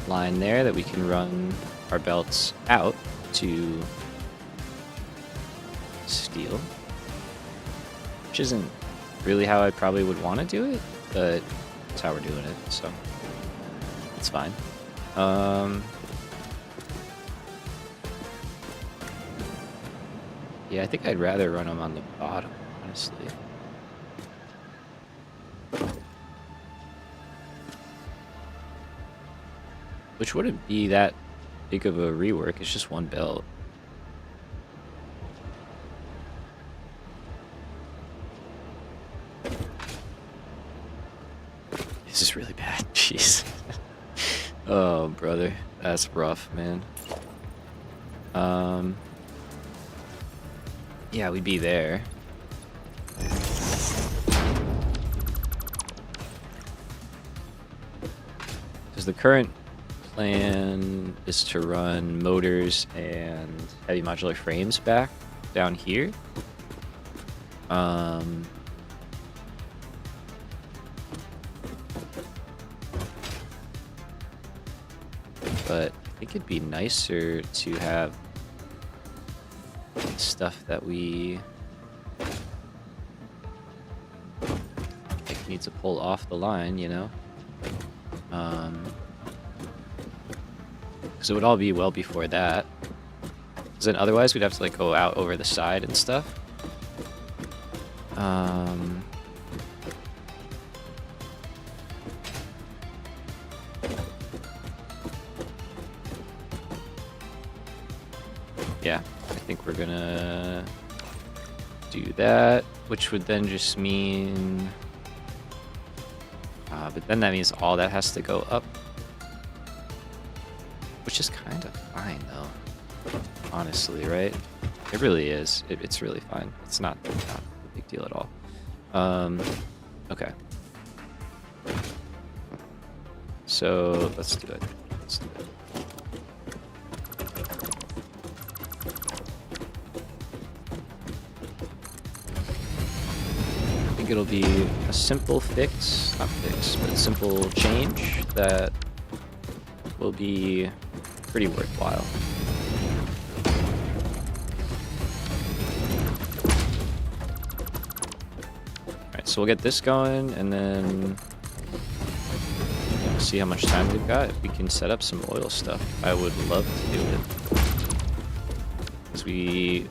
line there that we can run our belts out to steel, which isn't really how I probably would want to do it, but that's how we're doing it, so it's fine. Yeah, I think I'd rather run them on the bottom, honestly. Which wouldn't be that big of a rework. It's just one belt. This is really bad. Jeez. Oh, brother. That's rough, man. Yeah, we'd be there. Because the current plan is to run motors and heavy modular frames back down here. But I think it'd be nicer to have stuff that we like need to pull off the line, you know? Because it would all be well before that. Because then otherwise we'd have to like go out over the side and stuff. Yeah, I think we're gonna do that, which would then just mean... but then that means all that has to go up. Which is kind of fine, though. Honestly, right? It really is. It's really fine. It's not a big deal at all. Okay. So, let's do it. Let's do it. I think it'll be a simple fix, not fix, but a simple change that will be pretty worthwhile. Alright, so we'll get this going, and then we'll see how much time we've got. If we can set up some oil stuff, I would love to do it. Because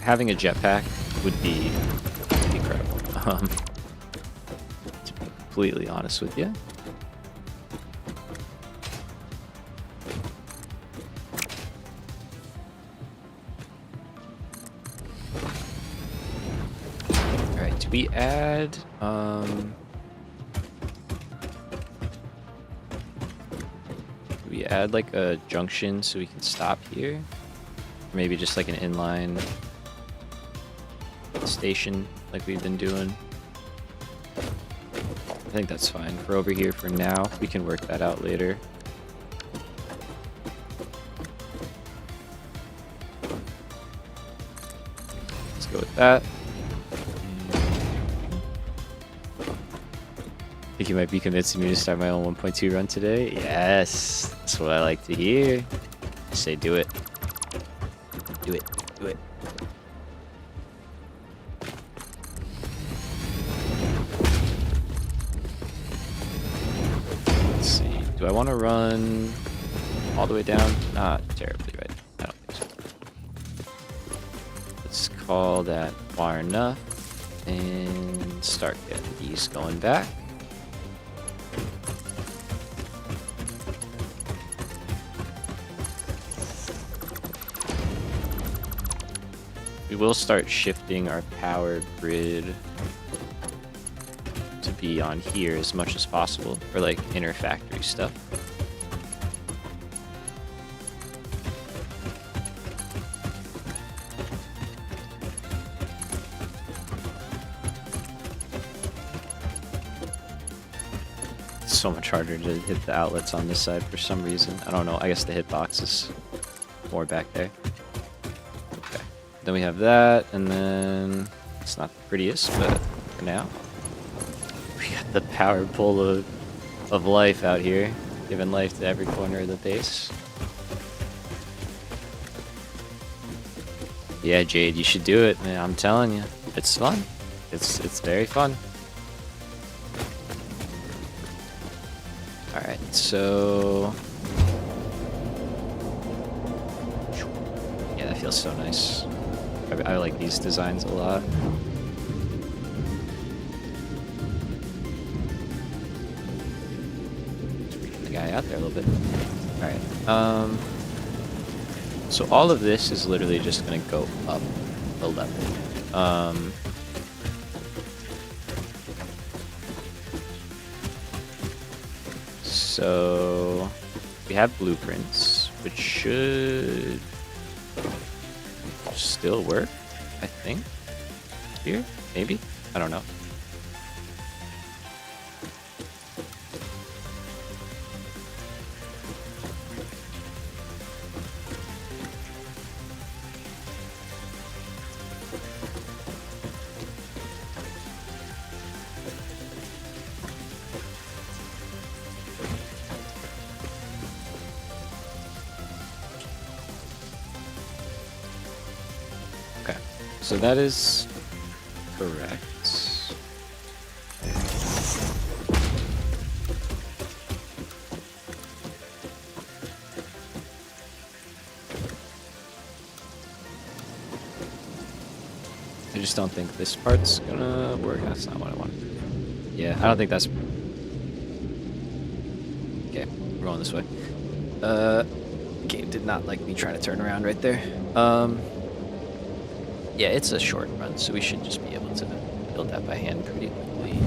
having a jetpack would be incredible. To be completely honest with you. Alright, do we add like a junction so we can stop here? Or maybe just like an inline station like we've been doing. I think that's fine for over here for now. We can work that out later. Let's go with that. I think you might be convincing me to start my own 1.2 run today. Yes, that's what I like to hear. I say do it. Do it. Do it. Let's see. Do I want to run all the way down? Not terribly, right? I don't think so. Let's call that far enough and start getting these going back. We will start shifting our power grid to be on here as much as possible for like inner factory stuff. It's so much harder to hit the outlets on this side for some reason. I don't know. I guess the hitbox is more back there. Then we have that, and then it's not the prettiest, but for now, we got the power pole of life out here, giving life to every corner of the base. Yeah, Jade, you should do it, man. I'm telling you, it's fun. It's very fun. All right, so yeah, that feels so nice. I like these designs a lot. Freaking the guy out there a little bit. Alright. So all of this is literally just gonna go up a level. So we have blueprints, which should still work, I think. Here, maybe? I don't know. Okay, so that is correct. I just don't think this part's gonna work. That's not what I wanted. Yeah, I don't think that's... Okay, we're going this way. Game did not like me trying to turn around right there. Yeah, it's a short run, so we should just be able to build that by hand pretty quickly.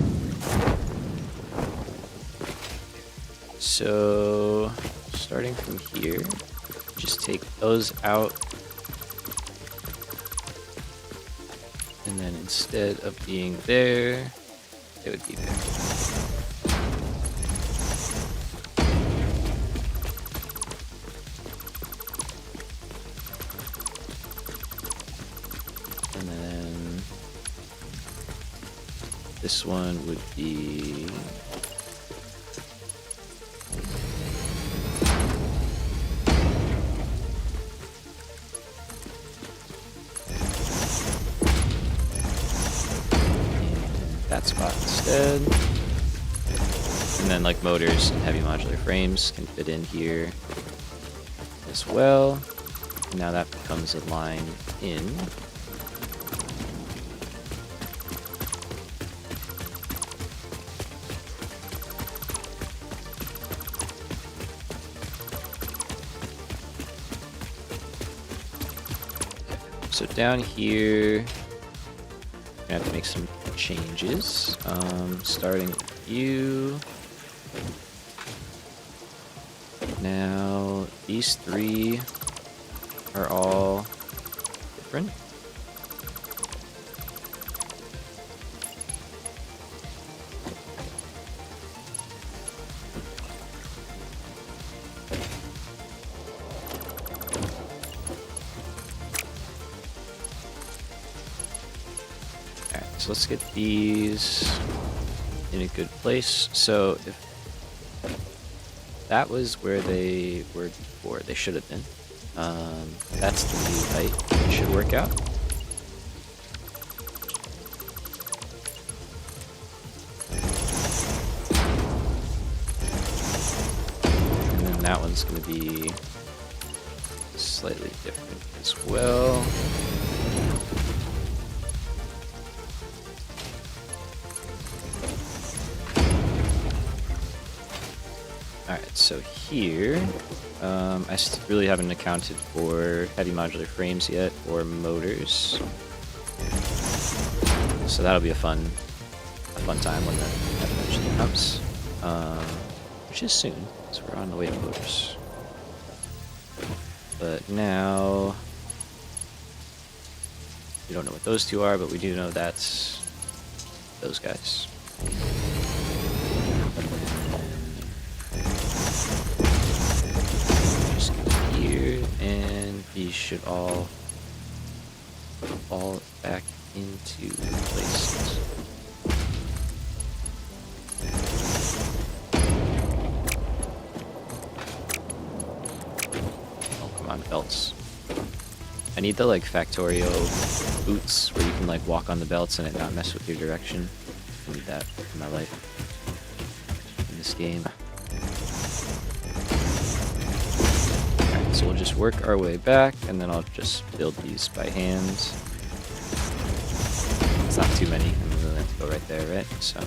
So, starting from here, just take those out. And then instead of being there, it would be there. And then this one would be... that spot instead. And then like motors and heavy modular frames can fit in here as well. And now that becomes a line in. So down here, I have to make some changes. Starting with you. Now, these three are all different. So let's get these in a good place. So if that was where they were before, they should have been. That's the new height. It should work out. And then that one's going to be slightly different as well. Alright, so here, I really haven't accounted for heavy modular frames yet, or motors. So that'll be a fun time when that eventually comes. Which is soon, so we're on the way to motors. But now, we don't know what those two are, but we do know that's those guys. And these should all fall back into place. Oh, come on, belts. I need the like Factorio boots where you can like walk on the belts and it not mess with your direction. I need that in my life in this game. So we'll just work our way back, and then I'll just build these by hand. It's not too many. I'm going to have to go right there, right? So.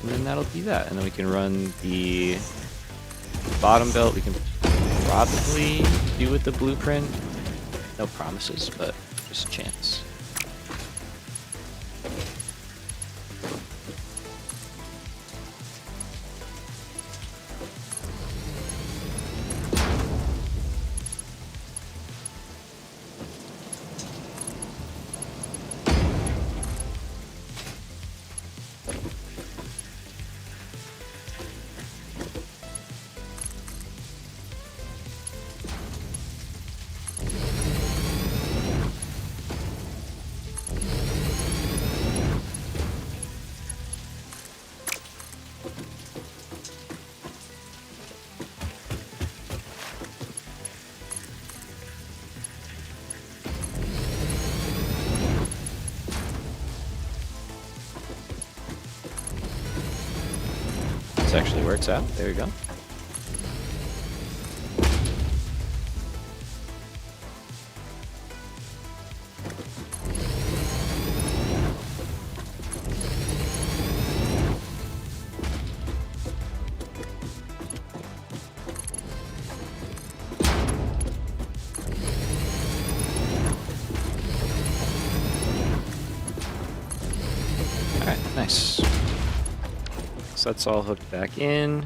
And then that'll be that. And then we can run the bottom belt. We can probably do with the blueprint. No promises, but just a chance. This actually works out. There we go. Alright, nice. So that's all hooked back in.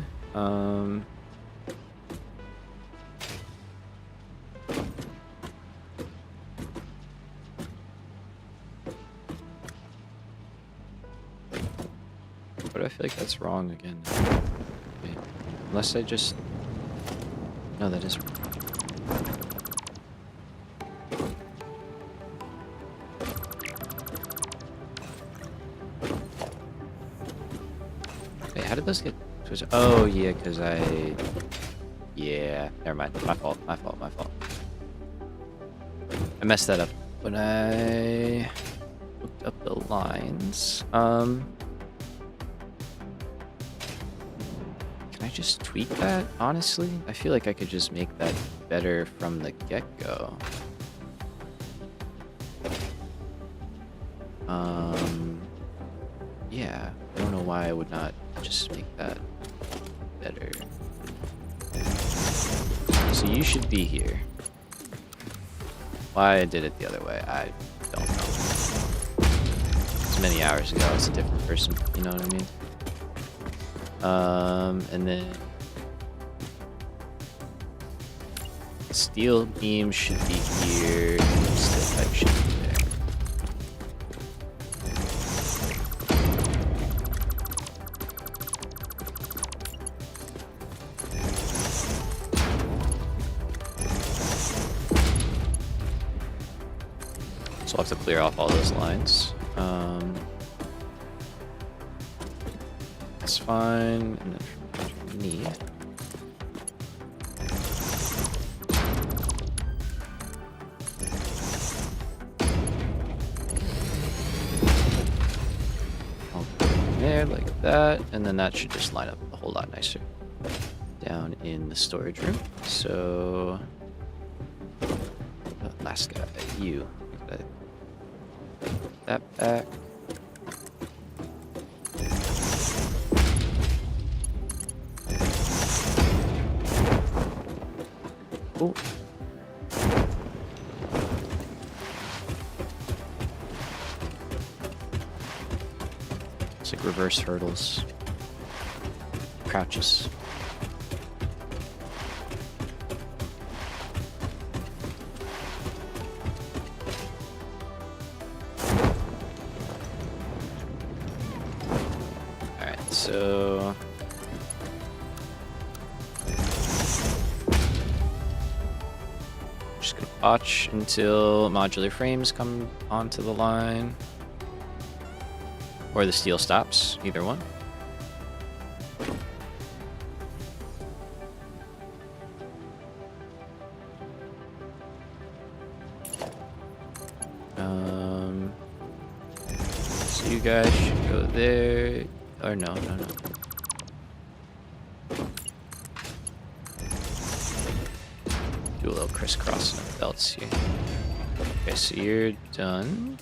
But I feel like that's wrong again. Wait, unless I just... No, that is wrong. Wait, how did those get twisted? Oh, yeah, because I... Yeah, never mind. My fault, my fault, my fault. I messed that up when I hooked up the lines. Can I just tweak that, honestly? I feel like I could just make that better from the get-go. Yeah, I don't know why I would not just make that better. So you should be here. Why I did it the other way, I don't know. It's many hours ago, it's a different person, you know what I mean? And then steel beam should be here, steel pipe should be there. So I'll have to clear off all those lines. That's fine. And then from underneath. I'll put it in there like that, and then that should just line up a whole lot nicer down in the storage room. So, last guy, you. That back. Oh. It's like reverse hurdles. Crouches. So just gonna watch until modular frames come onto the line, or the steel stops, either one. So you guys should go there. Or no. Do a little crisscrossing of belts here. Okay, so you're done.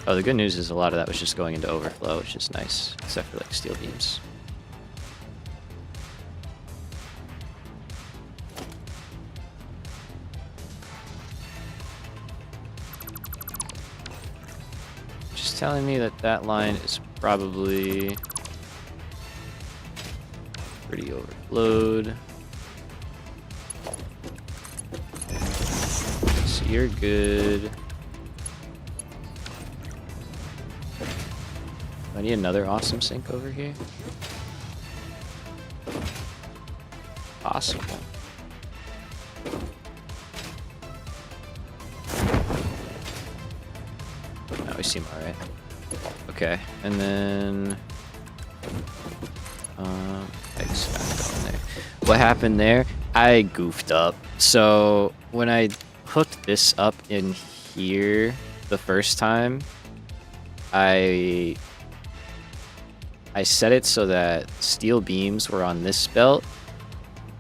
Oh, the good news is a lot of that was just going into overflow, which is nice, except for like steel beams. Just telling me that that line is probably pretty overflowed. So you're good. I need another awesome sink over here. Possible. No, we seem alright. Okay, and then eggs gotta go in there. What happened there? I goofed up. So when I hooked this up in here the first time, I set it so that steel beams were on this belt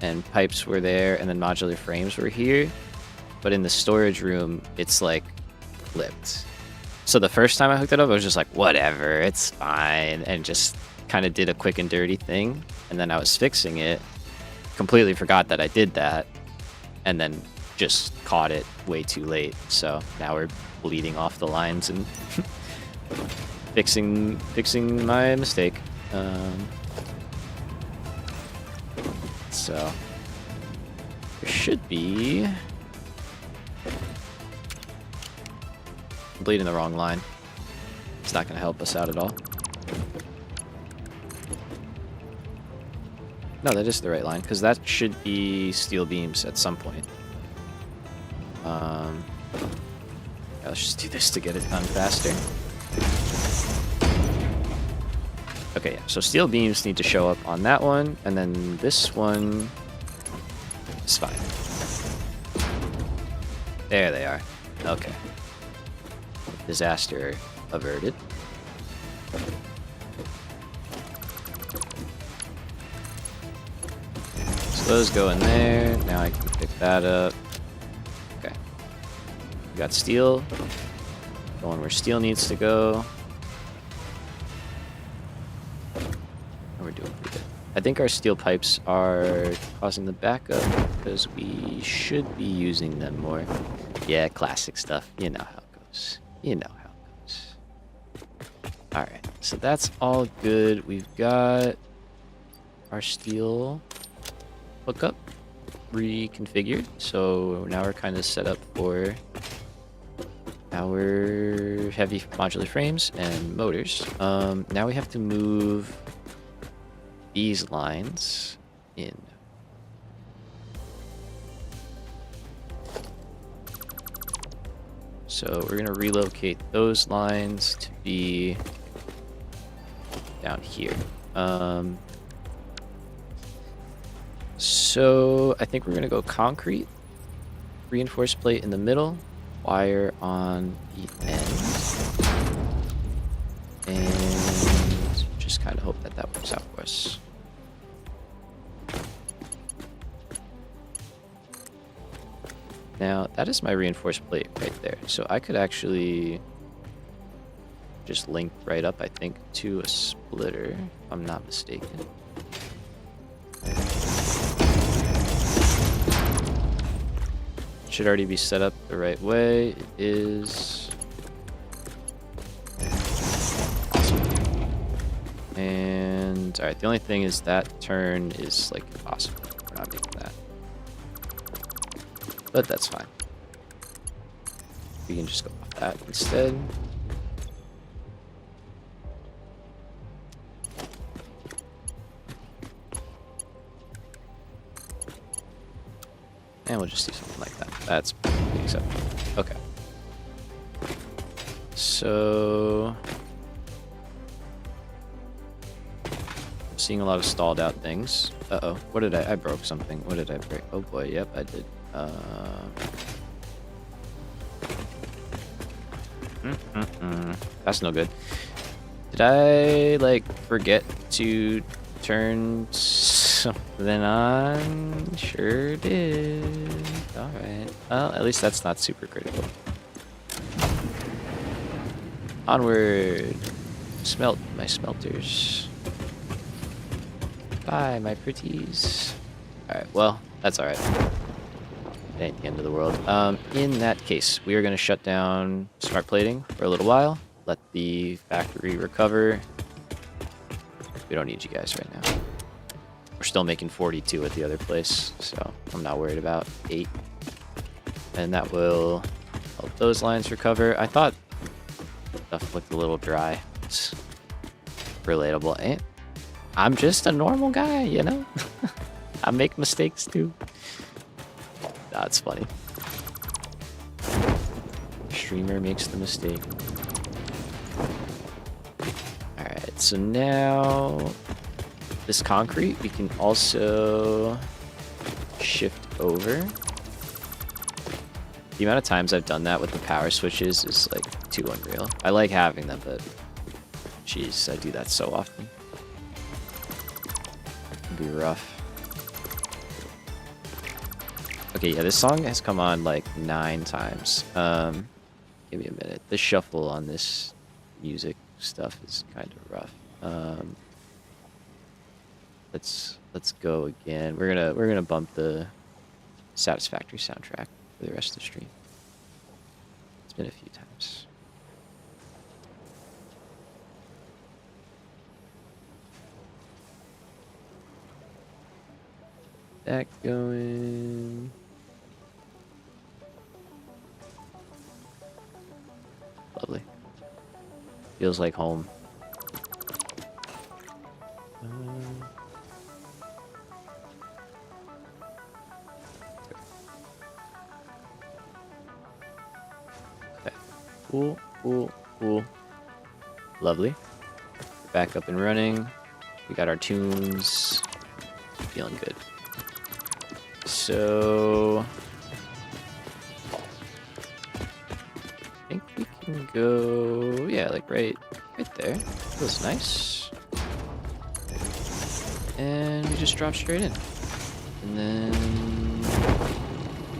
and pipes were there and then modular frames were here. But in the storage room, it's like flipped. So the first time I hooked it up, I was just like, whatever, it's fine. And just kind of did a quick and dirty thing. And then I was fixing it, completely forgot that I did that. And then just caught it way too late. So now we're bleeding off the lines and fixing my mistake. So there should be. I'm bleeding the wrong line. It's not going to help us out at all. No, that is the right line because that should be steel beams at some point. Yeah, let's just do this to get it done faster. Okay, yeah, so steel beams need to show up on that one, and then this one is fine. There they are. Okay. Disaster averted. So those go in there. Now I can pick that up. Okay. We got steel. Going where steel needs to go. We're doing pretty good. I think our steel pipes are causing the backup because we should be using them more. Yeah, classic stuff. You know how it goes. You know how it goes. Alright, so that's all good. We've got our steel hookup reconfigured. So now we're kind of set up for our heavy modular frames and motors. Now we have to move these lines in. So we're gonna relocate those lines to be down here. So I think we're gonna go concrete, reinforced plate in the middle, wire on the end, and just kind of hope that that works out for us. Now, that is my reinforced plate right there. So I could actually just link right up, I think, to a splitter, if I'm not mistaken. Should already be set up the right way. It is. Awesome. And, alright, the only thing is that turn is, like, impossible. We're not making that. But that's fine. We can just go off that instead. And we'll just do something like that. That's perfectly acceptable. Okay. So I'm seeing a lot of stalled out things. Uh-oh. What did I broke something. What did I break? Oh boy, yep, I did. That's no good. Did I, like, forget to turn something on? Sure did. Alright. Well, at least that's not super critical. Onward. Smelt my smelters. Bye, my pretties. Alright, well, that's alright. It ain't the end of the world. In that case, we are going to shut down smart plating for a little while. Let the factory recover. We don't need you guys right now. We're still making 42 at the other place, so I'm not worried about 8. And that will help those lines recover. I thought stuff looked a little dry. It's relatable. I'm just a normal guy, you know? I make mistakes too. That's funny. Streamer makes the mistake. Alright, so now this concrete we can also shift over. The amount of times I've done that with the power switches is like too unreal. I like having them, but jeez, I do that so often. It'd be rough. Okay, yeah, this song has come on like 9 times. Give me a minute. The shuffle on this music stuff is kind of rough. Let's go again. We're gonna bump the Satisfactory soundtrack for the rest of the stream. It's been a few times. That going. Lovely. Feels like home. Okay. Cool, cool, cool. Lovely. Back up and running. We got our tunes. Feeling good. So I think we can go, yeah, like right there. Feels nice. And we just drop straight in. And then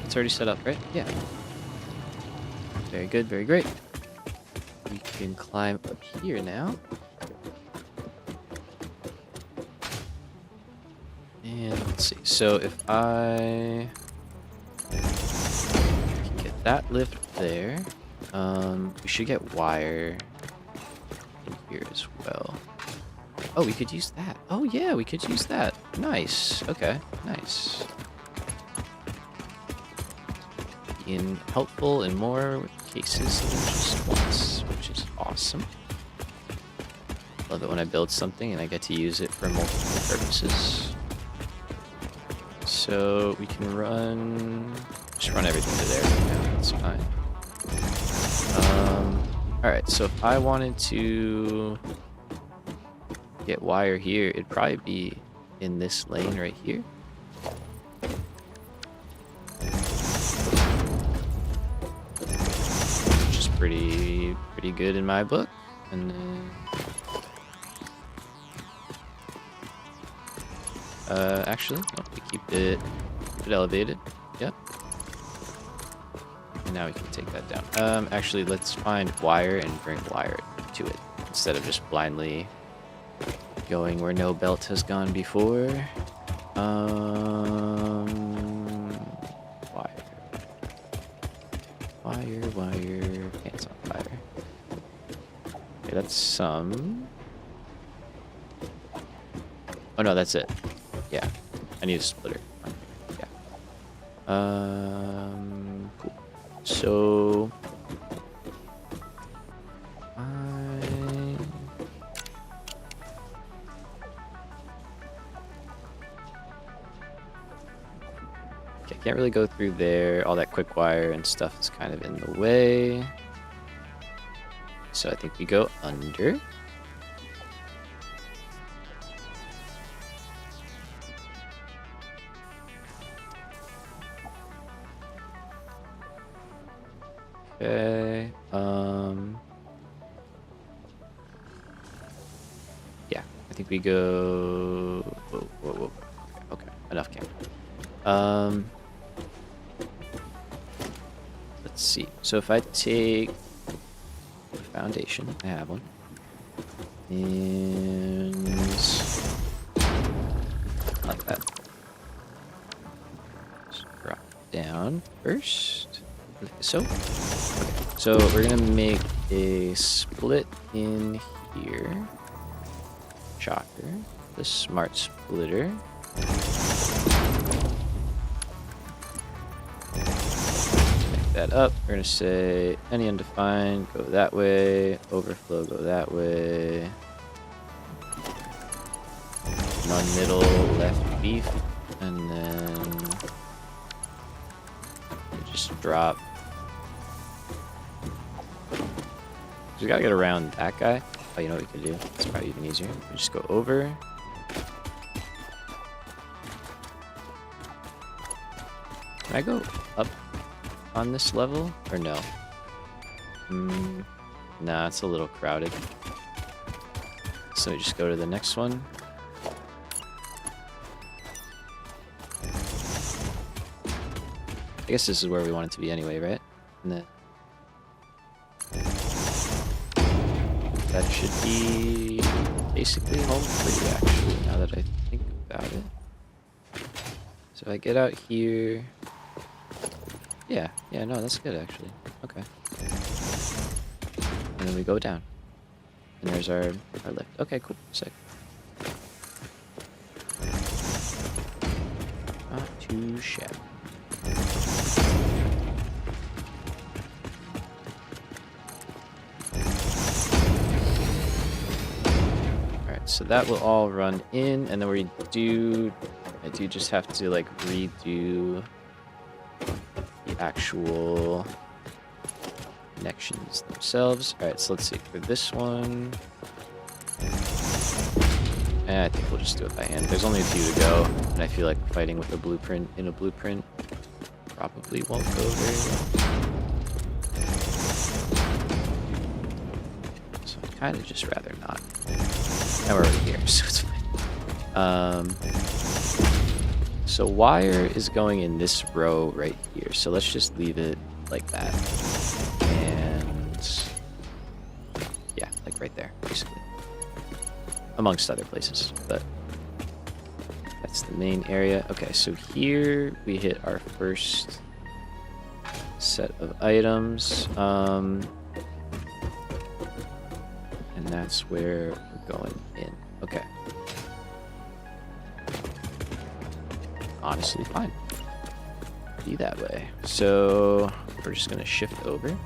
it's already set up, right? Yeah. Very good, very great. We can climb up here now. And let's see. So if I can get that lift there, we should get wire in here as well. Oh, we could use that. Oh yeah, we could use that. Nice. Okay, nice. In helpful in more cases than just once, which is awesome. Love it when I build something and I get to use it for multiple purposes. So we can just run everything to there right now. That's fine. Alright, so if I wanted to get wire here, it'd probably be in this lane right here. Which is pretty good in my book. And then actually, no, we keep it elevated. Yep. And now we can take that down. Actually, let's find wire and bring wire to it instead of just blindly going where no belt has gone before. Wire. Pants on fire. Okay, that's some. Oh no, that's it. Yeah, I need a splitter. Yeah. Cool. So okay, can't really go through there. All that quick wire and stuff is kind of in the way. So I think we go under. Okay, think we go. Whoa, whoa, whoa. Okay, enough camp. Let's see. So if I take the foundation, I have one, and like that. Just drop down first, like so. Okay. So we're gonna make a split in here. Shocker. The smart splitter. That up. We're gonna say any undefined, go that way. Overflow, go that way. Non-middle, left beef, and then just drop. We gotta get around that guy. Oh, you know what we can do? It's probably even easier. We just go over. Can I go up on this level or no? Nah, it's a little crowded. So we just go to the next one. I guess this is where we want it to be anyway, right? And then that should be basically home free, actually, now that I think about it. So if I get out here... Yeah, no, that's good, actually. Okay. And then we go down. And there's our lift. Okay, cool. Sick. Not too shabby. So that will all run in, and then I do just have to like redo the actual connections themselves. All right, so let's see for this one. I think we'll just do it by hand. There's only a few to go, and I feel like fighting with a blueprint in a blueprint probably won't go very well. So I'd kind of just rather not. Now we're already here, so it's fine. So wire is going in this row right here. So let's just leave it like that. And yeah, like right there, basically. Amongst other places, but that's the main area. Okay, so here we hit our first set of items. And that's where we're going in. Okay. Honestly, fine. Be that way. So we're just gonna shift over.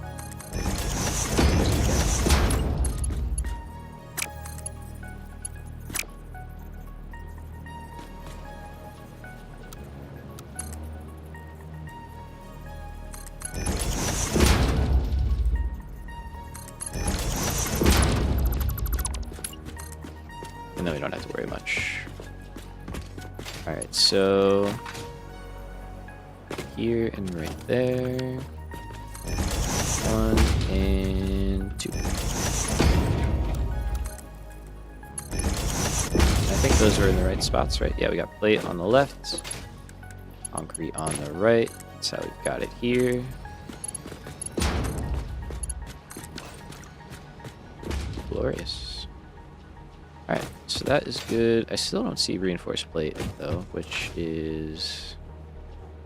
And then we don't have to worry much. Alright, so here and right there. 1 and 2. I think those were in the right spots, right? Yeah, we got plate on the left, concrete on the right. That's how we've got it here. Glorious. Alright, so that is good. I still don't see reinforced plate, though, which is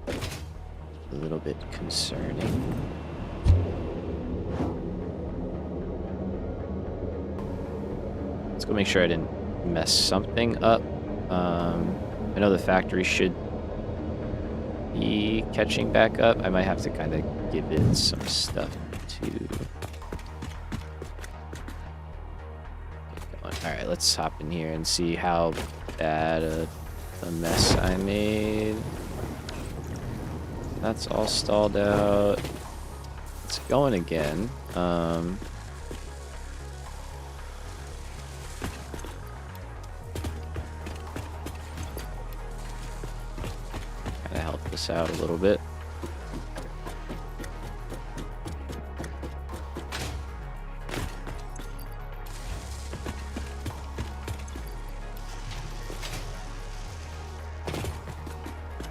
a little bit concerning. Let's go make sure I didn't mess something up. I know the factory should be catching back up. I might have to kind of give it some stuff to... Alright, let's hop in here and see how bad a mess I made. That's all stalled out. It's going again. Gotta help this out a little bit.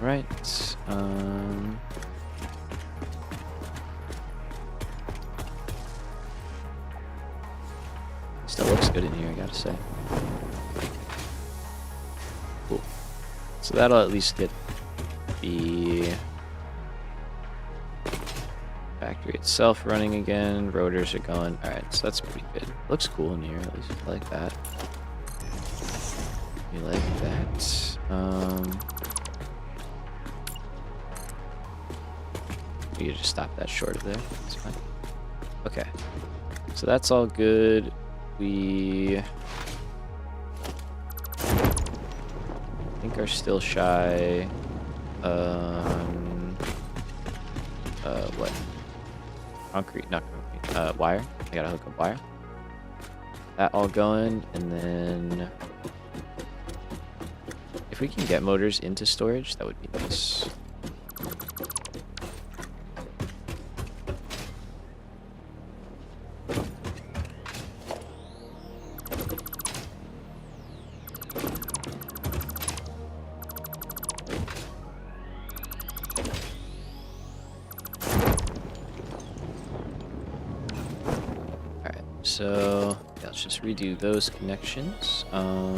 Right. Still looks good in here, I gotta say. Cool. So that'll at least get the factory itself running again. Rotors are going. Alright, so that's pretty good. Looks cool in here, at least I like that. We like that. You just stop that short of there. That's fine. Okay. So that's all good. We I think are still shy what? Concrete, not concrete. Wire. I gotta hook up wire. That all going, and then if we can get motors into storage, that would be nice. So yeah, let's just redo those connections. All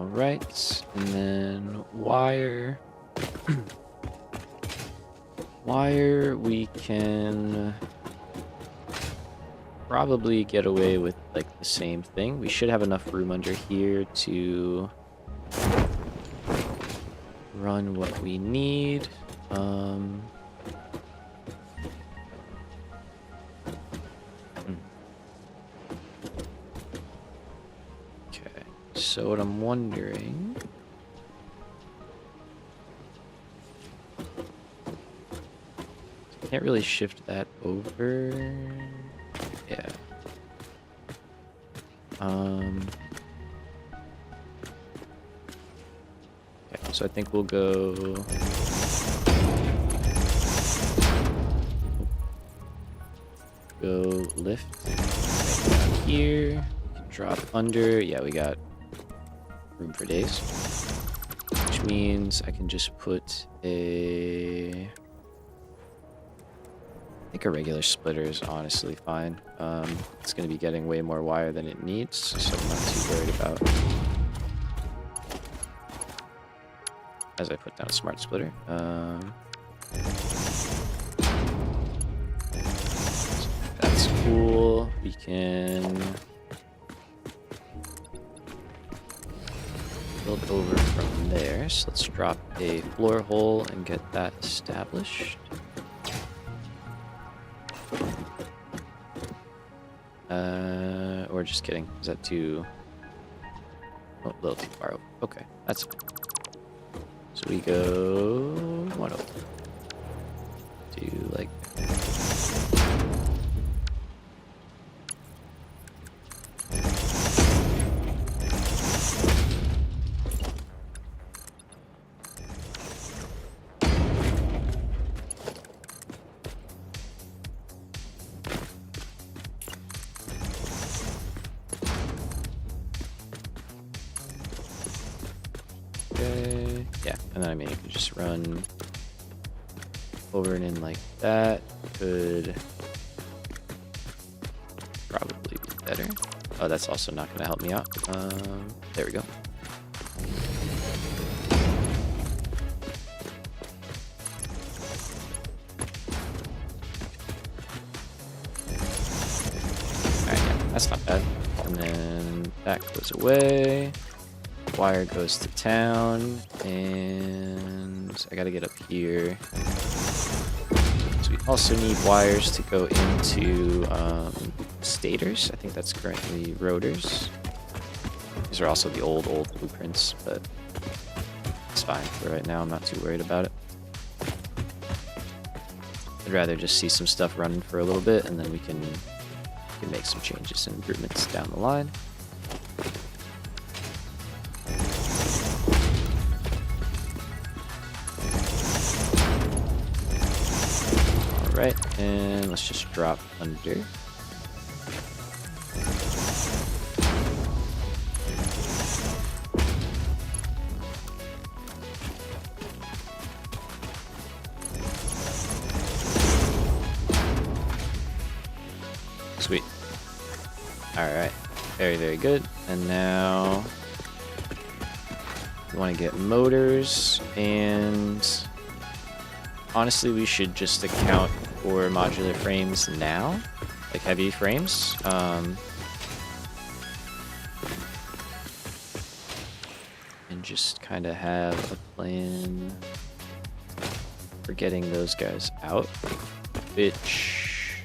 right, and then wire. Wire, we can probably get away with like the same thing. We should have enough room under here to run what we need. Okay, so what I'm wondering. Can't really shift that over. Yeah. Okay, so I think we'll go. Go lift right down here. Drop under. Yeah, we got room for days. Which means I can just put a. I think a regular splitter is honestly fine. It's going to be getting way more wire than it needs, so I'm not too worried about. As I put down a smart splitter. That's cool. We can build over from there. So let's drop a floor hole and get that established. Or just kidding. Is that too... Oh, a little too far over. Okay, that's fine. So we go... 1 over. Do like... Yeah, and then I mean you could just run over and in like that. Could probably be better. Oh, that's also not going to help me out. There we go. Alright, yeah, that's not bad. And then that goes away. Wire goes to town, and I gotta get up here. So we also need wires to go into stators. I think that's currently rotors. These are also the old blueprints, but it's fine for right now. I'm not too worried about it. I'd rather just see some stuff running for a little bit, and then we can make some changes and improvements down the line. And let's just drop under. Sweet. Alright. Very, very good. And now we want to get motors, and honestly we should just account for modular frames now, like heavy frames. And just kind of have a plan for getting those guys out, which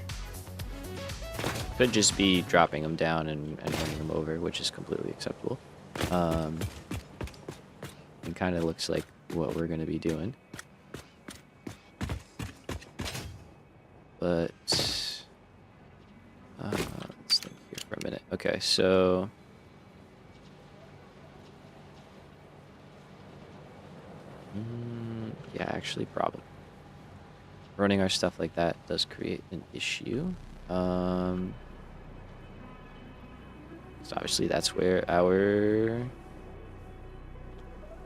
could just be dropping them down and running them over, which is completely acceptable. It kind of looks like what we're going to be doing. But let's think here for a minute. Okay, so yeah, actually, probably running our stuff like that does create an issue. So obviously that's where our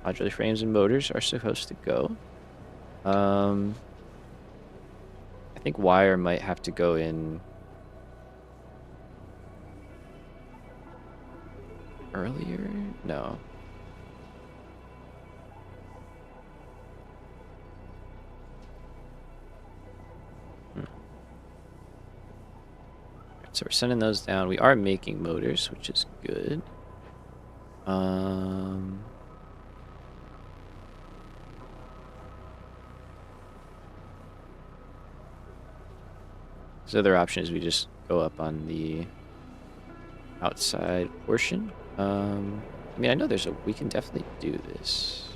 modular frames and motors are supposed to go. I think wire might have to go in earlier. No. So we're sending those down. We are making motors, which is good. This other option is we just go up on the outside portion. I mean, I know we can definitely do this.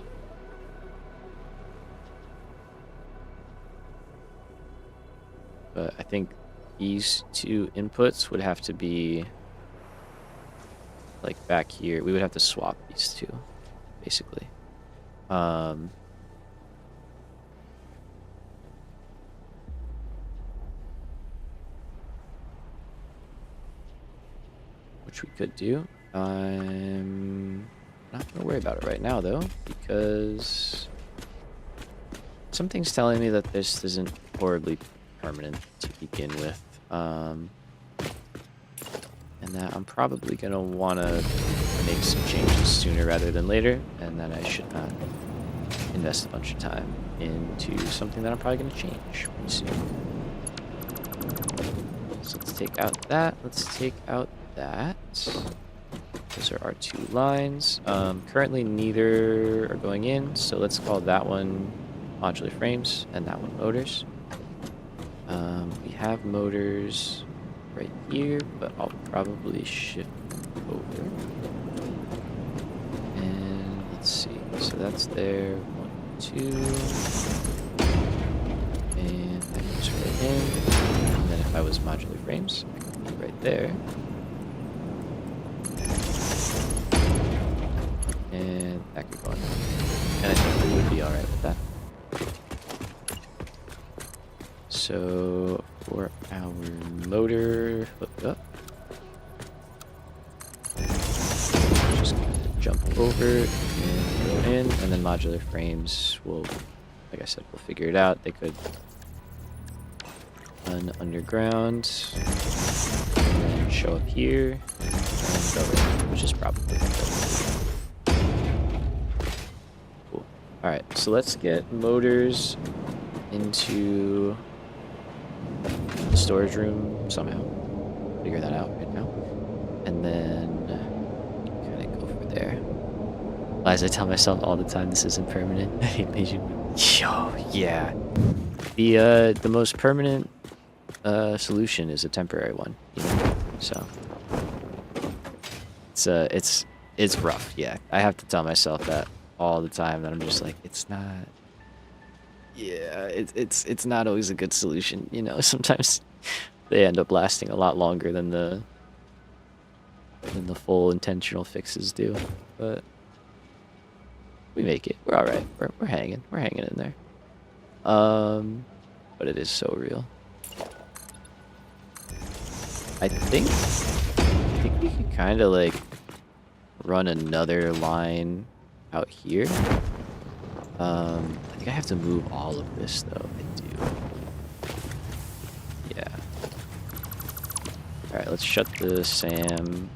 But I think these two inputs would have to be like back here. We would have to swap these two, basically. Which we could do. I'm not gonna worry about it right now though, because something's telling me that this isn't horribly permanent to begin with. And that I'm probably gonna wanna make some changes sooner rather than later, and that I should not invest a bunch of time into something that I'm probably gonna change pretty soon. So let's take out that. Let's take out that. Those are our two lines. Currently neither are going in, so let's call that one modular frames and that one motors. We have motors right here, but I'll probably shift over. And let's see. So that's there. 1, 2. And that goes right in. And then if I was modular frames, I could be right there. And that could go in. And I think we would be alright with that. So for our motor hookup, just kind of jump over and go in, and then modular frames will, like I said, we'll figure it out. They could run underground and then show up here and go in, which is probably cool. Alright, so let's get motors into the storage room somehow. Figure that out right now. And then kind of go for there. As I tell myself all the time, this isn't permanent. Yo, yeah. The most permanent solution is a temporary one, you know? So it's rough. Yeah, I have to tell myself that all the time. That I'm just like, it's not. Yeah, it's not always a good solution, you know. Sometimes they end up lasting a lot longer than the full intentional fixes do. But we make it. We're all right. We're hanging. We're hanging in there. But it is so real. I think we could kind of like run another line out here. I think I have to move all of this though. I do. Yeah. All right, let's shut the SAM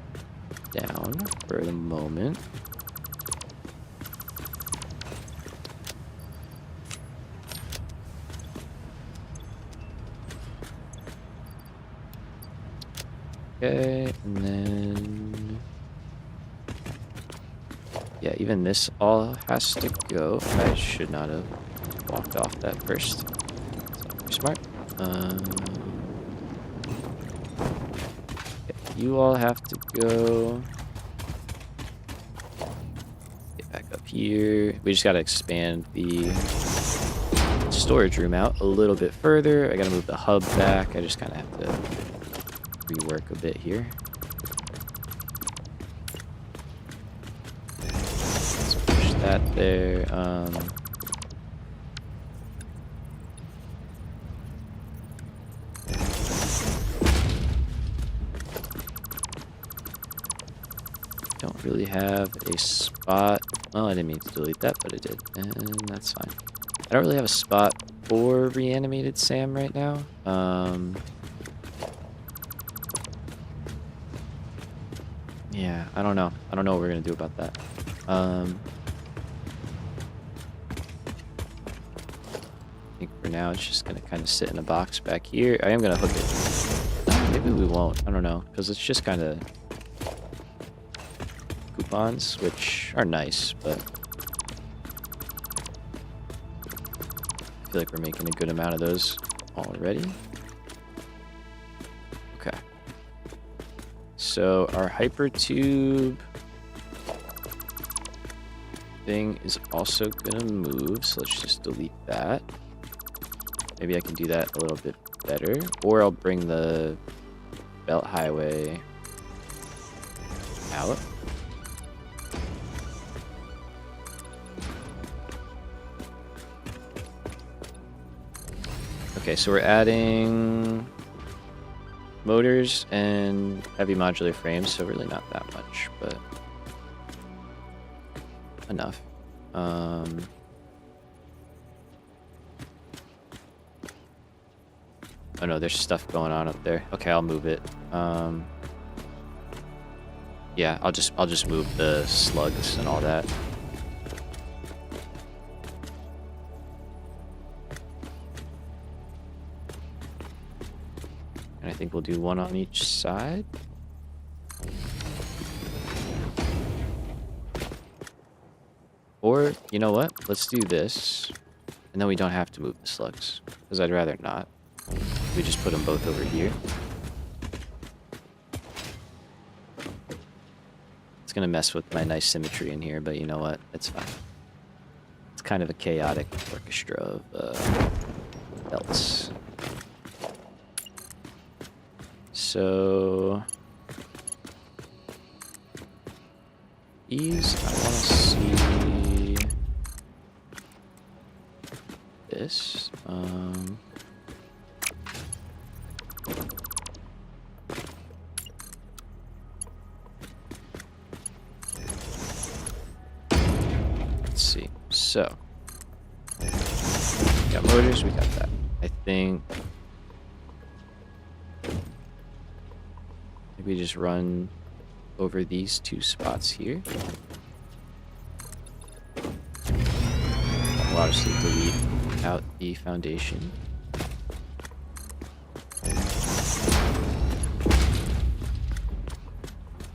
down for the moment. Okay, and then yeah, even this all has to go. I should not have walked off that first. That's not very smart. Okay, you all have to go. Get back up here. We just gotta expand the storage room out a little bit further. I gotta move the hub back. I just kind of have to rework a bit here. Let's push that there. Don't really have a spot. Oh, I didn't mean to delete that, but I did, and that's fine. I don't really have a spot for reanimated Sam right now. Yeah, I don't know. I don't know what we're gonna do about that. I think for now it's just gonna kind of sit in a box back here. I am gonna hook it. Maybe we won't. I don't know, because it's just kind of coupons, which are nice, but I feel like we're making a good amount of those already. Okay. So our hypertube thing is also gonna move, so let's just delete that. Maybe I can do that a little bit better, or I'll bring the belt highway out. Okay, so we're adding motors and heavy modular frames, so really not that much, but enough. Oh no, there's stuff going on up there. Okay, I'll move it. Yeah, I'll just move the slugs and all that. And I think we'll do one on each side. Or, you know what? Let's do this. And then we don't have to move the slugs, because I'd rather not. We just put them both over here. It's gonna mess with my nice symmetry in here, but you know what? It's fine. It's kind of a chaotic orchestra of belts. So these, I want to see this. Let's see. So we got motors, we got that. I think maybe just run over these two spots here. I'll obviously delete out the foundation.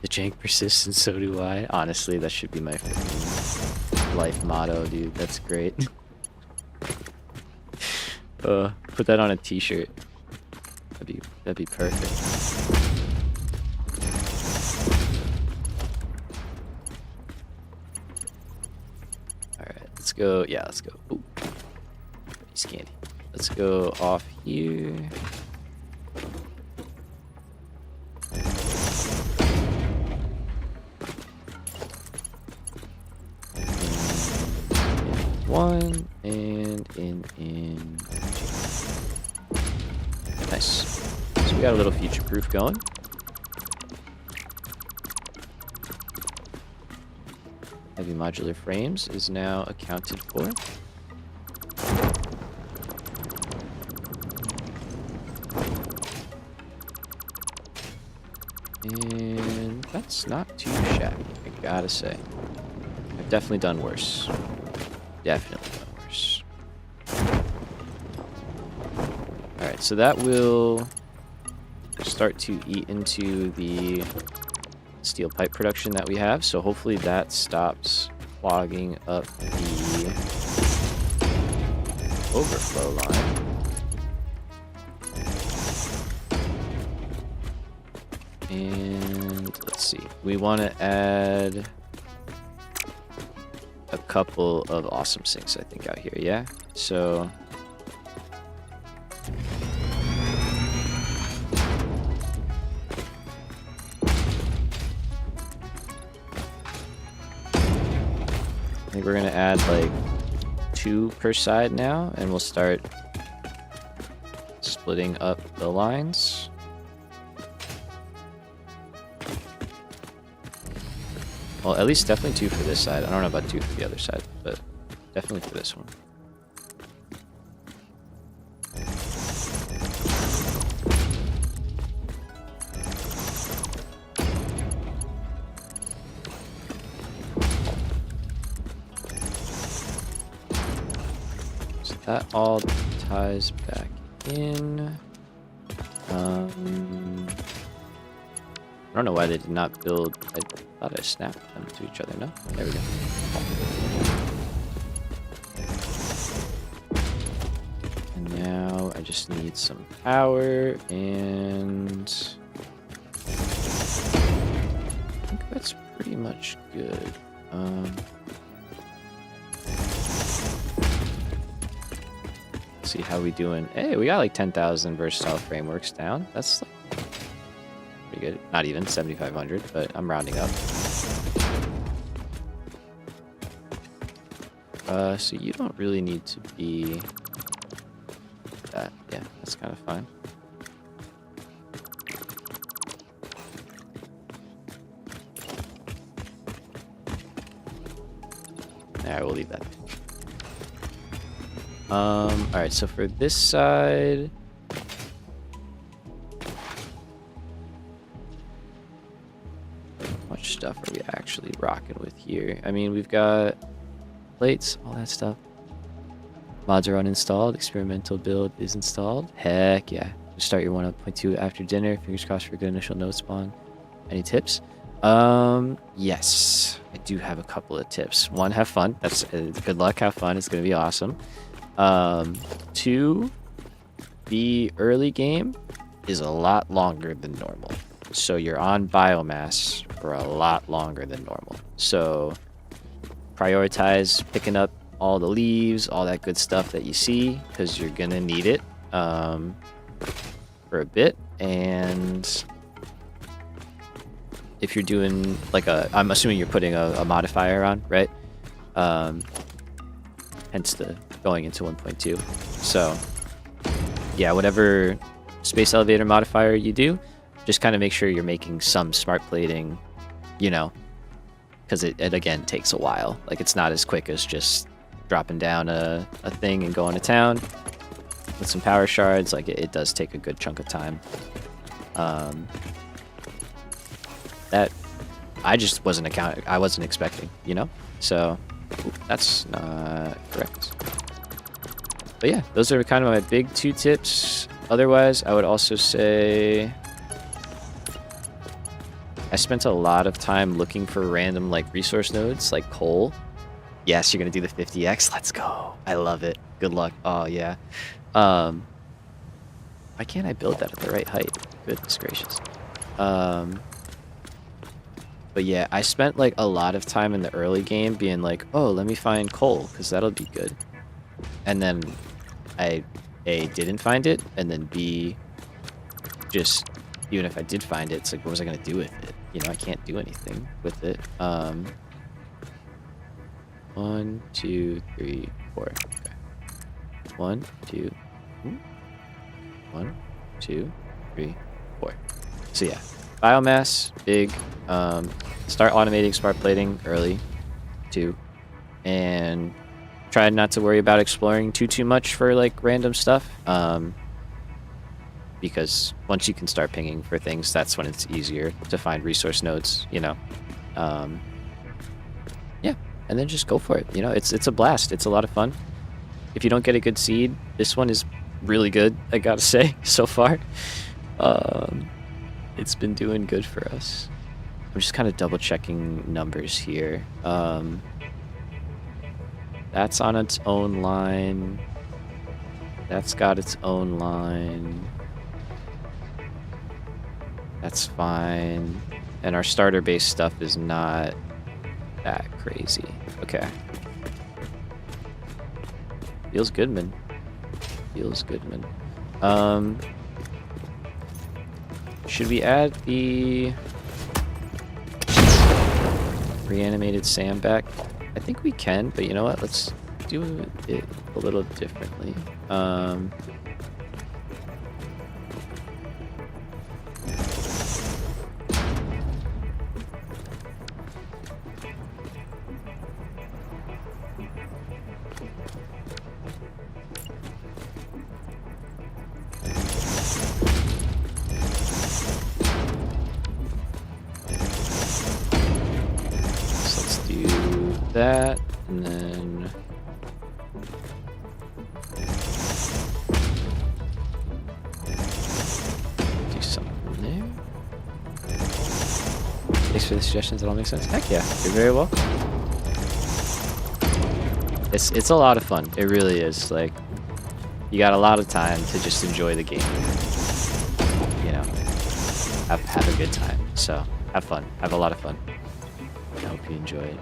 The jank persists and so do I. Honestly, that should be my freaking life motto, dude. That's great. Put that on a t-shirt. That'd be perfect. Let's go. Yeah, let's go. Ooh, piece of candy. Let's go off here. One and in. Nice. So we got a little future proof going. heavy modular frames is now accounted for. And that's not too shabby, I gotta say. I've definitely done worse. Definitely done worse. Alright, so that will start to eat into the steel pipe production that we have. So hopefully that stops clogging up the overflow line. And let's see, we want to add a couple of awesome sinks, I think, out here, yeah? So I think we're gonna add like 2 per side now, and we'll start splitting up the lines. Well, at least definitely 2 for this side. I don't know about 2 for the other side, but definitely for this one. So that all ties back in. I don't know why they did not build. I thought I snapped them to each other. No? There we go. And now I just need some power, and I think that's pretty much good. Let's see how we doing. Hey, we got like 10,000 versatile frameworks down. That's pretty good. Not even 7,500, but I'm rounding up. So you don't really need to be that. Yeah, that's kind of fine. Alright, we'll leave that. Alright, so for this side, how much stuff are we actually rocking with here? I mean, we've got plates, all that stuff. Mods are uninstalled. Experimental build is installed. Heck yeah. Start your 1.2 after dinner. Fingers crossed for a good initial node spawn. Any tips? Yes. I do have a couple of tips. 1, have fun. That's good luck. Have fun. It's going to be awesome. 2, the early game is a lot longer than normal. So you're on biomass for a lot longer than normal. So prioritize picking up all the leaves, all that good stuff that you see, because you're gonna need it for a bit. And if you're doing like I'm assuming you're putting a modifier on, right? Hence the going into 1.2. So yeah, whatever space elevator modifier you do, just kind of make sure you're making some smart plating, you know, because it again takes a while. Like, it's not as quick as just dropping down a thing and going to town with some power shards. Like, it does take a good chunk of time. That I just wasn't expecting, you know? So that's not correct. But yeah, those are kind of my big 2 tips. Otherwise, I would also say I spent a lot of time looking for random like resource nodes like coal. Yes, you're gonna do the 50x. Let's go. I love it. Good luck. Oh yeah. Why can't I build that at the right height? Goodness gracious. But yeah, I spent like a lot of time in the early game being like, oh, let me find coal because that'll be good. And then I A, didn't find it, and then B, just even if I did find it, it's like, what was I gonna do with it? You know, I can't do anything with it. 1, 2, 3, 4. Okay. 1, 2, 1, 2, 3, 4. So yeah, biomass, big. Start automating smart plating early. too, and try not to worry about exploring too much for like random stuff. Because once you can start pinging for things, that's when it's easier to find resource nodes, you know. Yeah, and then just go for it. You know, it's a blast. It's a lot of fun. If you don't get a good seed, this one is really good, I gotta say, so far. It's been doing good for us. I'm just kind of double checking numbers here. That's on its own line. That's got its own line. That's fine. And our starter base stuff is not that crazy. Okay. Feels good, man. Feels good, man. Should we add the reanimated Sam back? I think we can, but you know what? Let's do it a little differently. That, and then do something there. Thanks for the suggestions. That all makes sense. Heck yeah, you're very welcome. It's a lot of fun. It really is. Like, you got a lot of time to just enjoy the game. You know, have a good time. So have fun. Have a lot of fun. I hope you enjoy it.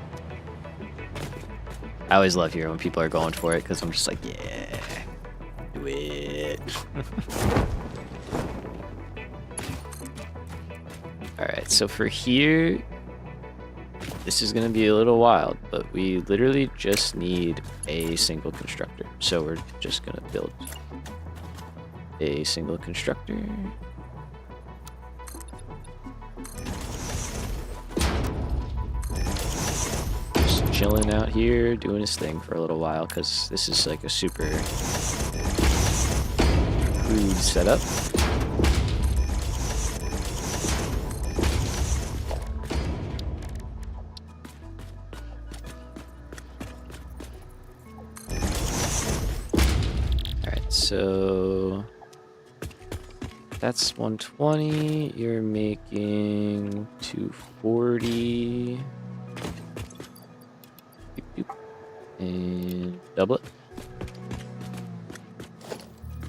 I always love hearing when people are going for it because I'm just like, yeah, do it. Alright, so for here, this is going to be a little wild, but we literally just need a single constructor. So we're just going to build a single constructor. Chilling out here, doing his thing for a little while, because this is like a super crude setup. Alright, so that's 120, you're making 240. And double it.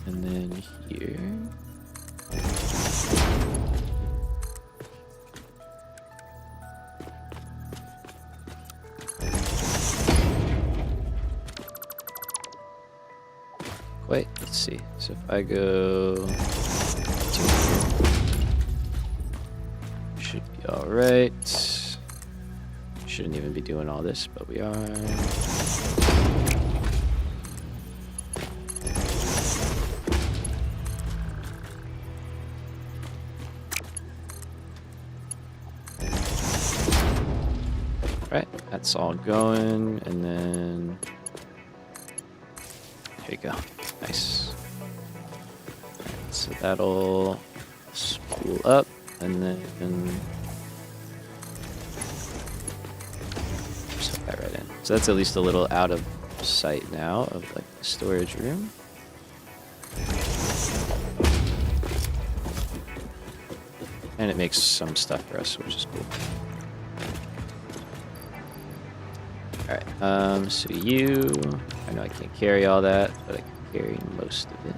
And then here. Wait, let's see. So if I go 200, should be all right. Shouldn't even be doing all this, but we are. Right, that's all going, and then there you go. Nice. Right, so that'll spool up, and then that right in. So that's at least a little out of sight now of like the storage room. And it makes some stuff for us, which is cool. Alright, so you, I know I can't carry all that, but I can carry most of it.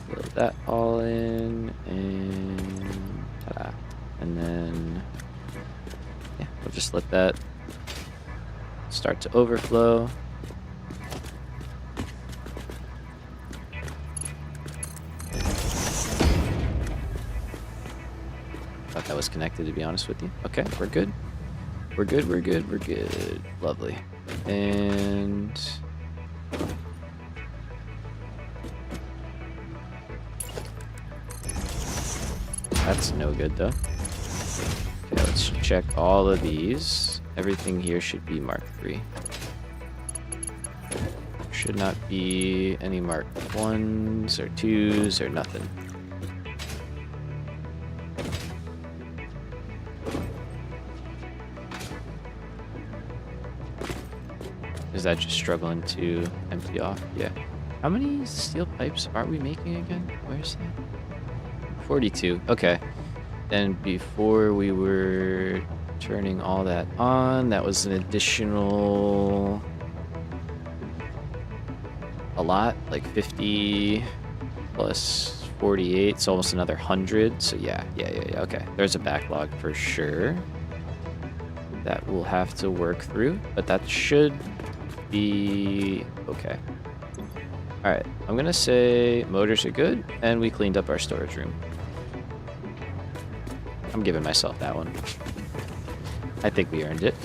Fill that all in, and ta-da. And then, yeah, we'll just let that start to overflow. Thought that was connected, to be honest with you. Okay, we're good. We're good, we're good, we're good. Lovely. And that's no good, though. Okay, let's check all of these. Everything here should be Mark 3. Should not be any Mark 1s or 2s or nothing. Is that just struggling to empty off? Yeah. How many steel pipes are we making again? Where's that? 42. Okay. Then before we were turning all that on, that was an additional... a lot, like 50 plus 48, it's almost another 100. So yeah, okay. There's a backlog for sure that we'll have to work through, but that should be okay. All right, I'm gonna say motors are good, and we cleaned up our storage room. I'm giving myself that one. I think we earned it.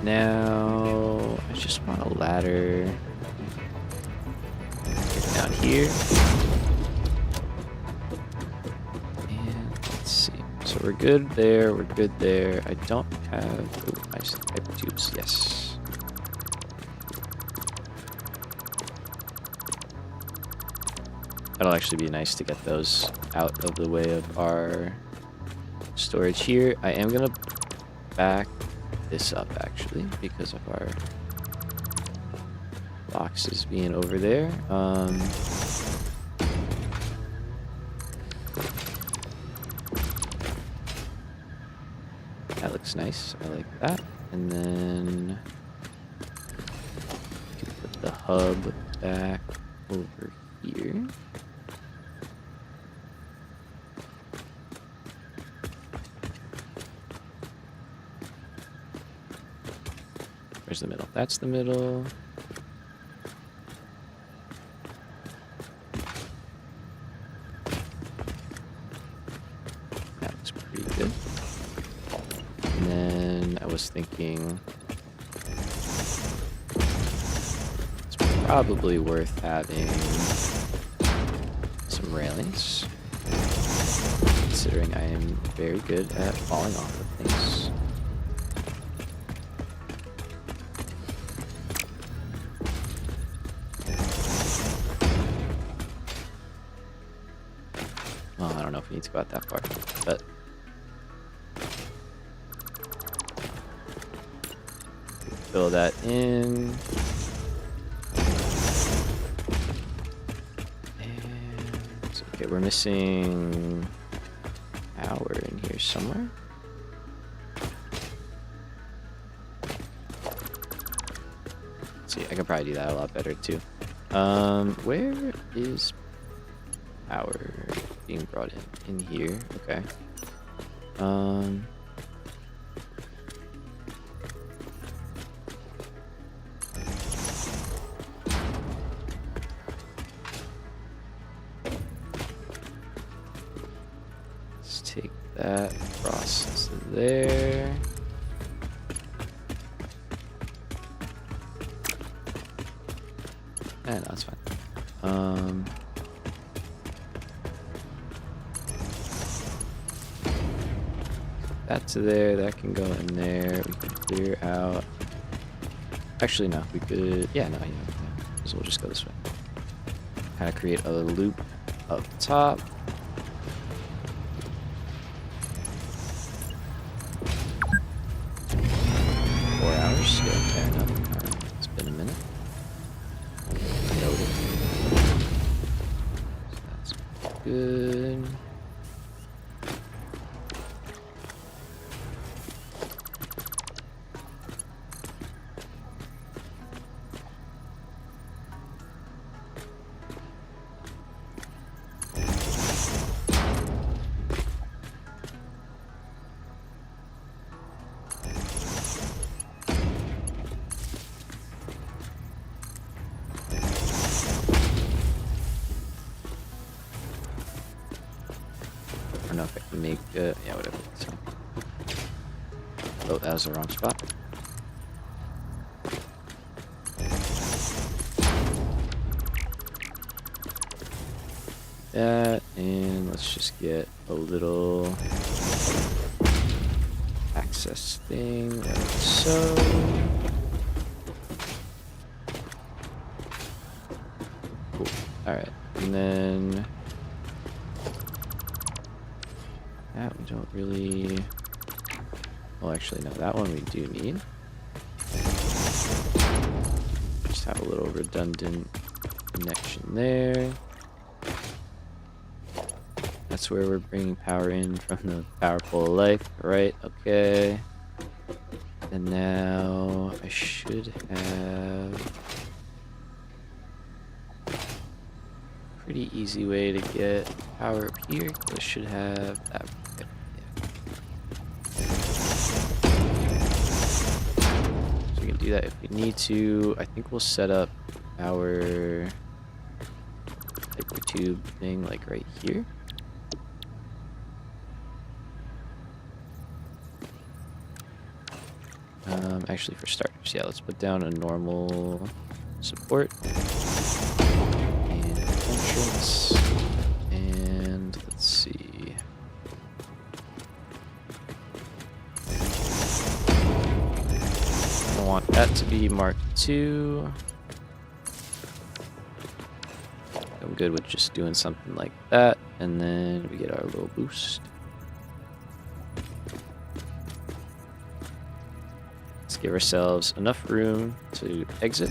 Now, I just want a ladder down here. And let's see. So we're good there, we're good there. I don't have... oh, nice paper tubes, yes. That'll actually be nice to get those out of the way of our storage here. I am gonna back this up actually because of our boxes being over there. That looks nice. I like that. And then we can put the hub back over here. Where's the middle? That's the middle. That looks pretty good. And then I was thinking it's probably worth having some railings, considering I am very good at falling off of things. I don't know if we need to go out that far, but fill that in. And okay, we're missing power in here somewhere. Let's see, I could probably do that a lot better too. Where is power being brought in here? Okay. Let's take that across to there. No, that's fine. That to there, that can go in there. We can clear out. Actually, no, we could. Yeah, no, yeah. So we'll just go this way. Kind of create a loop up top. Hours. Yeah, fair enough. It's been a minute. Noted. So that's good. I don't know if I can make, yeah, whatever. So. Oh, that was the wrong spot. that, and let's just get a little access thing like so. Cool. Alright, and then that we don't really... Well, actually, no, that one we do need. Just have a little redundant connection there. That's where we're bringing power in from the power pole of life, right? Okay. And now I should have a pretty easy way to get power up here. I should have that. Okay, yeah. So we can do that if we need to. I think we'll set up our hyper tube thing like right here. Actually, for starters, yeah, let's put down a normal support and entrance, and let's see. I want that to be Mark II. I'm good with just doing something like that, and then we get our little boost. Give ourselves enough room to exit,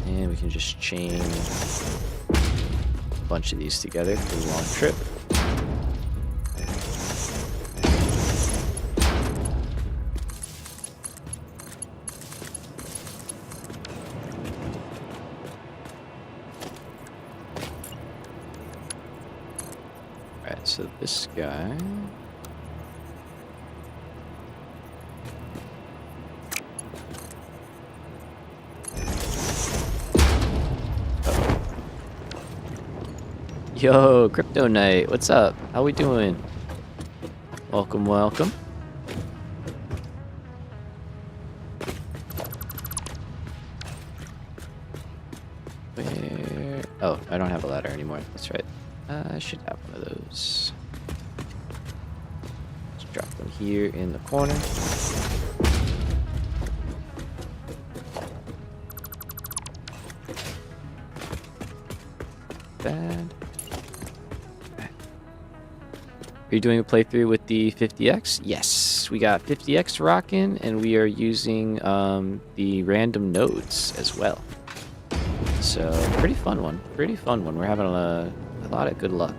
and we can just chain a bunch of these together for a long trip. Alright, so this guy... Yo, Crypto Knight, what's up? How we doing? Welcome, welcome. Where? Oh, I don't have a ladder anymore. That's right. I should have one of those. Just drop one here in the corner. Bad. Are you doing a playthrough with the 50X? Yes, we got 50X rocking, and we are using the random nodes as well. So, pretty fun one. Pretty fun one. We're having a lot of good luck.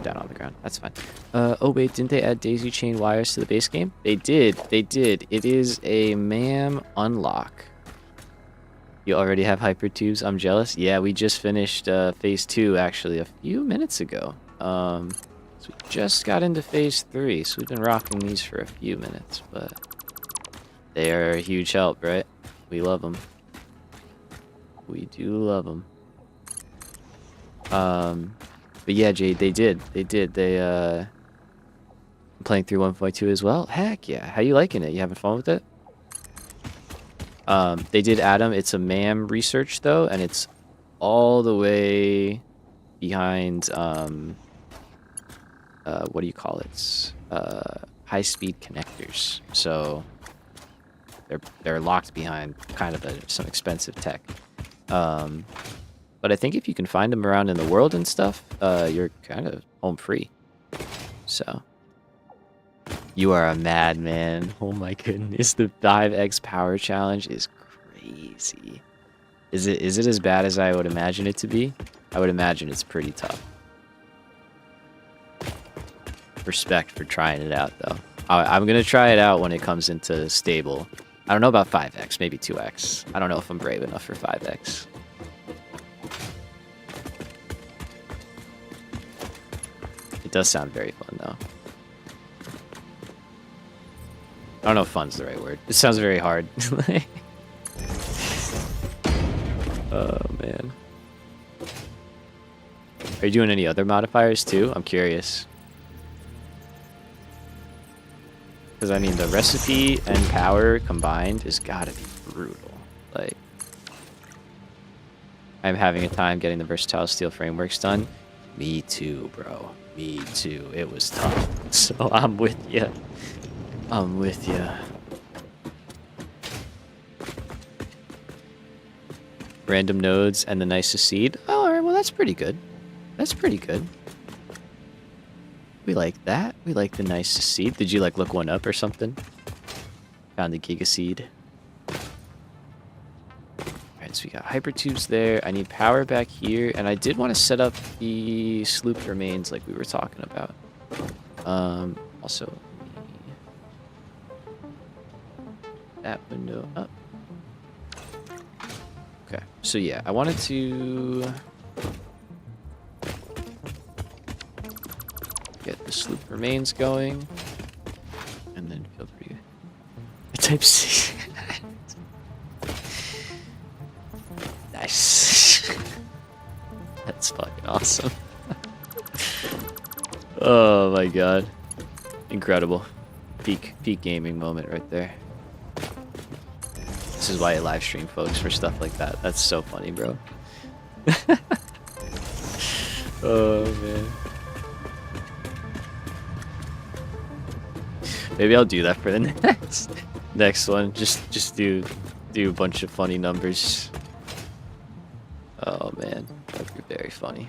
Down on the ground. That's fine. Oh wait, didn't they add daisy chain wires to the base game? They did. They did. It is a MAM unlock. You already have hypertubes? I'm jealous. Yeah, we just finished phase 2 actually a few minutes ago. So we just got into phase 3, so we've been rocking these for a few minutes, but they are a huge help, right? We love them. We do love them. But yeah, Jade, they did. They playing through 1.2 as well. Heck yeah! How you liking it? You having fun with it? They did add them. It's a MAM research though, and it's all the way behind. What do you call it? High-speed connectors. So they're locked behind kind of some expensive tech. But I think if you can find them around in the world and stuff, you're kind of home free. So, you are a madman. Oh my goodness, the 5x power challenge is crazy. Is it as bad as I would imagine it to be? I would imagine it's pretty tough. Respect for trying it out, though. I'm gonna try it out when it comes into stable. I don't know about 5x, maybe 2x. I don't know if I'm brave enough for 5x. It does sound very fun, though. I don't know if fun's the right word. It sounds very hard. Oh, man. Are you doing any other modifiers too? I'm curious. Because, I mean, the recipe and power combined has got to be brutal. Like, I'm having a time getting the versatile steel frameworks done. Me too, bro. Me too. It was tough. So I'm with you. I'm with you. Random nodes and the nicest seed. Oh, all right. Well, that's pretty good. That's pretty good. We like that. We like the nicest seed. Did you like look one up or something? Found the giga seed. Alright, so we got hypertubes there. I need power back here, and I did want to set up the sloop remains like we were talking about. Also, that window up. Okay, so yeah, I wanted to get the sloop remains going, and then feel free to type C. Nice. That's fucking awesome. Oh my god. Incredible. Peak gaming moment right there. This is why I live stream, folks, for stuff like that. That's so funny, bro. Oh man. Maybe I'll do that for the next one. Just do a bunch of funny numbers. Oh man, that'd be very funny.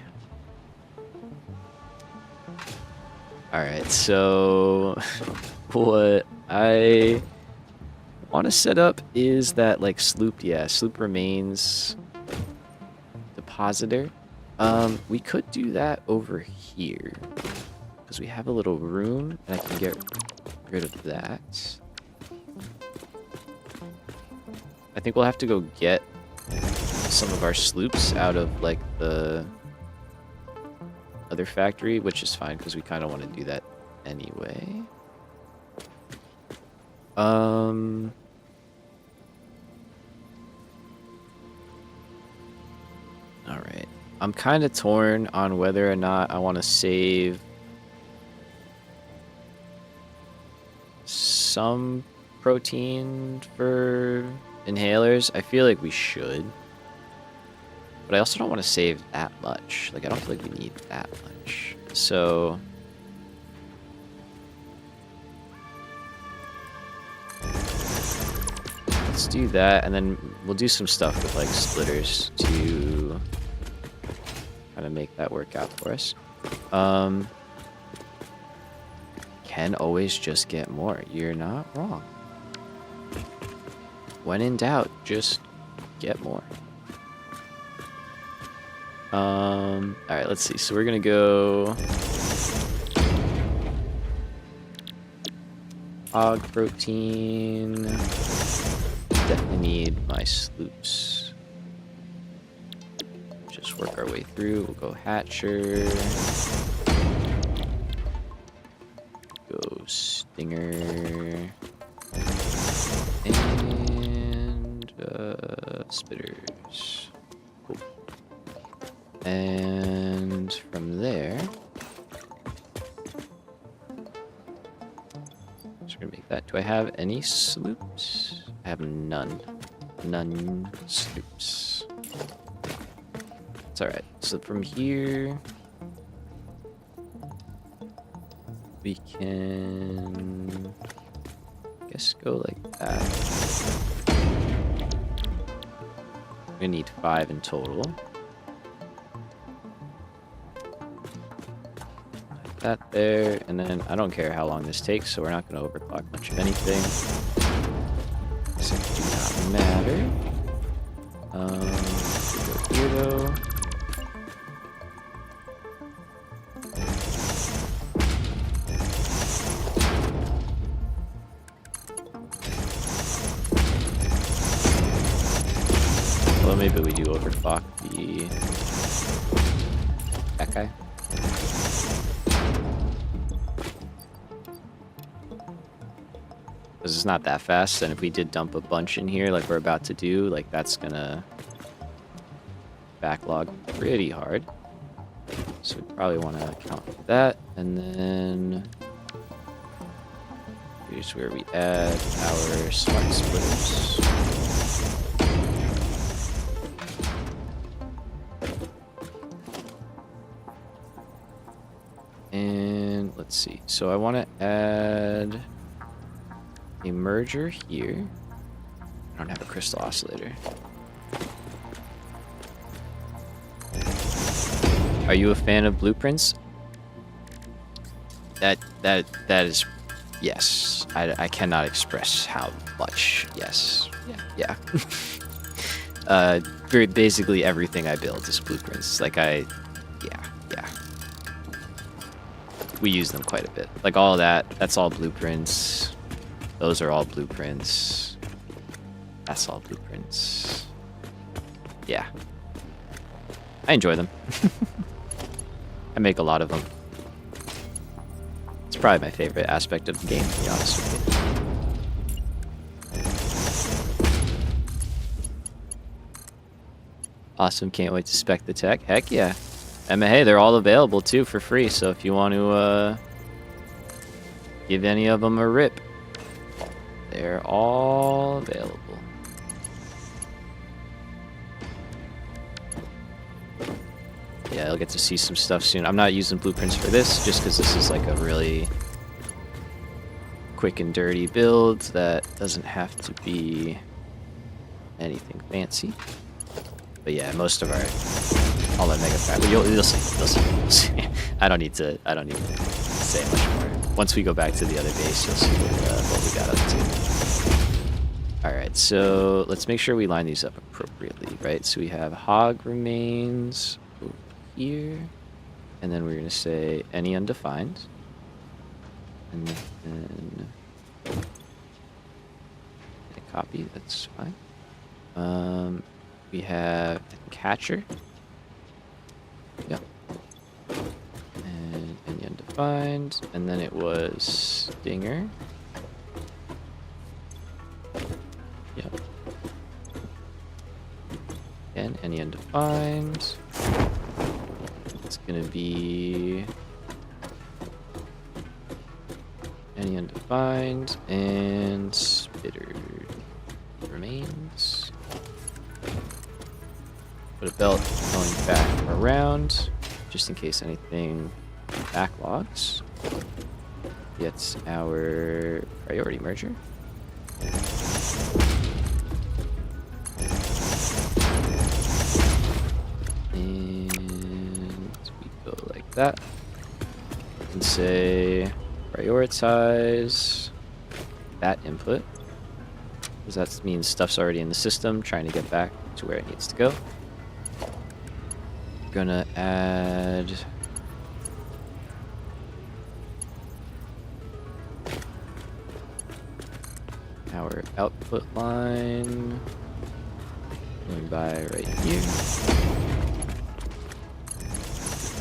Alright, so what I want to set up is that like sloop remains depositor. We could do that over here because we have a little room and I can get rid of that. I think we'll have to go get some of our sloops out of like the other factory, which is fine because we kind of want to do that anyway. All right. I'm kind of torn on whether or not I want to save some protein for inhalers. I feel like we should. But I also don't want to save that much. Like, I don't feel like we need that much. So let's do that, and then we'll do some stuff with, like, splitters to kind of make that work out for us. Can always just get more. You're not wrong. When in doubt, just get more. Alright, let's see. So we're gonna go hog protein. Definitely need my sloops. Just work our way through. We'll go hatcher. Go stinger. And spitters. Cool. And from there, just gonna make that. Do I have any sloops? I have none. None sloops. It's alright. So from here, we can, I guess, go like that. We're gonna need 5 in total. That there, and then I don't care how long this takes, so we're not going to overclock much of anything. So it do not matter. Go here though. Well, maybe we do overclock that guy. Because it's not that fast, and if we did dump a bunch in here like we're about to do, like that's gonna backlog pretty hard. So we probably want to account for that. And then here's where we add our smart splitters. And let's see. So I want to add a merger here. I don't have a crystal oscillator. Are you a fan of blueprints? That is, yes. I cannot express how much. Yes. Yeah. Basically everything I build is blueprints. Like yeah. We use them quite a bit. Like all of that, that's all blueprints. Those are all blueprints. That's all blueprints. Yeah. I enjoy them. I make a lot of them. It's probably my favorite aspect of the game, to be honest with you. Awesome, can't wait to spec the tech. Heck yeah. And hey, they're all available too for free, so if you want to give any of them a rip, they're all available. Yeah, I'll get to see some stuff soon. I'm not using blueprints for this, just because this is like a really quick and dirty build that doesn't have to be anything fancy. But yeah, most of all our mega pack. You'll see. I don't need to say much more. Once we go back to the other base, you'll see what we got up to. All right, so let's make sure we line these up appropriately, right? So we have hog remains over here, and then we're gonna say any undefined, and then a copy. That's fine. We have catcher. Yep. And any undefined. And then it was stinger. Yep. And any undefined. It's gonna be any undefined and spitter remains. Put a belt going back around, just in case anything backlogs. It's our priority merger. And we go like that. And say prioritize that input, because that means stuff's already in the system, trying to get back to where it needs to go. Gonna add our output line going by right here.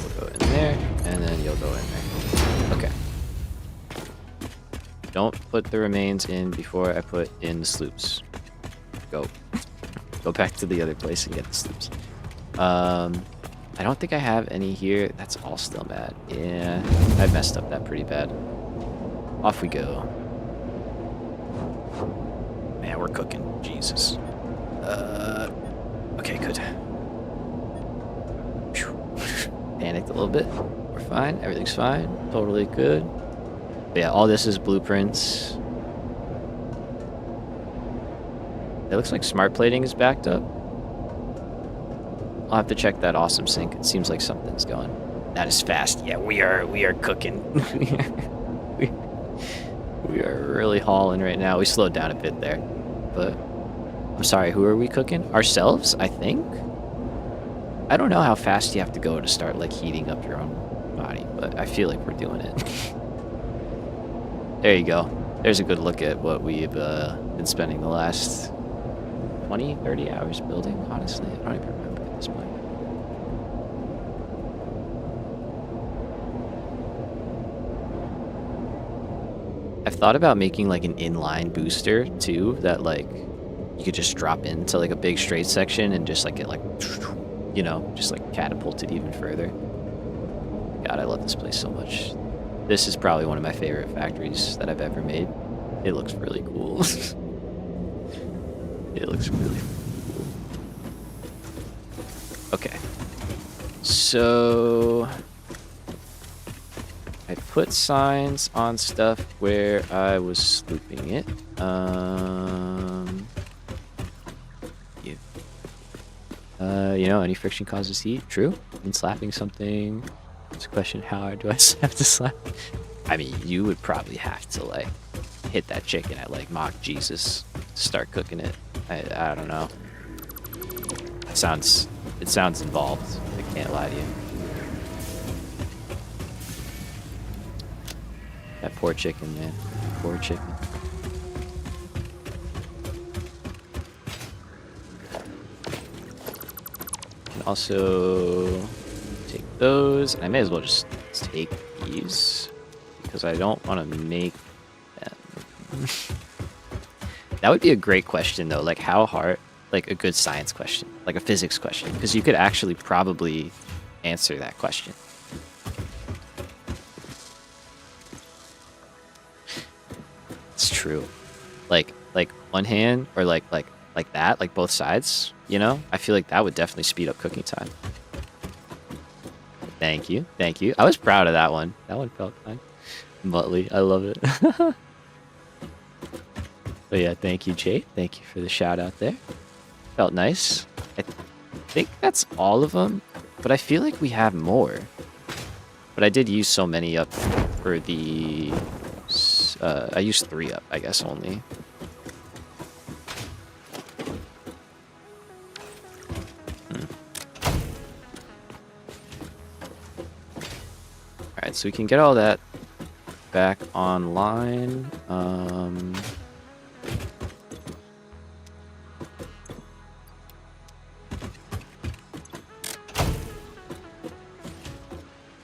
We'll go in there, and then you'll go in there. Okay. Don't put the remains in before I put in the sloops. Go back to the other place and get the sloops. I don't think I have any here. That's all still bad. Yeah, I messed up that pretty bad. Off we go. Man, we're cooking. Jesus. Okay, good. Panicked a little bit. We're fine. Everything's fine. Totally good. But yeah, all this is blueprints. It looks like smart plating is backed up. I'll have to check that awesome sync. It seems like something's going. That is fast. Yeah, we are cooking. we are really hauling right now. We slowed down a bit there, but I'm sorry. Who are we cooking? Ourselves, I think. I don't know how fast you have to go to start like heating up your own body, but I feel like we're doing it. There you go. There's a good look at what we've been spending the last 20, 30 hours building. Honestly, I don't even remember at this point. I've thought about making like an inline booster too, that like you could just drop into like a big straight section and just like get like you know, just like catapult it even further. God, I love this place so much. This is probably one of my favorite factories that I've ever made. It looks really cool. It looks really cool. Okay. So I put signs on stuff where I was slooping it. You know, any friction causes heat. True. And slapping something. It's a question, how hard do I have to slap? I mean, you would probably have to, like, hit that chicken at, like, Mach Jesus to start cooking it. I don't know. It sounds involved. I can't lie to you. That poor chicken, man. Poor chicken. Can also take those. I may as well just take these because I don't want to make them. That would be a great question, though. Like, how hard? Like, a good science question. Like, a physics question. Because you could actually probably answer that question. It's true. Like one hand or like that, like both sides, you know? I feel like that would definitely speed up cooking time. Thank you. Thank you. I was proud of that one. That one felt fine. Muttley, I love it. But yeah, thank you, Jay. Thank you for the shout out there. Felt nice. I think that's all of them, but I feel like we have more. But I did use so many up for the... I used 3 up, I guess, only. Alright, so we can get all that back online.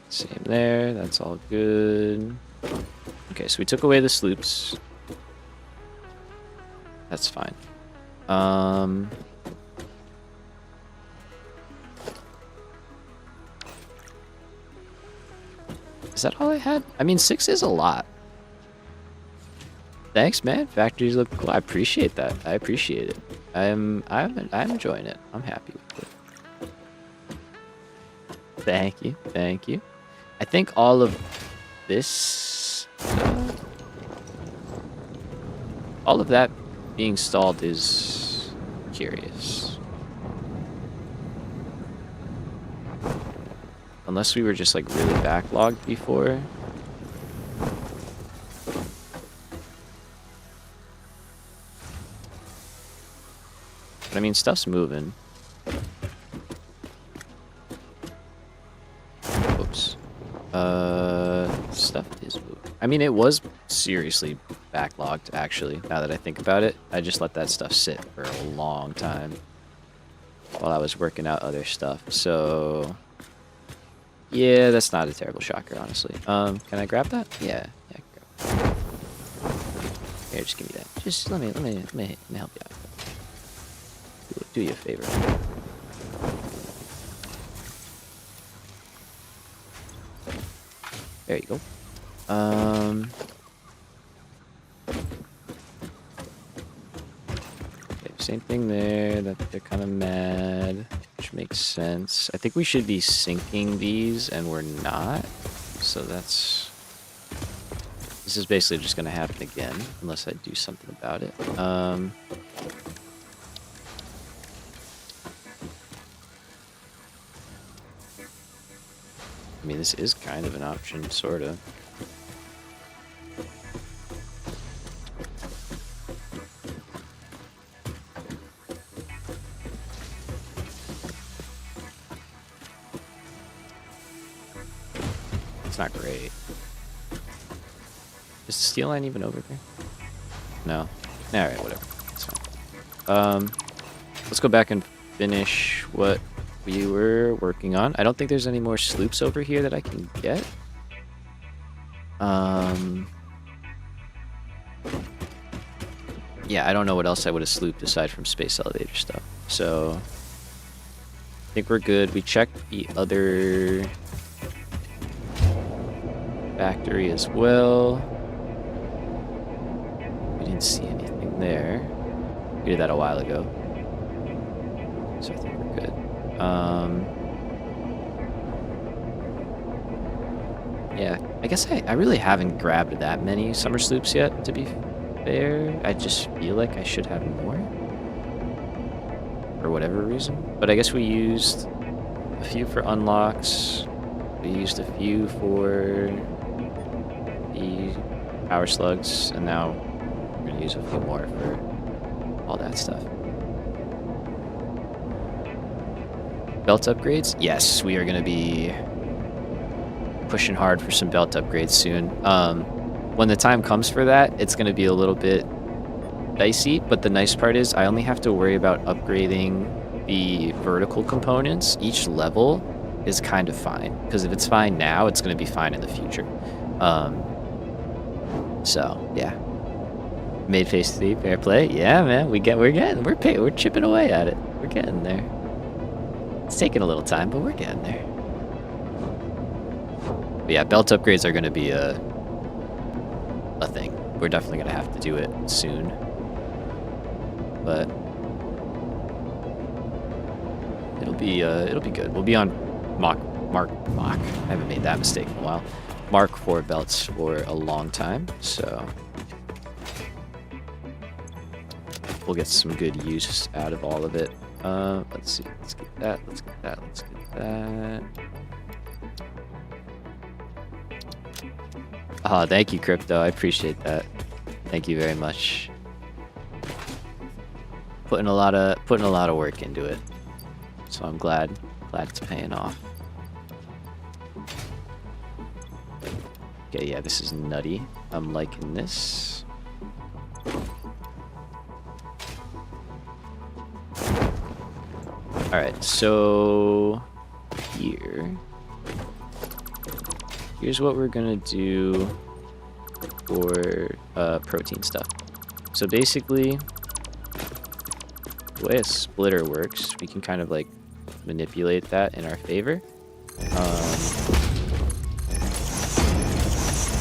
Same there, that's all good. Okay, so we took away the sloops. That's fine. Is that all I had? I mean, 6 is a lot. Thanks, man. Factories look cool. I appreciate that. I appreciate it. I'm enjoying it. I'm happy with it. Thank you. Thank you. I think all of this, all of that being stalled is curious. Unless we were just like really backlogged before. But I mean, stuff's moving. Oops. Stuff is moving. I mean, it was seriously backlogged, actually, now that I think about it. I just let that stuff sit for a long time while I was working out other stuff. So, yeah, that's not a terrible shocker, honestly. Can I grab that? Yeah, I can grab that. Here, just give me that. Just let me help you out. Do you a favor. There you go. Okay, same thing there. That they're kind of mad, which makes sense. I think we should be syncing these, and we're not. So that's... This is basically just going to happen again, unless I do something about it. I mean, this is kind of an option, sort of. It's not great. Is the steel line even over there? No. Alright, whatever. It's fine. Let's go back and finish what we were working on. I don't think there's any more sloops over here that I can get. Yeah, I don't know what else I would have slooped aside from space elevator stuff. So, think we're good. We checked the other factory as well. We didn't see anything there. We did that a while ago. So I think we're good. Yeah, I guess I really haven't grabbed that many summer sloops yet, to be fair. I just feel like I should have more. For whatever reason. But I guess we used a few for unlocks. We used a few for the power slugs. And now we're going to use a few more for all that stuff. Belt upgrades? Yes, we are going to be pushing hard for some belt upgrades soon. When the time comes for that, it's going to be a little bit dicey, but the nice part is I only have to worry about upgrading the vertical components. Each level is kind of fine, because if it's fine now, it's going to be fine in the future. So yeah, made phase 3 fair play. Yeah, man, we're chipping away at it. We're getting there. It's taking a little time, but we're getting there. But yeah, belt upgrades are going to be a thing. We're definitely going to have to do it soon. But it'll be good. We'll be on Mark. I haven't made that mistake in a while. Mark 4 belts for a long time, so we'll get some good use out of all of it. Let's see. Let's get that. Let's get that. Let's get that. Oh, thank you, Crypto. I appreciate that. Thank you very much. Putting a lot of work into it, so I'm glad it's paying off. Okay, yeah, this is nutty. I'm liking this. All right, so here's what we're gonna do for protein stuff. So basically, the way a splitter works, we can kind of like manipulate that in our favor.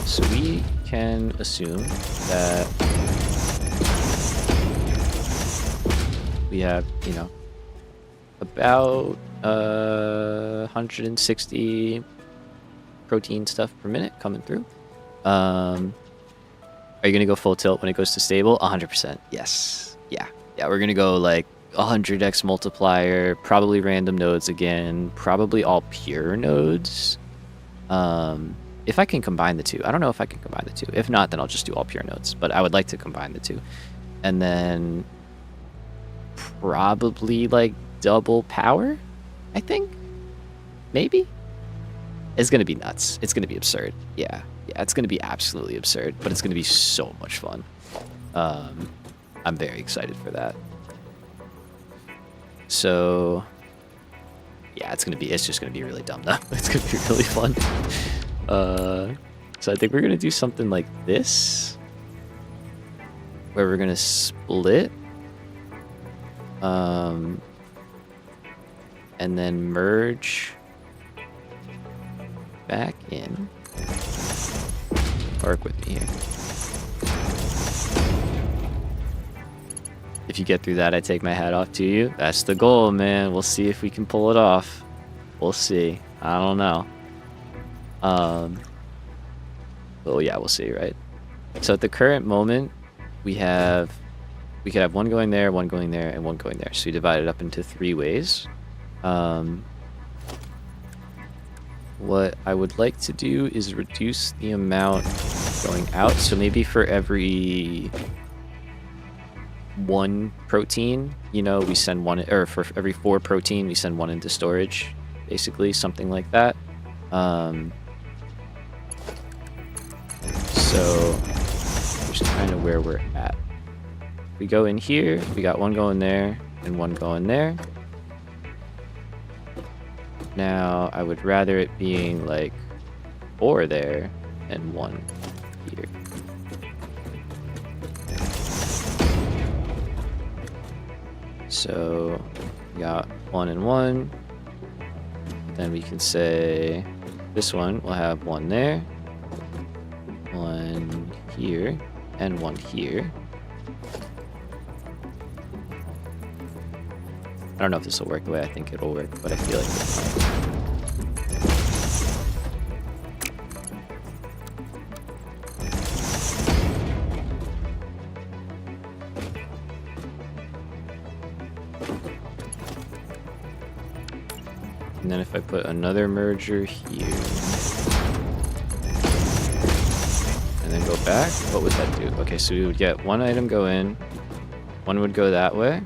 So we can assume that we have, you know, about 160 protein stuff per minute coming through. Are you gonna go full tilt when it goes to stable? 100%. Yes. Yeah, we're gonna go like 100x multiplier, probably random nodes again, probably all pure nodes. If I can combine the two. I don't know if I can combine the two. If not, then I'll just do all pure nodes, but I would like to combine the two. And then probably like double power, I think. Maybe. It's gonna be nuts. It's gonna be absurd. Yeah, it's gonna be absolutely absurd, but it's gonna be so much fun. I'm very excited for that. So yeah, it's just gonna be really dumb though. It's gonna be really fun. So I think we're gonna do something like this, where we're gonna split, and then merge back in. Work with me here. If you get through that, I take my hat off to you. That's the goal, man. We'll see if we can pull it off. We'll see. I don't know. Well, yeah, we'll see, right? So at the current moment, we could have one going there, one going there, and one going there. So we divide it up into 3 ways. What I would like to do is reduce the amount going out. So maybe for every 1 protein, you know, we send 1, or for every 4 protein, we send 1 into storage, basically, something like that. So here's kind of where we're at. We go in here, we got 1 going there and 1 going there. Now I would rather it being like 4 there and 1 here. So we got 1 and 1, then we can say this one will have one there, one here, and one here. I don't know if this will work the way I think it'll work, but I feel like it might. And then if I put another merger here, and then go back, what would that do? Okay, so we would get one item go in, one would go that way,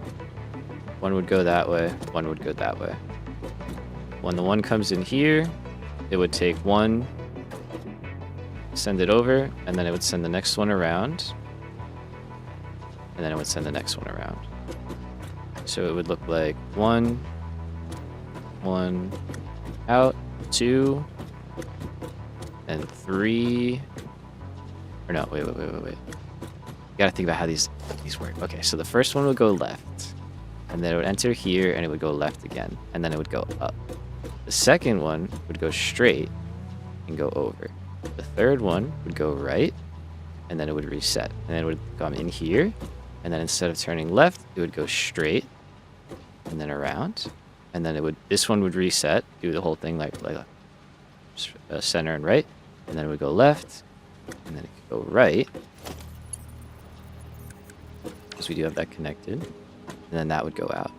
one would go that way, one would go that way. When the one comes in here, it would take one, send it over, and then it would send the next one around, and then it would send the next one around. So it would look like one out, 2, and 3. Or no, wait. You gotta think about how these work. Okay, so the first one would go left, and then it would enter here, and it would go left again, and then it would go up. The second one would go straight and go over. The third one would go right, and then it would reset, and then it would come in here, and then instead of turning left, it would go straight, and then around. And then this one would reset, do the whole thing like center and right, and then it would go left, and then it could go right, because we do have that connected, and then that would go out,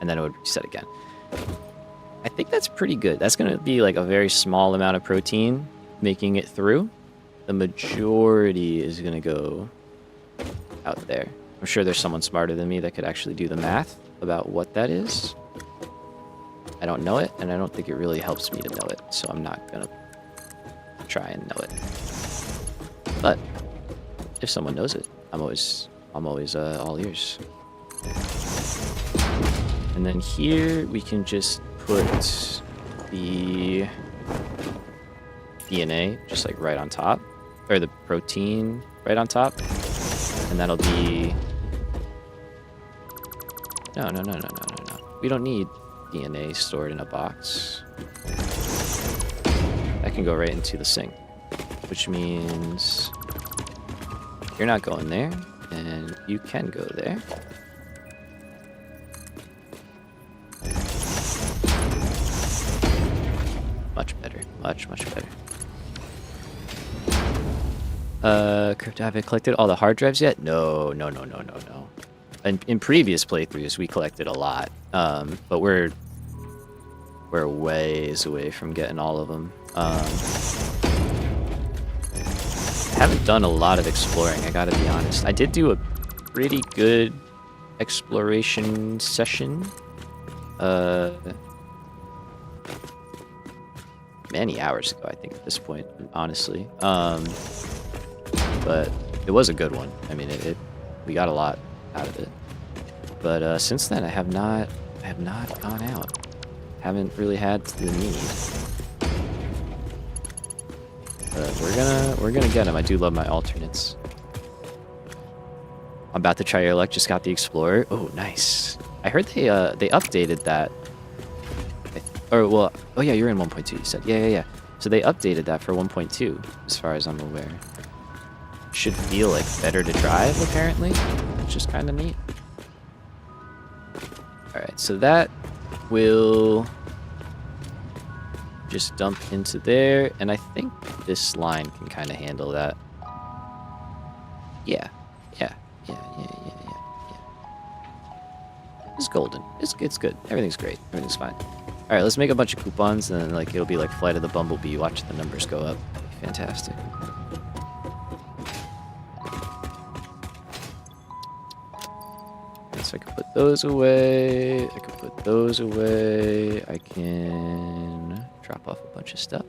and then it would reset again. I think that's pretty good. That's going to be like a very small amount of protein making it through. The majority is going to go out there. I'm sure there's someone smarter than me that could actually do the math about what that is. I don't know it, and I don't think it really helps me to know it, so I'm not gonna try and know it. But if someone knows it, I'm always all ears. And then here we can just put the DNA just like right on top, or the protein right on top, and that'll be no. We don't need DNA stored in a box. That can go right into the sink, which means you're not going there, and you can go there. Much better. Much better. Crypto, have I collected all the hard drives yet? No. In previous playthroughs, we collected a lot, but we're ways away from getting all of them. Haven't done a lot of exploring, I gotta be honest. I did do a pretty good exploration session many hours ago, I think, at this point, honestly. But it was a good one. I mean, we got a lot out of it. But since then, I have not gone out. Haven't really had the need. But we're gonna get them. I do love my alternates. I'm about to try your luck. Just got the Explorer. Oh, nice. I heard they updated that. Oh yeah, you're in 1.2. You said yeah. So they updated that for 1.2, as far as I'm aware. Should feel like better to drive, apparently, which is kind of neat. Alright, so that will just dump into there, and I think this line can kind of handle that. Yeah. It's golden. It's good. Everything's great. Everything's fine. Alright, let's make a bunch of coupons, and then like it'll be like Flight of the Bumblebee. Watch the numbers go up. Fantastic. So I can put those away. I can put those away. I can drop off a bunch of stuff.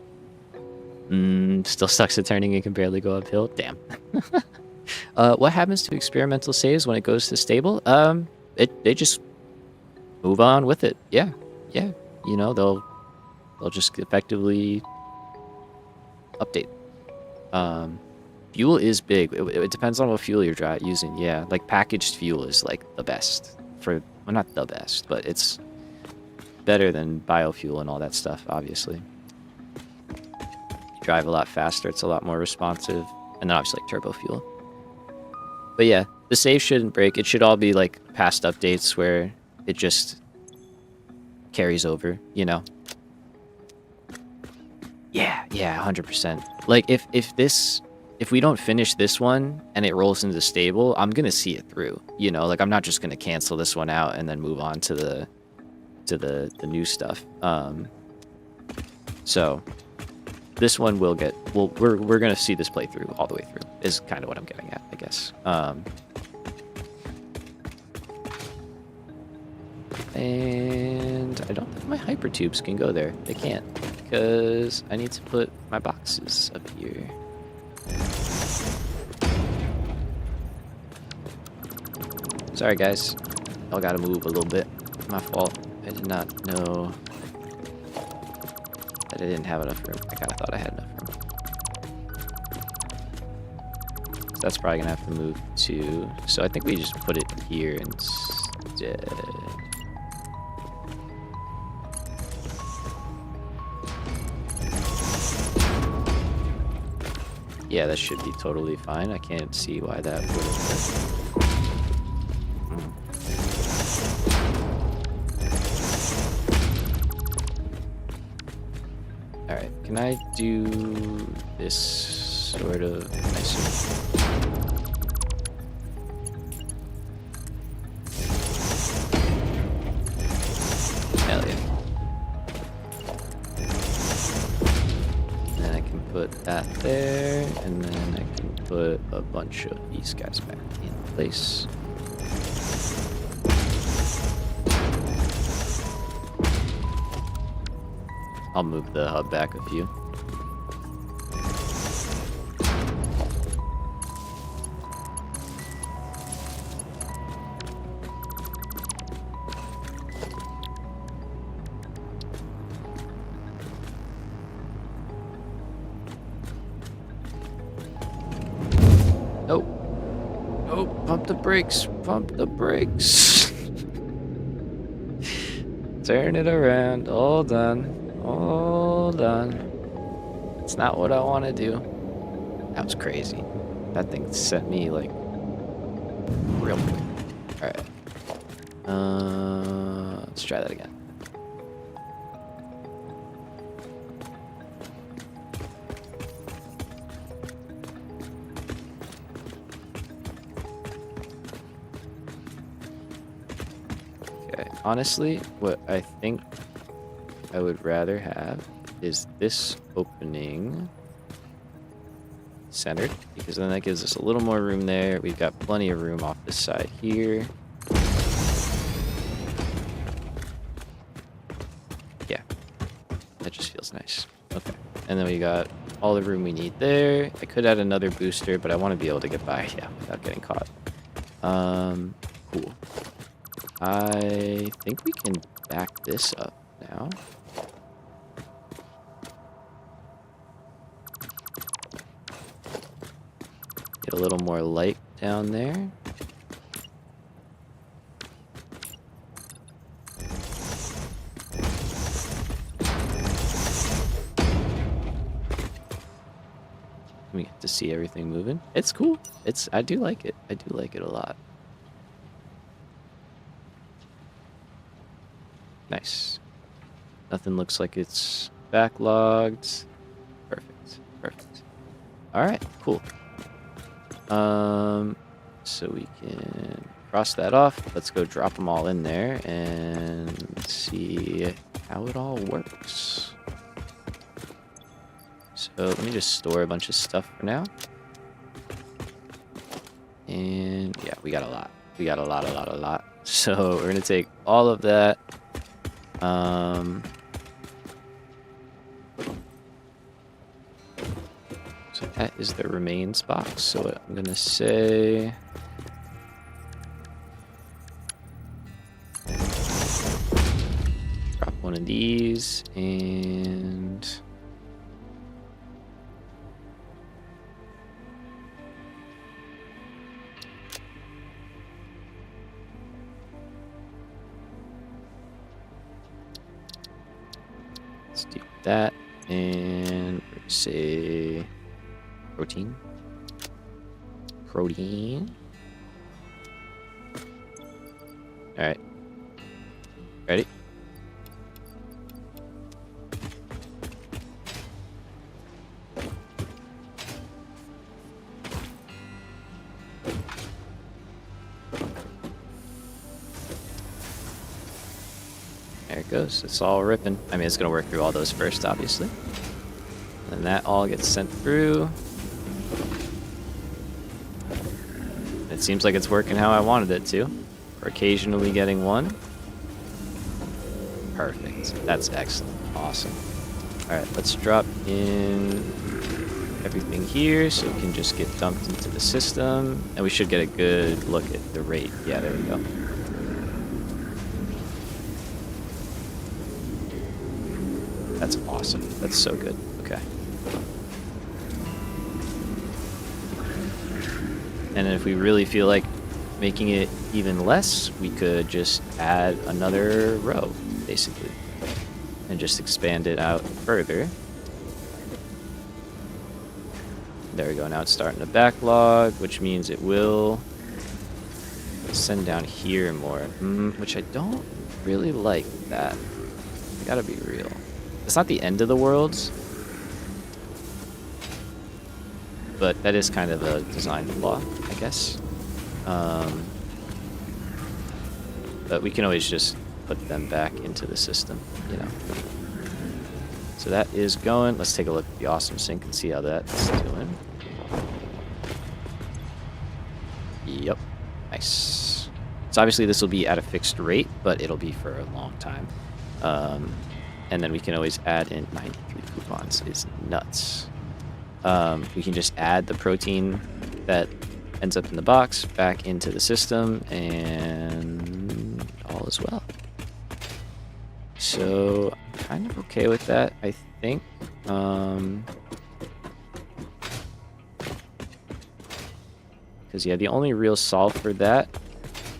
Still sucks at turning and can barely go uphill. Damn. What happens to experimental saves when it goes to stable? They just move on with it. Yeah. You know, they'll just effectively update. Fuel is big. It depends on what fuel you're using. Yeah, like packaged fuel is like the best well, not the best, but it's better than biofuel and all that stuff, obviously. You drive a lot faster, it's a lot more responsive, and then obviously like turbo fuel. But yeah, the save shouldn't break. It should all be like past updates where it just carries over, you know? Yeah, 100%. Like if we don't finish this one and it rolls into the stable, I'm gonna see it through. You know, like I'm not just gonna cancel this one out and then move on to the new stuff. So this one will get we're gonna see this playthrough all the way through is kind of what I'm getting at, I guess. And I don't think my hyper tubes can go there. They can't because I need to put my boxes up here. Sorry guys, y'all gotta move a little bit. My fault. I did not know that I didn't have enough room. I kinda thought I had enough room. So that's probably gonna have to move too. So I think we just put it here instead. Yeah, that should be totally fine. I can't see why that would have. Alright, can I do this sort of nicer? Hell yeah. And then I can put that there, and then I can put a bunch of these guys back in place. I'll move the hub back a few. Nope. Nope. Pump the brakes. Pump the brakes. Turn it around. All done. All done. It's not what I want to do. That was crazy. That thing sent me like real quick. Alright. Let's try that again. Okay, honestly, what I think I would rather have is this opening centered, because then that gives us a little more room there. We've got plenty of room off this side here. Yeah, that just feels nice. Okay, and then we got all the room we need there. I could add another booster, but I want to be able to get by, yeah, without getting caught. Cool. I think we can back this up now. Get a little more light down there. We get to see everything moving. It's cool. I do like it. I do like it a lot. Nice. Nothing looks like it's backlogged. Perfect. All right, cool. So we can cross that off. Let's go drop them all in there and see how it all works. So let me just store a bunch of stuff for now. And yeah, we got a lot. We got a lot. So we're gonna take all of that. So that is the remains box. So what I'm gonna say, drop one of these and that, and say protein. Protein. All right. Ready? There it goes. It's all ripping. I mean, it's going to work through all those first, obviously. And that all gets sent through. It seems like it's working how I wanted it to. We're occasionally getting one. Perfect. That's excellent. Awesome. All right, let's drop in everything here so it can just get dumped into the system. And we should get a good look at the rate. Yeah, there we go. That's awesome. That's so good. Okay. And if we really feel like making it even less, we could just add another row, basically, and just expand it out further. There we go. Now it's starting to backlog, which means it will send down here more, which I don't really like that. I gotta be real. It's not the end of the world, but that is kind of a design flaw, I guess. But we can always just put them back into the system, you know. So that is going. Let's take a look at the awesome sync and see how that's doing. Yep. Nice. So obviously this will be at a fixed rate, but it'll be for a long time. And then we can always add in 93 coupons is nuts. We can just add the protein that ends up in the box back into the system, and all is well. So I'm kind of okay with that, I think. Because yeah, the only real solve for that,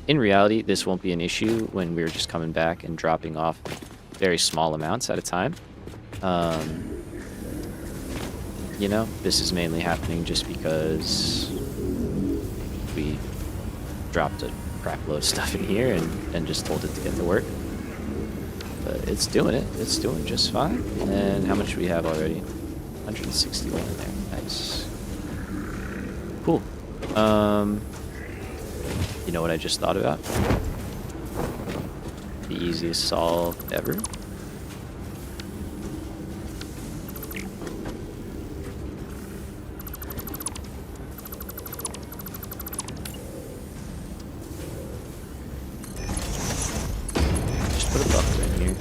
in reality, this won't be an issue when we're just coming back and dropping off very small amounts at a time. You know, this is mainly happening just because we dropped a crap load of stuff in here and just told it to get to work. But it's doing it. It's doing just fine. And how much do we have already? 161 in there. Nice. Cool. You know what I just thought about? The easiest solve ever. Just put a buffer in here.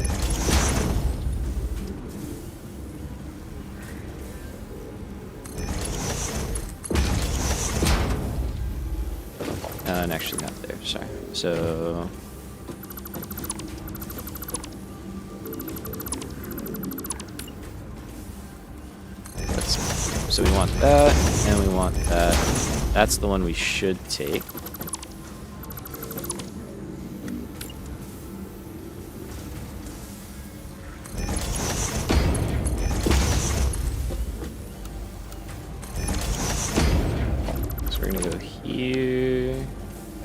And actually not there, sorry. So we want that, and we want that. That's the one we should take. So we're gonna go here.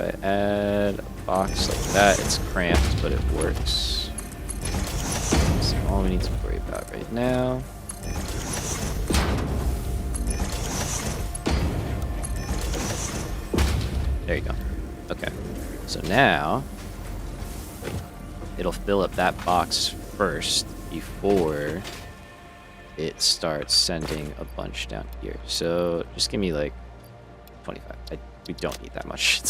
If I add a box like that, it's cramped, but it works. That's all we need to worry about right now. There you go. Okay. So now it'll fill up that box first before it starts sending a bunch down here. So just give me like 25. We don't need that much.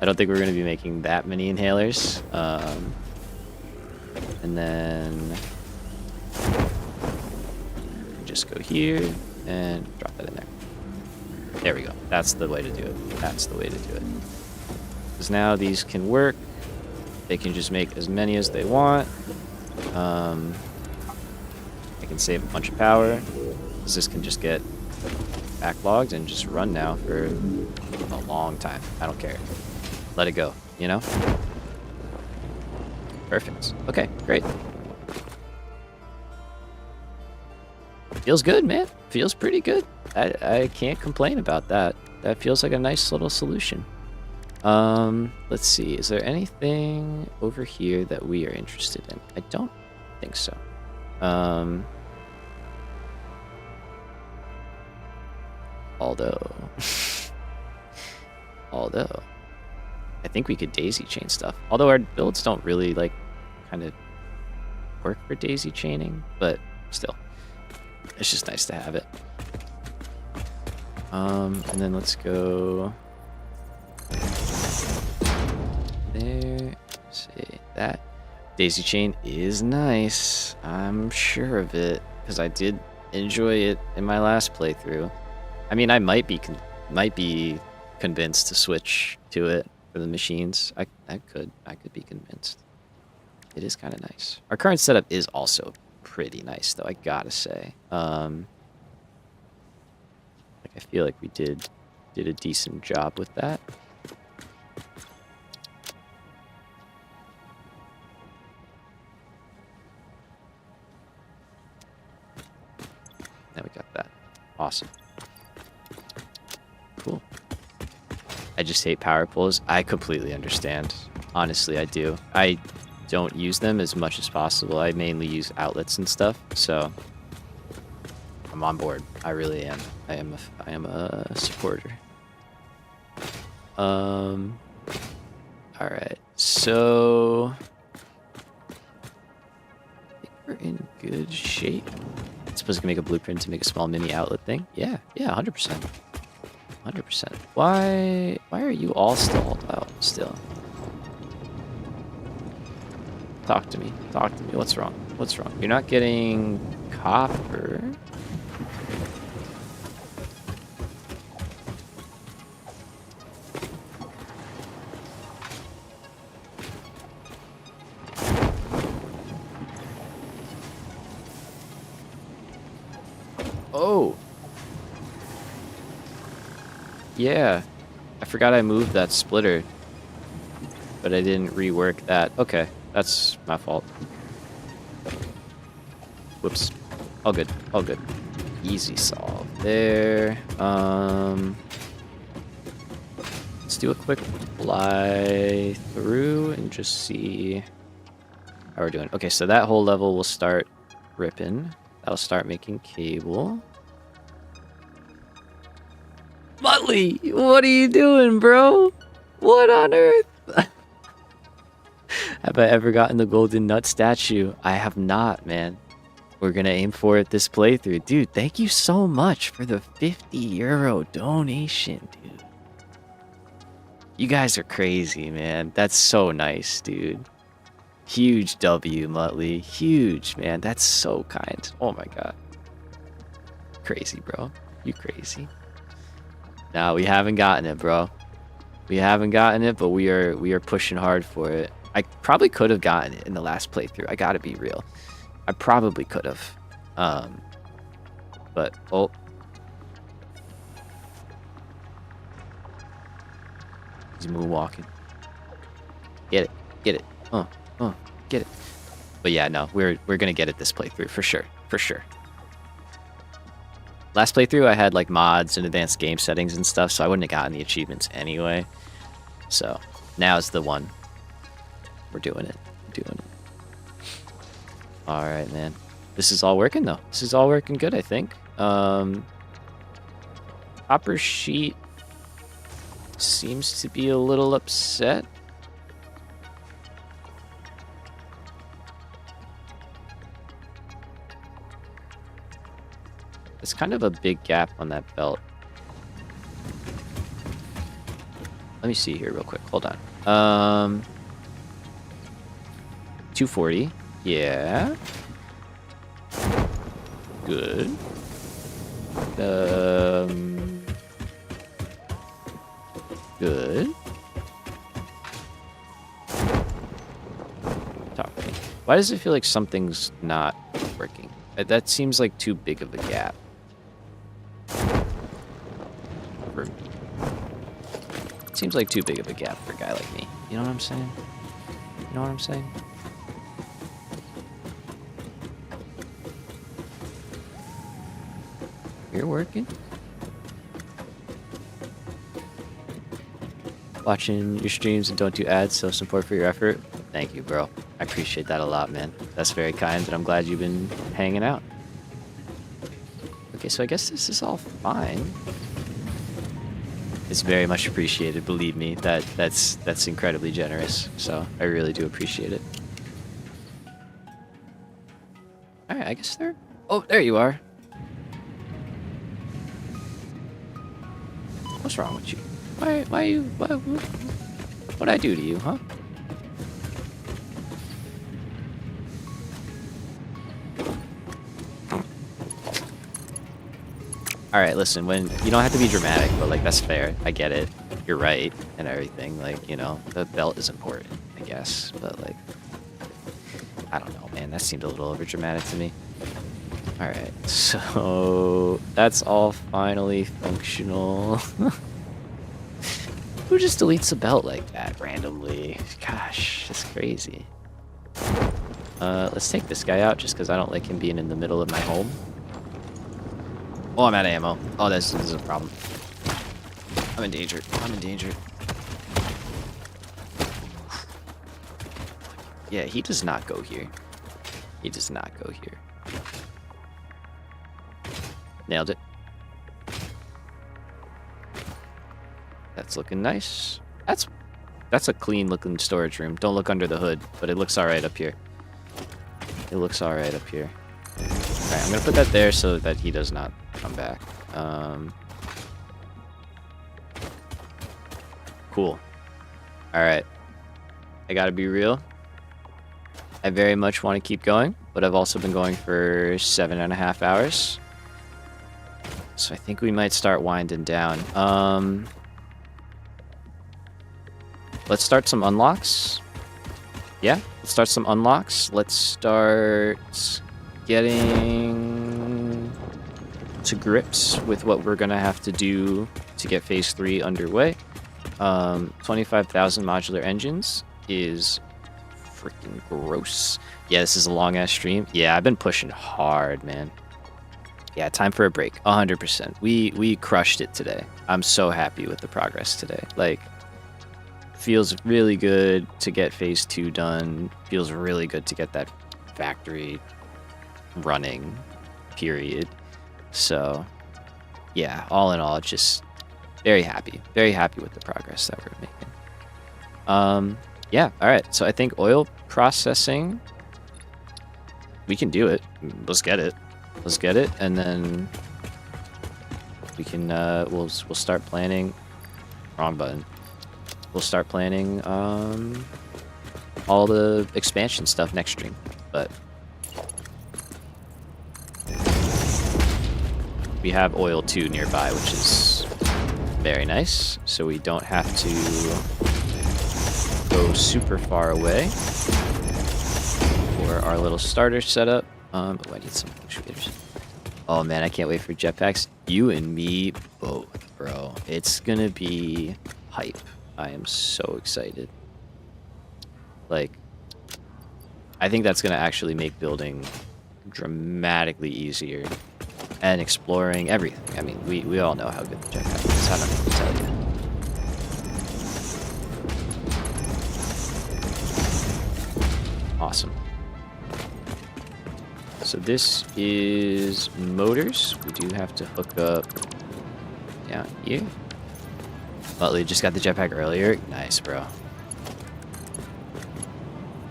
I don't think we're going to be making that many inhalers. And then just go here and drop that in there. There we go. That's the way to do it. That's the way to do it. Because now these can work. They can just make as many as they want. I can save a bunch of power. Because this can just get backlogged and just run now for a long time. I don't care. Let it go, you know? Perfect. Okay, great. Feels good, man. Feels pretty good. I can't complain about that. That feels like a nice little solution. Let's see. Is there anything over here that we are interested in? I don't think so. Although, I think we could daisy chain stuff. Although our builds don't really like kind of work for daisy chaining, but still, it's just nice to have it. And then let's go there. See that daisy chain is nice. I'm sure of it because I did enjoy it in my last playthrough. I mean, I might be convinced to switch to it for the machines. I could be convinced. It is kind of nice. Our current setup is also pretty nice, though, I gotta say. I feel like we did a decent job with that. Now we got that. Awesome. Cool. I just hate power poles. I completely understand. Honestly, I do. I don't use them as much as possible. I mainly use outlets and stuff, so I'm on board. I really am. I am a supporter. All right. So I think we're in good shape. I'm supposed to make a blueprint to make a small mini outlet thing. Yeah, 100%. 100%. Why are you all stalled out still? Talk to me. Talk to me. What's wrong? What's wrong? You're not getting copper. Oh. Yeah. I forgot I moved that splitter. But I didn't rework that. Okay. That's my fault. Whoops. All good. All good. Easy solve there. Let's do a quick fly through and just see how we're doing. Okay, so that whole level will start ripping. That'll start making cable. Muttley, what are you doing, bro? What on earth? Have I ever gotten the golden nut statue? I have not, man. We're gonna aim for it this playthrough. Dude, thank you so much for the €50 donation, dude. You guys are crazy, man. That's so nice, dude. Huge W, Muttley. Huge, man. That's so kind. Oh my god. Crazy, bro. You crazy. Now, we haven't gotten it, bro. We haven't gotten it, but we are pushing hard for it. I probably could have gotten it in the last playthrough. I gotta be real. I probably could have. But, oh. He's moonwalking. Get it. Get it. Get it. But yeah, no, we're gonna get it this playthrough for sure. For sure. Last playthrough, I had like mods and advanced game settings and stuff, so I wouldn't have gotten the achievements anyway. So now's the one. We're doing it. We're doing it. All right, man. This is all working though. This is all working good, I think. Copper sheet seems to be a little upset. It's kind of a big gap on that belt. Let me see here real quick. Hold on. 240. Yeah. Good. Good. Talk to me. Why does it feel like something's not working? That seems like too big of a gap. It seems like too big of a gap for a guy like me. You know what I'm saying? You know what I'm saying? You're working. Watching your streams and don't do ads, so support for your effort. Thank you, bro. I appreciate that a lot, man. That's very kind, and I'm glad you've been hanging out. Okay, so I guess this is all fine. It's very much appreciated, believe me. That's incredibly generous, so I really do appreciate it. Alright, I guess there... Oh, there you are. What's wrong with you? Why you... What'd I do to you, huh? Alright, listen, when... You don't have to be dramatic, but, like, that's fair. I get it. You're right, and everything. Like, you know, the belt is important, I guess. But, like... I don't know, man. That seemed a little overdramatic to me. Alright, so... That's all finally functional. Who just deletes a belt like that randomly? Gosh, that's crazy. Let's take this guy out just because I don't like him being in the middle of my home. Oh, I'm out of ammo. Oh, this is a problem. I'm in danger. I'm in danger. Yeah, he does not go here. He does not go here. Nailed it. That's looking nice. That's a clean looking storage room. Don't look under the hood, but it looks alright up here. It looks alright up here. Alright, I'm gonna put that there so that he does not come back. Cool. Alright. I gotta be real. I very much want to keep going, but I've also been going for 7.5 hours. So I think we might start winding down. Let's start some unlocks. Yeah, let's start some unlocks. Let's start getting to grips with what we're gonna have to do to get phase 3 underway. 25,000 modular engines is freaking gross. Yeah, this is a long ass stream. Yeah, I've been pushing hard, man. Yeah, time for a break. 100%. We crushed it today. I'm so happy with the progress today. Like, feels really good to get phase 2 done. Feels really good to get that factory running, period. So, yeah, all in all, just very happy. Very happy with the progress that we're making. Yeah, all right. So I think oil processing, we can do it. Let's get it. Let's get it, and then we can we'll start planning. Wrong button. We'll start planning all the expansion stuff next stream. But we have oil 2 nearby, which is very nice. So we don't have to go super far away for our little starter setup. Oh, I need some actuators. Oh man, I can't wait for jetpacks. You and me both, bro. It's gonna be hype. I am so excited. Like, I think that's gonna actually make building dramatically easier and exploring everything. I mean, we all know how good the jetpack is. I don't need to tell you. Awesome. So this is motors. We do have to hook up down here. Utley just got the jetpack earlier. Nice, bro.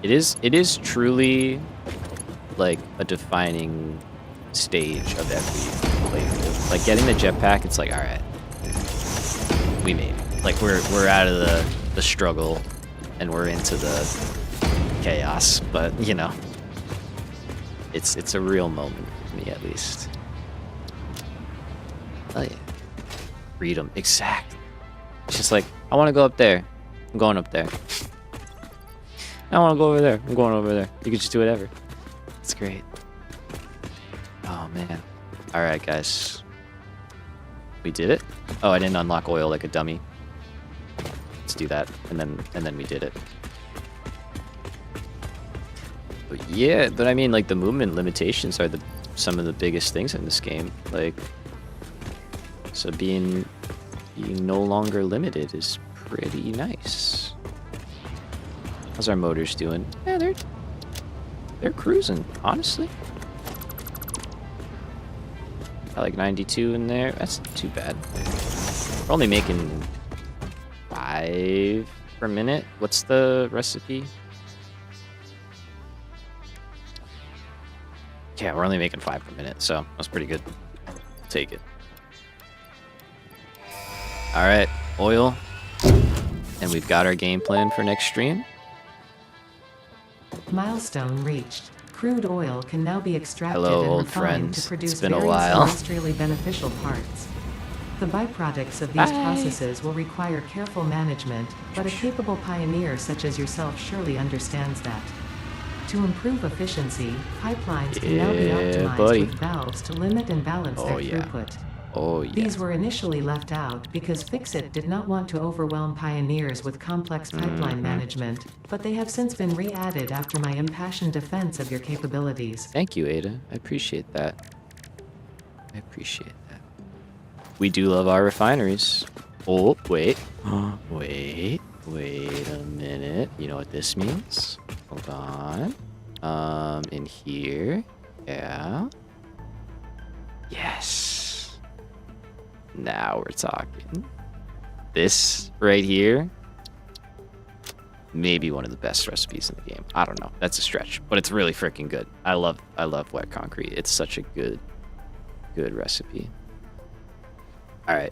It is truly like a defining stage of every playthrough. Like getting the jetpack, it's like, all right, we made it. Like we're out of the struggle and we're into the chaos. But you know, it's a real moment for me, at least. Oh yeah, freedom, exactly. It's just like, I want to go up there. I'm going up there. I want to go over there. I'm going over there. You can just do whatever. It's great. Oh man. All right, guys. We did it. Oh, I didn't unlock oil like a dummy. Let's do that, and then we did it. But yeah, but I mean, like the movement limitations are some of the biggest things in this game. Like, So being no longer limited is pretty nice. How's our motors doing? Yeah, they're cruising, honestly. I like 92 in there. That's not too bad. We're only making 5 per minute. What's the recipe? Yeah, we're only making 5 per minute, so that's pretty good. Take it. All right, oil. And we've got our game plan for next stream. Milestone reached. Crude oil can now be extracted Hello, and old refined friends. to produce It's been a various while. industrially beneficial parts. The byproducts of these processes will require careful management, but a capable pioneer such as yourself surely understands that. To improve efficiency, pipelines can now be optimized buddy. with valves to limit and balance their throughput. Oh, yeah. These were initially left out because Fixit did not want to overwhelm pioneers with complex pipeline management, but they have since been re-added after my impassioned defense of your capabilities. Thank you, Ada. I appreciate that. I appreciate that. We do love our refineries. Oh, wait. Wait a minute. You know what this means? Hold on. In here. Yeah. Yes. Now we're talking. This right here, maybe one of the best recipes in the game. I don't know. That's a stretch, but it's really freaking good. I love wet concrete. It's such a good recipe. All right.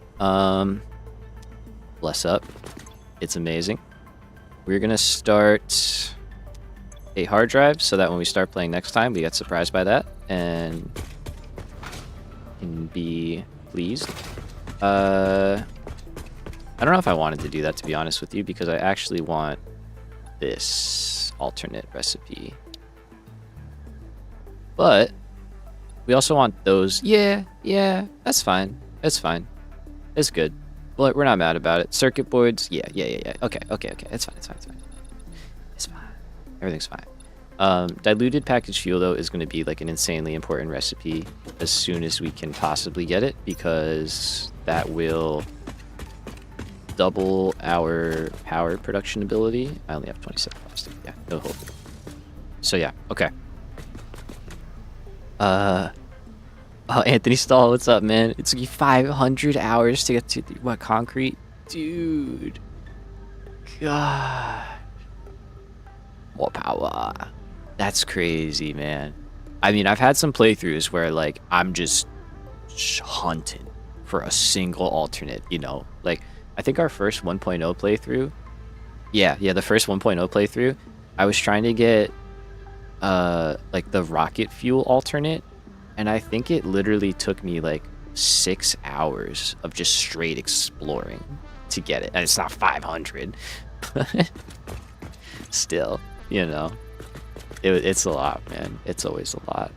Bless up. It's amazing. We're gonna start a hard drive so that when we start playing next time, we get surprised by that and can be pleased. I don't know if I wanted to do that, to be honest with you, because I actually want this alternate recipe. But we also want those. Yeah, that's fine. That's fine. It's good. But we're not mad about it. Circuit boards, yeah. Okay. It's fine. It's fine. Everything's fine. Diluted packaged fuel, though, is going to be like an insanely important recipe as soon as we can possibly get it, because that will double our power production ability. I only have 27 plastic. Yeah, no hope. So yeah, okay. Oh, Anthony Stahl, what's up, man? It took you 500 hours to get to the wet concrete, dude. God, more power. That's crazy, man. I mean, I've had some playthroughs where like I'm just hunting for a single alternate, you know? Like, I think our first 1.0 playthrough, yeah, the first 1.0 playthrough, I was trying to get like the rocket fuel alternate, and I think it literally took me like 6 hours of just straight exploring to get it. And it's not 500, but still, you know, it's a lot, man. It's always a lot.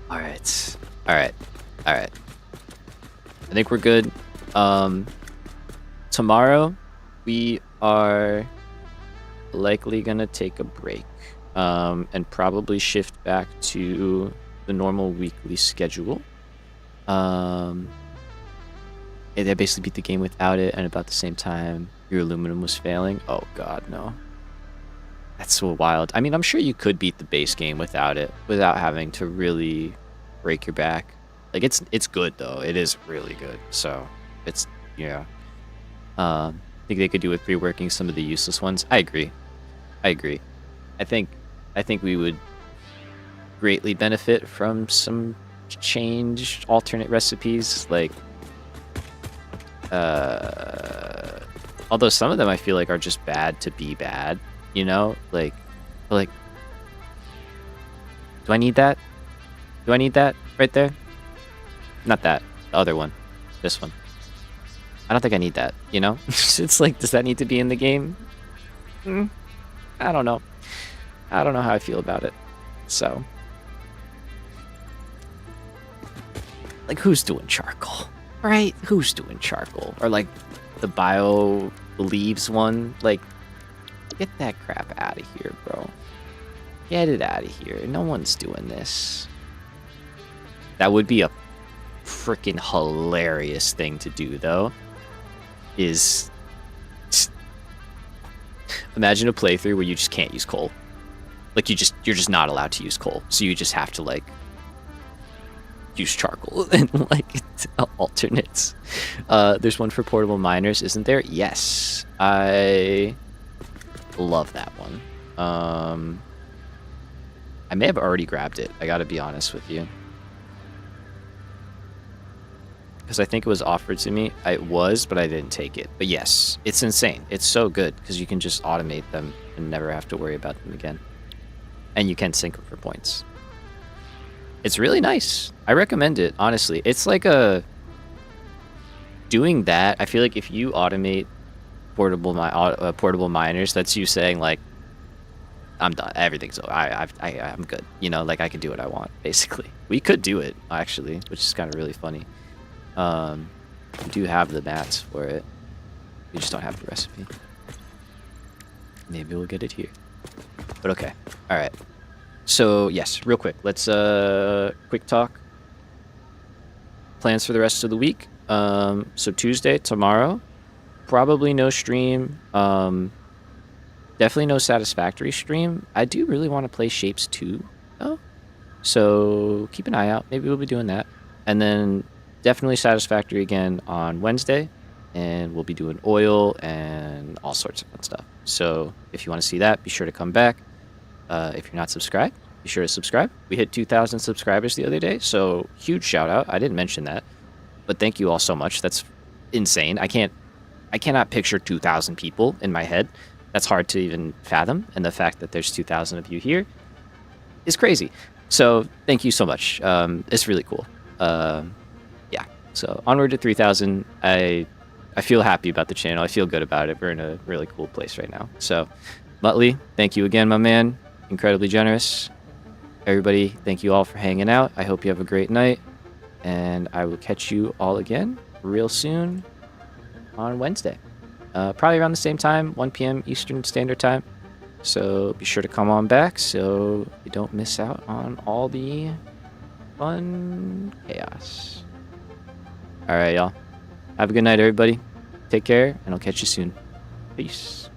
All right. I think we're good. Tomorrow we are likely gonna take a break, and probably shift back to the normal weekly schedule. They basically beat the game without it, and about the same time your aluminum was failing. Oh god, no. That's so wild. I mean, I'm sure you could beat the base game without it, without having to really break your back. Like, it's good though. It is really good. So it's, yeah. I think they could do with reworking some of the useless ones. I agree. I think we would greatly benefit from some changed alternate recipes. Like, although some of them I feel like are just bad to be bad. You know, like, do I need that? Do I need that right there? Not that. The other one. This one. I don't think I need that, you know? It's like, does that need to be in the game? I don't know. I don't know how I feel about it. So, like, who's doing charcoal? Right? Who's doing charcoal? Or, like, the bio leaves one? Like, get that crap out of here, bro. Get it out of here. No one's doing this. That would be a freaking hilarious thing to do, though, is imagine a playthrough where you just can't use coal. Like, you're just not allowed to use coal, so you just have to, like, use charcoal and, like, alternates. There's one for portable miners, isn't there? Yes. I love that one. I may have already grabbed it, I gotta be honest with you. Because I think it was offered to me. It was, but I didn't take it. But yes, it's insane. It's so good because you can just automate them and never have to worry about them again. And you can sync them for points. It's really nice. I recommend it, honestly. It's like doing that. I feel like if you automate portable miners, that's you saying, like, I'm done. Everything's over. I'm good. You know, like, I can do what I want, basically. We could do it, actually, which is kind of really funny. We do have the mats for it. We just don't have the recipe. Maybe we'll get it here. But okay. All right. So, yes, real quick. Let's quick talk. Plans for the rest of the week. So Tuesday, tomorrow, probably no stream. Definitely no Satisfactory stream. I do really want to play Shapes 2, though. So keep an eye out. Maybe we'll be doing that. And then definitely Satisfactory again on Wednesday. And we'll be doing oil and all sorts of fun stuff. So if you want to see that, be sure to come back. If you're not subscribed, be sure to subscribe. We hit 2,000 subscribers the other day, so huge shout out. I didn't mention that, but thank you all so much. That's insane. I cannot picture 2,000 people in my head. That's hard to even fathom, and the fact that there's 2,000 of you here is crazy. So thank you so much. It's really cool. Yeah. So onward to 3,000. I feel happy about the channel. I feel good about it. We're in a really cool place right now. So, Muttley, thank you again, my man. Incredibly generous. Everybody, thank you all for hanging out. I hope you have a great night. And I will catch you all again real soon on Wednesday. Probably around the same time, 1 p.m. Eastern Standard Time. So be sure to come on back so you don't miss out on all the fun chaos. All right, y'all. Have a good night, everybody. Take care, and I'll catch you soon. Peace.